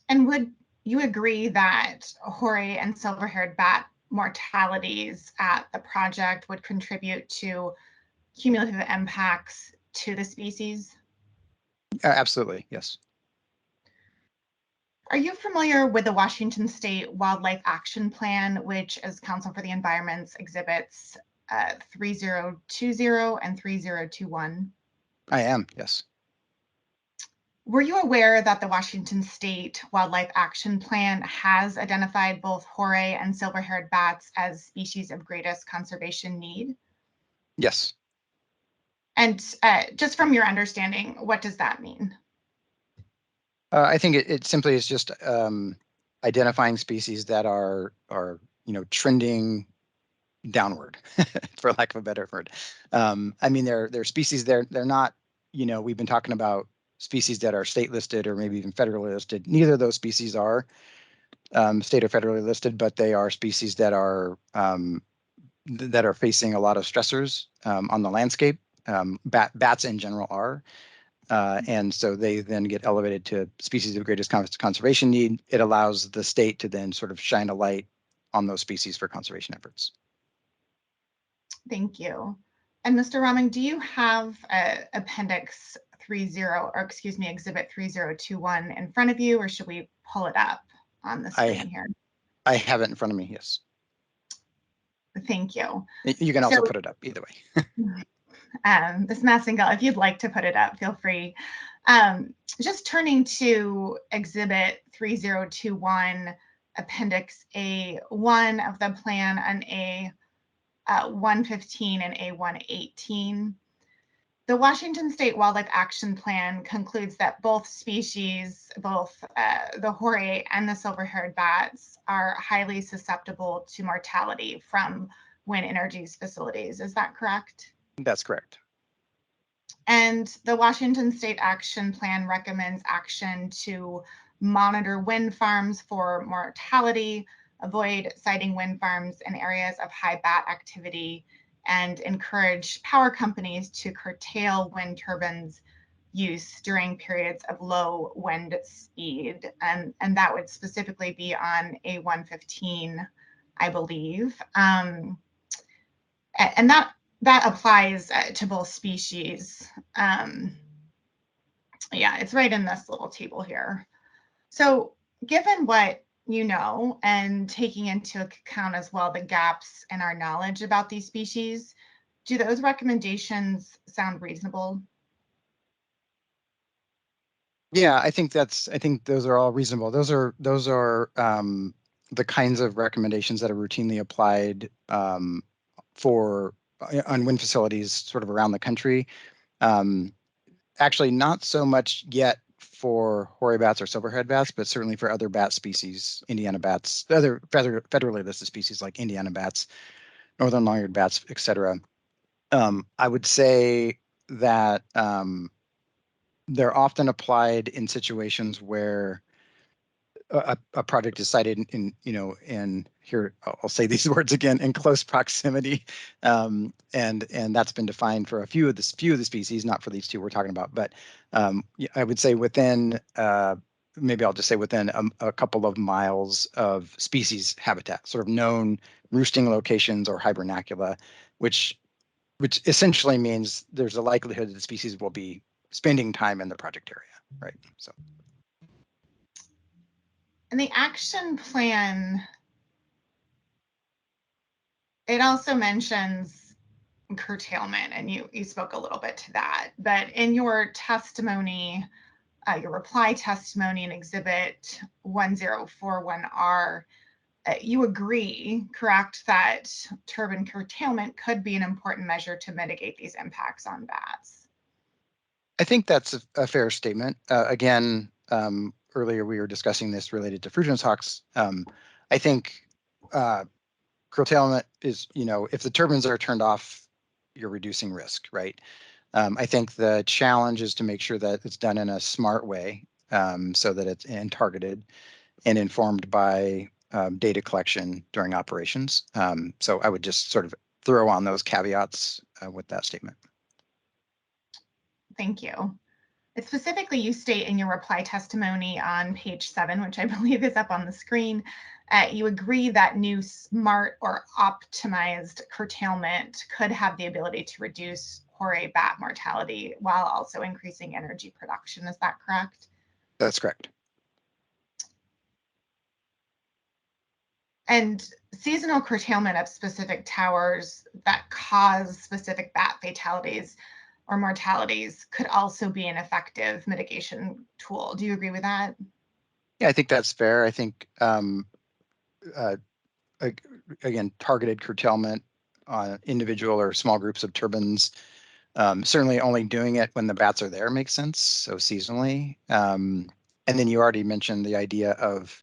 S19: And would you agree that hoary and silver-haired bat mortalities at the project would contribute to cumulative impacts to the species?
S6: Absolutely, yes.
S19: Are you familiar with the Washington State Wildlife Action Plan, which is Council for the Environment's exhibits 3020 and 3021?
S6: I am, yes.
S19: Were you aware that the Washington State Wildlife Action Plan has identified both horay and silver-haired bats as species of greatest conservation need?
S6: Yes.
S19: And just from your understanding, what does that mean?
S6: I think it simply is just identifying species that are trending downward, for lack of a better word. I mean, they're species. They're not. We've been talking about species that are state listed or maybe even federally listed. Neither of those species are state or federally listed, but they are species that are facing a lot of stressors on the landscape. Bats in general are. And so they then get elevated to species of greatest conservation need. It allows the state to then sort of shine a light on those species for conservation efforts.
S19: Thank you. And Mr. Raming, do you have Appendix 30, Exhibit 3021 in front of you, or should we pull it up on the screen here?
S6: I have it in front of me, yes.
S19: Thank you.
S6: You can also put it up either way.
S19: Ms. Massengill, if you'd like to put it up, feel free. Just turning to Exhibit 3021, Appendix A1 of the plan, and A115 and A118. The Washington State Wildlife Action Plan concludes that both species, the horay and the silver-haired bats, are highly susceptible to mortality from wind energy facilities. Is that correct?
S6: That's correct.
S19: And the Washington State Action Plan recommends action to monitor wind farms for mortality, avoid siting wind farms in areas of high bat activity, and encourage power companies to curtail wind turbines use during periods of low wind speed. And that would specifically be on A115, I believe. And that applies to both species. Yeah, it's right in this little table here. So given what you know, and taking into account as well the gaps in our knowledge about these species, do those recommendations sound reasonable?
S6: Yeah, I think those are all reasonable. Those are the kinds of recommendations that are routinely applied on wind facilities sort of around the country. Actually, not so much yet for hoary bats or silverhead bats, but certainly for other bat species, Indiana bats, other federally listed species like Indiana bats, northern long-eared bats, etc. I would say that they're often applied in situations where a project is cited in here, I'll say these words again, in close proximity, and that's been defined for a few of the species, not for these two we're talking about, but I would say within, maybe I'll just say within a couple of miles of species habitat, sort of known roosting locations or hibernacula, which essentially means there's a likelihood that the species will be spending time in the project area, right? So.
S19: And the action plan, it also mentions curtailment, and you spoke a little bit to that, but in your testimony, your reply testimony in Exhibit 1041R, You agree, correct, that turbine curtailment could be an important measure to mitigate these impacts on bats?
S6: I think that's a fair statement. Again, earlier we were discussing this related to fruitinous hawks. I think curtailment is, if the turbines are turned off, you're reducing risk, right? I think the challenge is to make sure that it's done in a smart way, so that it's targeted and informed by data collection during operations. So I would just sort of throw on those caveats with that statement.
S19: Thank you. Specifically, you state in your reply testimony on page 7, which I believe is up on the screen, you agree that new smart or optimized curtailment could have the ability to reduce hoary bat mortality while also increasing energy production. Is that correct?
S6: That's correct.
S19: And seasonal curtailment of specific towers that cause specific bat fatalities or mortalities could also be an effective mitigation tool. Do you agree with that?
S6: Yeah, I think that's fair. I think, again, targeted curtailment on individual or small groups of turbines, certainly only doing it when the bats are there makes sense, so seasonally. And then you already mentioned the idea of,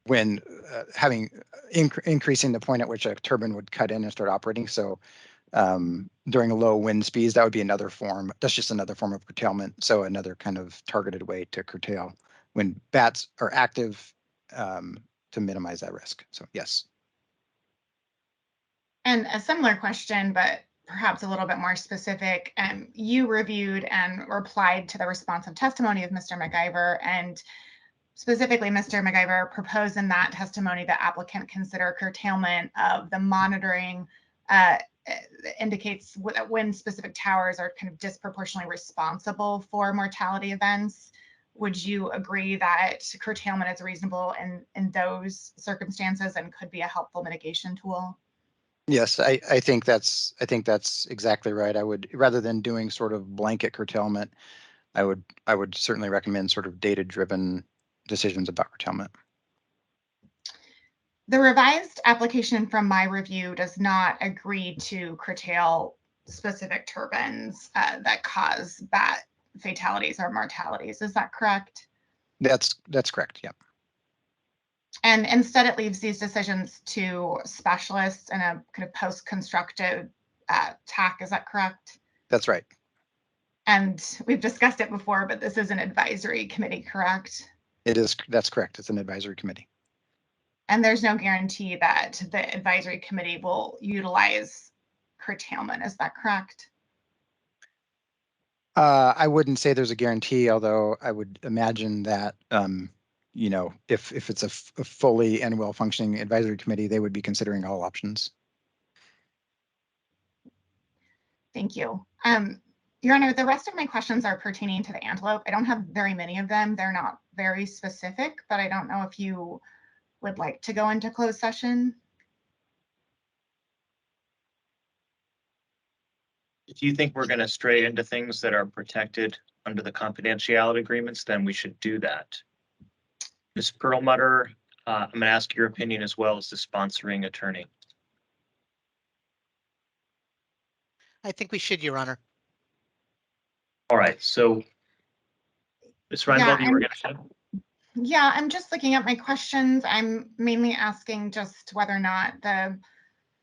S6: when having increasing the point at which a turbine would cut in and start operating. So during low wind speeds, that would be another form. That's just another form of curtailment. So another kind of targeted way to curtail when bats are active, to minimize that risk. So yes.
S19: And a similar question, but perhaps a little bit more specific. You reviewed and replied to the responsive testimony of Mr. MacIver, and specifically, Mr. MacIver proposed in that testimony that applicant consider curtailment of the monitoring indicates that when specific towers are kind of disproportionately responsible for mortality events. Would you agree that curtailment is reasonable in those circumstances and could be a helpful mitigation tool?
S6: Yes, I think that's exactly right. I would, rather than doing sort of blanket curtailment, I would certainly recommend sort of data-driven decisions about curtailment.
S19: The revised application from my review does not agree to curtail specific turbines that cause bat fatalities or mortalities. Is that correct?
S6: That's correct. Yep.
S19: And instead, it leaves these decisions to specialists in a kind of post-constructive TAC. Is that correct?
S6: That's right.
S19: And we've discussed it before, but this is an advisory committee, correct?
S6: It is. That's correct. It's an advisory committee.
S19: And there's no guarantee that the advisory committee will utilize curtailment. Is that correct?
S6: I wouldn't say there's a guarantee, although I would imagine that, if it's a fully and well-functioning advisory committee, they would be considering all options.
S19: Thank you. Your Honor, the rest of my questions are pertaining to the antelope. I don't have very many of them. They're not very specific, but I don't know if you would like to go into closed session.
S1: If you think we're going to stray into things that are protected under the confidentiality agreements, then we should do that. Ms. Perlmutter, I'm going to ask your opinion as well as the sponsoring attorney.
S9: I think we should, Your Honor.
S1: All right, so Ms. Reinveld, you were going to say?
S19: Yeah, I'm just looking at my questions. I'm mainly asking just whether or not the,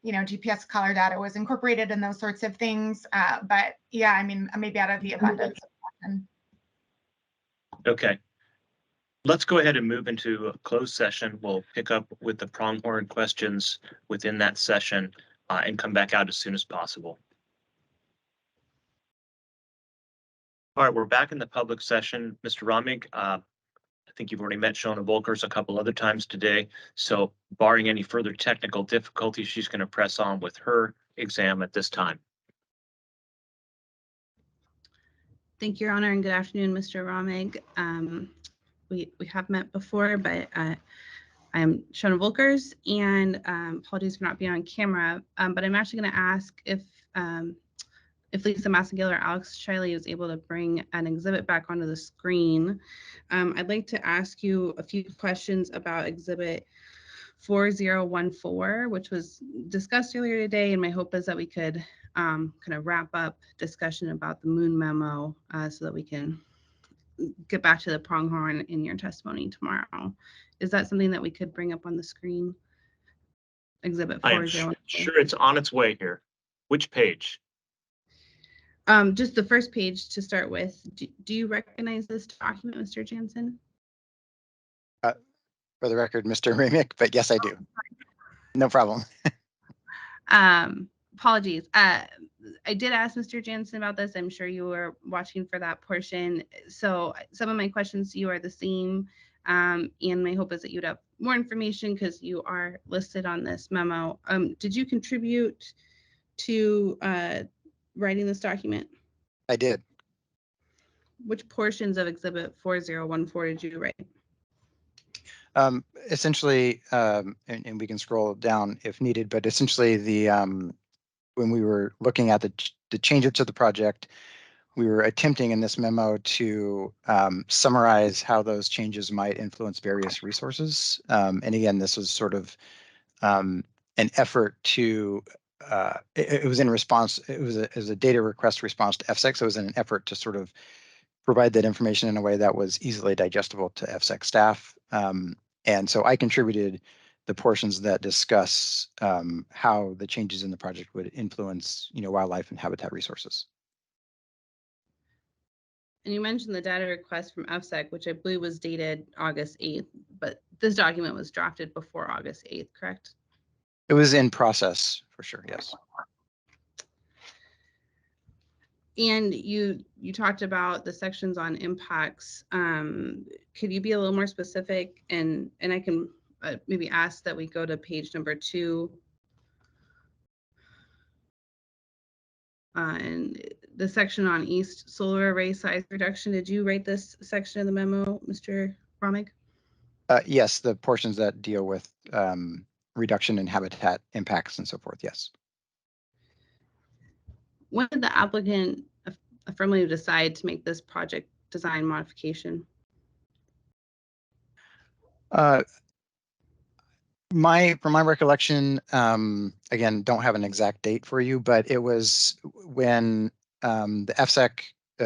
S19: GPS collar data was incorporated in those sorts of things. But yeah, I mean, maybe out of the abundance of questions.
S1: Okay. Let's go ahead and move into a closed session. We'll pick up with the pronghorn questions within that session and come back out as soon as possible. All right, we're back in the public session. Mr. Romig, I think you've already met Shona Volkers a couple other times today. So barring any further technical difficulties, she's going to press on with her exam at this time.
S10: Thank you, Your Honor, and good afternoon, Mr. Romig. We have met before, but I'm Shona Volkers, and apologies for not being on camera, but I'm actually going to ask if if Lisa Massengill or Alex Shiley is able to bring an exhibit back onto the screen, I'd like to ask you a few questions about exhibit 4014, which was discussed earlier today. And my hope is that we could kind of wrap up discussion about the moon memo so that we can get back to the pronghorn in your testimony tomorrow. Is that something that we could bring up on the screen? Exhibit
S1: I am
S10: 4014.
S1: sure it's on its way here. Which page?
S10: Just the first page to start with. Do you recognize this document, Mr. Jansen?
S6: For the record, Mr. Remick, but yes, I do. No problem.
S10: Apologies. I did ask Mr. Jansen about this. I'm sure you were watching for that portion. So some of my questions to you are the same. And my hope is that you'd have more information because you are listed on this memo. Did you contribute to writing this document?
S6: I did.
S10: Which portions of Exhibit 4014 did you write?
S6: Essentially, and we can scroll down if needed, but essentially when we were looking at the changes to the project, we were attempting in this memo to summarize how those changes might influence various resources. And again, this was sort of an effort to, it was in response, it was a data request response to FSEC. So it was an effort to sort of provide that information in a way that was easily digestible to FSEC staff. And so I contributed the portions that discuss how the changes in the project would influence, wildlife and habitat resources.
S10: And you mentioned the data request from FSEC, which I believe was dated August 8th, but this document was drafted before August 8th, correct?
S6: It was in process for sure, yes.
S10: And you talked about the sections on impacts. Could you be a little more specific? And I can maybe ask that we go to page number 2. And the section on east solar array size reduction. Did you write this section of the memo, Mr. Romig?
S6: Yes, the portions that deal with reduction in habitat impacts and so forth, yes.
S10: When did the applicant affirmatively decide to make this project design modification?
S6: From my recollection, again, don't have an exact date for you, but it was when the FSEC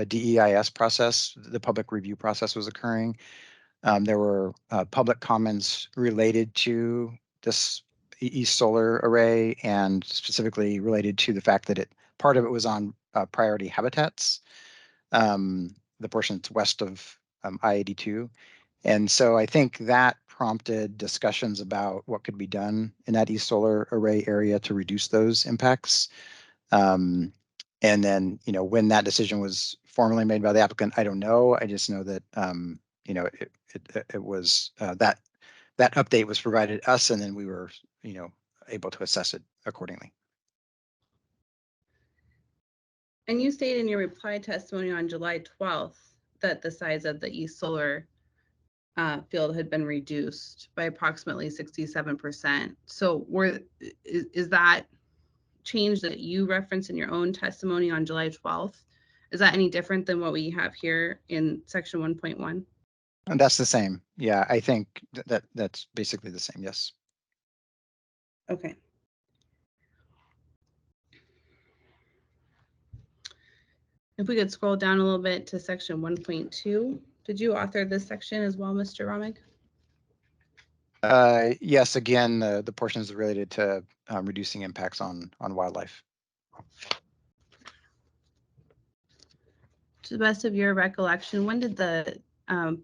S6: DEIS process, the public review process was occurring. There were public comments related to this East Solar Array and specifically related to the fact that part of it was on priority habitats, the portion that's west of I-82. And so I think that prompted discussions about what could be done in that East Solar Array area to reduce those impacts. And then, when that decision was formally made by the applicant, I don't know. I just know that, it was that update was provided us, and then we were, able to assess it accordingly.
S10: And you stated in your reply testimony on July 12th that the size of the East Solar field had been reduced by approximately 67%. So is that change that you referenced in your own testimony on July 12th? Is that any different than what we have here in section 1.1?
S6: And that's the same. Yeah, I think that's basically the same. Yes.
S10: Okay. If we could scroll down a little bit to section 1.2, did you author this section as well, Mr. Romig?
S6: Yes, again, the portions related to reducing impacts on wildlife.
S10: To the best of your recollection, when did the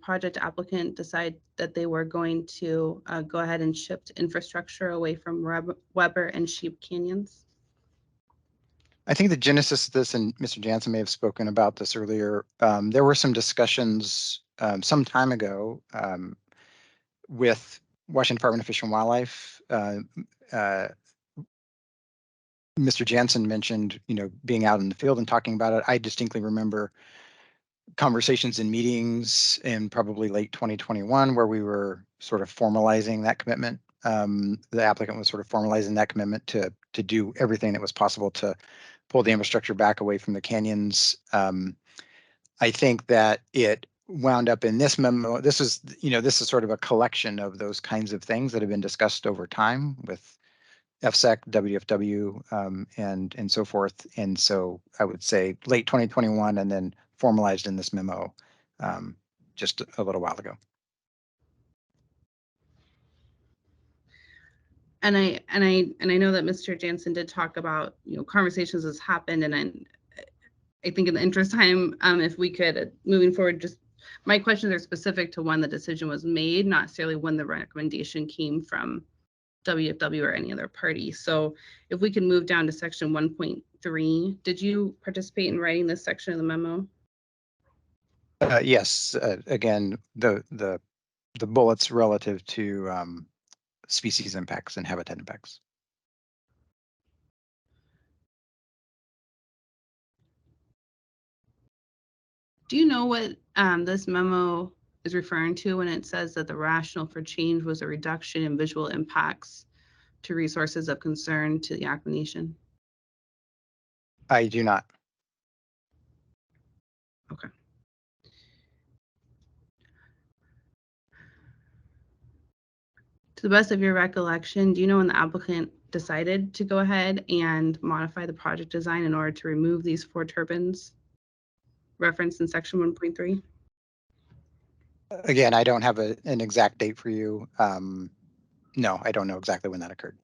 S10: project applicant decide that they were going to go ahead and shift infrastructure away from Weber and Sheep Canyons?
S6: I think the genesis of this, and Mr. Jansen may have spoken about this earlier, there were some discussions some time ago with Washington Department of Fish and Wildlife. Mr. Jansen mentioned, being out in the field and talking about it. I distinctly remember conversations and meetings in probably late 2021 where we were sort of formalizing that commitment. the applicant was sort of formalizing that commitment to do everything that was possible to pull the infrastructure back away from the canyons. I think that it wound up in this memo. This is sort of a collection of those kinds of things that have been discussed over time with FSEC, WFW, and so forth. And so I would say late 2021 and then formalized in this memo just a little while ago.
S10: And I know that Mr. Jansen did talk about, conversations has happened, and I think in the interest of time, if we could, moving forward, just my questions are specific to when the decision was made, not necessarily when the recommendation came from WFW or any other party. So if we can move down to section 1.3, did you participate in writing this section of the memo?
S6: Yes, again, the bullets relative to species impacts and habitat impacts.
S10: Do you know what this memo is referring to when it says that the rationale for change was a reduction in visual impacts to resources of concern to the Yakama Nation?
S6: I do not.
S10: Okay. To the best of your recollection, do you know when the applicant decided to go ahead and modify the project design in order to remove these 4 turbines referenced in section 1.3?
S6: Again, I don't have an exact date for you. No, I don't know exactly when that occurred.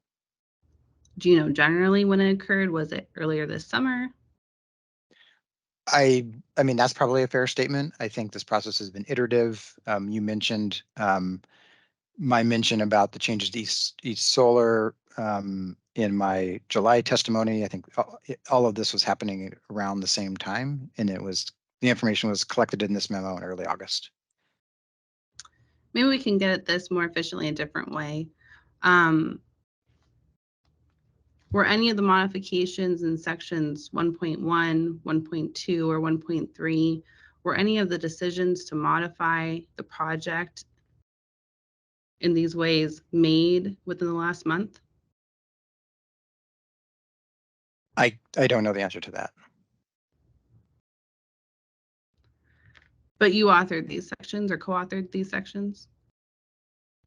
S10: Do you know generally when it occurred? Was it earlier this summer?
S6: I mean, that's probably a fair statement. I think this process has been iterative. You mentioned my mention about the changes to East Solar in my July testimony. I think all of this was happening around the same time, and the information was collected in this memo in early August.
S10: Maybe we can get at this more efficiently a different way. Were any of the modifications in sections 1.1, 1.2, or 1.3, were any of the decisions to modify the project in these ways made within the last month?
S6: I don't know the answer to that.
S10: But you authored these sections or co-authored these sections?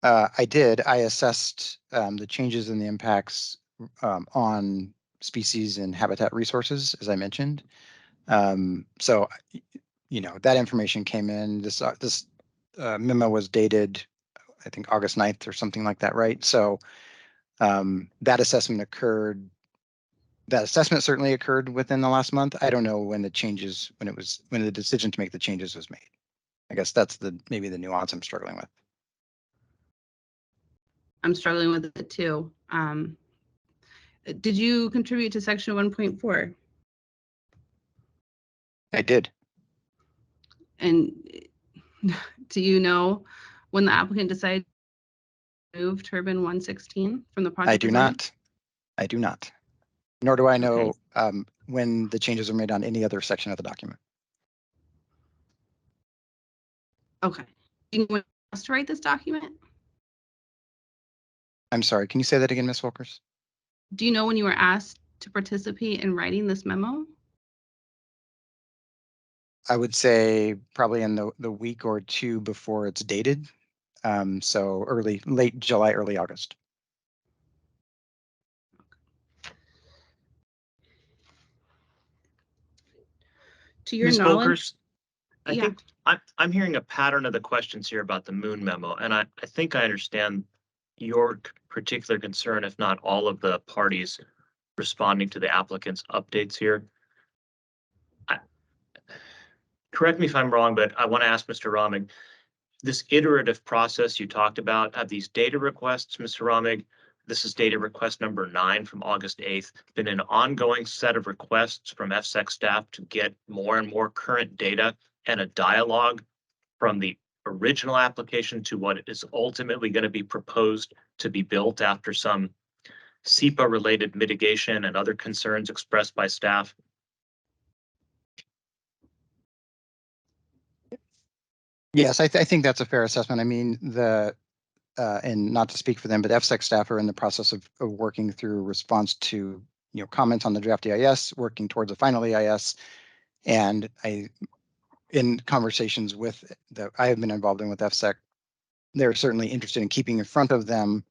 S6: I did. I assessed the changes in the impacts on species and habitat resources, as I mentioned. So, that information came in. This memo was dated, I think, August 9th or something like that, right? So that assessment occurred. That assessment certainly occurred within the last month. I don't know when the changes, when the decision to make the changes was made. I guess that's maybe the nuance I'm struggling with.
S10: I'm struggling with it too. Did you contribute to section 1.4?
S6: I did.
S10: And do you know when the applicant decided to move turbine 116 from the project?
S6: I do
S10: design?
S6: not. I do not. Nor do I know
S10: Okay.
S6: when the changes are made on any other section of the document.
S10: Okay. Do you want us to write this document?
S6: I'm sorry, can you say that again, Ms. Wilkers?
S10: Do you know when you were asked to participate in writing this memo?
S6: I would say probably in the week or two before it's dated. So late July, early August.
S10: To your
S1: Ms.
S10: knowledge,
S1: Volkers, I think I'm hearing a pattern of the questions here about the moon memo, and I think I understand your particular concern, if not all of the parties responding to the applicant's updates here. Correct me if I'm wrong, but I want to ask Mr. Ramig, this iterative process you talked about, have these data requests, Mr. Ramig, this is data request number 9 from August 8th, been an ongoing set of requests from FSEC staff to get more and more current data and a dialogue from the original application to what is ultimately going to be proposed to be built after some SEPA related mitigation and other concerns expressed by staff?
S6: Yes, I think that's a fair assessment. I mean, and not to speak for them, but FSEC staff are in the process of working through response to, comments on the draft EIS, working towards a final EIS. And in conversations I have been involved in with FSEC, they're certainly interested in keeping in front of them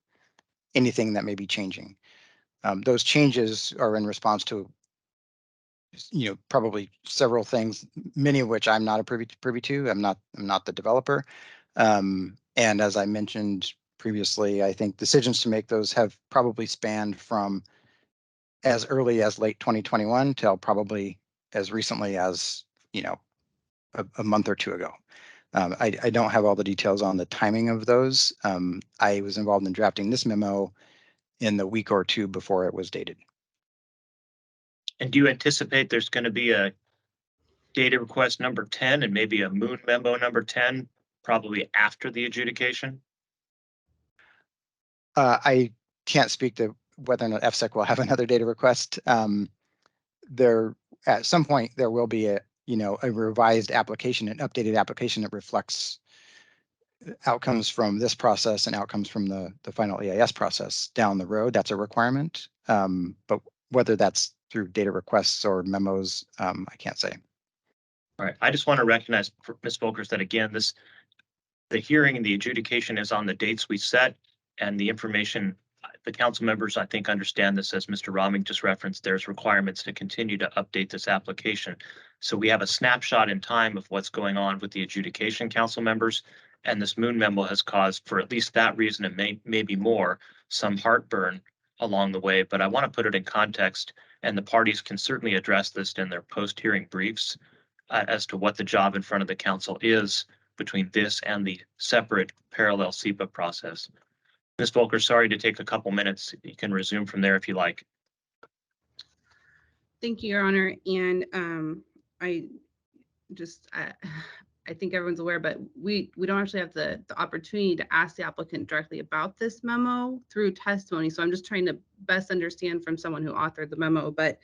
S6: anything that may be changing. Those changes are in response to, probably several things, many of which I'm not a privy to. I'm not the developer. And as I mentioned previously, I think decisions to make those have probably spanned from as early as late 2021 till probably as recently as, a month or two ago. I don't have all the details on the timing of those. I was involved in drafting this memo in the week or two before it was dated.
S1: And do you anticipate there's going to be a data request number 10 and maybe a moon memo number 10, probably after the adjudication?
S6: I can't speak to whether or not FSEC will have another data request. There, at some point, there will be a revised application, an updated application that reflects outcomes from this process and outcomes from the final EIS process down the road. That's a requirement. But whether that's through data requests or memos, I can't say.
S1: All right. I just want to recognize Ms. Volkers that again, the hearing and the adjudication is on the dates we set, and the information, the council members, I think, understand this, as Mr. Roming just referenced. There's requirements to continue to update this application. So we have a snapshot in time of what's going on with the adjudication, council members, and this moon memo has caused, for at least that reason, and maybe more, some heartburn along the way. But I want to put it in context, and the parties can certainly address this in their post-hearing briefs as to what the job in front of the council is between this and the separate parallel SEPA process. Ms. Volker, sorry to take a couple minutes. You can resume from there if you like.
S10: Thank you, Your Honor. And I think everyone's aware, but we don't actually have the opportunity to ask the applicant directly about this memo through testimony. So I'm just trying to best understand from someone who authored the memo, but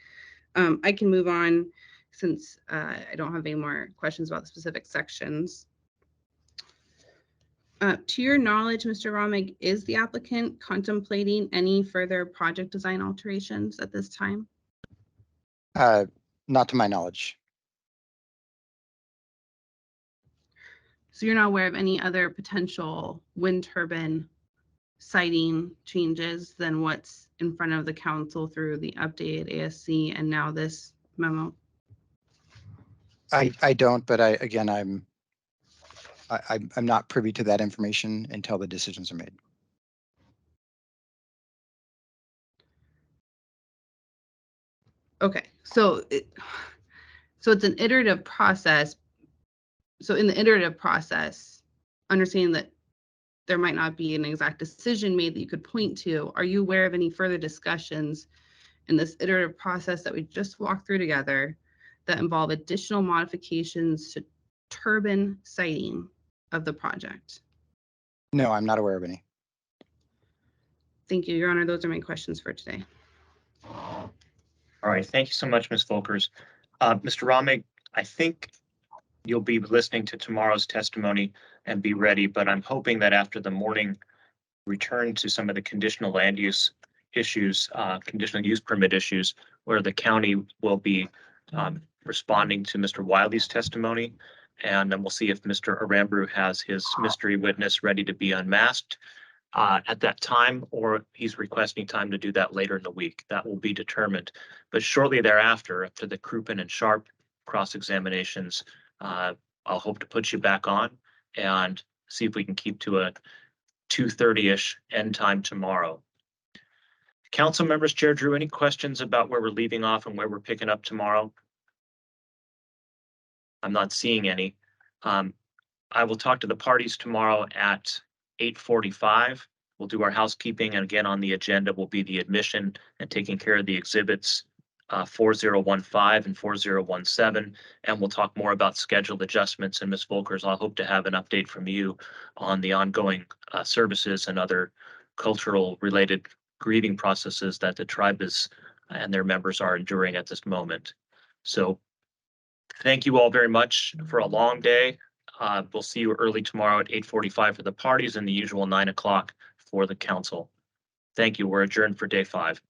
S10: I can move on since I don't have any more questions about the specific sections. To your knowledge, Mr. Romig, is the applicant contemplating any further project design alterations at this time?
S6: Not to my knowledge.
S10: So you're not aware of any other potential wind turbine siting changes than what's in front of the council through the updated ASC and now this memo?
S6: I don't, but I'm not privy to that information until the decisions are made.
S10: Okay, so it's an iterative process. So in the iterative process, understanding that there might not be an exact decision made that you could point to, are you aware of any further discussions in this iterative process that we just walked through together that involve additional modifications to turbine siting of the project?
S6: No, I'm not aware of any.
S10: Thank you, Your Honor. Those are my questions for today.
S1: All right. Thank you so much, Ms. Volkers. Mr. Romig, I think you'll be listening to tomorrow's testimony and be ready, but I'm hoping that after the morning return to some of the conditional land use issues, conditional use permit issues, where the county will be responding to Mr. Wiley's testimony. And then we'll see if Mr. Aramburu has his mystery witness ready to be unmasked at that time, or he's requesting time to do that later in the week. That will be determined. But shortly thereafter, after the Crouppen and Sharp cross-examinations, I'll hope to put you back on and see if we can keep to a 2:30-ish end time tomorrow. Council members, Chair Drew, any questions about where we're leaving off and where we're picking up tomorrow? I'm not seeing any. I will talk to the parties tomorrow at 8:45. We'll do our housekeeping, and again on the agenda will be the admission and taking care of the exhibits 4015 and 4017, and we'll talk more about scheduled adjustments. And Ms. Volkers, I'll hope to have an update from you on the ongoing services and other cultural related grieving processes that the tribe is and their members are enduring at this moment. So thank you all very much for a long day. We'll see you early tomorrow at 8:45 for the parties and the usual 9 o'clock for the council. Thank you. We're adjourned for day 5.